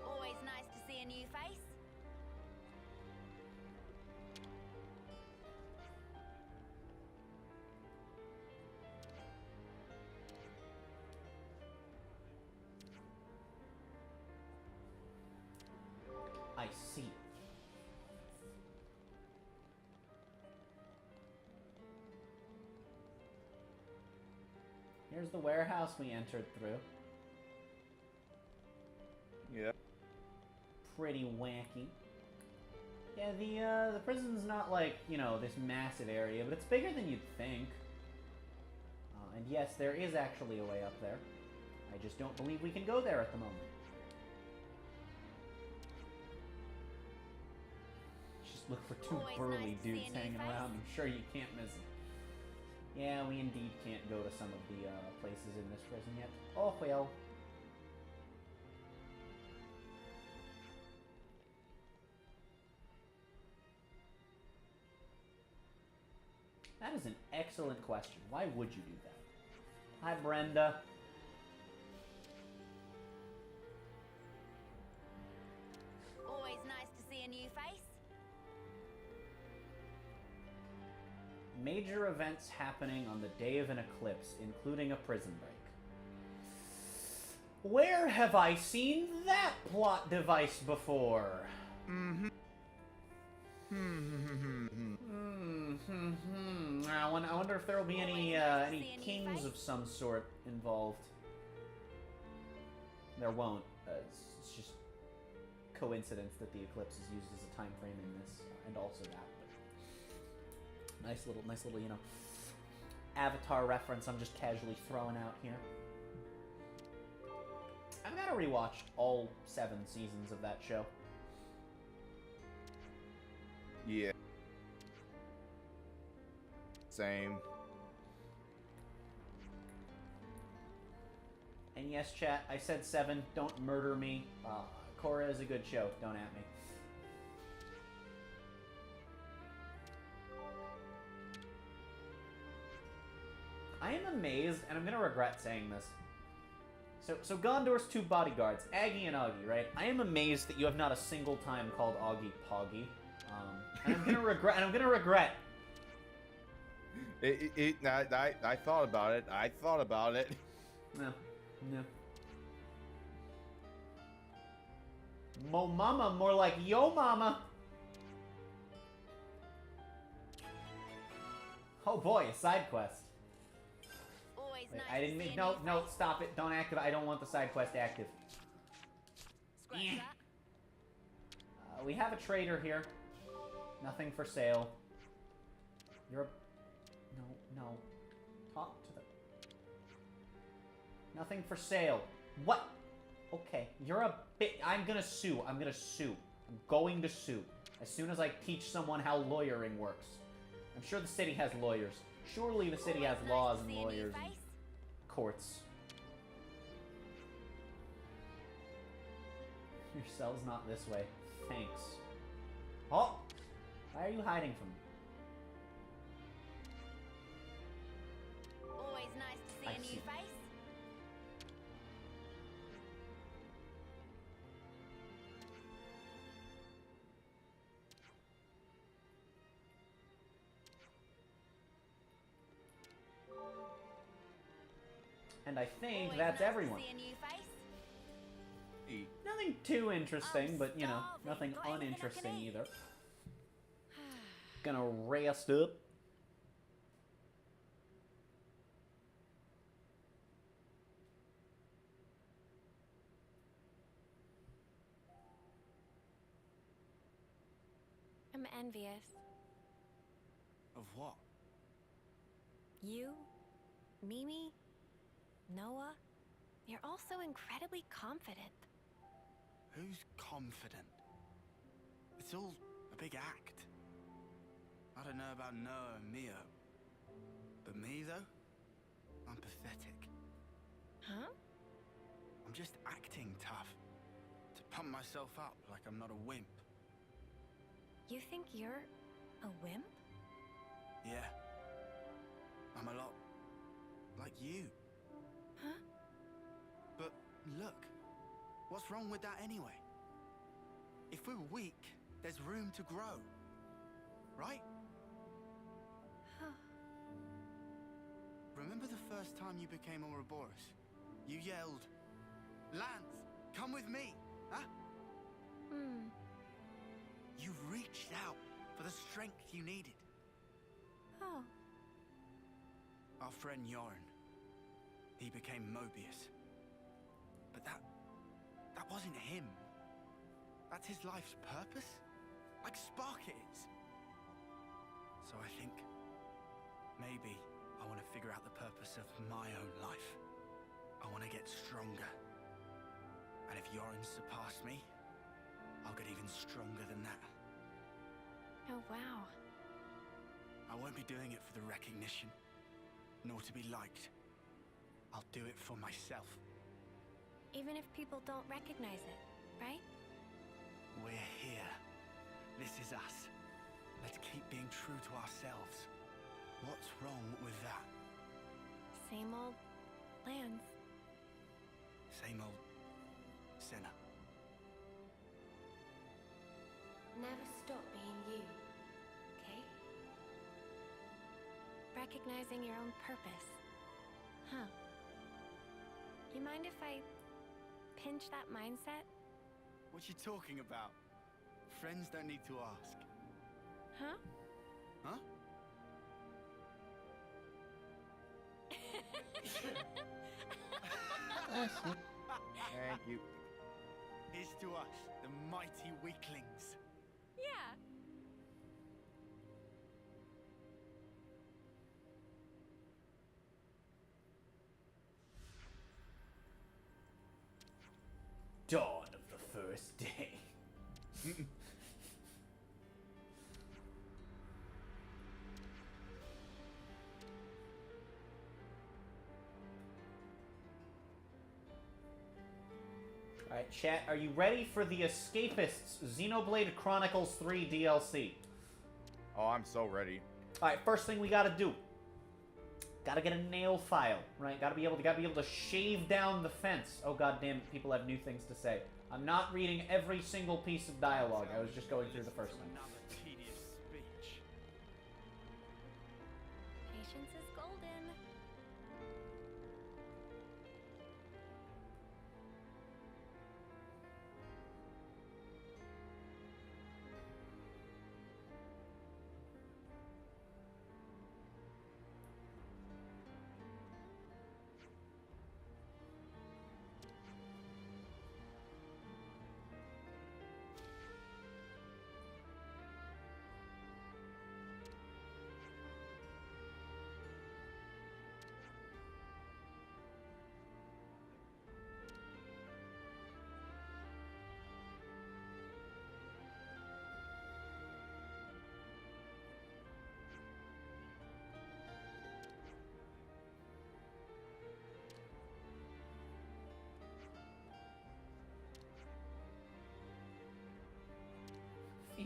Always nice to see a new face. I see. Here's the warehouse we entered through. Yeah. Pretty wacky. Yeah, the prison's not like, you know, this massive area, but it's bigger than you'd think. And yes, there is actually a way up there. I just don't believe we can go there at the moment. Just look for two burly dudes hanging around. I'm sure you can't miss it. Yeah, we indeed can't go to some of the places in this prison yet. Oh, well. That is an excellent question. Why would you do that? Hi, Brenda. Always nice to see a new face. Major events happening on the day of an eclipse, including a prison break. Where have I seen that plot device before? I wonder if there will be any kings of some sort involved. There won't. It's just coincidence that the eclipse is used as a time frame in this, and also that. But nice little, you know, Avatar reference. I'm just casually throwing out here. I've got to rewatch all 7 seasons of that show. Yeah. Same. And yes, chat, I said 7. Don't murder me. Korra is a good show. Don't at me. I am amazed, and I'm gonna regret saying this. So Gondor's 2 bodyguards, Aggie and Augie, right? I am amazed that you have not a single time called Augie Poggy. And I'm gonna regret. I thought about it. No. Mo mama, more like yo mama. Oh boy, a side quest. Always Wait, nice I didn't to see make. a No, new no, face. stop it. Don't activate. I don't want the side quest active. Scratch Eh. that. We have a trader here. Nothing for sale. You're a... No. Talk to the... Nothing for sale. What? Okay, you're a bit... I'm gonna sue. I'm going to sue. As soon as I teach someone how lawyering works. I'm sure the city has lawyers. Surely the city has laws and lawyers and courts. Your cell's not this way. Thanks. Oh! Why are you hiding from me? Always nice to see I a new see. face. And I think Always that's nice everyone. To see a new face. Nothing too interesting, but you know, nothing Got anything I can uninteresting eat? either. Gonna rest up. I'm envious. Of what? You, Mimi, Noah, you're all so incredibly confident. Who's confident? It's all a big act. I don't know about Noah and Mio. But me, though? I'm pathetic. Huh? I'm just acting tough. To pump myself up like I'm not a wimp. You think you're a wimp? Yeah. I'm a lot like you. Huh? But look, what's wrong with that anyway? If we're weak, there's room to grow. Right? Remember the first time you became Ouroboros? You yelled, "Lance, come with me!" Huh? You reached out for the strength you needed. Oh. Our friend Yoren, he became Mobius. But that wasn't him. That's his life's purpose? Like Spark is. So I think maybe I want to figure out the purpose of my own life. I want to get stronger. And if Yoren surpassed me, I'll get even stronger than that. Oh, wow. I won't be doing it for the recognition, nor to be liked. I'll do it for myself. Even if people don't recognize it, right? We're here. This is us. Let's keep being true to ourselves. What's wrong with that? Same old Lance. Same old sinner. Never stop being you, okay? Recognizing your own purpose. Huh. You mind if I pinch that mindset? What you talking about? Friends don't need to ask. Huh? Huh? Thank you. Here's to us, the mighty weaklings. Yeah. Dawn of the first day. Alright, chat, are you ready for the Escapists Xenoblade Chronicles 3 DLC? Oh, I'm so ready. Alright, first thing we gotta do. Gotta get a nail file, right? Gotta be able to shave down the fence. Oh goddamn, people have new things to say. I'm not reading every single piece of dialogue. I was just going through the first one. Another tedious speech. Patience is golden.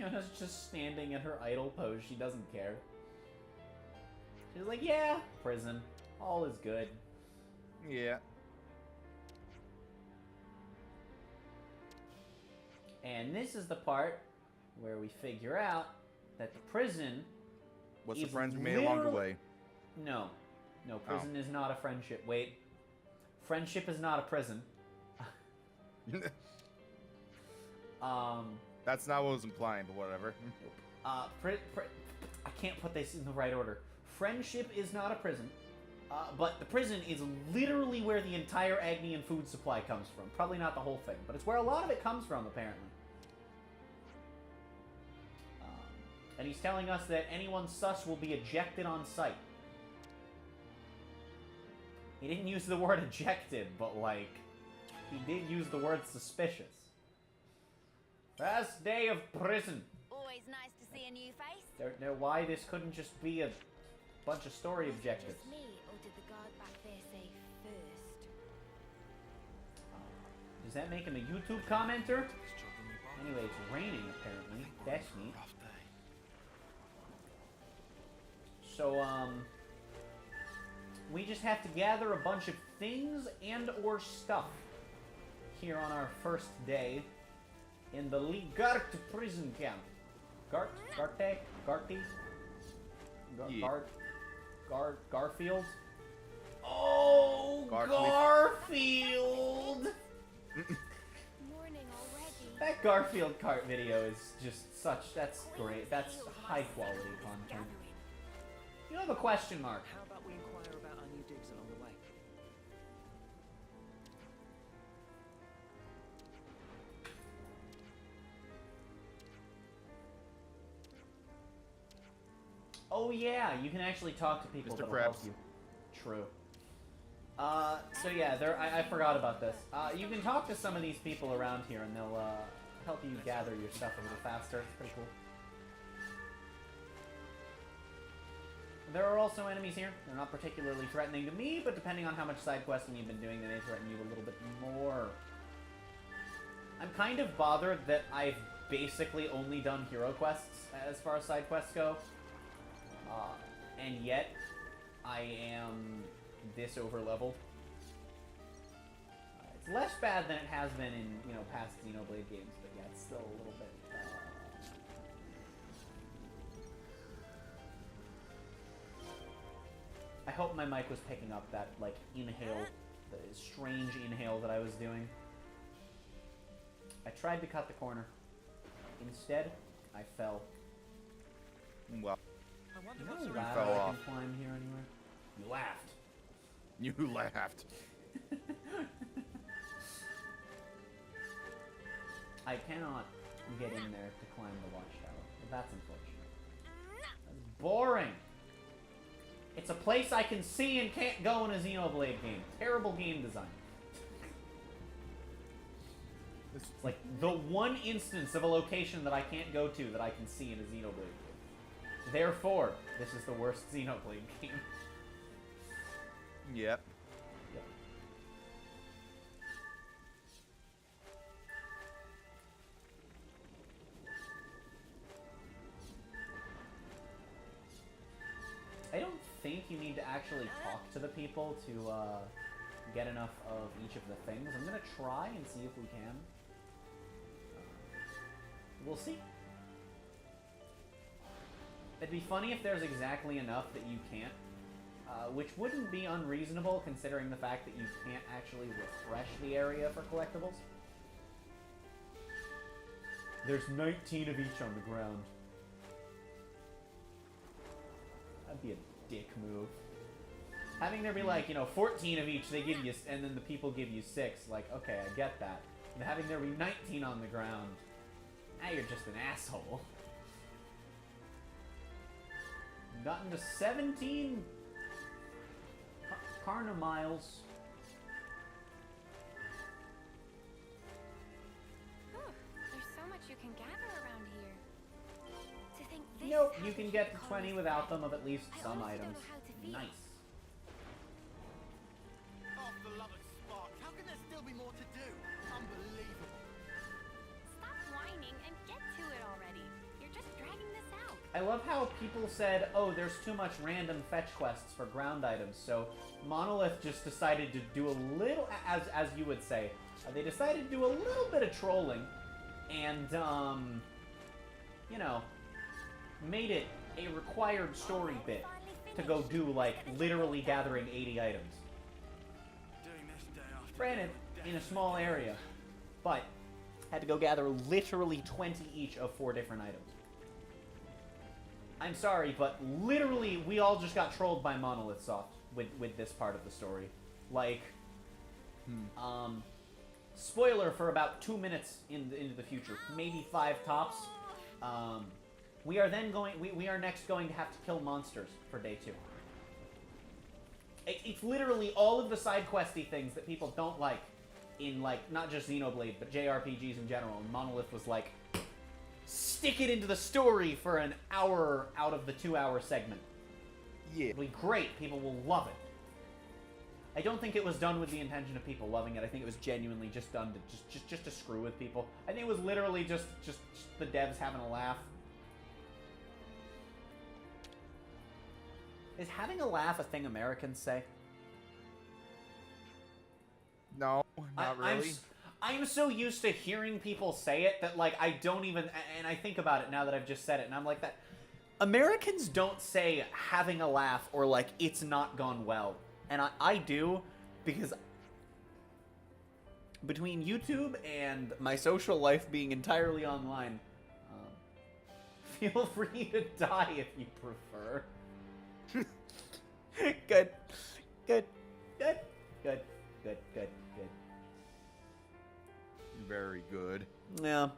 Fiona's just standing in her idle pose. She doesn't care. She's like, yeah, prison. All is good. Yeah. And this is the part where we figure out that the prison... What's the friends we made along the way? No. No, prison is not a friendship. Wait. Friendship is not a prison. That's not what I was implying, but whatever. I can't put this in the right order. Friendship is not a prison. But the prison is literally where the entire Agnian food supply comes from. Probably not the whole thing, but it's where a lot of it comes from, apparently. And he's telling us that anyone sus will be ejected on sight. He didn't use the word ejected, but, like, he did use the word suspicious. First day of prison. Always nice to see a new face. Why this couldn't just be a bunch of story objectives. Just me, or did the guard back there say first? Does that make him a YouTube commenter? Anyway, it's raining apparently. That's neat. So, we just have to gather a bunch of things and or stuff here on our first day in the Ligart prison camp. Garfield? Oh, Garfield! Morning already. That Garfield cart video is just that's great. That's high quality content. You have a question mark. How about we inquire about our new digs along the way? Oh yeah, you can actually talk to people Mr. that'll Krabs. help you. True. So yeah, I forgot about this. You can talk to some of these people around here, and they'll help you gather your stuff a little faster. It's pretty cool. There are also enemies here. They're not particularly threatening to me, but depending on how much side questing you've been doing, they may threaten you a little bit more. I'm kind of bothered that I've basically only done hero quests as far as side quests go. And yet, I am this over leveled. It's less bad than it has been in, you know, past Xenoblade games, but yeah, it's still a little bit... I hope my mic was picking up that, like, inhale, the strange inhale that I was doing. I tried to cut the corner. Instead, I fell. Well, you know I fell off. can climb here anywhere? You laughed. You laughed. I cannot get in there to climb the watchtower. That's unfortunate. That's boring. It's a place I can see and can't go in a Xenoblade game. Terrible game design. It's like the one instance of a location that I can't go to that I can see in a Xenoblade game. Therefore, this is the worst Xenoblade game. Yep. I don't think you need to actually talk to the people to get enough of each of the things. I'm gonna try and see if we can. We'll see. It'd be funny if there's exactly enough that you can't, which wouldn't be unreasonable considering the fact that you can't actually refresh the area for collectibles. There's 19 of each on the ground. That'd be a dick move. Having there be like, you know, 14 of each, they give you, and then the people give you 6. Like, okay, I get that. And having there be 19 on the ground, now you're just an asshole. Gotten to 17 Karna miles. There's so much you can gather around here. To think this Nope, has you a can huge get to colony 20 without them of at least I some honestly don't items. know how to feel. Nice. Oh, beloved Spark, how can there still be more to do? Unbelievable. Stop whining and get to it already. You're I love how people said, oh, there's too much random fetch quests for ground items, so Monolith just decided to do a little, as you would say, they decided to do a little bit of trolling, and, you know, made it a required story bit to go do, like, literally gathering 80 items. Granted, in a small area, but had to go gather literally 20 each of 4 different items. I'm sorry, but literally, we all just got trolled by Monolith Soft with this part of the story. Like, spoiler for about 2 minutes into the future, maybe 5 tops. We are then going. We are next going to have to kill monsters for day 2. It's literally all of the side questy things that people don't like in, like, not just Xenoblade, but JRPGs in general. And Monolith was like, stick it into the story for an hour out of the 2-hour segment. Yeah. It'll be great. People will love it. I don't think it was done with the intention of people loving it. I think it was genuinely just done to just to screw with people. I think it was literally just the devs having a laugh. Is having a laugh a thing Americans say? No, not really. I'm so used to hearing people say it that, like, I don't even... And I think about it now that I've just said it, and I'm like that. Americans don't say having a laugh or, like, it's not gone well. And I do, because between YouTube and my social life being entirely online, feel free to die if you prefer. Good. Very good. Yeah.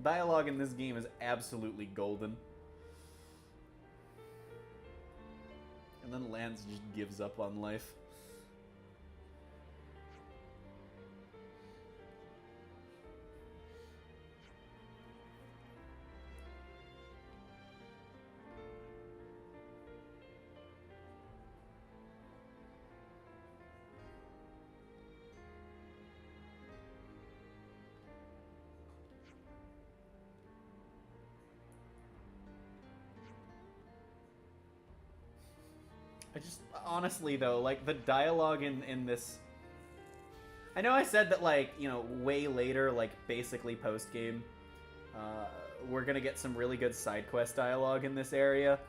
Dialogue in this game is absolutely golden. And then Lance just gives up on life. I just, honestly though, like, the dialogue in this... I know I said that, like, you know, way later, like, basically post-game, we're gonna get some really good side quest dialogue in this area.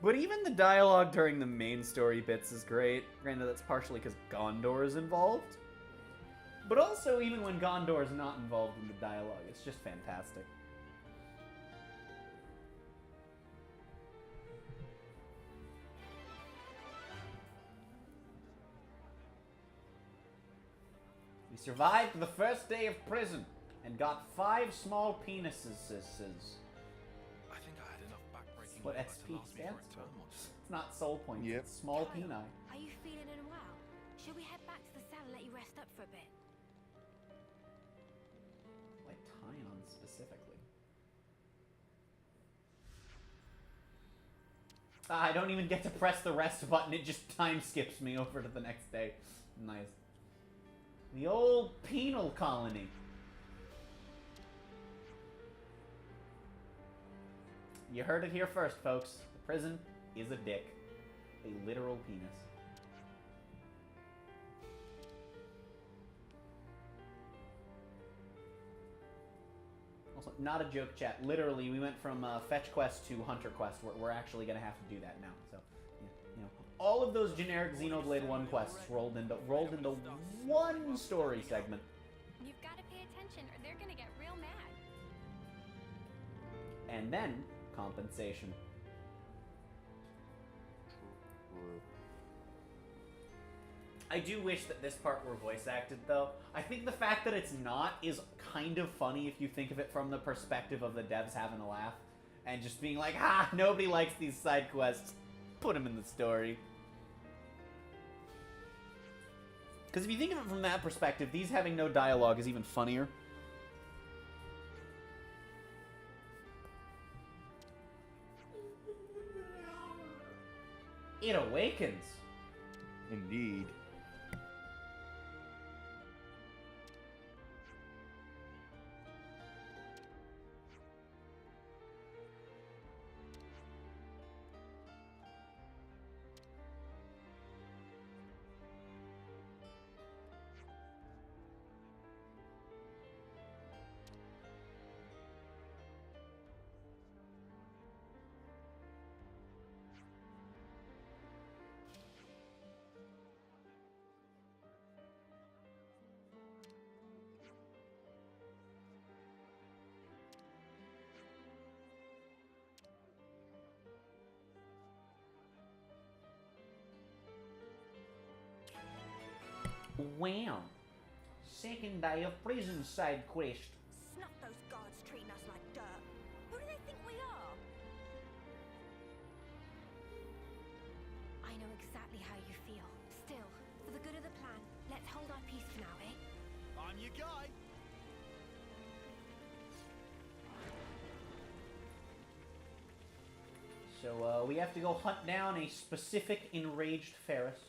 But even the dialogue during the main story bits is great. Granted, that's partially because Gondor is involved. But also, even when Gondor is not involved in the dialogue, it's just fantastic. We survived the first day of prison and got 5 small penises. I think I had enough backbreaking What labour SP to last me stands for for. eternal. It's not soul points, it's small peni. Are you feeling unwell? Should we head back to the cell and let you rest up for a bit? Why Tyon specifically? I don't even get to press the rest button, it just time skips me over to the next day. Nice. The old penal colony. You heard it here first, folks. The prison is a dick. A literal penis. Also, not a joke, chat. Literally, we went from fetch quest to hunter quest. We're actually going to have to do that now. So, you know, all of those generic Xenoblade 1 quests rolled into one story segment. You've got to pay attention or they're gonna get real mad. And then, compensation. I do wish that this part were voice acted, though. I think the fact that it's not is kind of funny if you think of it from the perspective of the devs having a laugh. And just being like, ha, nobody likes these side quests. Put them in the story. Because if you think of it from that perspective, these having no dialogue is even funnier. It awakens. Indeed. Wow. Second day of prison side quest. Snuff those guards treating us like dirt. Who do they think we are? I know exactly how you feel. Still, for the good of the plan, let's hold our peace for now, eh? I'm your guy. So, we have to go hunt down a specific enraged Ferris.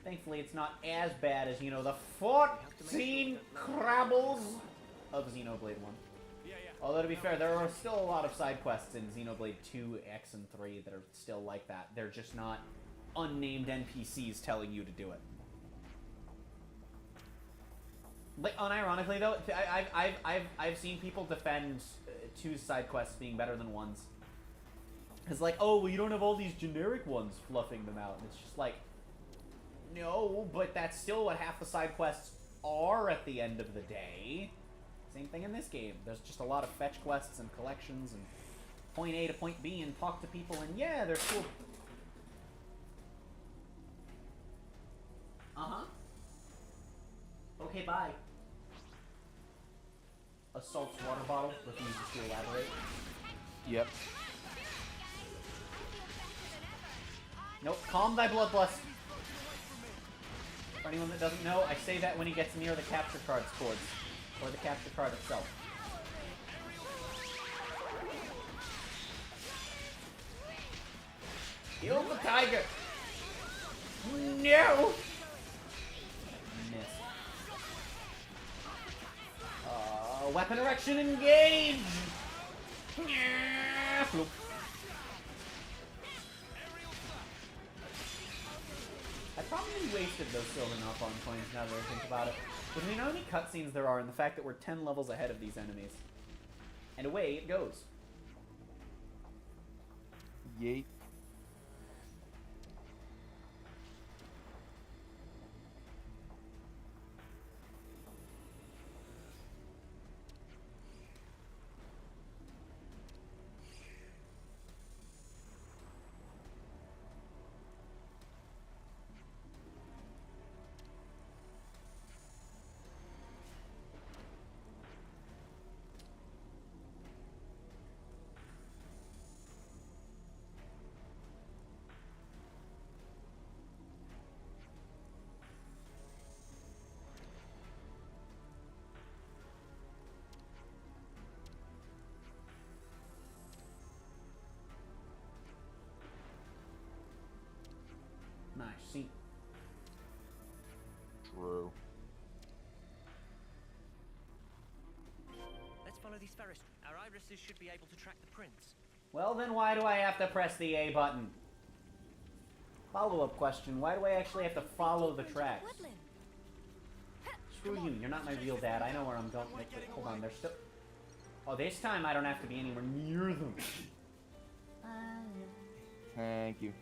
Thankfully, it's not as bad as, you know, the 14 Crabbles of Xenoblade 1. Although, to be fair, there are still a lot of side quests in Xenoblade 2, X, and 3 that are still like that. They're just not unnamed NPCs telling you to do it. Like, unironically, though, I've seen people defend 2's side quests being better than 1's. It's like, oh, well, you don't have all these generic ones fluffing them out. And it's just like, no, but that's still what half the side quests are at the end of the day. Same thing in this game. There's just a lot of fetch quests and collections and point A to point B and talk to people, and yeah, they're cool. Uh-huh. Okay, bye. Assaults water bottle, refuses to elaborate. Yep. Nope, calm thy bloodlust. For anyone that doesn't know, I say that when he gets near the capture card's cords. Or the capture card itself. Kill the tiger! No! Miss. Weapon erection, engage! Floop. I probably wasted those silver knock-on coins now that I think about it. But we know how many cutscenes there are and the fact that we're 10 levels ahead of these enemies. And away it goes. Yeet. Nice. See. True. Let's follow these ferries. Our irises should be able to track the prints. Well, then why do I have to press the A button? Follow-up question. Why do I actually have to follow the tracks? Screw you. You're not my real dad. I know where I'm going. Wait, hold on. There's still... Oh, this time I don't have to be anywhere near them. Thank you.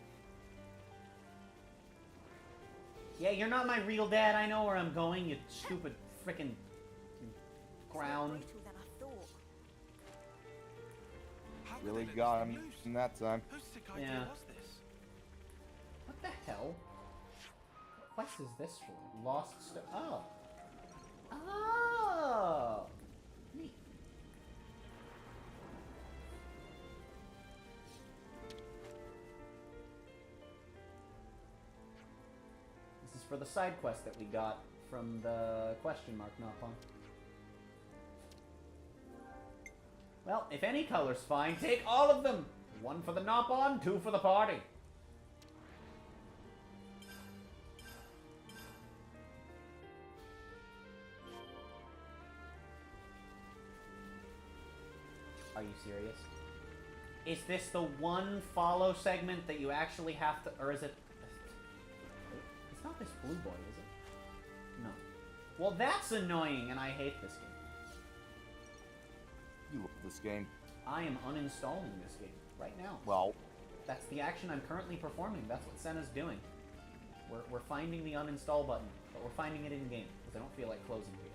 Yeah, you're not my real dad. I know where I'm going, you stupid frickin' ground. Really got him in that time. Yeah. What the hell? What quest is this for? Lost Oh. Oh! Neat. This is for the side quest that we got from the question mark knock-on. Well, if any color's fine, take all of them! One for the knock-on, two for the party. Are you serious? Is this the one follow segment that you actually have to, or is it... It's not this blue boy, is it? No. Well, that's annoying, and I hate this game. You love this game. I am uninstalling this game right now. Well, that's the action I'm currently performing. That's what Senna's doing. We're finding the uninstall button, but we're finding it in game because I don't feel like closing the game.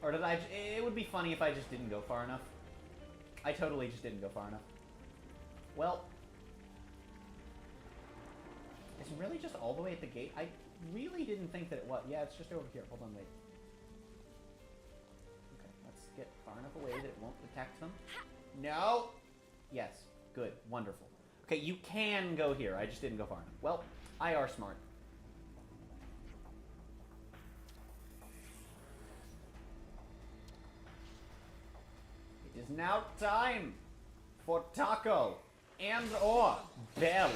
Or did I? It would be funny if I just didn't go far enough. I totally just didn't go far enough. Well, Is it really just all the way at the gate? I really didn't think that it was. Yeah, it's just over here. Hold on, wait. Okay, let's get far enough away that it won't attack them. No! Yes. Good. Wonderful. Okay, you can go here. I just didn't go far enough. Well, I are smart. It is now time for Taco and or Bell.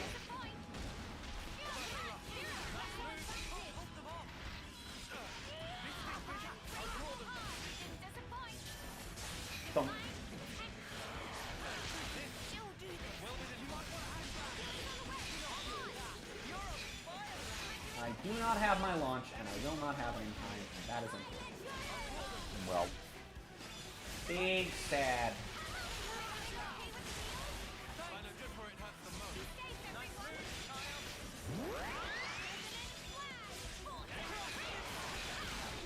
Thump. I do not have my launch, and I will not have it in time, and that is unfortunate. Well. Big sad.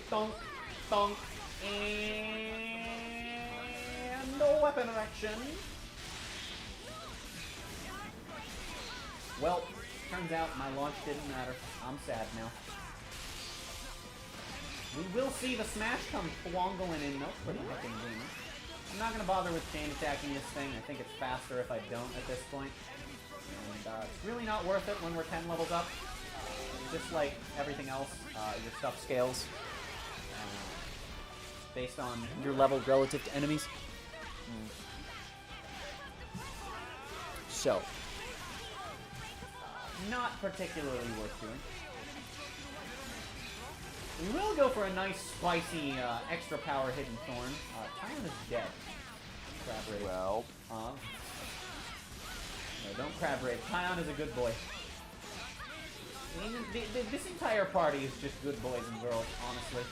Thunk, thunk, and no weapon erection. Well, turns out my launch didn't matter. I'm sad now. We will see the smash come flongling in, though. Pretty heckin' game. I'm not going to bother with chain attacking this thing. I think it's faster if I don't at this point. And it's really not worth it when we're 10 levels up. Just like everything else, your stuff scales based on your level relative to enemies. So, not particularly worth doing. We will go for a nice, spicy, extra power hidden thorn. Tyon is dead. Crab raid. Well. No, don't crab raid. Tyon is a good boy. I mean, this entire party is just good boys and girls, honestly.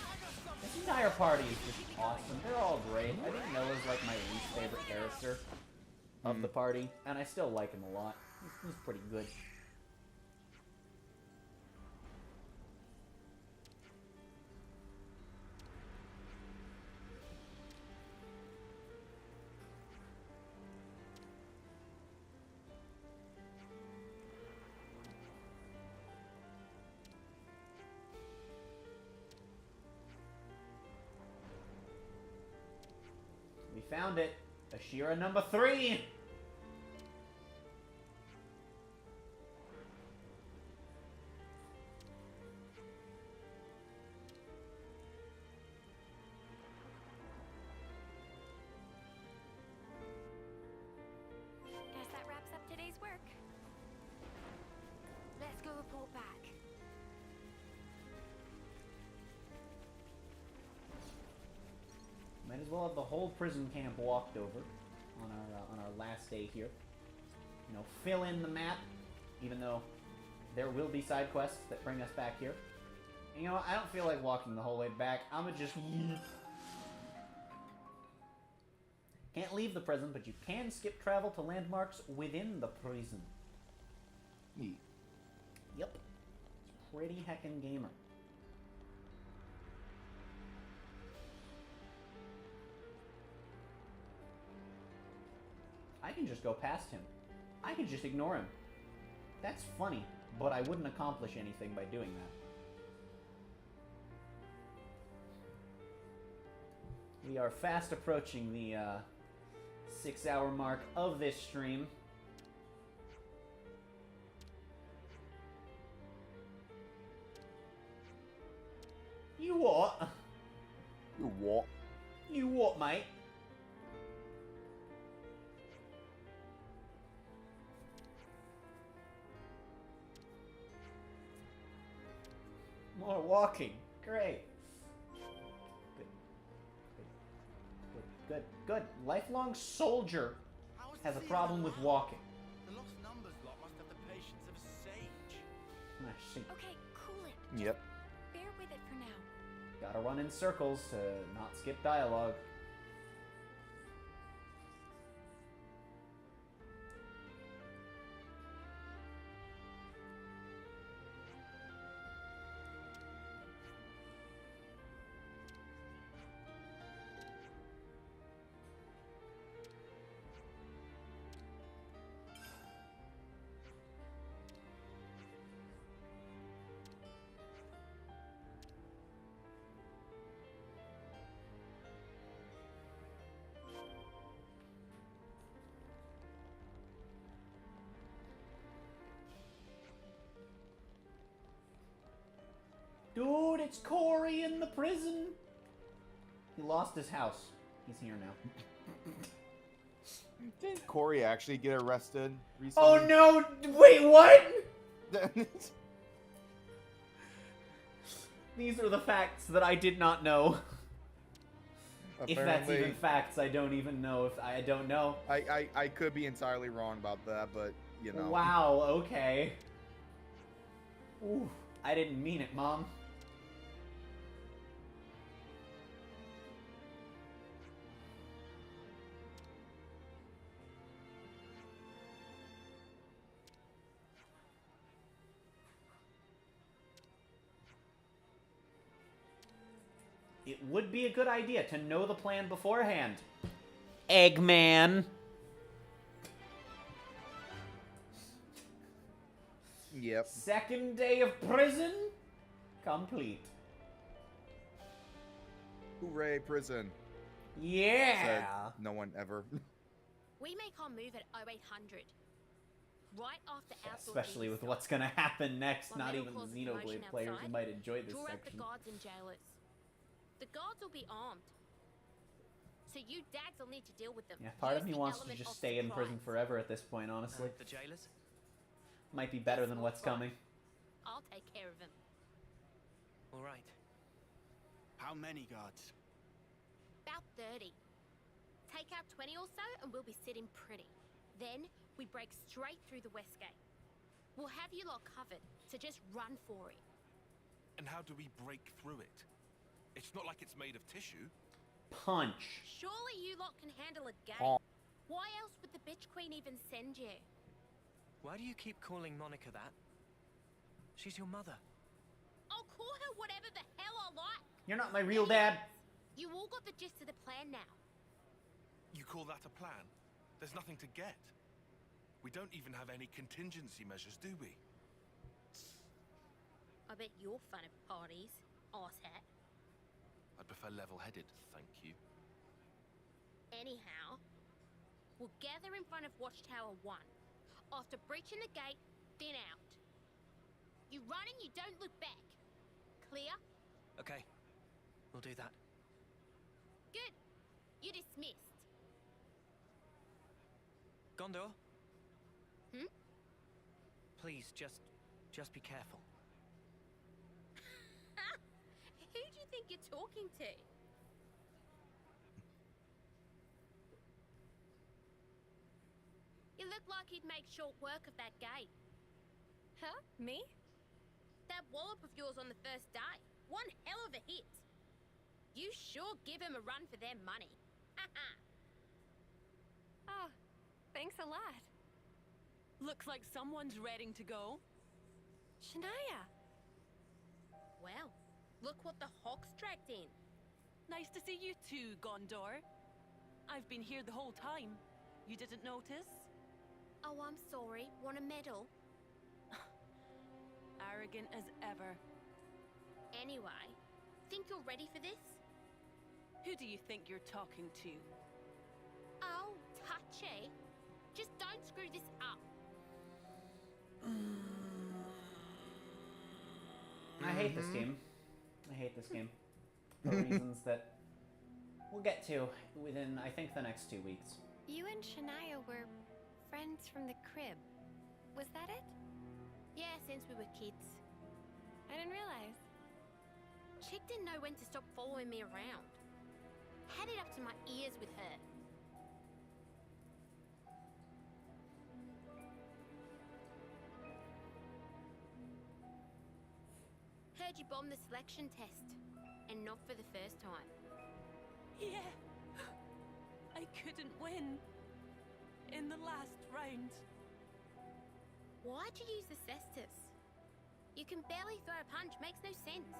This entire party is just awesome. They're all great. I think Noah's like my least favorite character of the party, and I still like him a lot. He's pretty good. We found it. Ashira number 3! Guess that wraps up today's work. Let's go report back. Might as well have the whole prison camp walked over on our last day here. You know, fill in the map, even though there will be side quests that bring us back here. And, you know, I don't feel like walking the whole way back. I'ma just can't leave the prison, but you can skip travel to landmarks within the prison. Yep. It's pretty heckin' gamer. I can just go past him. I can just ignore him. That's funny, but I wouldn't accomplish anything by doing that. We are fast approaching the 6-hour mark of this stream. You what? You what? You what, mate? More walking. Great. Good. Lifelong soldier has a problem with walking. The lost numbers lot must have the patience of a sage. I see. Okay, cool it. Yep. Bear with it for now. Gotta run in circles to not skip dialogue. Dude, it's Corey in the prison. He lost his house. He's here now. Didn't Corey actually get arrested recently? Oh no! Wait, what? These are the facts that I did not know. If that's even facts, I don't even know. If I don't know. I could be entirely wrong about that, but you know. Wow. Okay. Ooh, I didn't mean it, Mom. It would be a good idea to know the plan beforehand. Eggman. Yep. Second day of prison complete. Hooray, prison. Yeah. Said no one ever. We make our move at 0800. Right after outdoor Especially duty with starts. what's gonna happen next. My Not medal even calls for Xenoblade promotion players outside. might enjoy this Draw out the section. guards and jailers. The guards will be armed. So you dags will need to deal with them. Yeah, part of Use me the wants to element just of stay in prison surprise. forever at this point, honestly. The jailers? Might be better than what's coming. I'll take care of him. All right. How many guards? About 30. Take out 20 or so and we'll be sitting pretty. Then we break straight through the west gate. We'll have you lot covered, so just run for it. And how do we break through it? It's not like it's made of tissue. Punch. Surely you lot can handle a gate. Oh. Why else would the bitch queen even send you? Why do you keep calling Monica that? She's your mother. I'll call her whatever the hell I like. You're not my real dad. You all got the gist of the plan now. You call that a plan? There's nothing to get. We don't even have any contingency measures, do we? I bet you're fun at parties, arsehat. I'd prefer level-headed, thank you. Anyhow, we'll gather in front of Watchtower 1. After breaching the gate, thin out. You run and you don't look back. Clear? Okay. We'll do that. Good. You're dismissed. Gondor, Hmm? please, just be careful. Who do you think you're talking to? You look like he'd make short work of that gate. Huh? Me? That wallop of yours on the first day. One hell of a hit. You sure give him a run for their money. Oh, thanks a lot. Looks like someone's ready to go. Shania. Well, look what the Hawks dragged in. Nice to see you too, Gondor. I've been here the whole time. You didn't notice? Oh, I'm sorry. Want a medal? Arrogant as ever. Anyway, think you're ready for this? Who do you think you're talking to? Oh, touchy. Just don't screw this up. I hate this game. I hate this game. For reasons that we'll get to within, I think, the next 2 weeks. You and Shania were friends from the crib. Was that it? Yeah, since we were kids. I didn't realize. Chick didn't know when to stop following me around. Had it up to my ears with her. Heard you bombed the selection test. And not for the first time. Yeah. I couldn't win. In the last round. Why'd you use the cestus? You can barely throw a punch, makes no sense.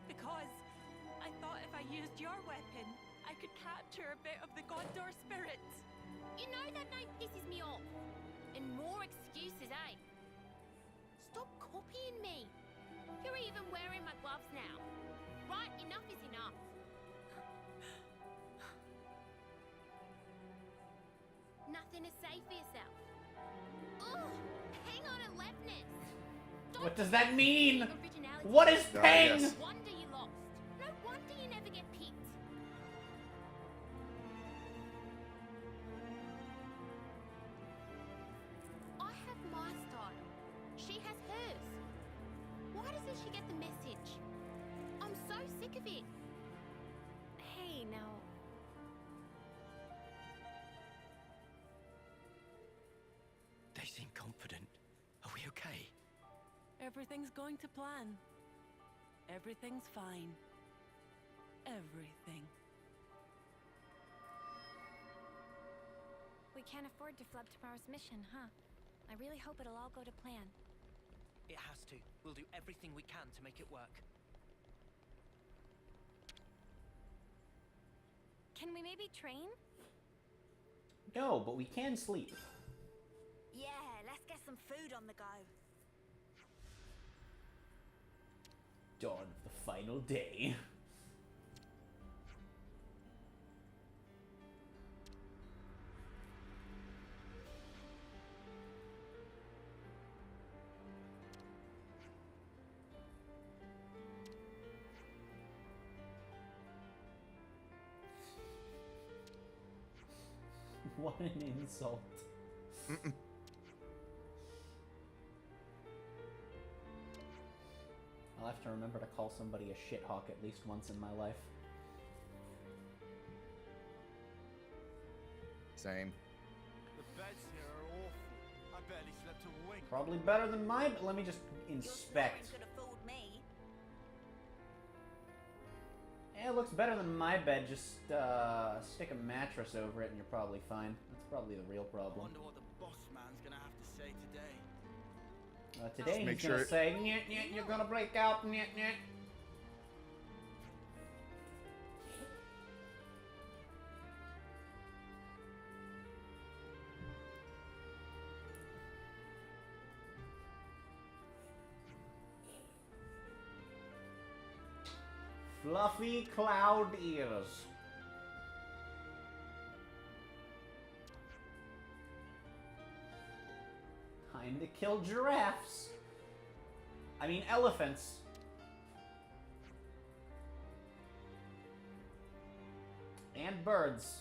Because I thought if I used your weapon, I could capture a bit of the Gondor spirit. You know that name pisses me off. And more excuses, eh? Stop copying me. You're even wearing my gloves now. Right, enough is enough. Nothing to say for yourself. Ugh, hang on, Alephnis. What does that mean? Originality. What is ping? yes. Wonder you lost. No wonder you never get peaked. I have my style. She has hers. Why doesn't she get the message? I'm so sick of it. Hey, now. They seem confident. Are we okay? Everything's going to plan. Everything's fine. Everything. We can't afford to flub tomorrow's mission, huh? I really hope it'll all go to plan. It has to. We'll do everything we can to make it work. Can we maybe train? No, but we can sleep. Yeah, let's get some food on the go. Dawn of the final day. What an insult. I'll have to remember to call somebody a shithawk at least once in my life. Same. The beds here are awful. I barely slept a wink. Probably better than mine, but let me just inspect. Could have fooled me. Yeah, it looks better than my bed. Just stick a mattress over it and you're probably fine. That's probably the real I problem. wonder what the boss man's gonna have to say today. Today Make he's gonna sure- say, "Nyeh, nyeh, you're gonna break out, nyeh, nyeh." Fluffy cloud ears. Time to kill giraffes. I mean elephants. And birds.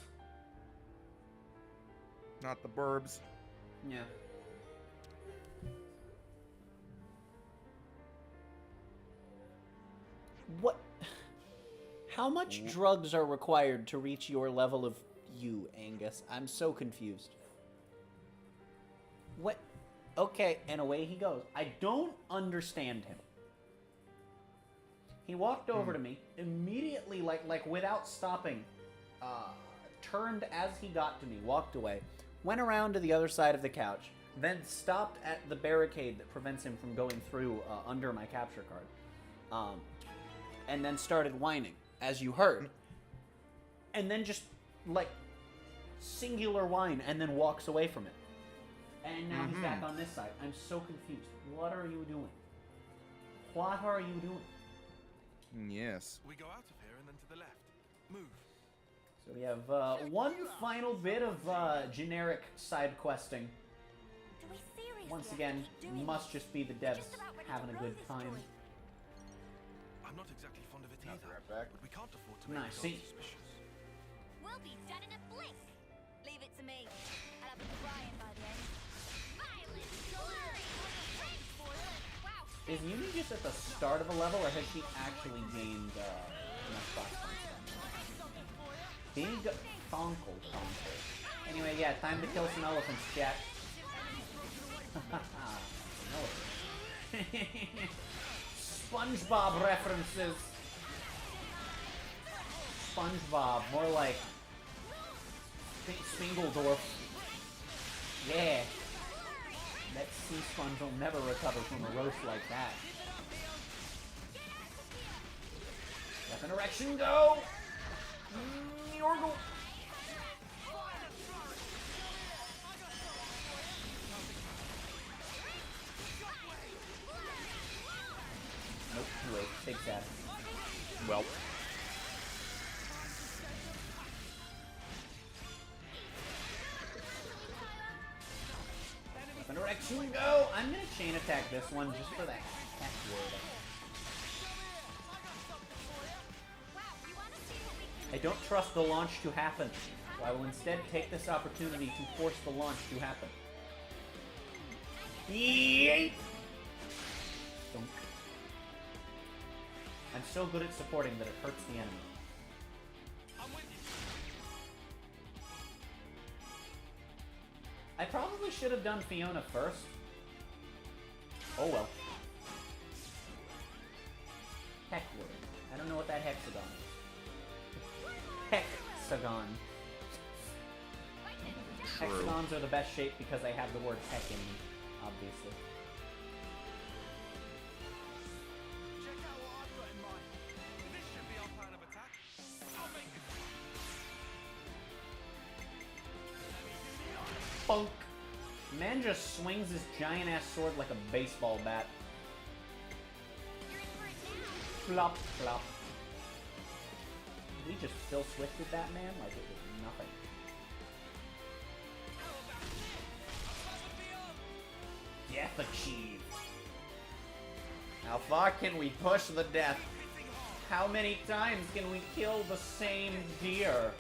Not the burbs. Yeah. What? How much drugs are required to reach your level of you, Angus? I'm so confused. What? Okay, and away he goes. I don't understand him. He walked over to me, immediately, like without stopping, turned as he got to me, walked away, went around to the other side of the couch, then stopped at the barricade that prevents him from going through under my capture card, and then started whining, as you heard, and then just, like, singular whine, and then walks away from it. And now he's back on this side. I'm so confused. What are you doing? What are you doing? Yes. We go out of here and then to the left. Move. So we have one final bit of generic side questing. Once again, must just be the devs having a good time. I'm not exactly fond of it I'll either, be right back. but we can't afford to make Nice. ourselves See, suspicious. We'll be done in a blink. Leave it to me. I'll have a crying by the end. Violent glory. Wow. is Yumi just at the start of a level, or has she actually gained enough box points? Big Thonkle. Anyway, yeah, time to kill some elephants, chat. SpongeBob references. SpongeBob, more like Spingledorf. Yeah. That sea sponge will never recover from a roast like that. Weapon erection, go! Yorgle! Nope, wait, take that. Well. Weapon erection, go! I'm gonna chain attack this one just for the heck word. I don't trust the launch to happen, so I will instead take this opportunity to force the launch to happen. Yeet! Dunk. I'm so good at supporting that it hurts the enemy. I probably should have done Fiona first. Oh well. Heck word. I don't know what that hexagon is. Hexagon. True. Hexagons are the best shape because I have the word heck in them, obviously. Check out what I've got in mind. This should be our plan of attack. I'll make it. Funk. Man just swings his giant-ass sword like a baseball bat. Flop, flop. We just still swifted that man like it was nothing. Death achieved. How far can we push the death? How many times can we kill the same deer?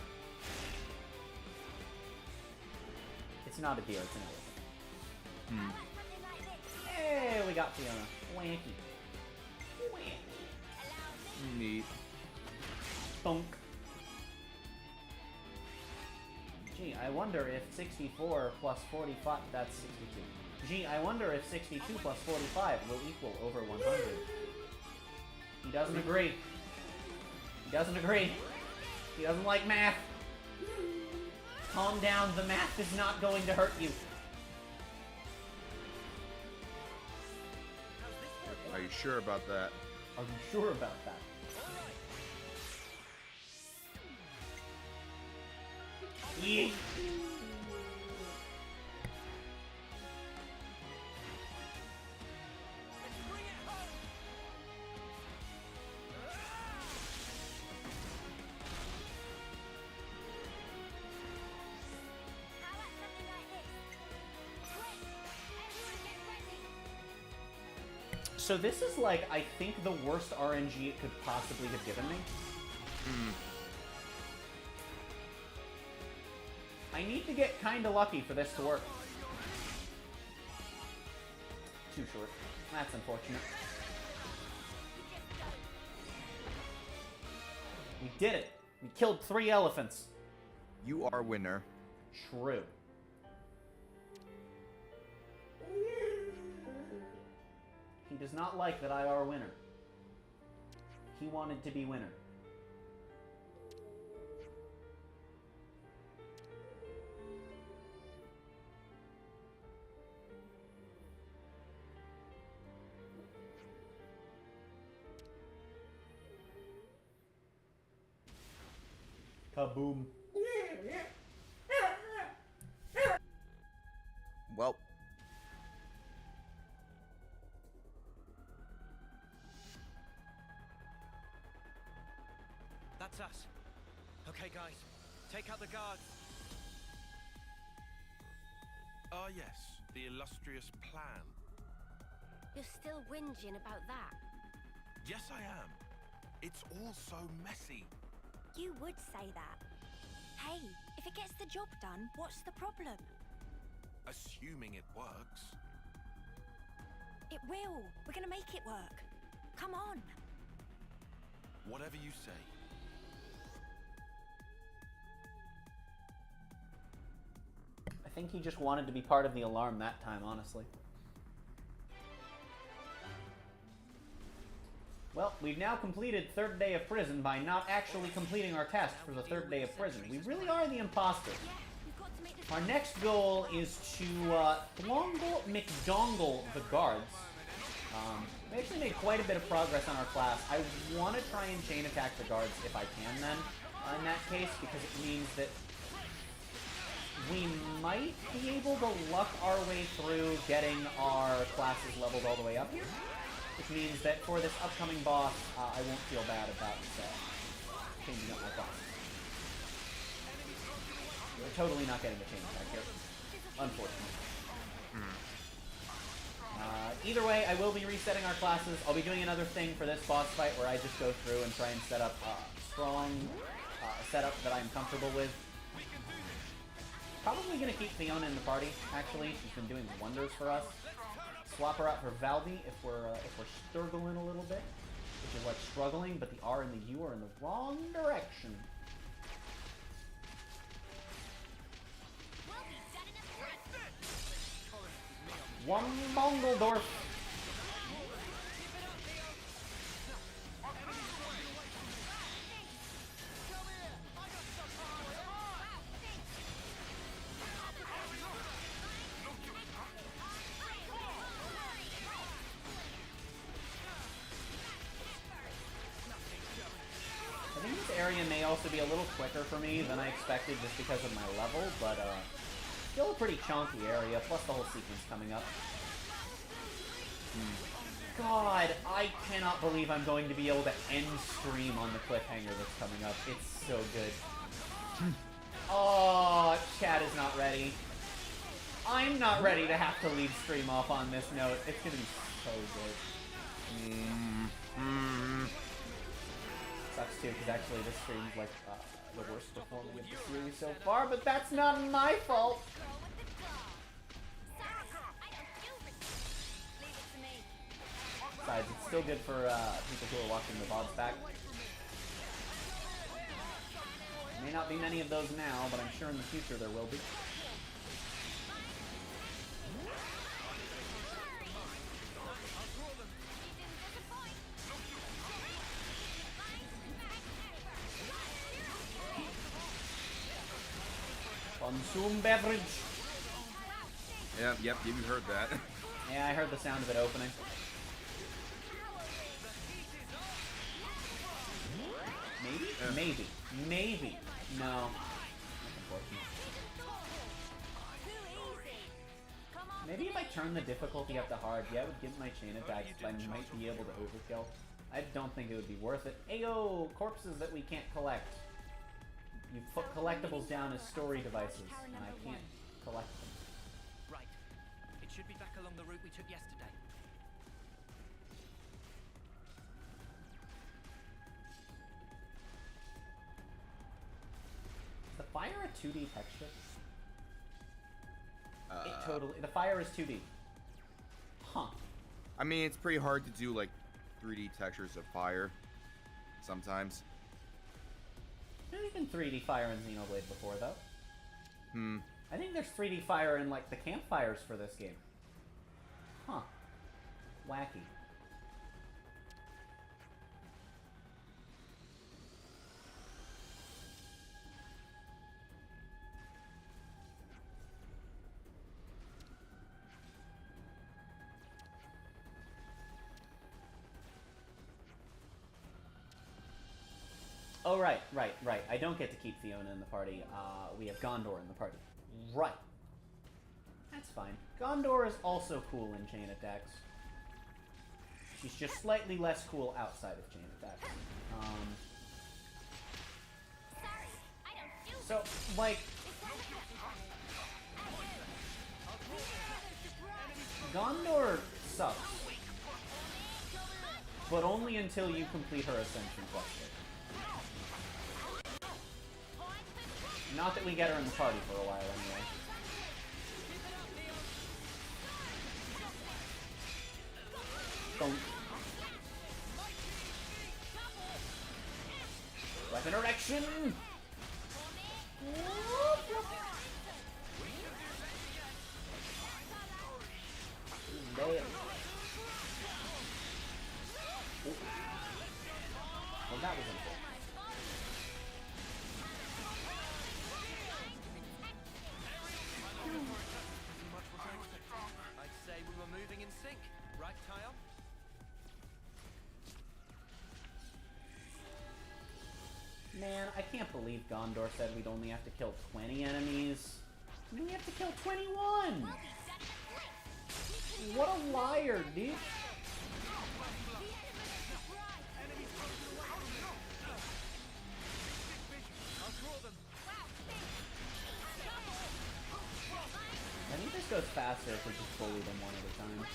It's not a deer, it's an elephant. Hey, we got Fiona. Wanky. Neat. Funk. Gee, I wonder if 64 plus 45... That's 62. Gee, I wonder if 62 plus 45 will equal over 100. He doesn't agree. He doesn't agree. He doesn't like math. Calm down, the math is not going to hurt you. Are you sure about that? Are you sure about that? Yeet. So this is like, I think, the worst RNG it could possibly have given me. I need to get kinda lucky for this to work. Too short. That's unfortunate. We did it! We killed 3 elephants. You are winner. True. He does not like that I are winner. He wanted to be winner. Kaboom. Well. That's us. Okay, guys. Take out the guards. Ah, yes. The illustrious plan. You're still whinging about that. Yes, I am. It's all so messy. You would say that. Hey, if it gets the job done, what's the problem? Assuming it works. It will. We're gonna make it work. Come on. Whatever you say. I think he just wanted to be part of the alarm that time, honestly. Well, we've now completed third day of prison by not actually completing our test for the third day of prison. We really are the imposters. Our next goal is to Thwongle McDongle the guards. We actually made quite a bit of progress on our class. I want to try and chain attack the guards if I can then, in that case, because it means that we might be able to luck our way through getting our classes leveled all the way up here. Which means that for this upcoming boss, I won't feel bad about changing up my classes. We're totally not getting a chain attack here, unfortunately. Either way, I will be resetting our classes. I'll be doing another thing for this boss fight where I just go through and try and set up strong a setup that I'm comfortable with. Probably gonna keep Fiona in the party, actually. She's been doing wonders for us. Swap her out for Valby if we're struggling a little bit. Which is like struggling, but the R and the U are in the wrong direction. One Mongoldorf. I think this area may also be a little quicker for me than I expected just because of my level, but still a pretty chunky area, plus the whole sequence coming up. God, I cannot believe I'm going to be able to end stream on the cliffhanger that's coming up. It's so good. Oh, chat is not ready. I'm not ready to have to leave stream off on this note. It's gonna be so good. Sucks too, because actually this stream's like the worst performing of the series so far, but that's not my fault. Besides, it's still good for people who are watching the VODs back. May not be many of those now, but I'm sure in the future there will be. Consume beverage. Yep, you heard that. Yeah, I heard the sound of it opening. Maybe? Maybe. No. That's unfortunate. Maybe if I turn the difficulty up to hard, yeah, it would give my chain attacks, but I might be able to overkill. I don't think it would be worth it. Ayo! Corpses that we can't collect. You put collectibles down as story devices, and I can't collect them. Right. It should be back along the route we took yesterday. Is the fire a 2D texture? It totally... The fire is 2D. Huh. I mean, it's pretty hard to do, like, 3D textures of fire. Sometimes. There's been 3D fire in Xenoblade before, though. I think there's 3D fire in, like, the campfires for this game. Huh. Wacky. Oh, right. I don't get to keep Fiona in the party. We have Gondor in the party. Right. That's fine. Gondor is also cool in chain attacks. She's just slightly less cool outside of chain attacks. So, like... Gondor sucks. But only until you complete her Ascension quest. Not that we get her in the party for a while, anyway. Don't. Weapon erection! Damn. Well, that was unfortunate. I'd say we were moving in sync, right, Tyle? Man, I can't believe Gondor said we'd only have to kill 20 enemies. I mean, we have to kill 21! What a liar, dude! I think this goes faster if we just bully them one at a time.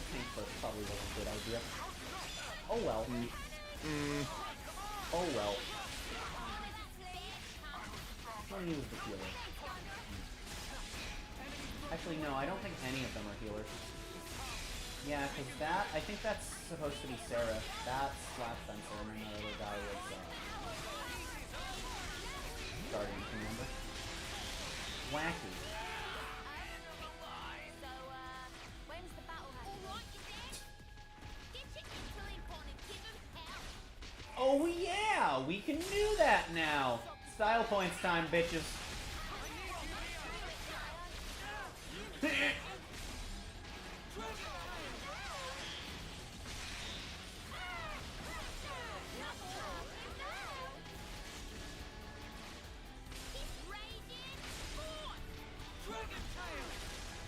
a tank first probably wasn't a good idea. Oh well. Oh well. Let me use the healer. Actually, no, I don't think any of them are healers. Yeah, because that, I think that's supposed to be Sarah. That's Slash Fencer, and then the other guy was, Guardian Commander. Wacky. When's the battle happening? Oh yeah, we can do that now. Style points time, bitches.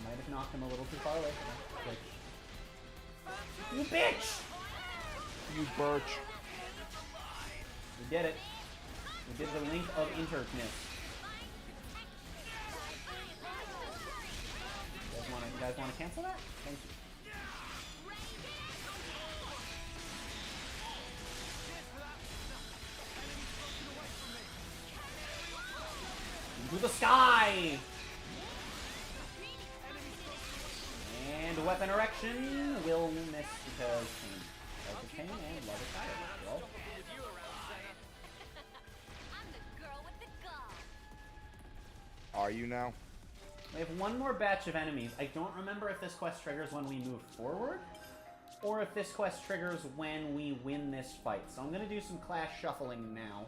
Might have knocked him a little too far away. Like, you bitch! You birch. We did it. We did the link of interness. You guys want to cancel that? Thank you. Into the sky! And weapon erection will miss because pain. Like the pain and love is fire. Well. Are you now? We have one more batch of enemies. I don't remember if this quest triggers when we move forward, or if this quest triggers when we win this fight. So I'm going to do some class shuffling now.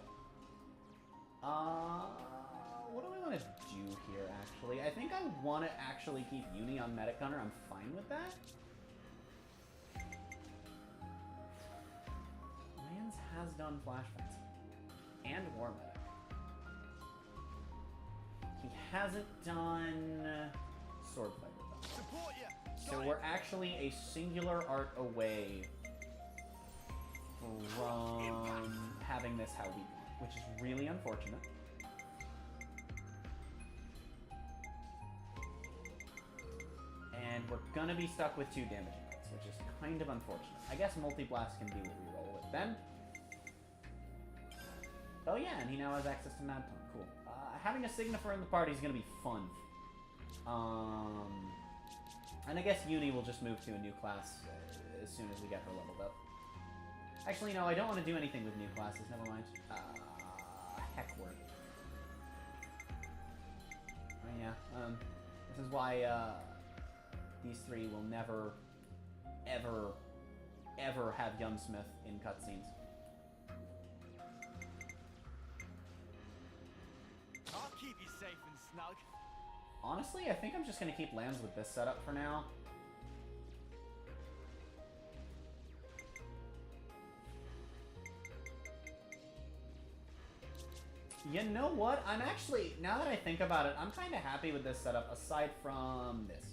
What do I want to do here, actually? I think I want to actually keep Uni on Medic Gunner. I'm fine with that. Lance has done Flash Fence. And War Medic. He hasn't done Sword Fighter, though. So we're actually a singular art away from having this how we want, which is really unfortunate. And we're gonna be stuck with 2 damaging arts, which is kind of unfortunate. I guess Multi-Blast can be what we roll with then. Oh yeah, and he now has access to Mad Tongue. Cool. Having a Signifer in the party is going to be fun. And I guess Uni will just move to a new class as soon as we get her leveled up. Actually, no, I don't want to do anything with new classes. Never mind. Heck word. Yeah, this is why these 3 will never, ever, ever have Yunsmith in cutscenes. I'll keep you safe and snug. Honestly, I think I'm just going to keep lands with this setup for now. You know what? I'm actually, now that I think about it, I'm kind of happy with this setup, aside from this.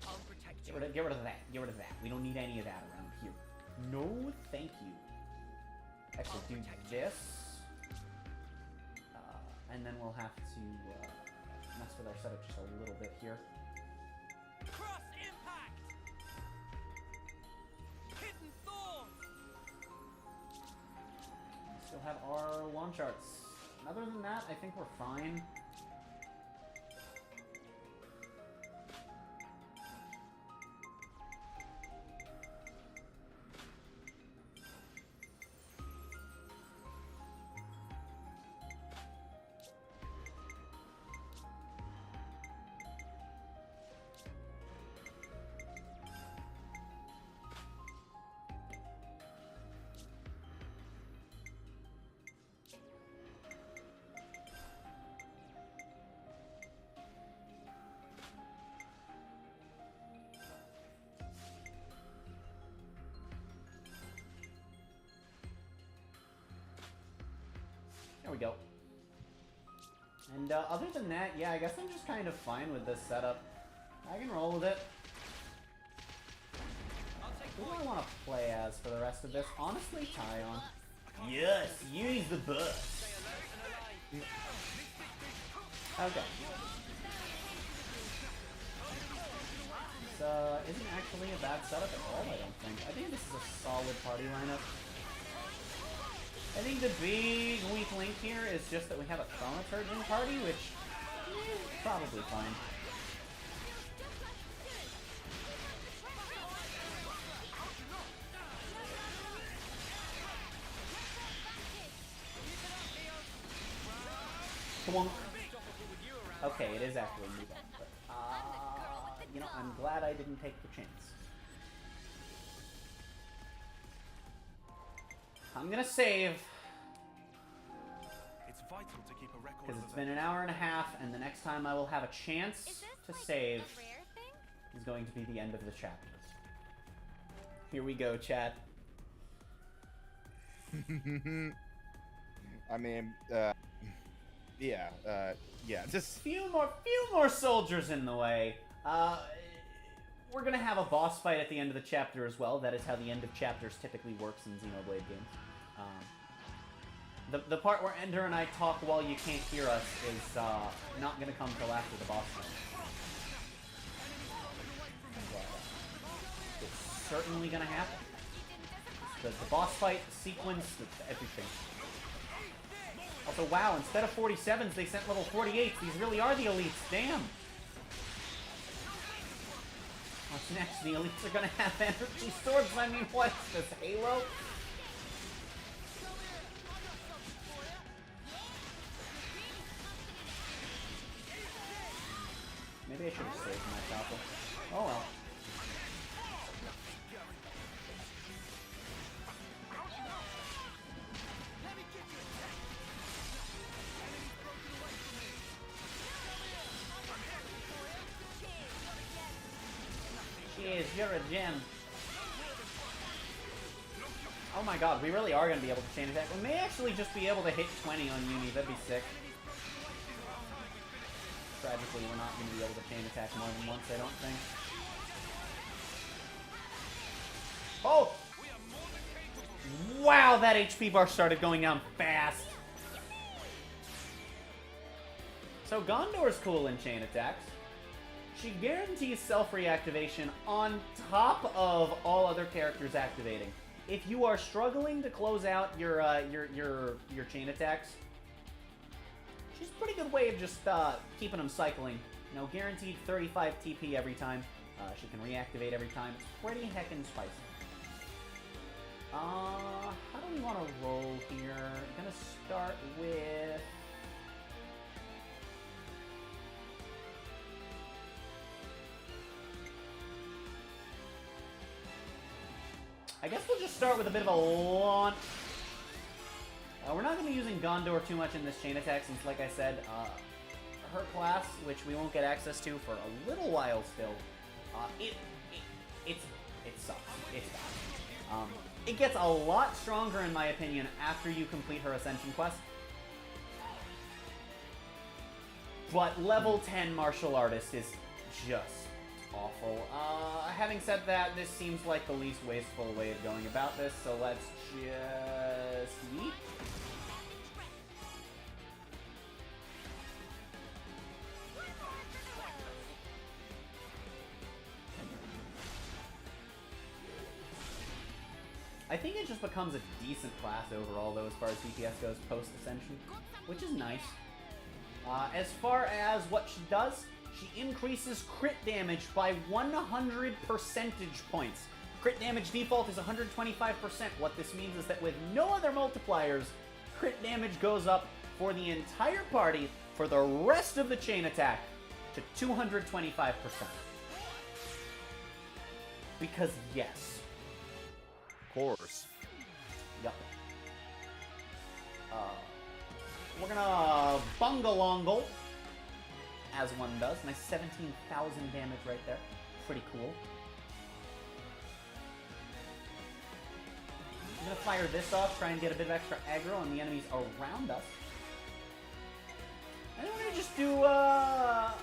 I'll protect you. Get rid of that. Get rid of that. We don't need any of that around here. No, thank you. Actually, do this. And then we'll have to mess with our setup just a little bit here. Cross impact. Hidden thorn. We still have our launch arts. Other than that, I think we're fine. There we go. And other than that, yeah, I guess I'm just kind of fine with this setup. I can roll with it. Who do I want to play as for the rest of this? Honestly, Tyon. Yes, use the bus. Okay. isn't actually a bad setup at all, I don't think. I think this is a solid party lineup. I think the big weak link here is just that we have a Thaumaturge party, which probably fine. Twonk. Okay, it is actually a move on, but you know, I'm glad I didn't take the chance. I'm gonna save. It's vital to keep a record Because of it's been an hour and a half, and the next time I will have a chance to save is going to be the end of the chapter. Here we go, chat. I mean, yeah, just few more soldiers in the way. We're gonna have a boss fight at the end of the chapter as well. That is how the end of chapters typically works in Xenoblade games. The part where Ender and I talk while you can't hear us is not gonna come till after the boss fight. It's certainly gonna happen. The boss fight, the sequence, everything. Also, wow, instead of 47s, they sent level 48s. These really are the elites. Damn. What's next? The elites are gonna have energy swords. I mean, what's this, Halo? Maybe I should have saved my topple. Oh well. Cheers, you're a gem. Oh my god, we really are going to be able to chain attack. We may actually just be able to hit 20 on Uni, that'd be sick. Tragically, we're not going to be able to chain attack more than once, I don't think. Oh! Wow, that HP bar started going down fast. So Gondor's cool in chain attacks. She guarantees self-reactivation on top of all other characters activating. If you are struggling to close out your chain attacks, she's a pretty good way of just keeping them cycling. You know, guaranteed 35 TP every time. She can reactivate every time. It's pretty heckin' spicy. How do we want to roll here? I'm gonna start with... I guess we'll just start with a bit of a launch. We're not going to be using Gondor too much in this chain attack since, like I said, her class, which we won't get access to for a little while still, it sucks. It's bad. It gets a lot stronger, in my opinion, after you complete her Ascension quest. But level 10 martial artist is just awful. Having said that, this seems like the least wasteful way of going about this, so let's just yeet. I think it just becomes a decent class overall, though, as far as DPS goes post-Ascension, which is nice. As far as what she does, she increases crit damage by 100 percentage points. Crit damage default is 125%. What this means is that with no other multipliers, crit damage goes up for the entire party for the rest of the chain attack to 225%. Because yes. Of course. Yup. We're gonna bungalongle, as one does. Nice 17,000 damage right there. Pretty cool. I'm gonna fire this off, try and get a bit of extra aggro on the enemies around us. And then we're gonna just do a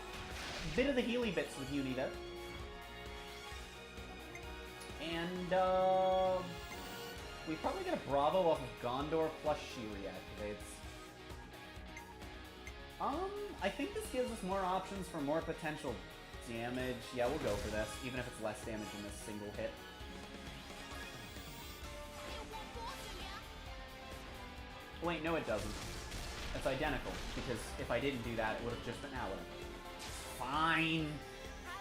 bit of the Healy bits with Uni there. And we probably get a Bravo off of Gondor plus she reactivates. I think this gives us more options for more potential damage. Yeah, we'll go for this, even if it's less damage in this single hit. Wait, no it doesn't. It's identical, because if I didn't do that, it would have just been... Now, fine.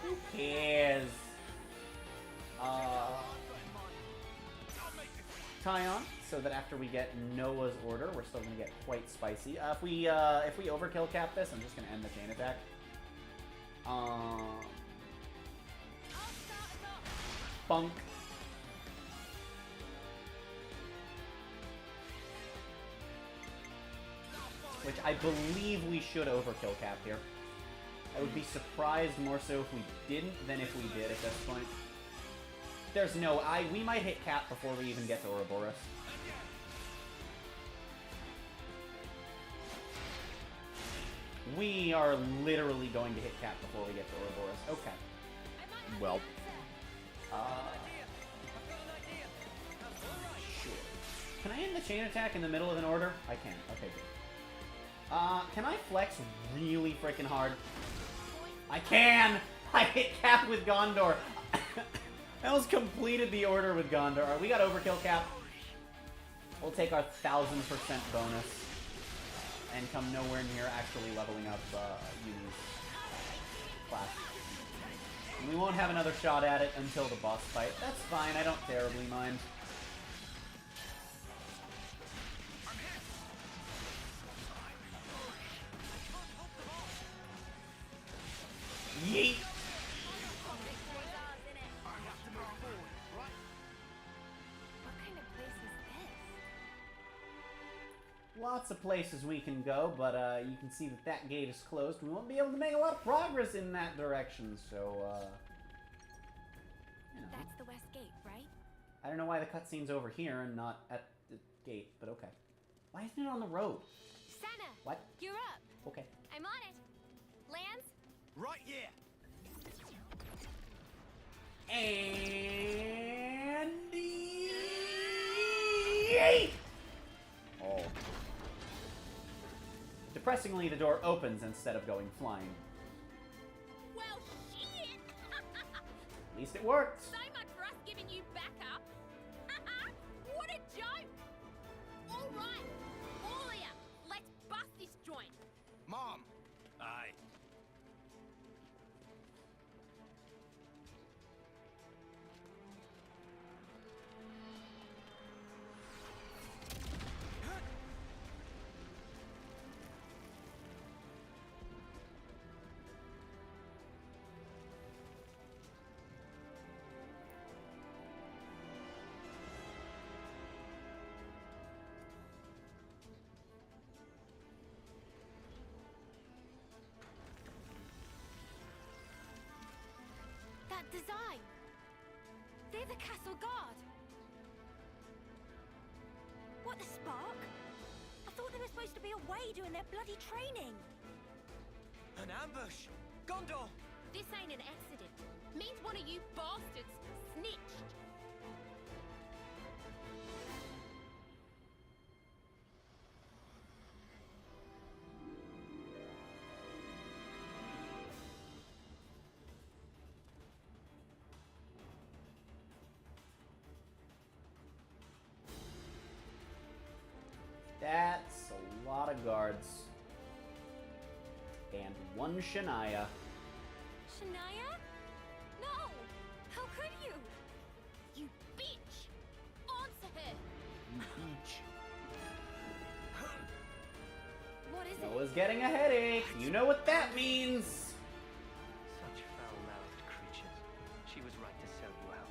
Who cares? Tyon, so that after we get Noah's order, we're still gonna get quite spicy. If we overkill cap this, I'm just gonna end the chain attack. Bunk. Which I believe we should overkill cap here. I would be surprised more so if we didn't than if we did at this point. There's no... we might hit cap before we even get to Ouroboros. We are literally going to hit cap before we get to Ouroboros. Okay. Well. Sure. Can I end the chain attack in the middle of an order? I can. Okay, good. Can I flex really freaking hard? I can! I hit cap with Gondor. I almost completed the order with Gondor. We got overkill cap. We'll take our 1000% bonus and come nowhere near actually leveling up Yumi's class. And we won't have another shot at it until the boss fight. That's fine. I don't terribly mind. Yeet! Lots of places we can go, but you can see that that gate is closed. We won't be able to make a lot of progress in that direction, so, you know. That's the west gate, right? I don't know why the cutscene's over here and not at the gate, but okay. Why isn't it on the road? Sana! What? You're up! Okay. I'm on it! Lance? Right here! And... Yeet! Oh. Depressingly, the door opens instead of going flying. Well, shit! At least it worked. So much for us giving you backup. What a joke! All right, all of ya, let's bust this joint. Mom! Aye. That design! They're the castle guard! What, the spark? I thought they were supposed to be away doing their bloody training! An ambush! Gondor! This ain't an accident. Means one of you bastards snitched. That's a lot of guards. And one Shania. Shania? No! How could you? You bitch! Answer her! You beach. What is it? Noah's getting a headache. You know what that means. Such foul-mouthed creatures. She was right to sell you out.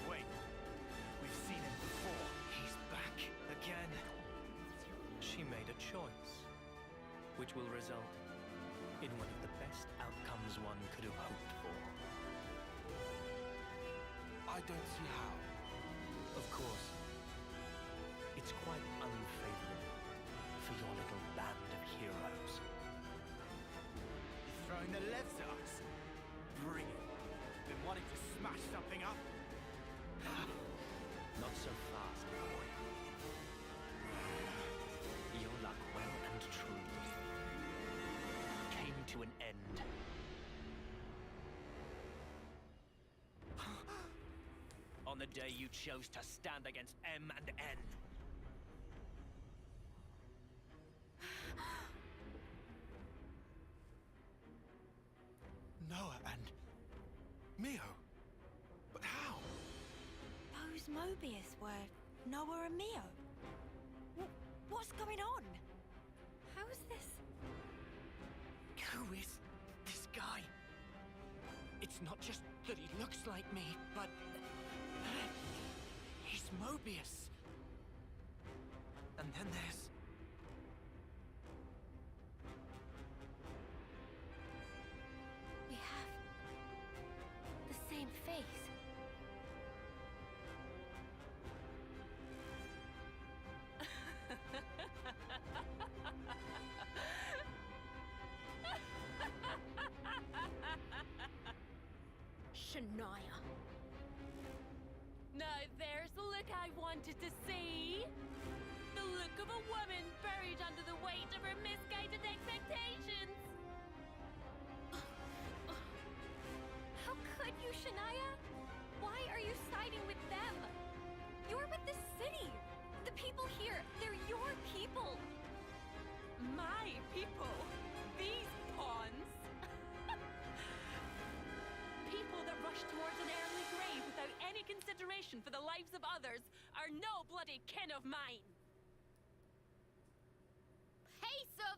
Wait. We've seen him before. He's back again. She made a choice, which will result in one of the best outcomes one could have hoped for. I don't see how. Of course, it's quite unfavorable for your little band of heroes. He's throwing the levs at us. Bring it. Been wanting to smash something up? Not so fast, boy. Your luck well and truly came to an end. On the day you chose to stand against M and N. Noah and Mio. But how? Those Mobius were Noah and Mio. What's going on? How is this? Who is this guy? It's not just that he looks like me, but he's Mobius. And then there's... We have the same face. Shania. Now there's the look I wanted to see. The look of a woman buried under the weight of her misguided expectations. How could you, Shania? Why are you siding with them? You're with the city. The people here, they're your people. My people? These pawns? People that rush towards an early grave without any consideration for the lives of others are no bloody kin of mine. Hey, Sub!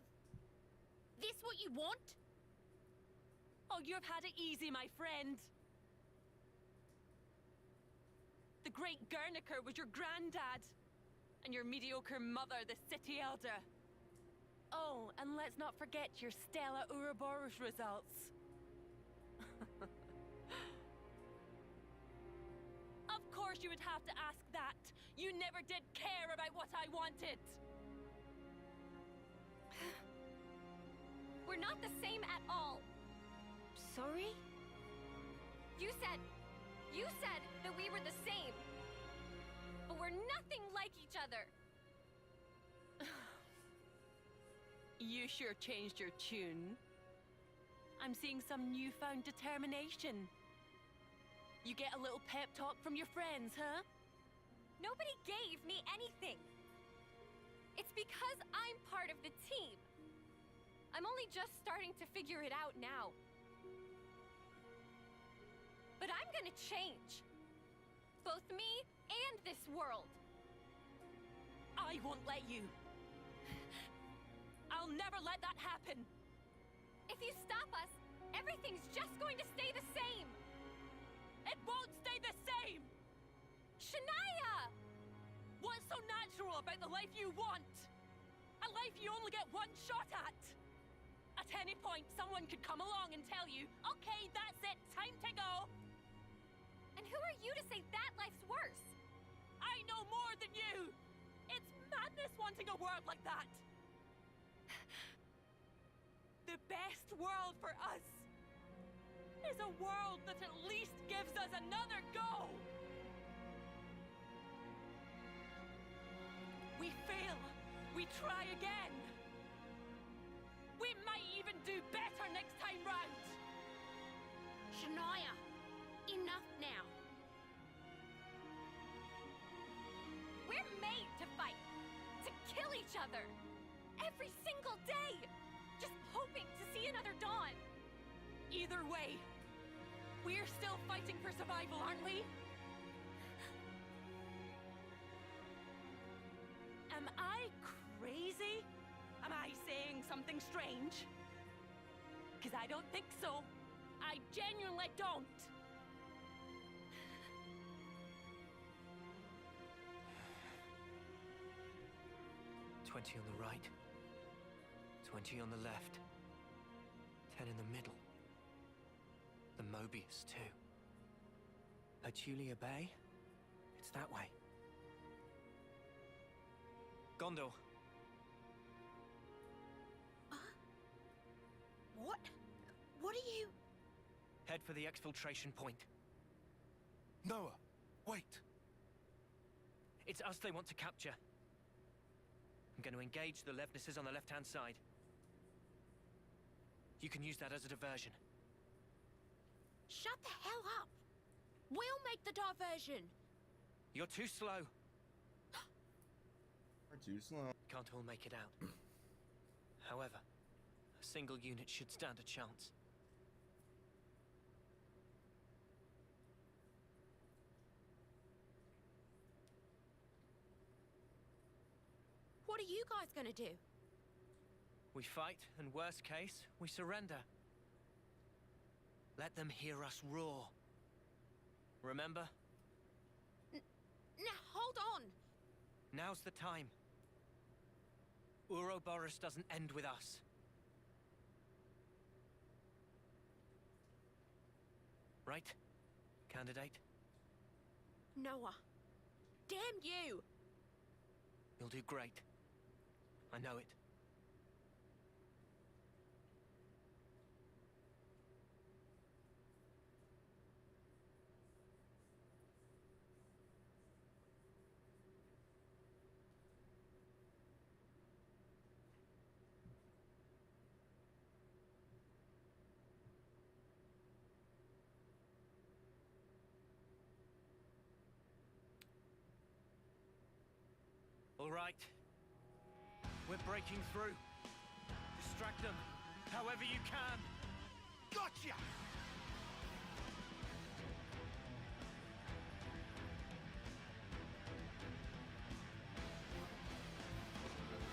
This what you want? Oh, you've had it easy, my friend. The great Guernica was your granddad, and your mediocre mother, the city elder. Oh, and let's not forget your Stella Ouroboros results. Of course you would have to ask that. You never did care about what I wanted. We're not the same at all. Sorry? You said that we were the same. But we're nothing like each other. You sure changed your tune. I'm seeing some newfound determination. You get a little pep talk from your friends, huh? Nobody gave me anything. It's because I'm part of the team. I'm only just starting to figure it out now. But I'm gonna change. Both me and this world. I won't let you. I'll never let that happen. If you stop us, everything's just going to stay the same. It won't stay the same! Shania! What's so natural about the life you want? A life you only get one shot at. At any point, someone could come along and tell you, okay, that's it, time to go. And who are you to say that life's worse? I know more than you! It's madness wanting a world like that! The best world for us is a world that at least gives us another go! We fail, we try again. We might even do better next time round. Shania, enough now. We're made to fight, to kill each other, every single day, just hoping to see another dawn. Either way, we're still fighting for survival, aren't we? Am I crazy? Am I saying something strange? Because I don't think so. I genuinely don't. "20 on the right, 20 on the left, 10 in the middle. The Mobius, too. Petulia Bay? It's that way. Gondor. What? What are you... Head for the exfiltration point. Noah, wait. It's us they want to capture. I'm going to engage the Levnesses on the left-hand side. You can use that as a diversion. Shut the hell up! We'll make the diversion! You're too slow. We're too slow. Can't all make it out. However, a single unit should stand a chance. What are you guys gonna do? We fight, and worst case, we surrender. Let them hear us roar. Remember? Now, hold on! Now's the time. Ouroboros doesn't end with us. Right, candidate? Noah. Damn you! You'll do great. I know it. All right. We're breaking through. Distract them, however you can. Gotcha!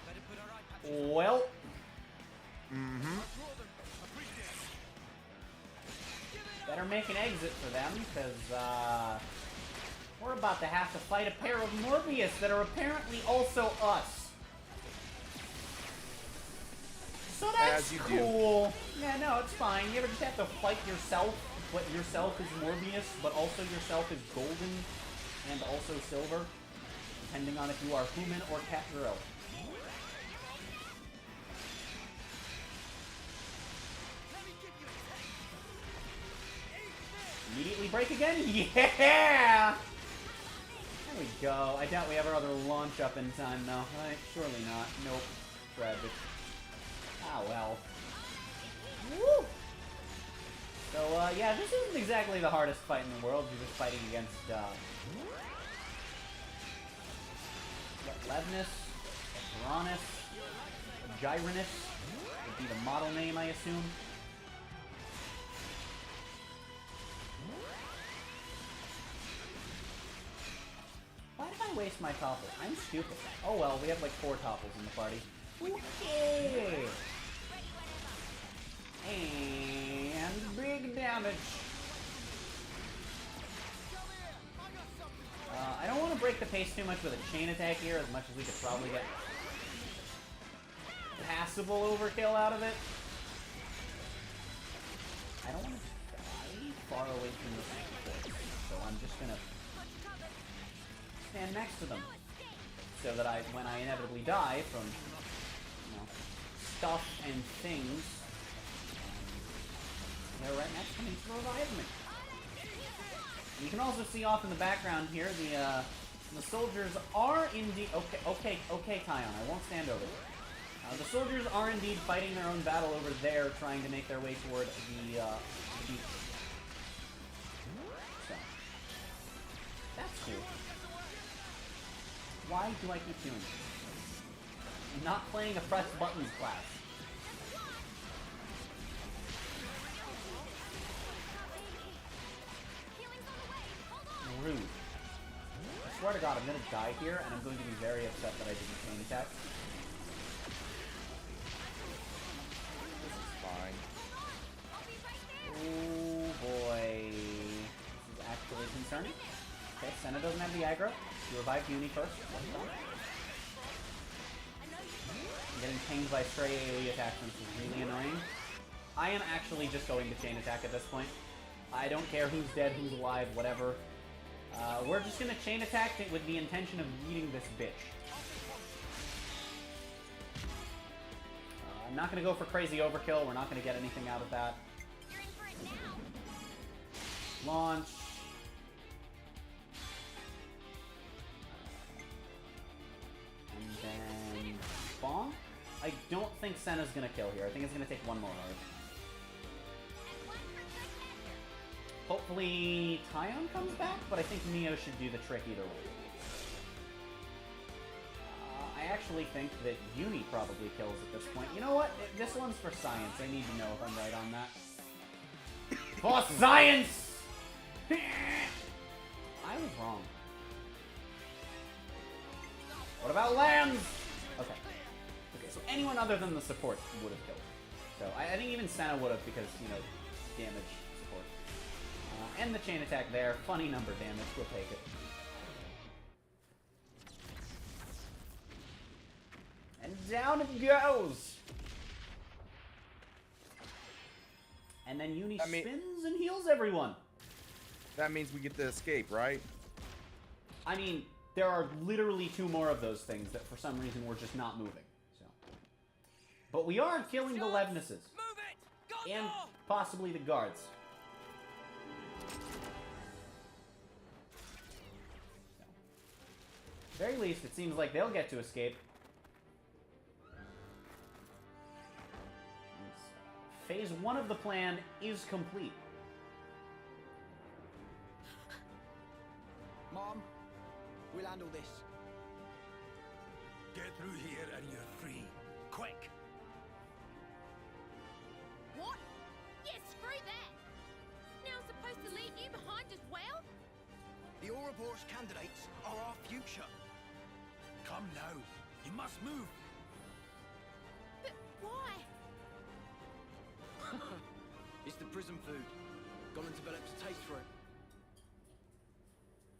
Better put our eye patches on. Well, better make an exit for them, because we're about to have to fight a pair of Morbius that are apparently also us. So that's cool. Yeah, no, it's fine. You ever just have to fight yourself, but yourself is Morbius, but also yourself is golden and also silver, depending on if you are human or cat girl. Immediately break again? Yeah! There we go. I doubt we have our other launch up in time, though. Right? Surely not. Nope. Tragic. Ah, well. Woo! So, yeah, this isn't exactly the hardest fight in the world. You're just fighting against, Levness, Uranus, Gyrinus would be the model name, I assume. Why did I waste my topple? I'm stupid. Oh well, we have like 4 topples in the party. Okay. And big damage. I don't want to break the pace too much with a chain attack here, as much as we could probably get passable overkill out of it. I don't want to die far away from the force, so I'm just gonna stand next to them, so that when I inevitably die from, stuff and things, they're right next to me to revive me. You can also see off in the background here, the soldiers are indeed... Okay, Tyon, I won't stand over there. The soldiers are indeed fighting their own battle over there, trying to make their way toward the beach. So, that's cool. Why do I keep doing this? I'm not playing a press buttons class. Rude. I swear to God, I'm gonna die here, and I'm going to be very upset that I didn't chain attack. This is fine. Oh boy. This is actually concerning. Okay, Senna doesn't have the aggro. She revived Uni first. I'm getting pinged by stray AoE attacks, which is really annoying. I am actually just going to chain attack at this point. I don't care who's dead, who's alive, whatever. We're just gonna chain attack it with the intention of eating this bitch. I'm not gonna go for crazy overkill. We're not gonna get anything out of that. Launch. And then bonk. I don't think Senna's gonna kill here. I think it's gonna take one more heart. Hopefully Tyon comes back, but I think Neo should do the trick either way. I actually think that Uni probably kills at this point. You know what? This one's for science. I need to know if I'm right on that. For science! I was wrong. What about lands? Okay. Okay, so anyone other than the support would have killed. So I think even Senna would have because, you know, damage support. And the chain attack there. Funny number damage. We'll take it. And down it goes! And then Uni spins and heals everyone. That means we get to escape, right? I mean, there are literally 2 more of those things that for some reason we're just not moving. So, but we are killing the Levnesses. And possibly the guards. So, at the very least, it seems like they'll get to escape. Phase 1 of the plan is complete. Mom, we'll handle this. Get through here and you're free. Quick! What? Yeah, screw that! Now I'm supposed to leave you behind as well? The Ouroboros candidates are our future. Come now. You must move. But why? It's the prison food. Gone and developed a taste for it.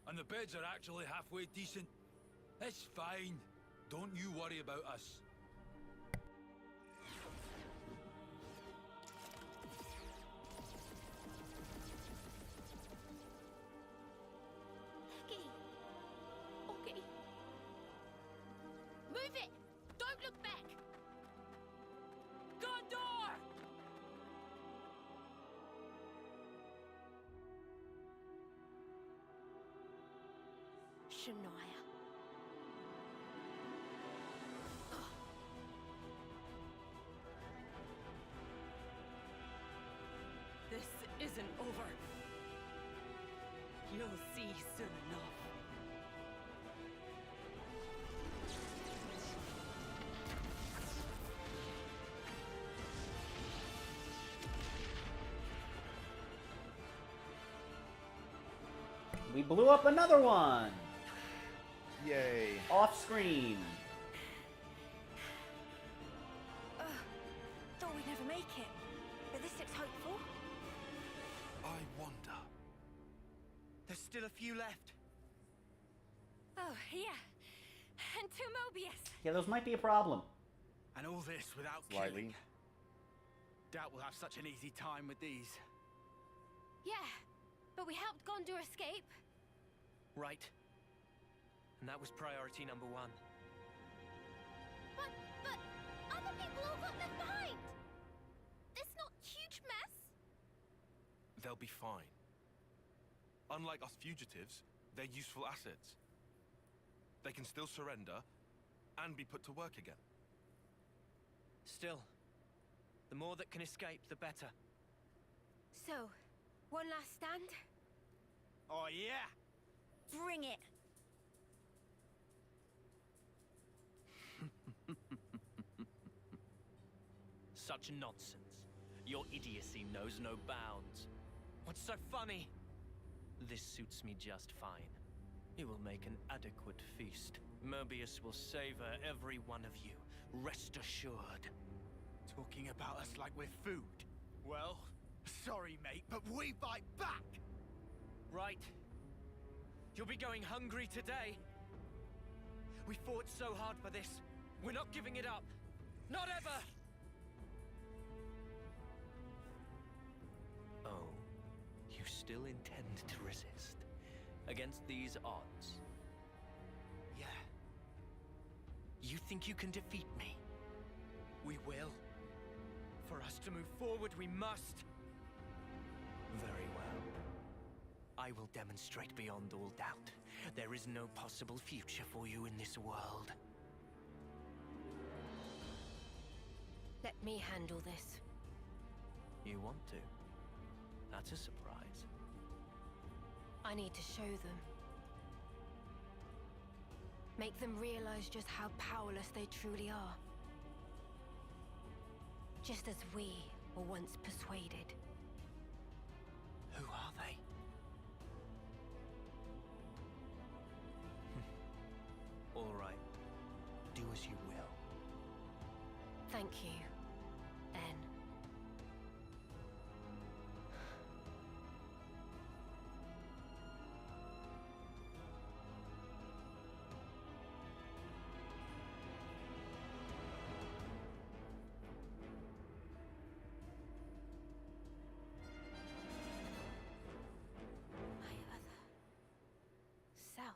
And the beds are actually halfway decent. It's fine. Don't you worry about us. Okay. Okay. Move it! Don't look back! Gondor! Shania. This isn't over. You'll see soon enough. We blew up another one! Yay. Off screen. Thought we'd never make it, but this looks hopeful. I wonder. There's still a few left. Oh, yeah. And 2 Mobius. Yeah, those might be a problem. And all this without Slightly. killing. Doubt we'll have such an easy time with these. Yeah, but we helped Gondor escape. Right. And that was priority number 1. But other people all got left behind. This not huge mess. They'll be fine. Unlike us fugitives, they're useful assets. They can still surrender and be put to work again. Still, the more that can escape, the better. So, one last stand? Oh, yeah! Bring it! Such nonsense. Your idiocy knows no bounds. What's so funny? This suits me just fine. It will make an adequate feast. Mobius will savor every one of you. Rest assured. Talking about us like we're food. Well, sorry, mate, but we bite back! Right. You'll be going hungry today. We fought so hard for this. We're not giving it up. Not ever! Oh, you still intend to resist? Against these odds? Yeah. You think you can defeat me? We will. For us to move forward, we must. Very well. I will demonstrate beyond all doubt. There is no possible future for you in this world. Let me handle this. You want to? That's a surprise. I need to show them. Make them realize just how powerless they truly are. Just as we were once persuaded. Who are they? All right. Do as you will. Thank you, N. My other self.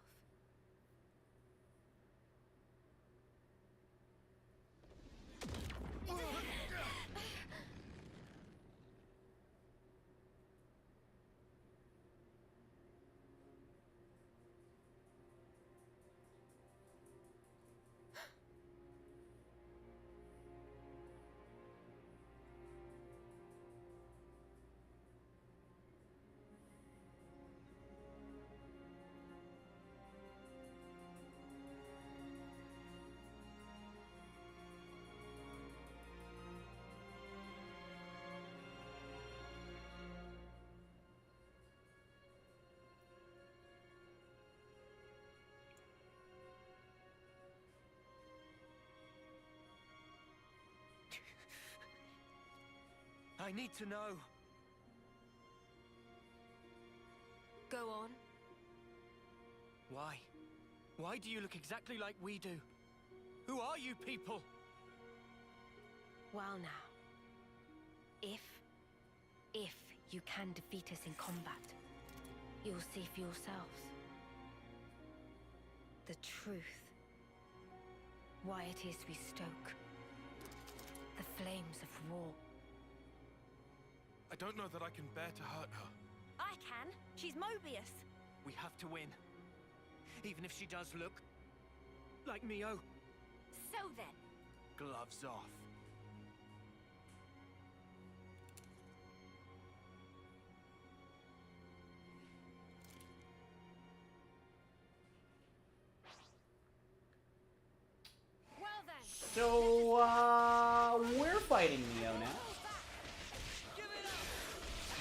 I need to know. Go on. Why? Why do you look exactly like we do? Who are you people? Well now. If you can defeat us in combat, you'll see for yourselves. The truth. Why it is we stoke the flames of war. I don't know that I can bear to hurt her. I can. She's Mobius. We have to win. Even if she does look like Mio. So then. Gloves off. Well then. So, we're fighting Neo now.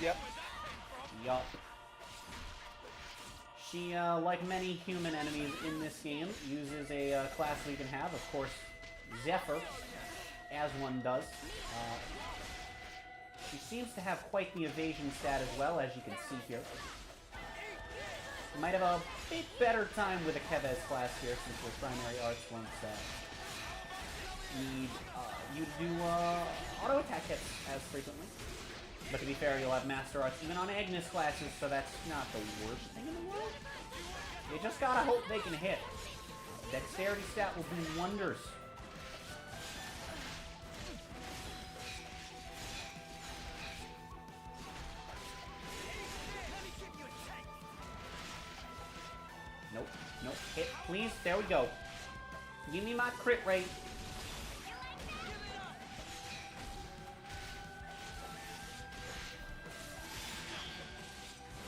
Yep. Yup. She, like many human enemies in this game, uses a class we can have. Of course, Zephyr, as one does. She seems to have quite the evasion stat as well, as you can see here. Might have a bit better time with a Kevez class here, since your primary arts won't need you to do auto attack hits as frequently. But to be fair, you'll have Master Arts even on Agnes classes, so that's not the worst thing in the world. You just gotta hope they can hit. Dexterity stat will do wonders. Nope, nope, hit, please, there we go. Give me my crit rate.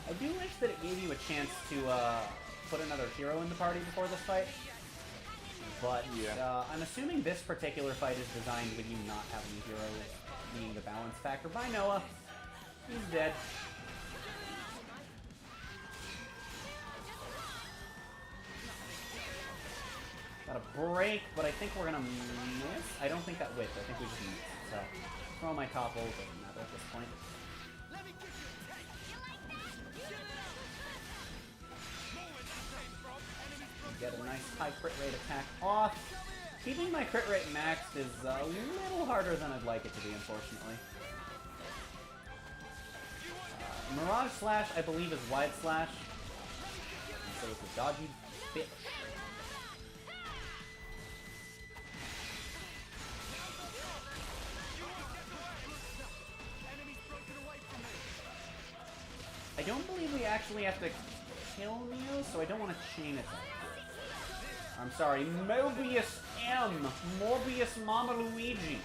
I do wish that it gave you a chance to put another hero in the party before this fight. But yeah. I'm assuming this particular fight is designed with you not having a hero being the balance factor. Bye, Noah. He's dead. Got a break, but I think we're gonna miss. I don't think that whipped. I think we just missed. So throw my top ult, doesn't matter at this point. Get a nice high crit rate attack off. Keeping my crit rate maxed is a little harder than I'd like it to be, unfortunately. Mirage Slash, I believe, is Wide Slash. And so it's a dodgy bitch. I don't believe we actually have to kill Neo, so I don't want to chain attack. I'm sorry, Mobius M. Morbius Mama Luigi.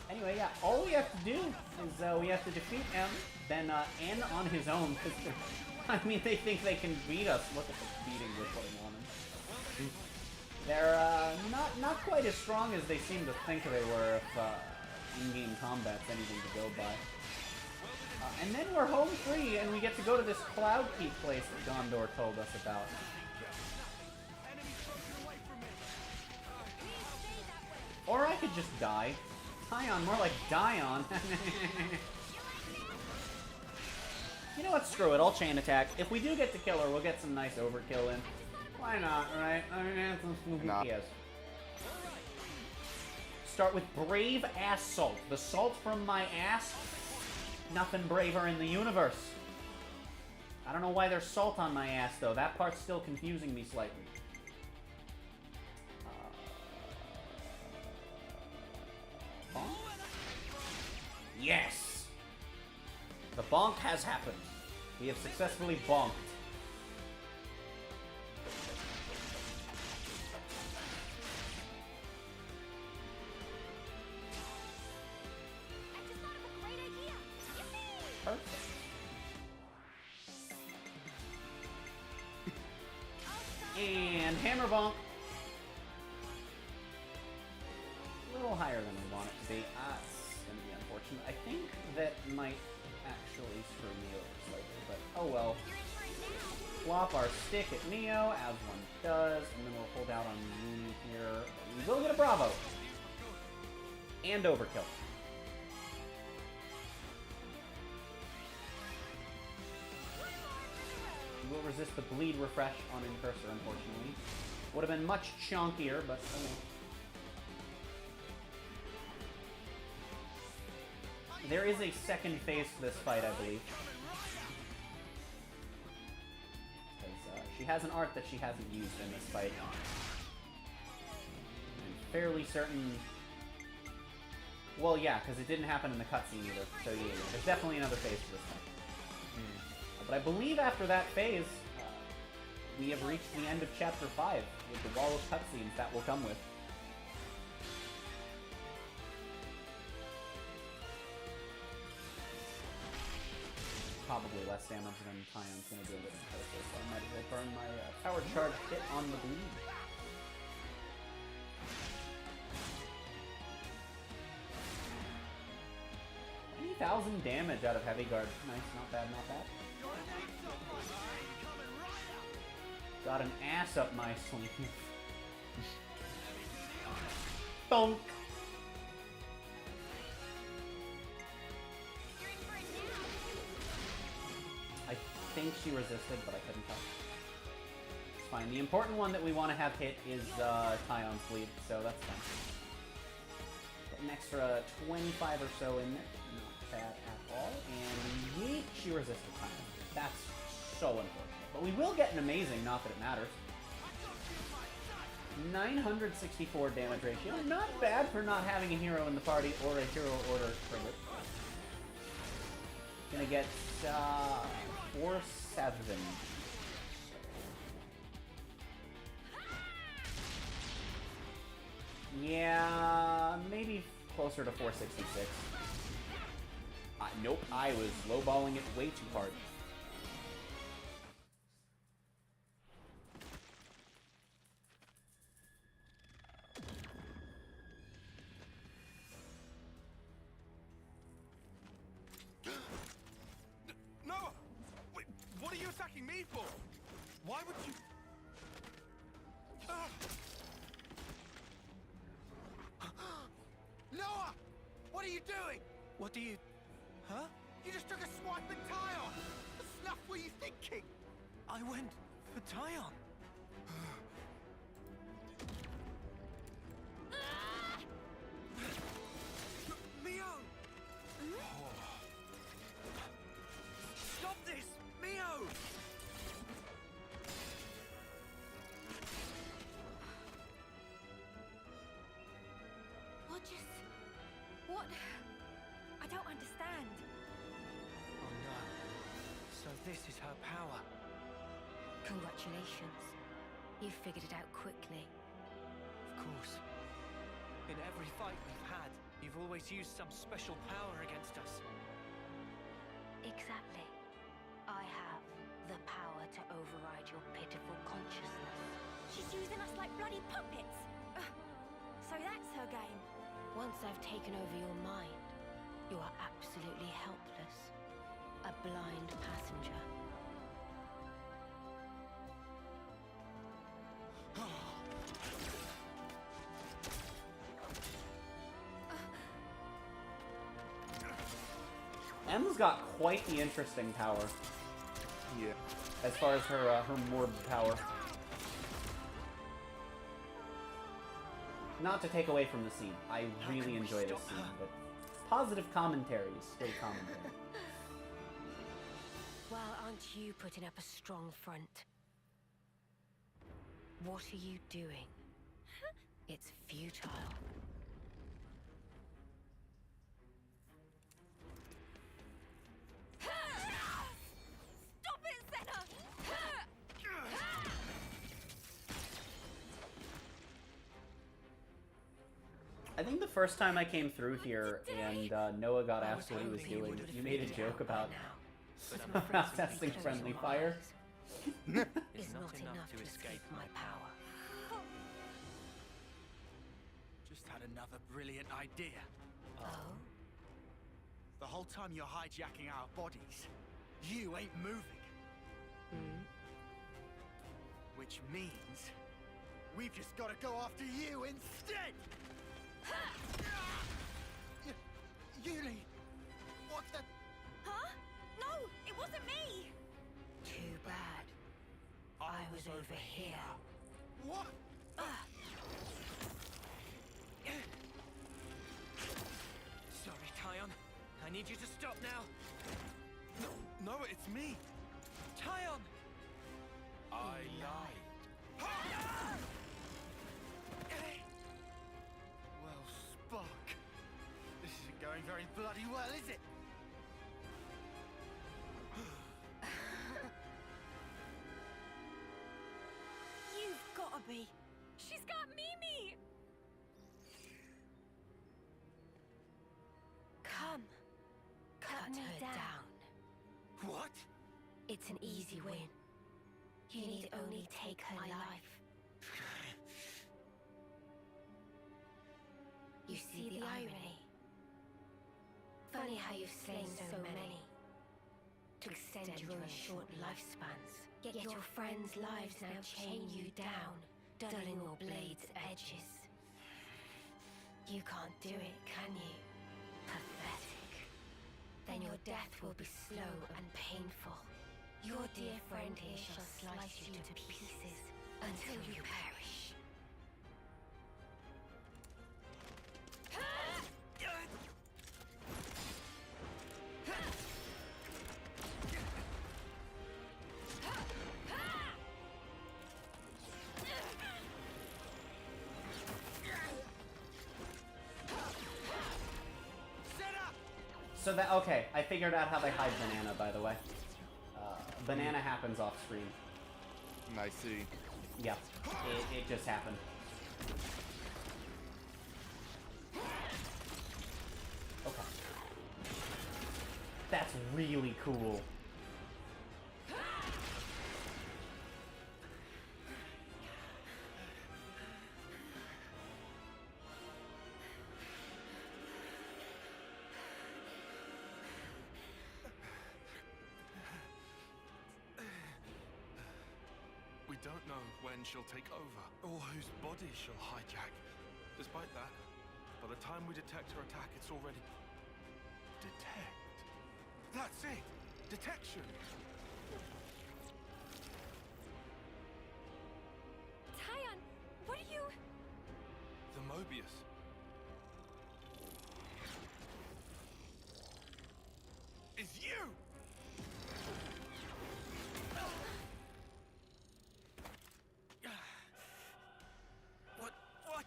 Anyway, yeah, all we have to do is we have to defeat M, then N on his own. I mean, they think they can beat us. Look at the beating we're putting on them. They're not quite as strong as they seem to think they were if in-game combat's anything to go by. And then we're home free, and we get to go to this Cloud Keep place that Gondor told us about. Or I could just die. Tyon, more like Dion. You know what? Screw it. I'll chain attack. If we do get to kill her, we'll get some nice overkill in. Why not, right? I mean, that's who cares. Start with Brave Ass Salt. The salt from my ass. Nothing braver in the universe. I don't know why there's salt on my ass, though. That part's still confusing me slightly. Bonk? Yes! The bonk has happened. We have successfully bonked. Perfect. And hammer bonk. A little higher than we want it to be. It's going to be unfortunate. I think that might actually screw me over slightly, but oh well. Flop our stick at Neo, as one does, and then we'll hold out on Moon here. We will get a Bravo. And overkill. Will resist the bleed refresh on Incursor, unfortunately. Would have been much chunkier, but oh well. There is a second phase to this fight, I believe. Because she has an art that she hasn't used in this fight. I'm fairly certain... Well, yeah, because it didn't happen in the cutscene either. So yeah, there's definitely another phase to this fight. But I believe after that phase, we have reached the end of Chapter 5 with the wall of cutscenes that will come with. Probably less damage than Tyon's going to do with it, so I might as well burn my power charge hit on the bleed. $20,000 damage out of Heavy Guard. Nice, not bad, not bad. Got an ass up my sleeve. Bonk! I think she resisted, but I couldn't tell. It's fine. The important one that we want to have hit is Tyon's bleed, so that's fine. Get an extra 25 or so in there. Not bad at all. And yeet, she resisted Tyon. That's so unfortunate. But we will get an amazing, not that it matters. 964 damage ratio. Not bad for not having a hero in the party or a hero order trigger. Gonna get 4-7. Yeah, maybe closer to 466. Nope, I was lowballing it way too hard. Noah! Wait, what are you attacking me for? Why would you... Noah! What are you doing? What do you... Huh? You just took a swipe at Tyon! What snuff were you thinking? I went for Tyon. Mio! Stop this! Mio! This is her power. Congratulations. You figured it out quickly. Of course. In every fight we've had, you've always used some special power against us. Exactly. I have the power to override your pitiful consciousness. She's using us like bloody puppets. So that's her game. Once I've taken over your mind, you are absolutely helpless. A blind passenger. Em's got quite the interesting power. Yeah. As far as her morb power. Not to take away from the scene. I really enjoy this scene, but positive commentary is still commentary. Well, aren't you putting up a strong front? What are you doing? It's futile. Stop it, Senna! I think the first time I came through here and Noah got asked what he was doing, you made a joke about testing friendly fire. It's not enough to escape my power. Just had another brilliant idea. Oh? The whole time you're hijacking our bodies, you ain't moving. Which means we've just got to go after you instead. Yuli, what the? Huh? No, it wasn't me. Too bad. I was over here. What? Sorry, Tyon. I need you to stop now. No, it's me. Tyon! I lied. Well, Spark, this isn't going very bloody well, is it? You've gotta be. She's got Mimi. Come. Cut me down. What? It's an easy win. You need only take her life. You see the irony? Funny how you've slain so many. To extend your own short lifespans. Yet your friends' lives now chain you down, dulling your blade's edges. You can't do it, can you? Pathetic. Then your death will be slow and painful. Your dear friend here shall slice you to pieces until you perish. So that, okay, I figured out how they hide Banana, by the way. Banana happens off screen. I see. Yep, it just happened. Okay. That's really cool. We don't know when she'll take over, or whose body she'll hijack. Despite that, by the time we detect her attack, it's already... Detect? That's it! Detection! Tyon, what are you... The Mobius. Is you! What?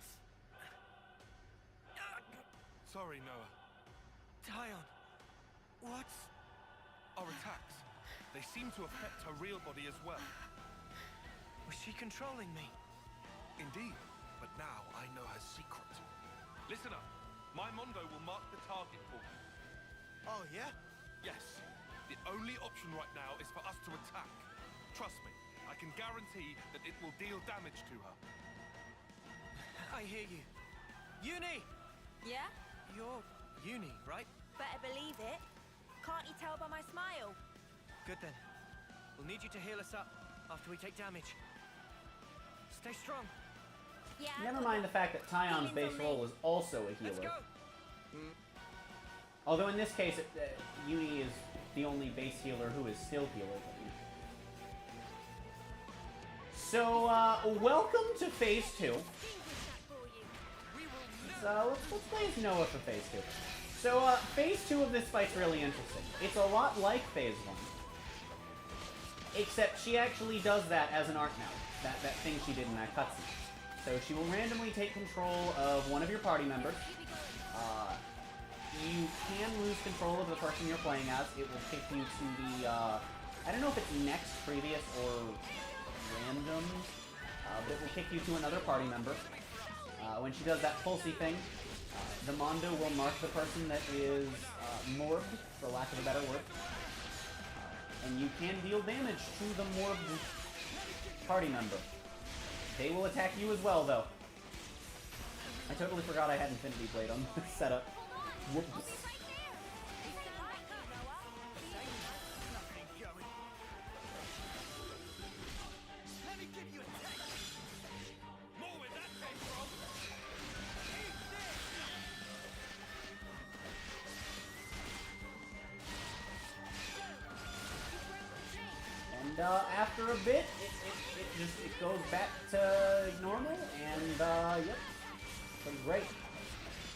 Sorry, Noah. Tyon! What? Our attacks. They seem to affect her real body as well. Was she controlling me? Indeed, but now I know her secret. Listen up. My Mondo will mark the target for you. Oh, yeah? Yes. The only option right now is for us to attack. Trust me, I can guarantee that it will deal damage to her. I hear you. Uni! Yeah? You're Uni, right? Better believe it. Can't you tell by my smile? Good then. We'll need you to heal us up after we take damage. Stay strong. Yeah. Never mind the fact that Tyon's base role is also a healer. Let's go. Although in this case, Uni is the only base healer who is still healer. So, welcome to Phase 2. So, let's play as Noah for Phase 2. So, Phase 2 of this fight's really interesting. It's a lot like Phase 1. Except she actually does that as an art now. That thing she did in that cutscene. So she will randomly take control of one of your party members. You can lose control of the person you're playing as. It will kick you to the, I don't know if it's next, previous, or random, but it will kick you to another party member. When she does that pulsey thing, the Mondo will mark the person that is morbed, for lack of a better word. And you can deal damage to the morbed party member. They will attack you as well, though. I totally forgot I had Infinity Blade on this setup. Whoops. And after a bit, it goes back to normal, and yep, pretty great.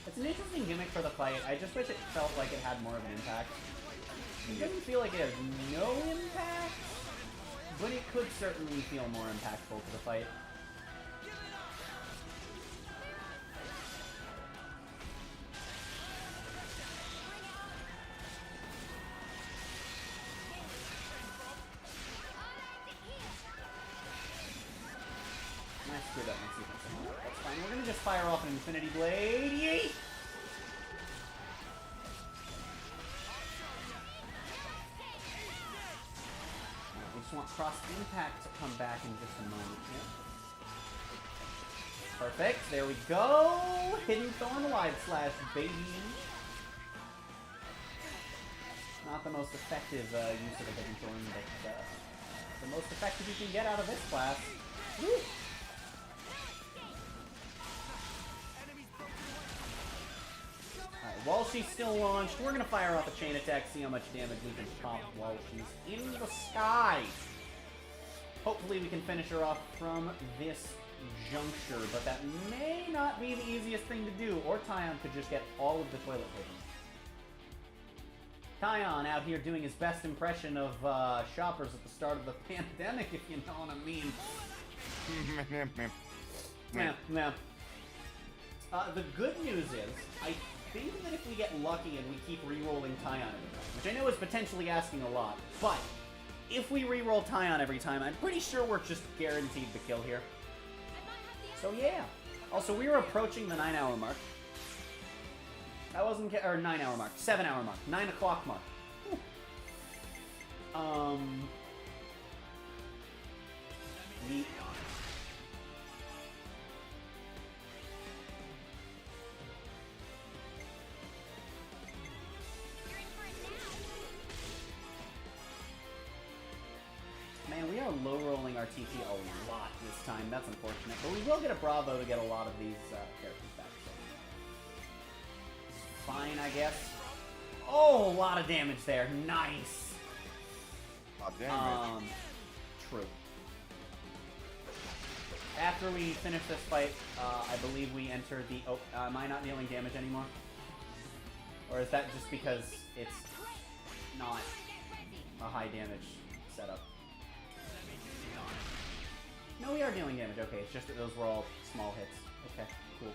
It's an interesting gimmick for the fight. I just wish it felt like it had more of an impact. It doesn't feel like it has no impact, but it could certainly feel more impactful to the fight. I screwed up my sequence. That's fine. We're gonna just fire off an Infinity Blade. Yeet! We just want Cross Impact to come back in just a moment here. Perfect. There we go. Hidden Thorn Wide Slash, baby. Not the most effective use of a Hidden Thorn, but the most effective you can get out of this class. Woo! While she's still launched, we're going to fire off a chain attack, see how much damage we can pop while she's in the sky. Hopefully we can finish her off from this juncture, but that may not be the easiest thing to do, or Tyon could just get all of the toilet paper. Tyon out here doing his best impression of shoppers at the start of the pandemic, if you know what I mean. Yeah. The good news is, I think that if we get lucky and we keep re-rolling Tyon every time, which I know is potentially asking a lot, but if we re-roll Tyon every time, I'm pretty sure we're just guaranteed the kill here. So yeah. Also, we were approaching the 9-hour mark. That wasn't, or 9-hour mark, 7-hour mark, 9 o'clock mark. The Man, we are low rolling our TP a lot this time. That's unfortunate. But we will get a Bravo to get a lot of these characters back. So. Fine, I guess. Oh, a lot of damage there. Nice. Damage. True. After we finish this fight, I believe we enter the... Oh, am I not dealing damage anymore? Or is that just because it's not a high damage setup? No, we are dealing damage. Okay, it's just that those were all small hits. Okay, cool.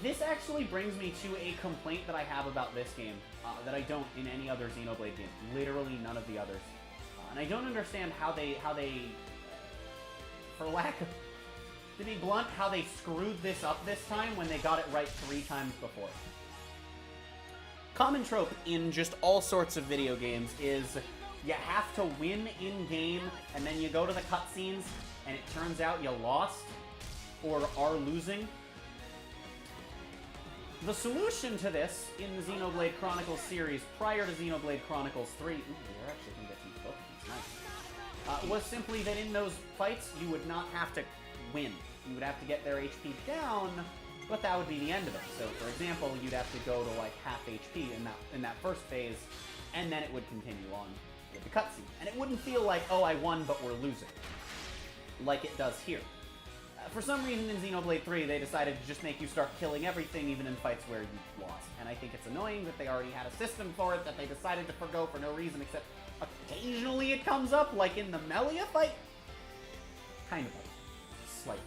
This actually brings me to a complaint that I have about this game that I don't in any other Xenoblade game. Literally none of the others. And I don't understand how they, for lack of, to be blunt, how they screwed this up this time when they got it right 3 times before. Common trope in just all sorts of video games is you have to win in-game, and then you go to the cutscenes, and it turns out you lost, or are losing. The solution to this in the Xenoblade Chronicles series, prior to Xenoblade Chronicles 3, ooh, we actually can get some both of these, nice, was simply that in those fights, you would not have to win. You would have to get their HP down, but that would be the end of it. So, for example, you'd have to go to, like, half HP in that first phase, and then it would continue on with the cutscene. And it wouldn't feel like, oh, I won, but we're losing, like it does here. For some reason in Xenoblade 3, they decided to just make you start killing everything, even in fights where you lost. And I think it's annoying that they already had a system for it that they decided to forgo for no reason, except occasionally it comes up, like in the Melia fight. Kind of. Slightly.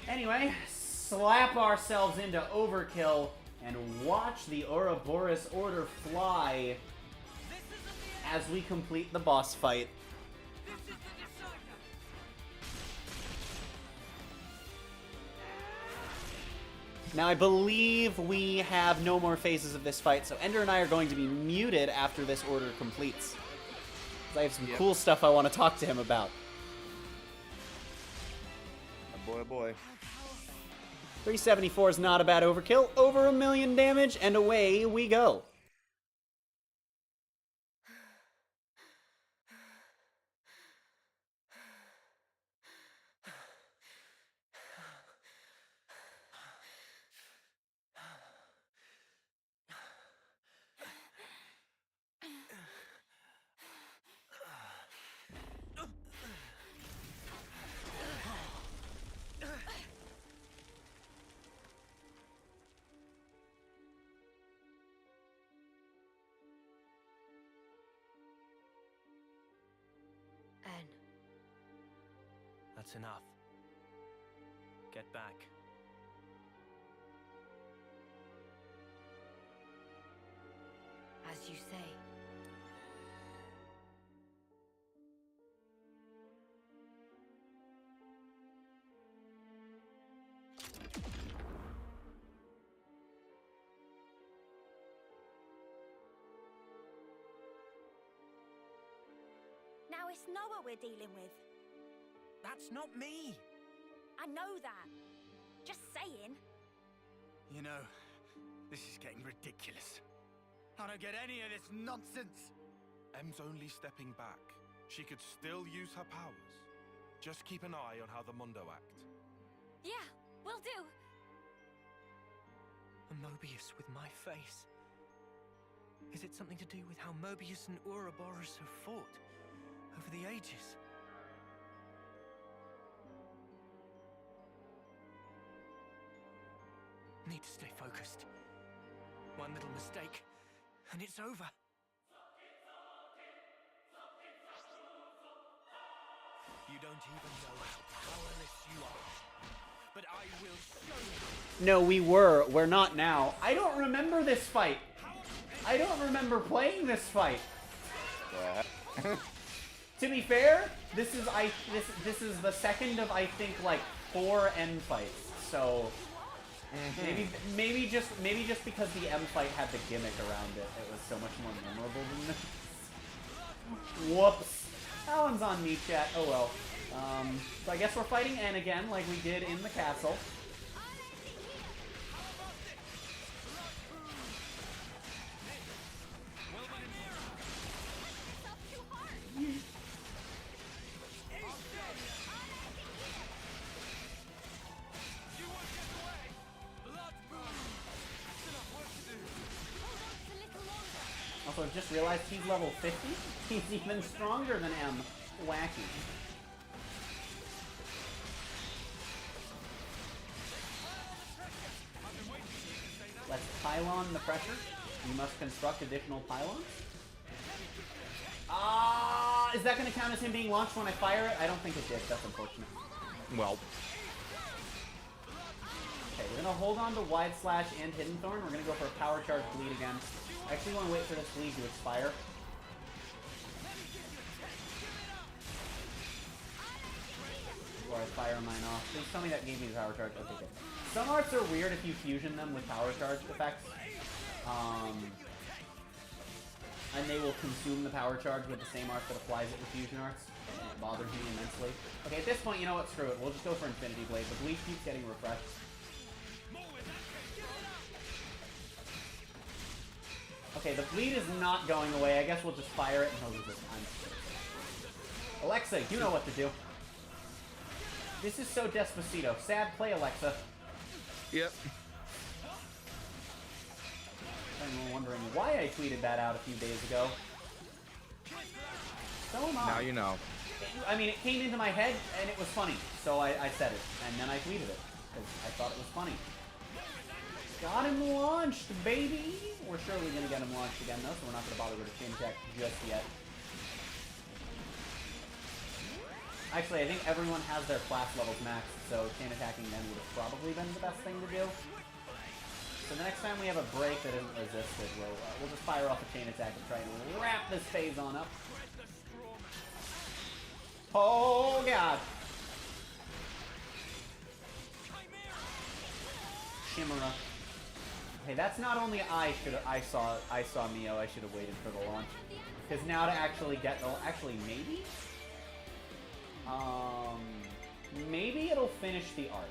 Anyway, slap ourselves into overkill and watch the Ouroboros order fly as we complete the boss fight. Now, I believe we have no more phases of this fight, so Ender and I are going to be muted after this order completes. I have some cool stuff I want to talk to him about. Oh boy. 374 is not a bad overkill. Over 1 million damage, and away we go. That's enough. Get back. As you say. Now it's Noah we're dealing with. That's not me! I know that. Just saying. You know, this is getting ridiculous. I don't get any of this nonsense. Em's only stepping back. She could still use her powers. Just keep an eye on how the Mundo act. Yeah, will do. A Mobius with my face. Is it something to do with how Mobius and Ouroboros have fought over the ages? Need to stay focused. One little mistake, and it's over. You don't even know how powerless you are. But I will show you. No, we were. We're not now. I don't remember this fight. I don't remember playing this fight. To be fair, this is the second of I think like 4 M fights. So maybe just because the M fight had the gimmick around it, it was so much more memorable than this. Whoops. That one's on me, chat. Oh well. So I guess we're fighting N again, like we did in the castle. Also, I've just realized he's level 50. He's even stronger than M. Wacky. Let's pylon the pressure. You must construct additional pylons. Is that going to count as him being launched when I fire it? I don't think it did. That's unfortunate. Well. gonna hold on to Wide Slash and Hidden Thorn. We're gonna go for a Power Charge Bleed again. I actually want to wait for this bleed to expire. Before I fire mine off. Please tell me that gave me the Power Charge. Okay, good. Some arts are weird if you fusion them with Power Charge effects. And they will consume the Power Charge with the same art that applies it with fusion arts. And it bothers me immensely. Okay, at this point, you know what? Screw it. We'll just go for Infinity Blade. The bleed keeps getting refreshed. Okay, the bleed is not going away. I guess we'll just fire it and he'll lose his time. Alexa, you know what to do. This is so Despacito. Sad play, Alexa. Yep. I'm wondering why I tweeted that out a few days ago. So am I. Now you know. I mean, it came into my head and it was funny, so I said it, and then I tweeted it because I thought it was funny. Got him launched, baby! We're surely gonna get him launched again though, so we're not gonna bother with a chain attack just yet. Actually, I think everyone has their class levels maxed, so chain attacking then would have probably been the best thing to do. So the next time we have a break that isn't resisted, we'll just fire off a chain attack and try and wrap this phase on up. Oh god! Chimera. Hey, that's not only I saw Mio. I should have waited for the launch, because now to actually get maybe it'll finish the art.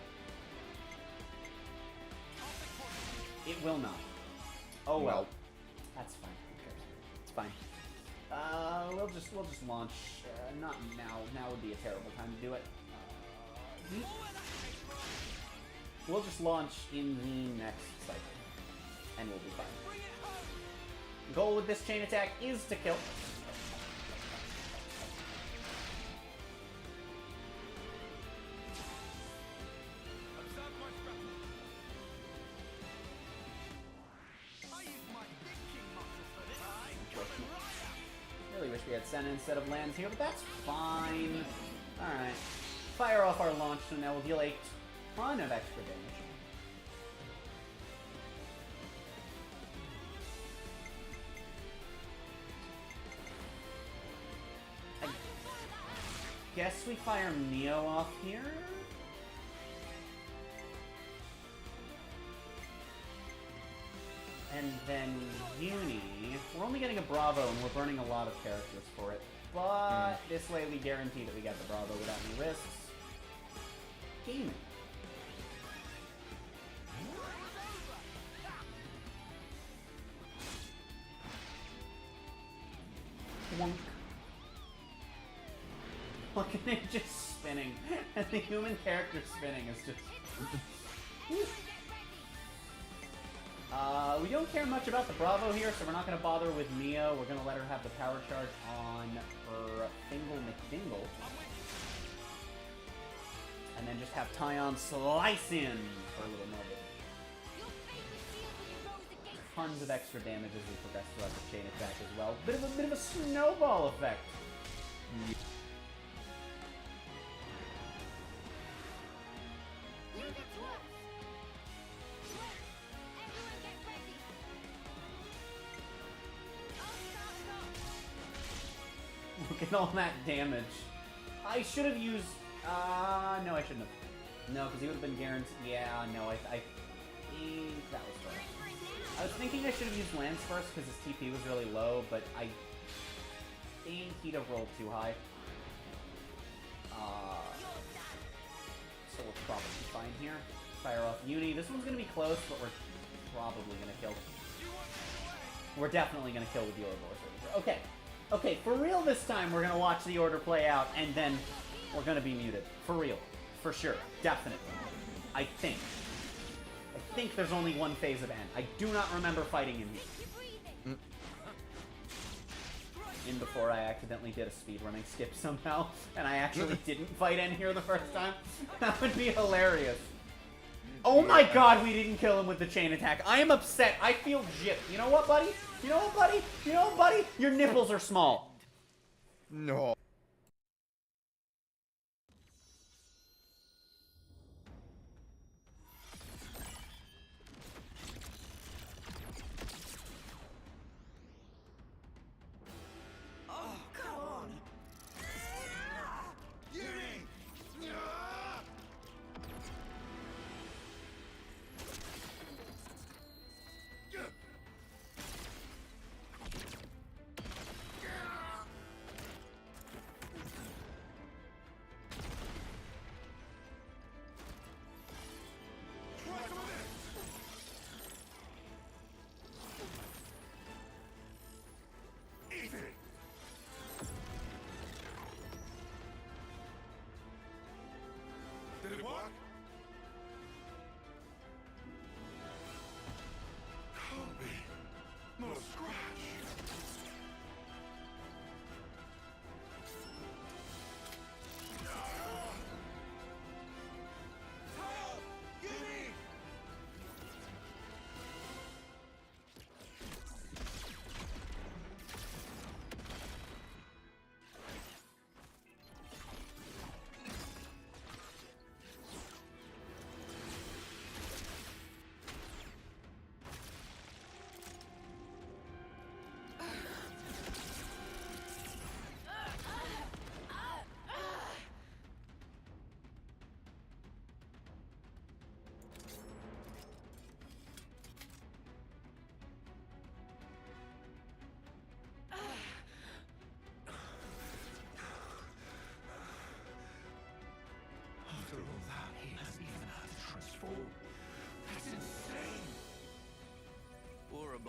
It will not. Oh well. That's fine. Who cares? It's fine. We'll just launch. Not now. Now would be a terrible time to do it. We'll just launch in the next cycle, and we'll be fine. Goal with this chain attack is to kill. Really wish we had Senna instead of lands here, but that's fine. Alright. Fire off our launch, so now we'll deal a ton of extra damage. I guess we fire Neo off here? And then Uni. We're only getting a Bravo, and we're burning a lot of characters for it. But this way we guarantee that we get the Bravo without any risks. Gaming. Wonk. Look at it just spinning. And the human character spinning is just... we don't care much about the Bravo here, so we're not going to bother with Neo. We're going to let her have the power charge on her Fingal McDingle. And then just have Tyon slice in for a little more bit. Tons of extra damage as we progress throughout the chain attack as well. Bit of a snowball effect. Yeah. Look at all that damage. I should have used... no, I shouldn't have. No, because he would have been guaranteed... Yeah, no, I think that was right. I was thinking I should have used Lance first because his TP was really low, but I think he'd have rolled too high. So we'll probably be fine here. Fire off Uni. This one's going to be close, but we're probably going to kill. We're definitely going to kill with the Ouroboros. Okay. Okay, for real this time, we're going to watch the order play out, and then we're going to be muted. For real. For sure. Definitely. I think there's only one phase of N. I do not remember fighting in here. In before I accidentally did a speedrunning skip somehow, and I actually didn't fight N here the first time. That would be hilarious. Oh my god, we didn't kill him with the chain attack. I am upset. I feel gypped. You know what, buddy? You know what, buddy? You know what, buddy? Your nipples are small. No.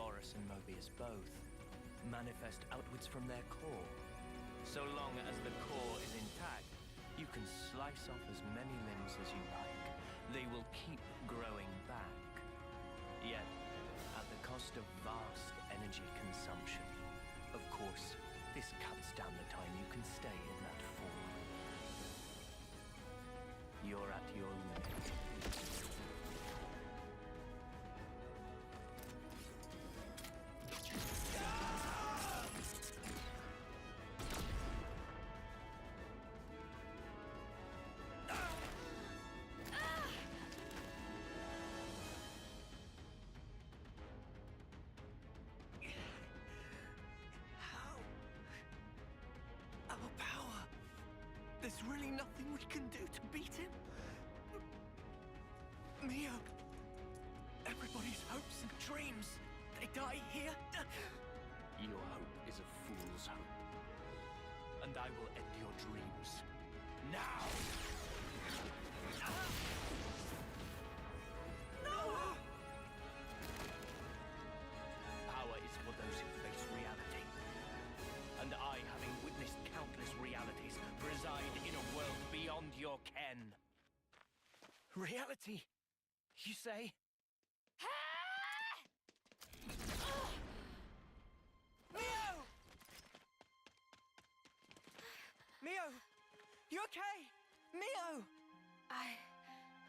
Ouroboros and Mobius both, manifest outwards from their core. So long as the core is intact, you can slice off as many limbs as you like. They will keep growing back. Yet, at the cost of vast energy consumption. Of course, this cuts down the time you can stay in that form. You're at your limit. Our power. There's really nothing we can do to beat him. Mio, everybody's hopes and dreams, they die here. Your hope is a fool's hope. And I will end your dreams. Now! No! Power is for those who face reality. And I, having witnessed countless realities, preside in a world beyond your ken. Reality, you say? Mio! Mio! You okay? Mio!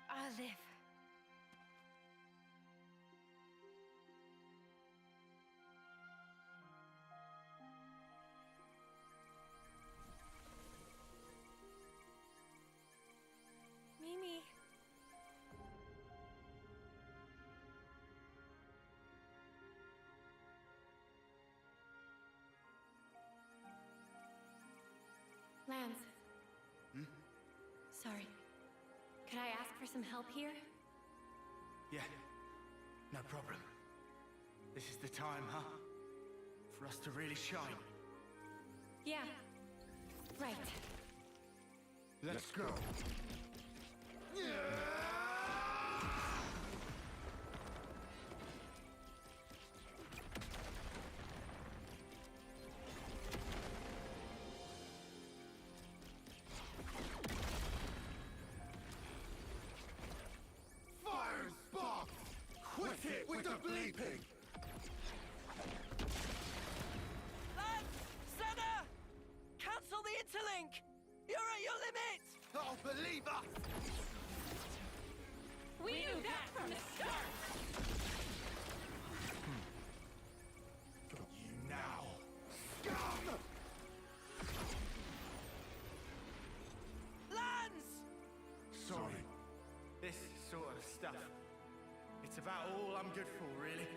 I'll live. Mimi. Lance. Sorry. Could I ask for some help here? Yeah, no problem. This is the time, huh? For us to really shine. Yeah. Right. Let's go. Fire spark! Quit it with the bleeping! Lance! Senna! Cancel the interlink! You're at your limit! Oh, believe us! We knew that from the start! Got you now, scum! Lance! Sorry. This sort of stuff. It's about all I'm good for, really.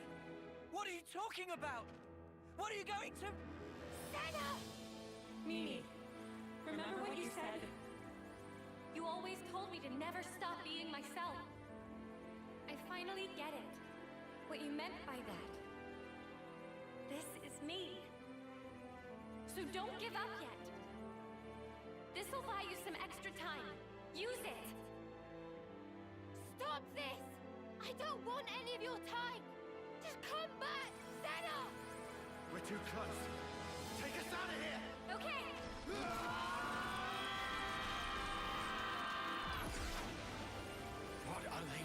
What are you talking about? What are you going to... Senna! Mimi, remember what you said? You always told me to never stop being myself. I finally get it. What you meant by that. This is me. So don't give up yet. This'll buy you some extra time. Use it. Stop this! I don't want any of your time! Just come back, Senna! We're too close. Take us out of here! Okay. What are they?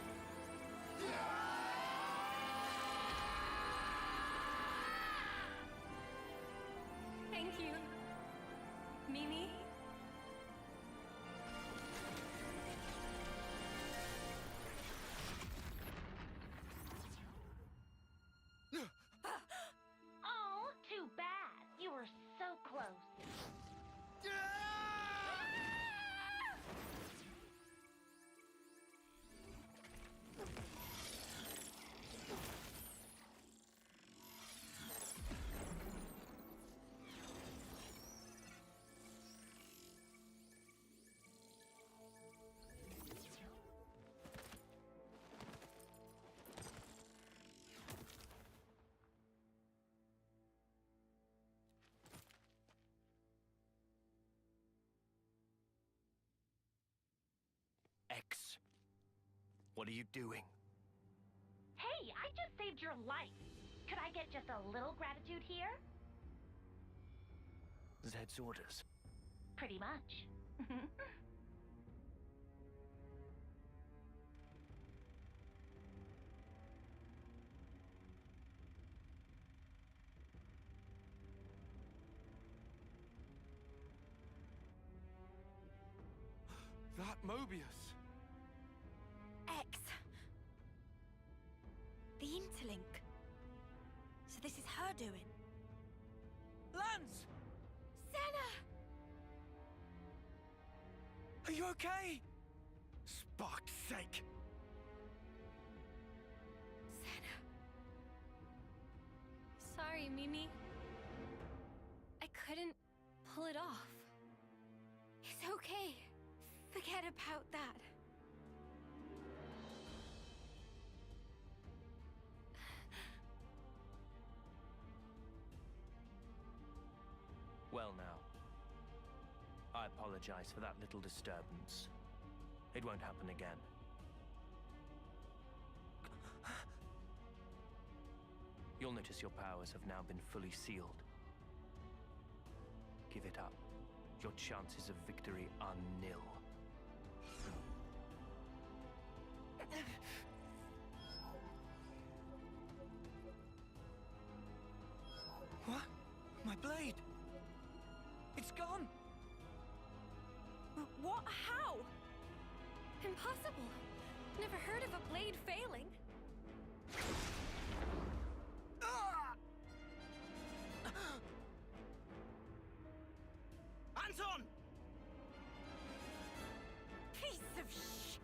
Thank you. Mimi? Oh, too bad. You were so close. X. What are you doing? Hey, I just saved your life. Should I get just a little gratitude here? Zed's orders. Pretty much. That Mobius! X. The interlink. So this is her doing. Lance! Senna! Are you okay? Spark's sake! Senna. Sorry, Mimi. I couldn't pull it off. It's okay. Forget about that. Well now, I apologize for that little disturbance. It won't happen again. You'll notice your powers have now been fully sealed. Give it up. Your chances of victory are nil. What? My blade! It's gone! What? How? Impossible. Never heard of a blade failing. Anton! Piece of sh...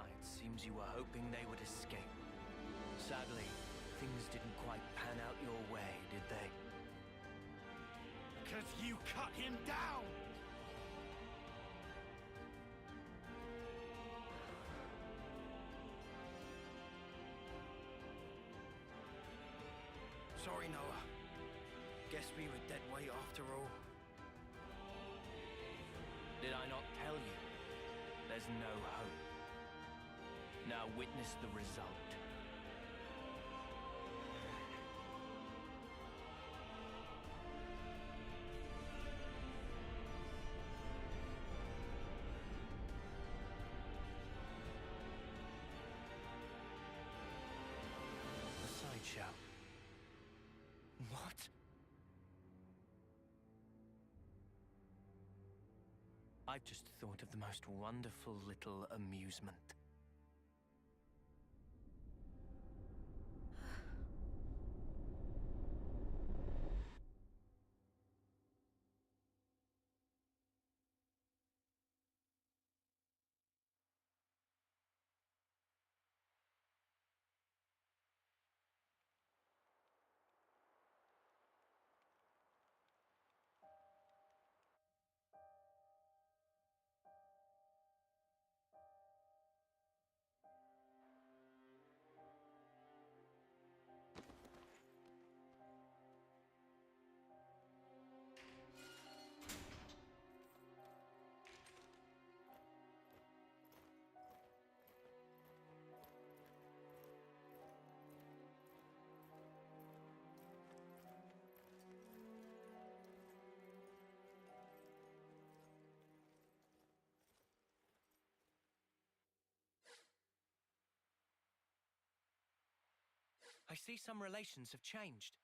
It seems you were hoping they would escape. Sadly, things didn't quite pan out your way, did they? Because you cut him down! Sorry, Noah. Guess we were dead weight after all. Did I not tell you? There's no hope. Now witness the result. A sideshow. What? I've just thought of the most wonderful little amusement. I see some relations have changed.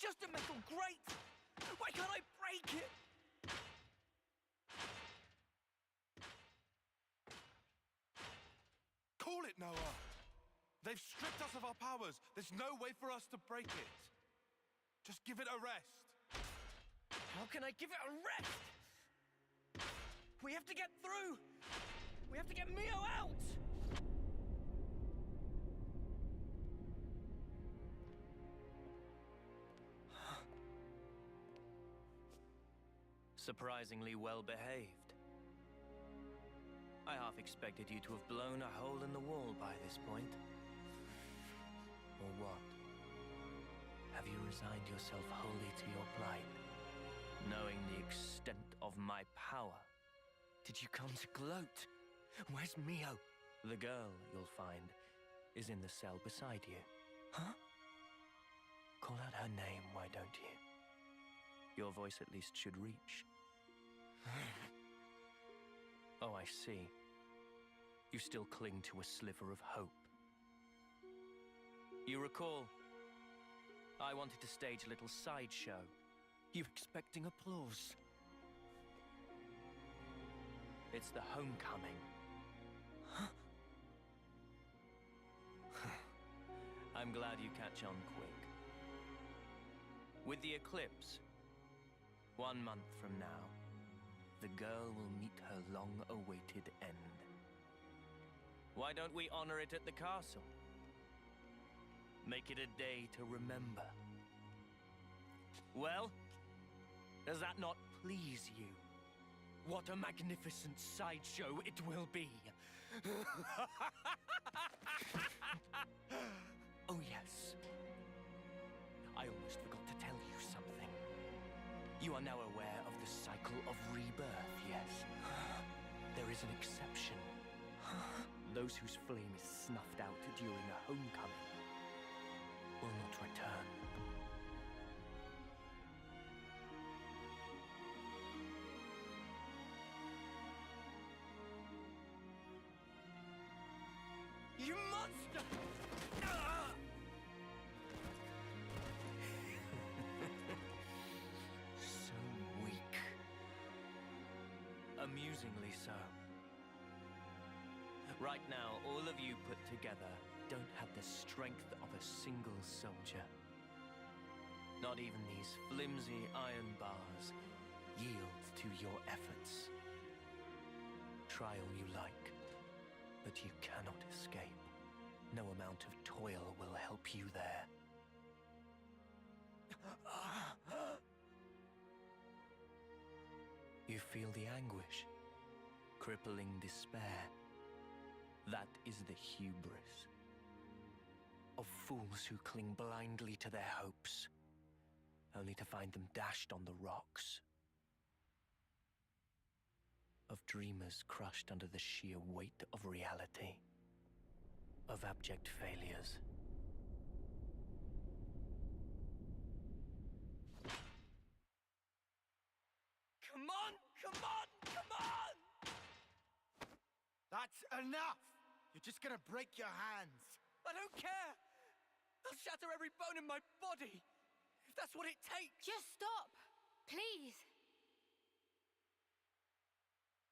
just a metal grate! Why can't I break it? Call it, Noah! They've stripped us of our powers. There's no way for us to break it. Just give it a rest. How can I give it a rest? We have to get through! We have to get Mio out! Surprisingly well behaved. I half expected you to have blown a hole in the wall by this point. Or what? Have you resigned yourself wholly to your plight? Knowing the extent of my power, did you come to gloat? Where's Mio? The girl, you'll find, is in the cell beside you. Huh? Call out her name, why don't you? Your voice at least should reach. Oh, I see. You still cling to a sliver of hope. You recall, I wanted to stage a little sideshow. You expecting applause? It's the homecoming. Huh? I'm glad you catch on quick. With the eclipse, 1 month from now, the girl will meet her long-awaited end. Why don't we honor it at the castle? Make it a day to remember. Well, does that not please you? What a magnificent sideshow it will be! Oh yes. I almost forgot to tell you something. You are now aware of the cycle of rebirth, yes? There is an exception. Those whose flame is snuffed out during a homecoming will not return. You monster! So weak. Amusingly so. Right now, all of you put together don't have the strength of a single soldier. Not even these flimsy iron bars yield to your efforts. Try all you like, but you cannot escape. No amount of toil will help you there. You feel the anguish, crippling despair. That is the hubris of fools who cling blindly to their hopes, only to find them dashed on the rocks. Of dreamers crushed under the sheer weight of reality. Of abject failures. Come on! Come on! Come on! That's enough! You're just gonna break your hands. I don't care! I'll shatter every bone in my body, if that's what it takes! Just stop! Please!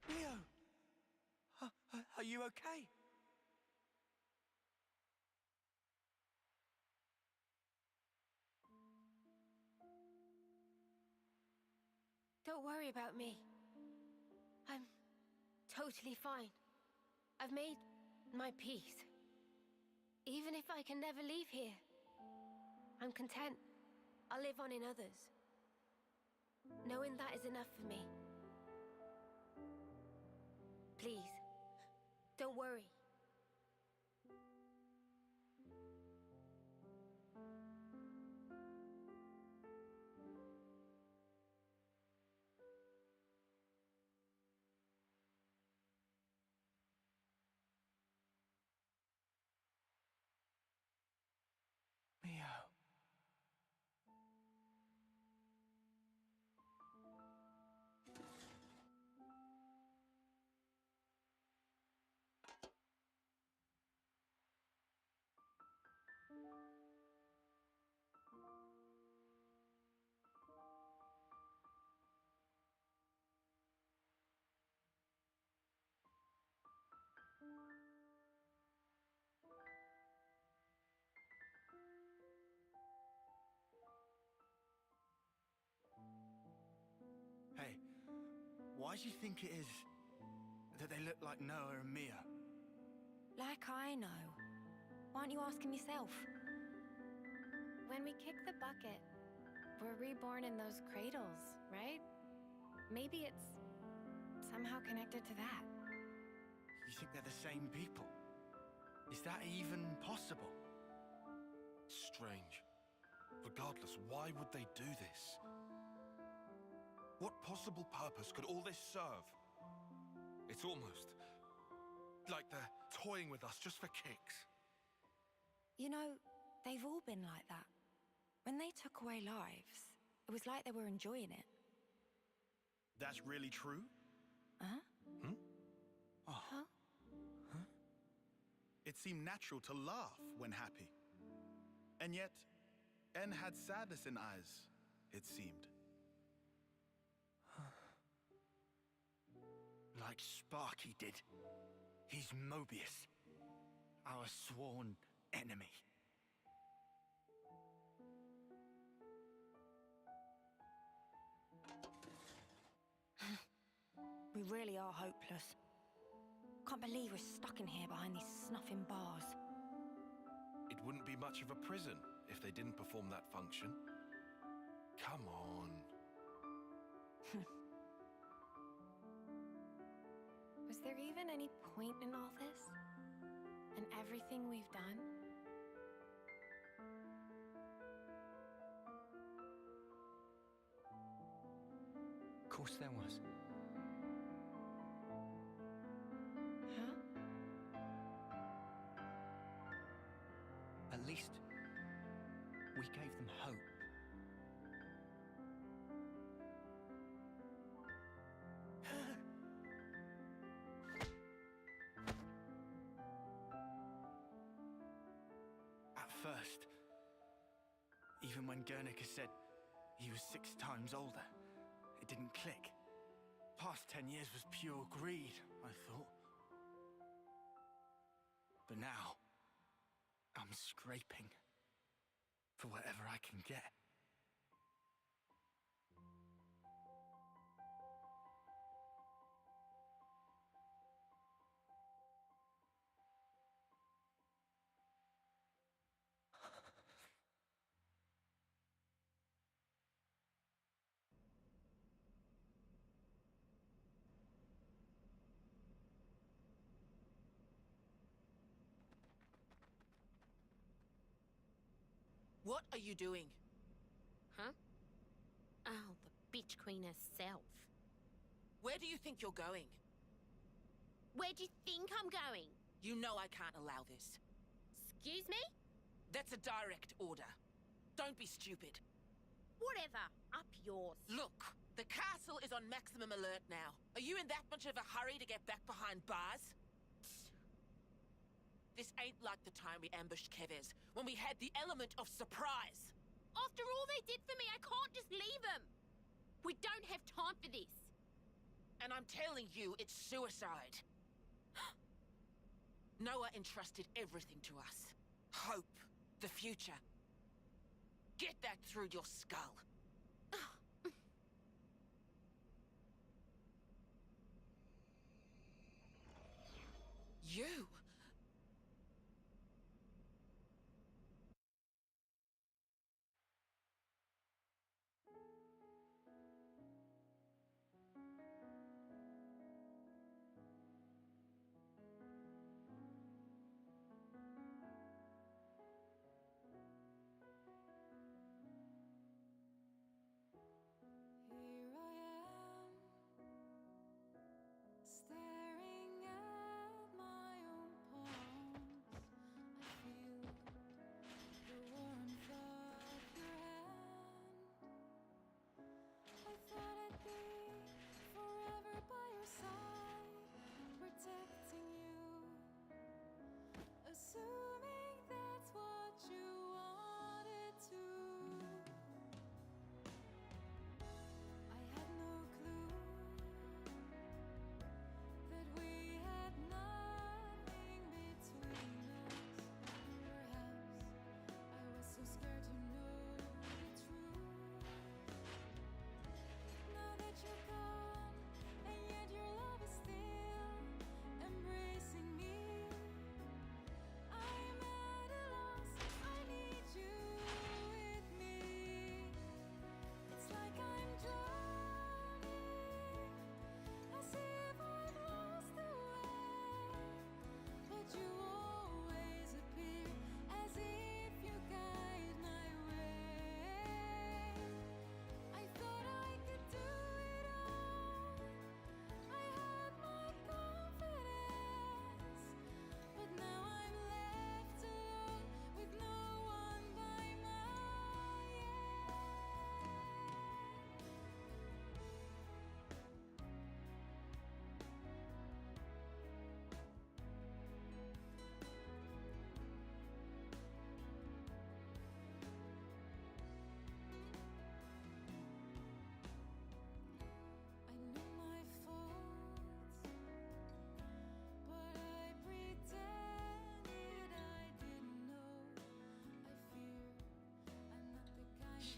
Mio! Are you okay? Don't worry about me. I'm totally fine. I've made my peace. Even if I can never leave here, I'm content. I'll live on in others. Knowing that is enough for me. Please, don't worry. Mio. do you think it is that they look like Noah and Mia? Like I know. Why aren't you asking yourself? When we kick the bucket, we're reborn in those cradles, right? Maybe it's somehow connected to that. You think they're the same people? Is that even possible? Strange. Regardless, why would they do this? What possible purpose could all this serve? It's almost like they're toying with us just for kicks. You know, they've all been like that. When they took away lives, it was like they were enjoying it. That's really true? Huh? Hmm? Oh. Huh? Huh? It seemed natural to laugh when happy. And yet, N had sadness in eyes, it seemed. Like Sparky did. He's Mobius, our sworn enemy. We really are hopeless. Can't believe we're stuck in here behind these snuffing bars. It wouldn't be much of a prison if they didn't perform that function. Come on. Was there even any point in all this? And everything we've done? Of course there was. Huh? At least, we gave them hope. At first, even when Guernica said he was 6 times older, it didn't click. Past 10 years was pure greed, I thought. But now, I'm scraping for whatever I can get. What are you doing? Huh? Oh, the bitch queen herself. Where do you think you're going? Where do you think I'm going? You know I can't allow this. Excuse me? That's a direct order. Don't be stupid. Whatever. Up yours. Look, the castle is on maximum alert now. Are you in that much of a hurry to get back behind bars? This ain't like the time we ambushed Keves, when we had the element of surprise. After all they did for me, I can't just leave them. We don't have time for this. And I'm telling you, it's suicide. Noah entrusted everything to us. Hope, the future. Get that through your skull. You?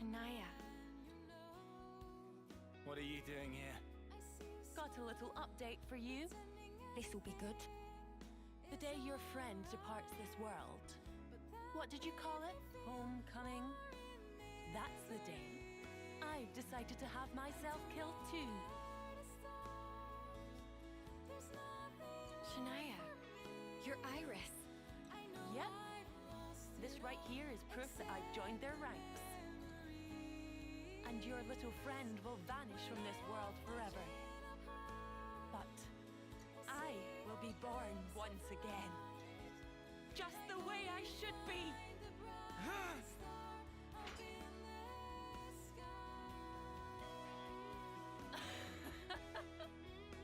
Shania. What are you doing here? Got a little update for you. This'll be good. The day your friend departs this world. What did you call it? Homecoming? That's the day I've decided to have myself killed too. Shania, you're Iris. Yep. This right here is proof that I've joined their ranks. And your little friend will vanish from this world forever. But I will be born once again. Just the way I should be!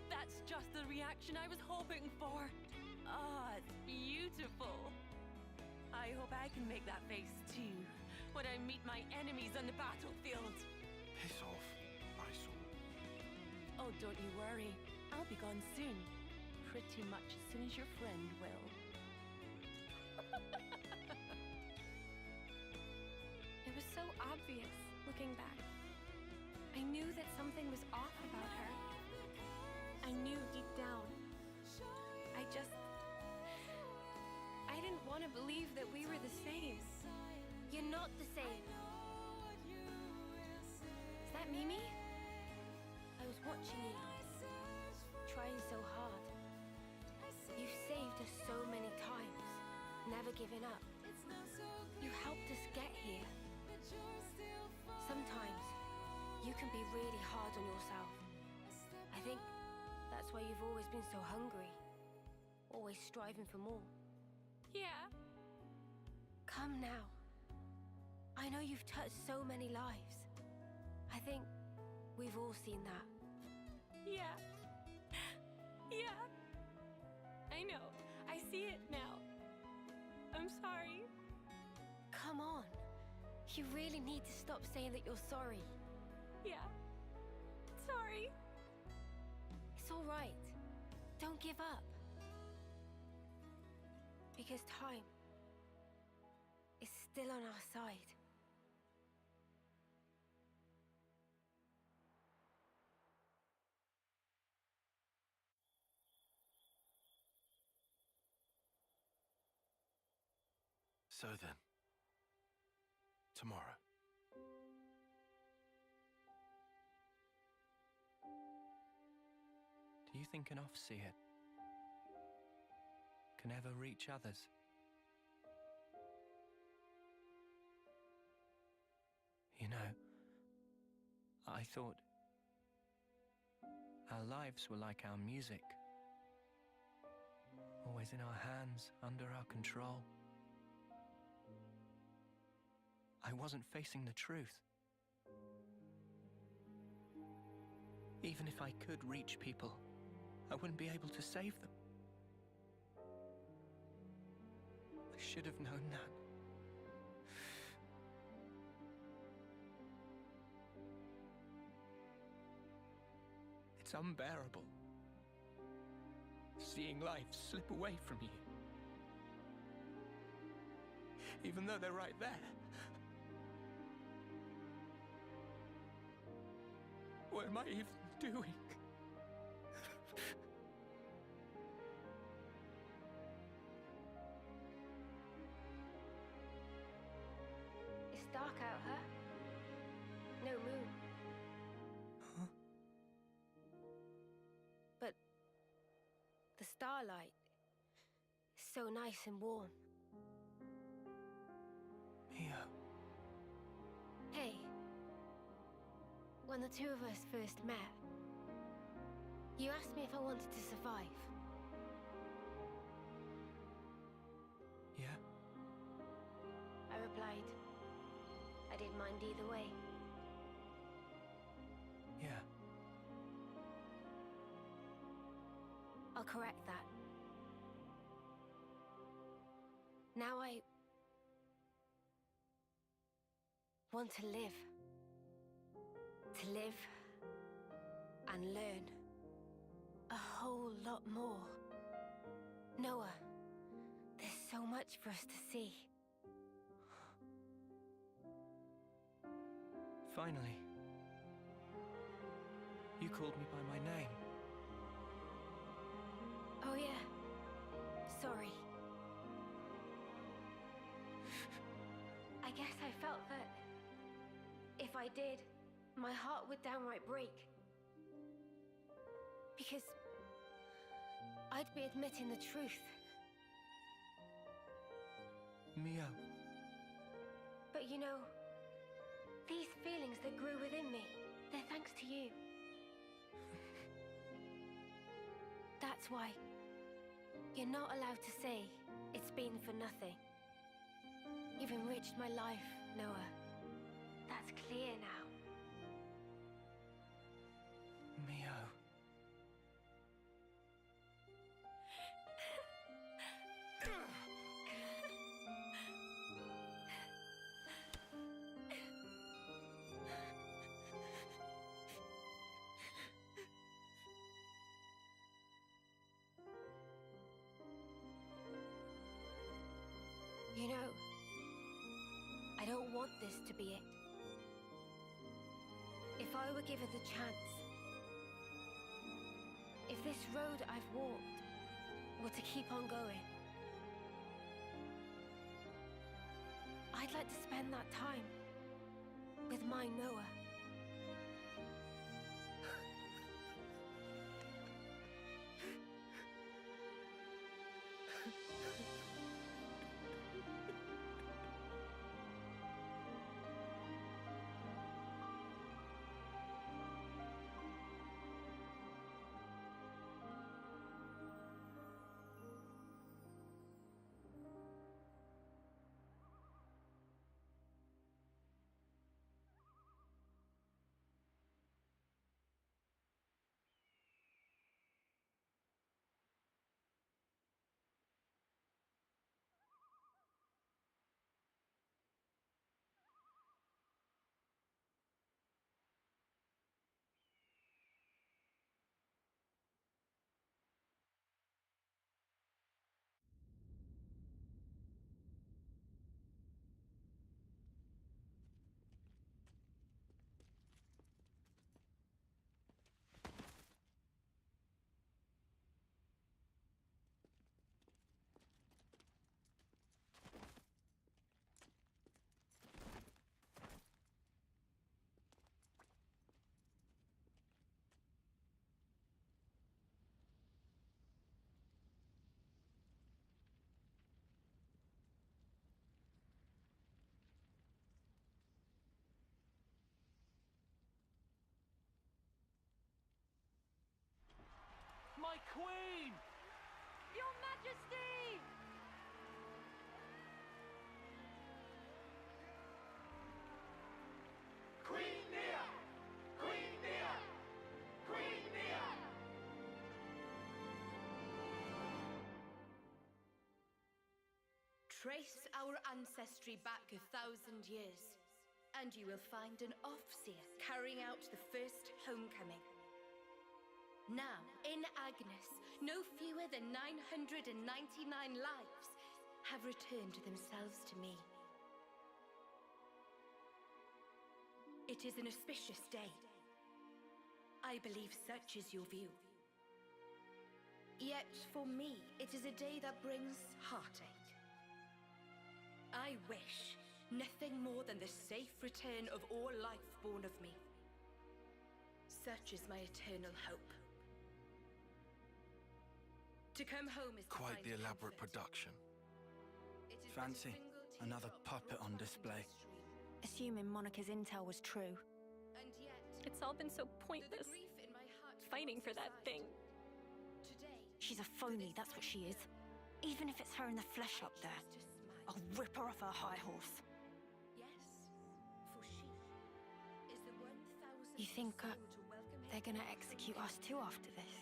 That's just the reaction I was hoping for. Ah, it's beautiful. I hope I can make that face too when I meet my enemies on the battlefield. Piss off, eyesore. Oh, don't you worry. I'll be gone soon. Pretty much as soon as your friend will. It was so obvious, looking back. I knew that something was off about her. I knew deep down. I didn't want to believe that we were the same. You're not the same. Is that Mimi? I was watching you, trying so hard. You've saved us so many times, never giving up. You helped us get here. Sometimes, you can be really hard on yourself. I think that's why you've always been so hungry. Always striving for more. Yeah. Come now. I know you've touched so many lives. I think we've all seen that. Yeah. Yeah. I know. I see it now. I'm sorry. Come on. You really need to stop saying that you're sorry. Yeah. Sorry. It's all right. Don't give up. Because time is still on our side. So then, tomorrow. Do you think an off-seer can ever reach others? You know, I thought our lives were like our music. Always in our hands, under our control. I wasn't facing the truth. Even if I could reach people, I wouldn't be able to save them. I should have known that. It's unbearable, seeing life slip away from you. Even though they're right there. What am I even doing? It's dark out, huh? No moon. Huh? But the starlight is so nice and warm. Mia. Hey. When the two of us first met, you asked me if I wanted to survive. Yeah? I replied, I didn't mind either way. Yeah. I'll correct that. Now I want to live. To live and learn a whole lot more. Noah, there's so much for us to see. Finally. You called me by my name. Oh yeah. Sorry. I guess I felt that if I did, my heart would downright break. Because I'd be admitting the truth. Mio. But you know, these feelings that grew within me, they're thanks to you. That's why you're not allowed to say it's been for nothing. You've enriched my life, Noah. That's clear now. Mio. You know, I don't want this to be it. If I were given the chance, if this road I've walked were to keep on going, I'd like to spend that time with my Noah. My queen! Your Majesty! Queen Nia! Queen Nia! Queen Nia! Trace our ancestry back 1,000 years, and you will find an Offseer carrying out the first homecoming. Now, in Agnes, no fewer than 999 lives have returned themselves to me. It is an auspicious day. I believe such is your view. Yet, for me, it is a day that brings heartache. I wish nothing more than the safe return of all life born of me. Such is my eternal hope. To come home is to Quite find the elaborate comfort. production. It is Fancy another puppet on display. Assuming Monica's intel was true. And yet, It's all been so pointless. grief in my heart Fighting for that thing. today. She's a phony, that's what she is. Even if it's her in the flesh up there, I'll rip her off her high horse. Yes, for she is the 1,000th You think soul to welcome they're him gonna execute us too after this?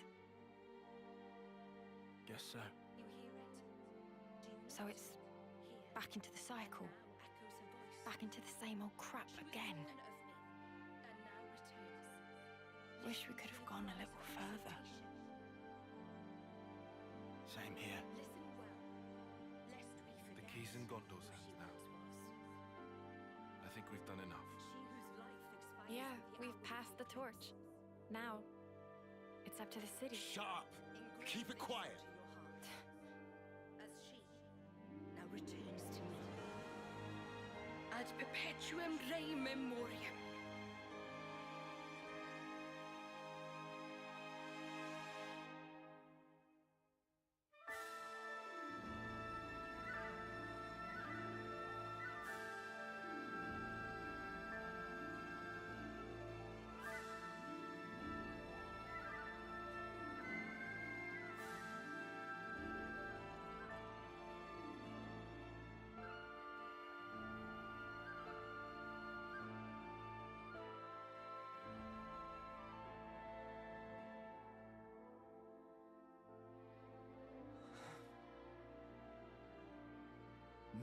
Guess so. You hear it? Do you So it's back into the cycle. echoes a voice? Back into the same old crap again. Born of me, and now returns. Wish we could have gone a little further. Same here. Listen well, lest we The forget key's in Gondor's who hands she now. once was. I think we've done enough. She whose life Yeah, we've passed the torch. Now, it's up to the city. Shut up! Keep it quiet! As she now returns to me. Ad perpetuum rei memoriam.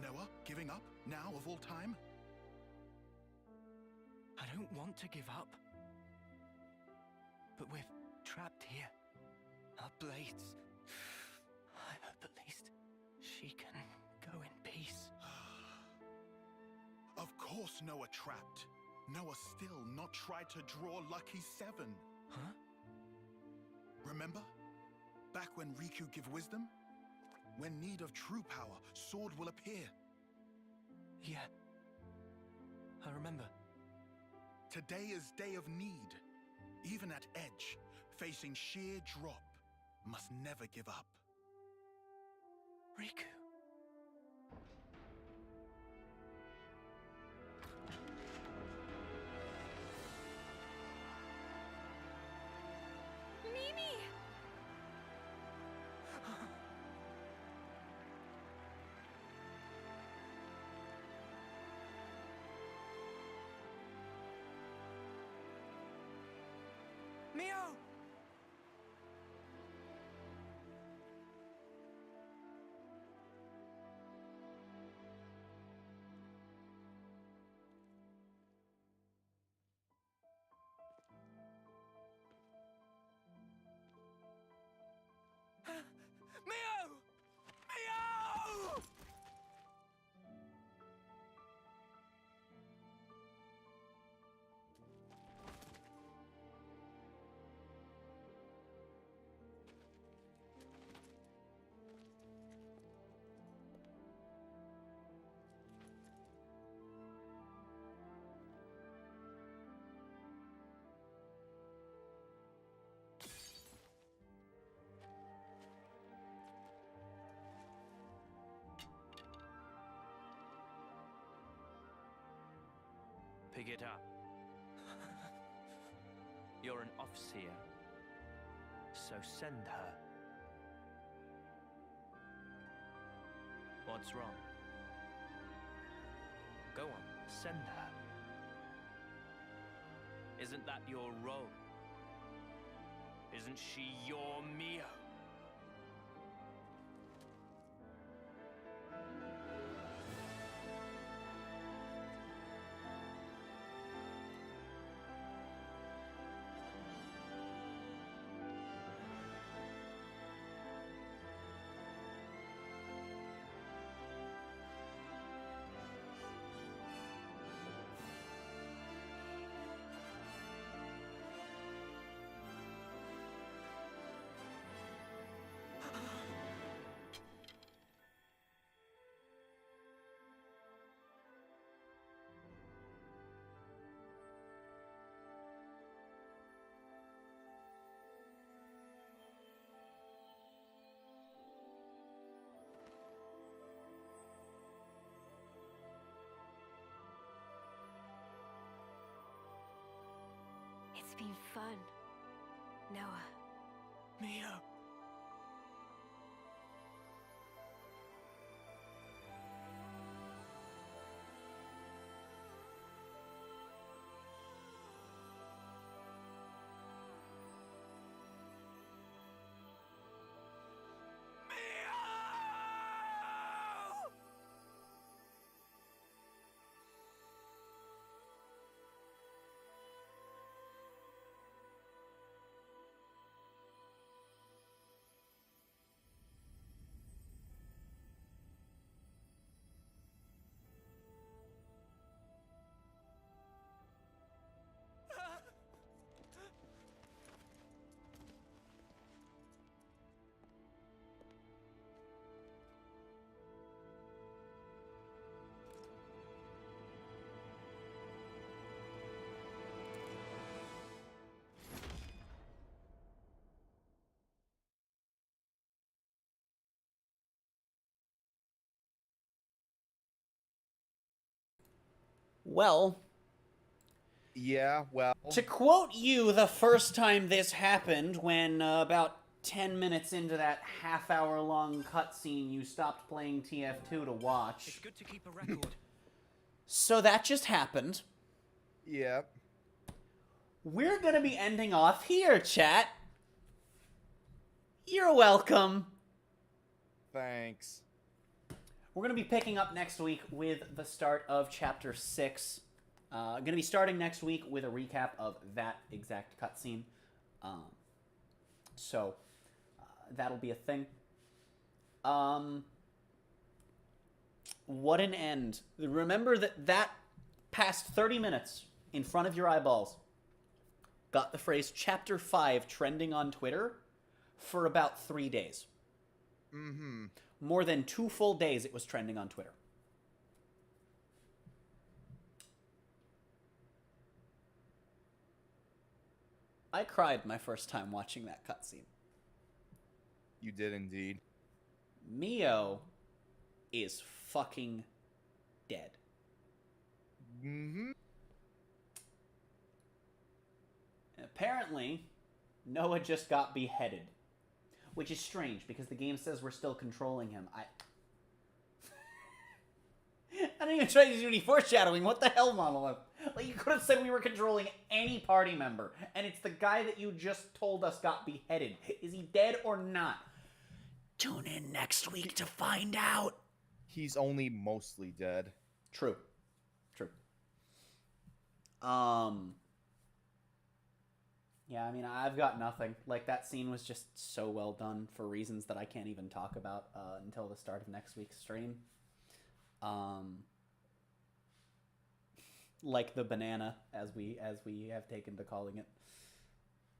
Noah, giving up? Now, of all time? I don't want to give up. But we're trapped here. Our blades. I hope at least she can go in peace. Of course Noah trapped. Noah still not tried to draw Lucky 7. Huh? Remember? Back when Riku give wisdom? When need of true power, sword will appear. Yeah. I remember. Today is day of need. Even at edge, facing sheer drop, must never give up. Riku. Mimi! Mio! Mio! Mio! Pick it up. You're an Offseer, so send her. What's wrong? Go on, send her. Isn't that your role? Isn't she your Mio? It's been fun, Noah. Mio. Well, yeah, well, to quote you the first time this happened, when about 10 minutes into that half-hour-long cutscene, you stopped playing TF2 to watch. It's good to keep a record. So that just happened. Yep. We're gonna be ending off here, chat. You're welcome. Thanks. We're gonna be picking up next week with the start of Chapter 6. Gonna be starting next week with a recap of that exact cutscene. So that'll be a thing. What an end. Remember that past 30 minutes in front of your eyeballs got the phrase Chapter 5 trending on Twitter for about 3 days. Mm-hmm. More than 2 full days it was trending on Twitter. I cried my first time watching that cutscene. You did indeed. Mio is fucking dead. Mm-hmm. Apparently, Noah just got beheaded. Which is strange, because the game says we're still controlling him. I don't even try to do any foreshadowing. What the hell, Monolith? Like, you could have said we were controlling any party member, and it's the guy that you just told us got beheaded. Is he dead or not? Tune in next week to find out. He's only mostly dead. True. Yeah, I mean, I've got nothing. Like, that scene was just so well done for reasons that I can't even talk about until the start of next week's stream. Like the banana, as we have taken to calling it.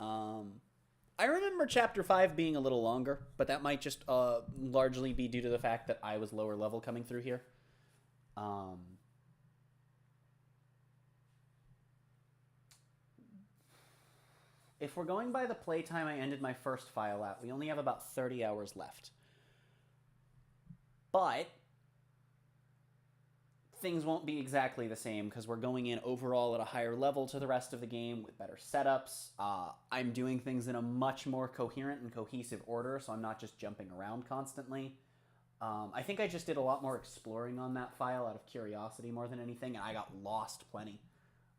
I remember Chapter 5 being a little longer, but that might just largely be due to the fact that I was lower level coming through here. If we're going by the playtime I ended my first file at, we only have about 30 hours left. But things won't be exactly the same because we're going in overall at a higher level to the rest of the game with better setups. I'm doing things in a much more coherent and cohesive order, so I'm not just jumping around constantly. I think I just did a lot more exploring on that file out of curiosity more than anything, and I got lost plenty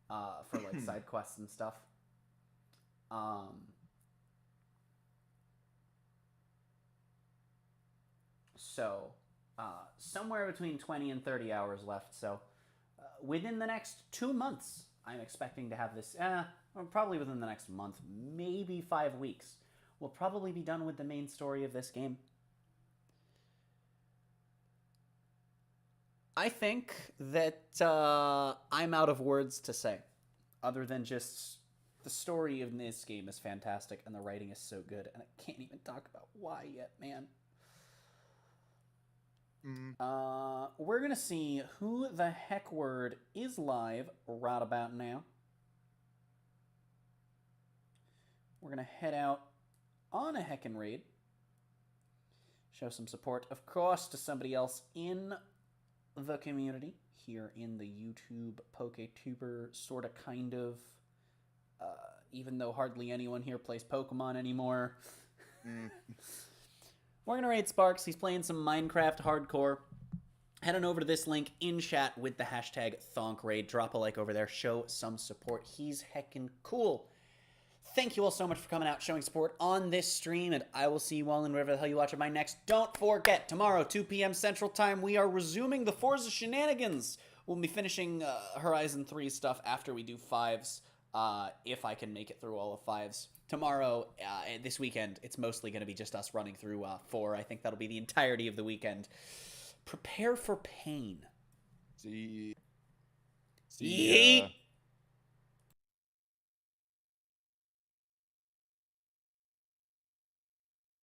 for like side quests and stuff. So, somewhere between 20 and 30 hours left. So, within the next 2 months, I'm expecting to have this, probably within the next month, maybe 5 weeks, we'll probably be done with the main story of this game. I think that I'm out of words to say, other than just the story of this game is fantastic and the writing is so good, and I can't even talk about why yet, man. We're gonna see who the heck word is live right about now. We're gonna head out on a heckin' raid. Show some support, of course, to somebody else in the community here in the YouTube PokeTuber sort of kind of. Even though hardly anyone here plays Pokemon anymore. We're going to raid Sparks. He's playing some Minecraft hardcore. Head on over to this link in chat with the hashtag ThonkRaid. Drop a like over there. Show some support. He's heckin' cool. Thank you all so much for coming out, showing support on this stream, and I will see you all in wherever the hell you watch my next. Don't forget, tomorrow, 2 p.m. Central Time, we are resuming the Forza shenanigans. We'll be finishing Horizon 3 stuff after we do 5s. If I can make it through all of 5s. Tomorrow, this weekend, it's mostly going to be just us running through 4. I think that'll be the entirety of the weekend. Prepare for pain. See. Yeet.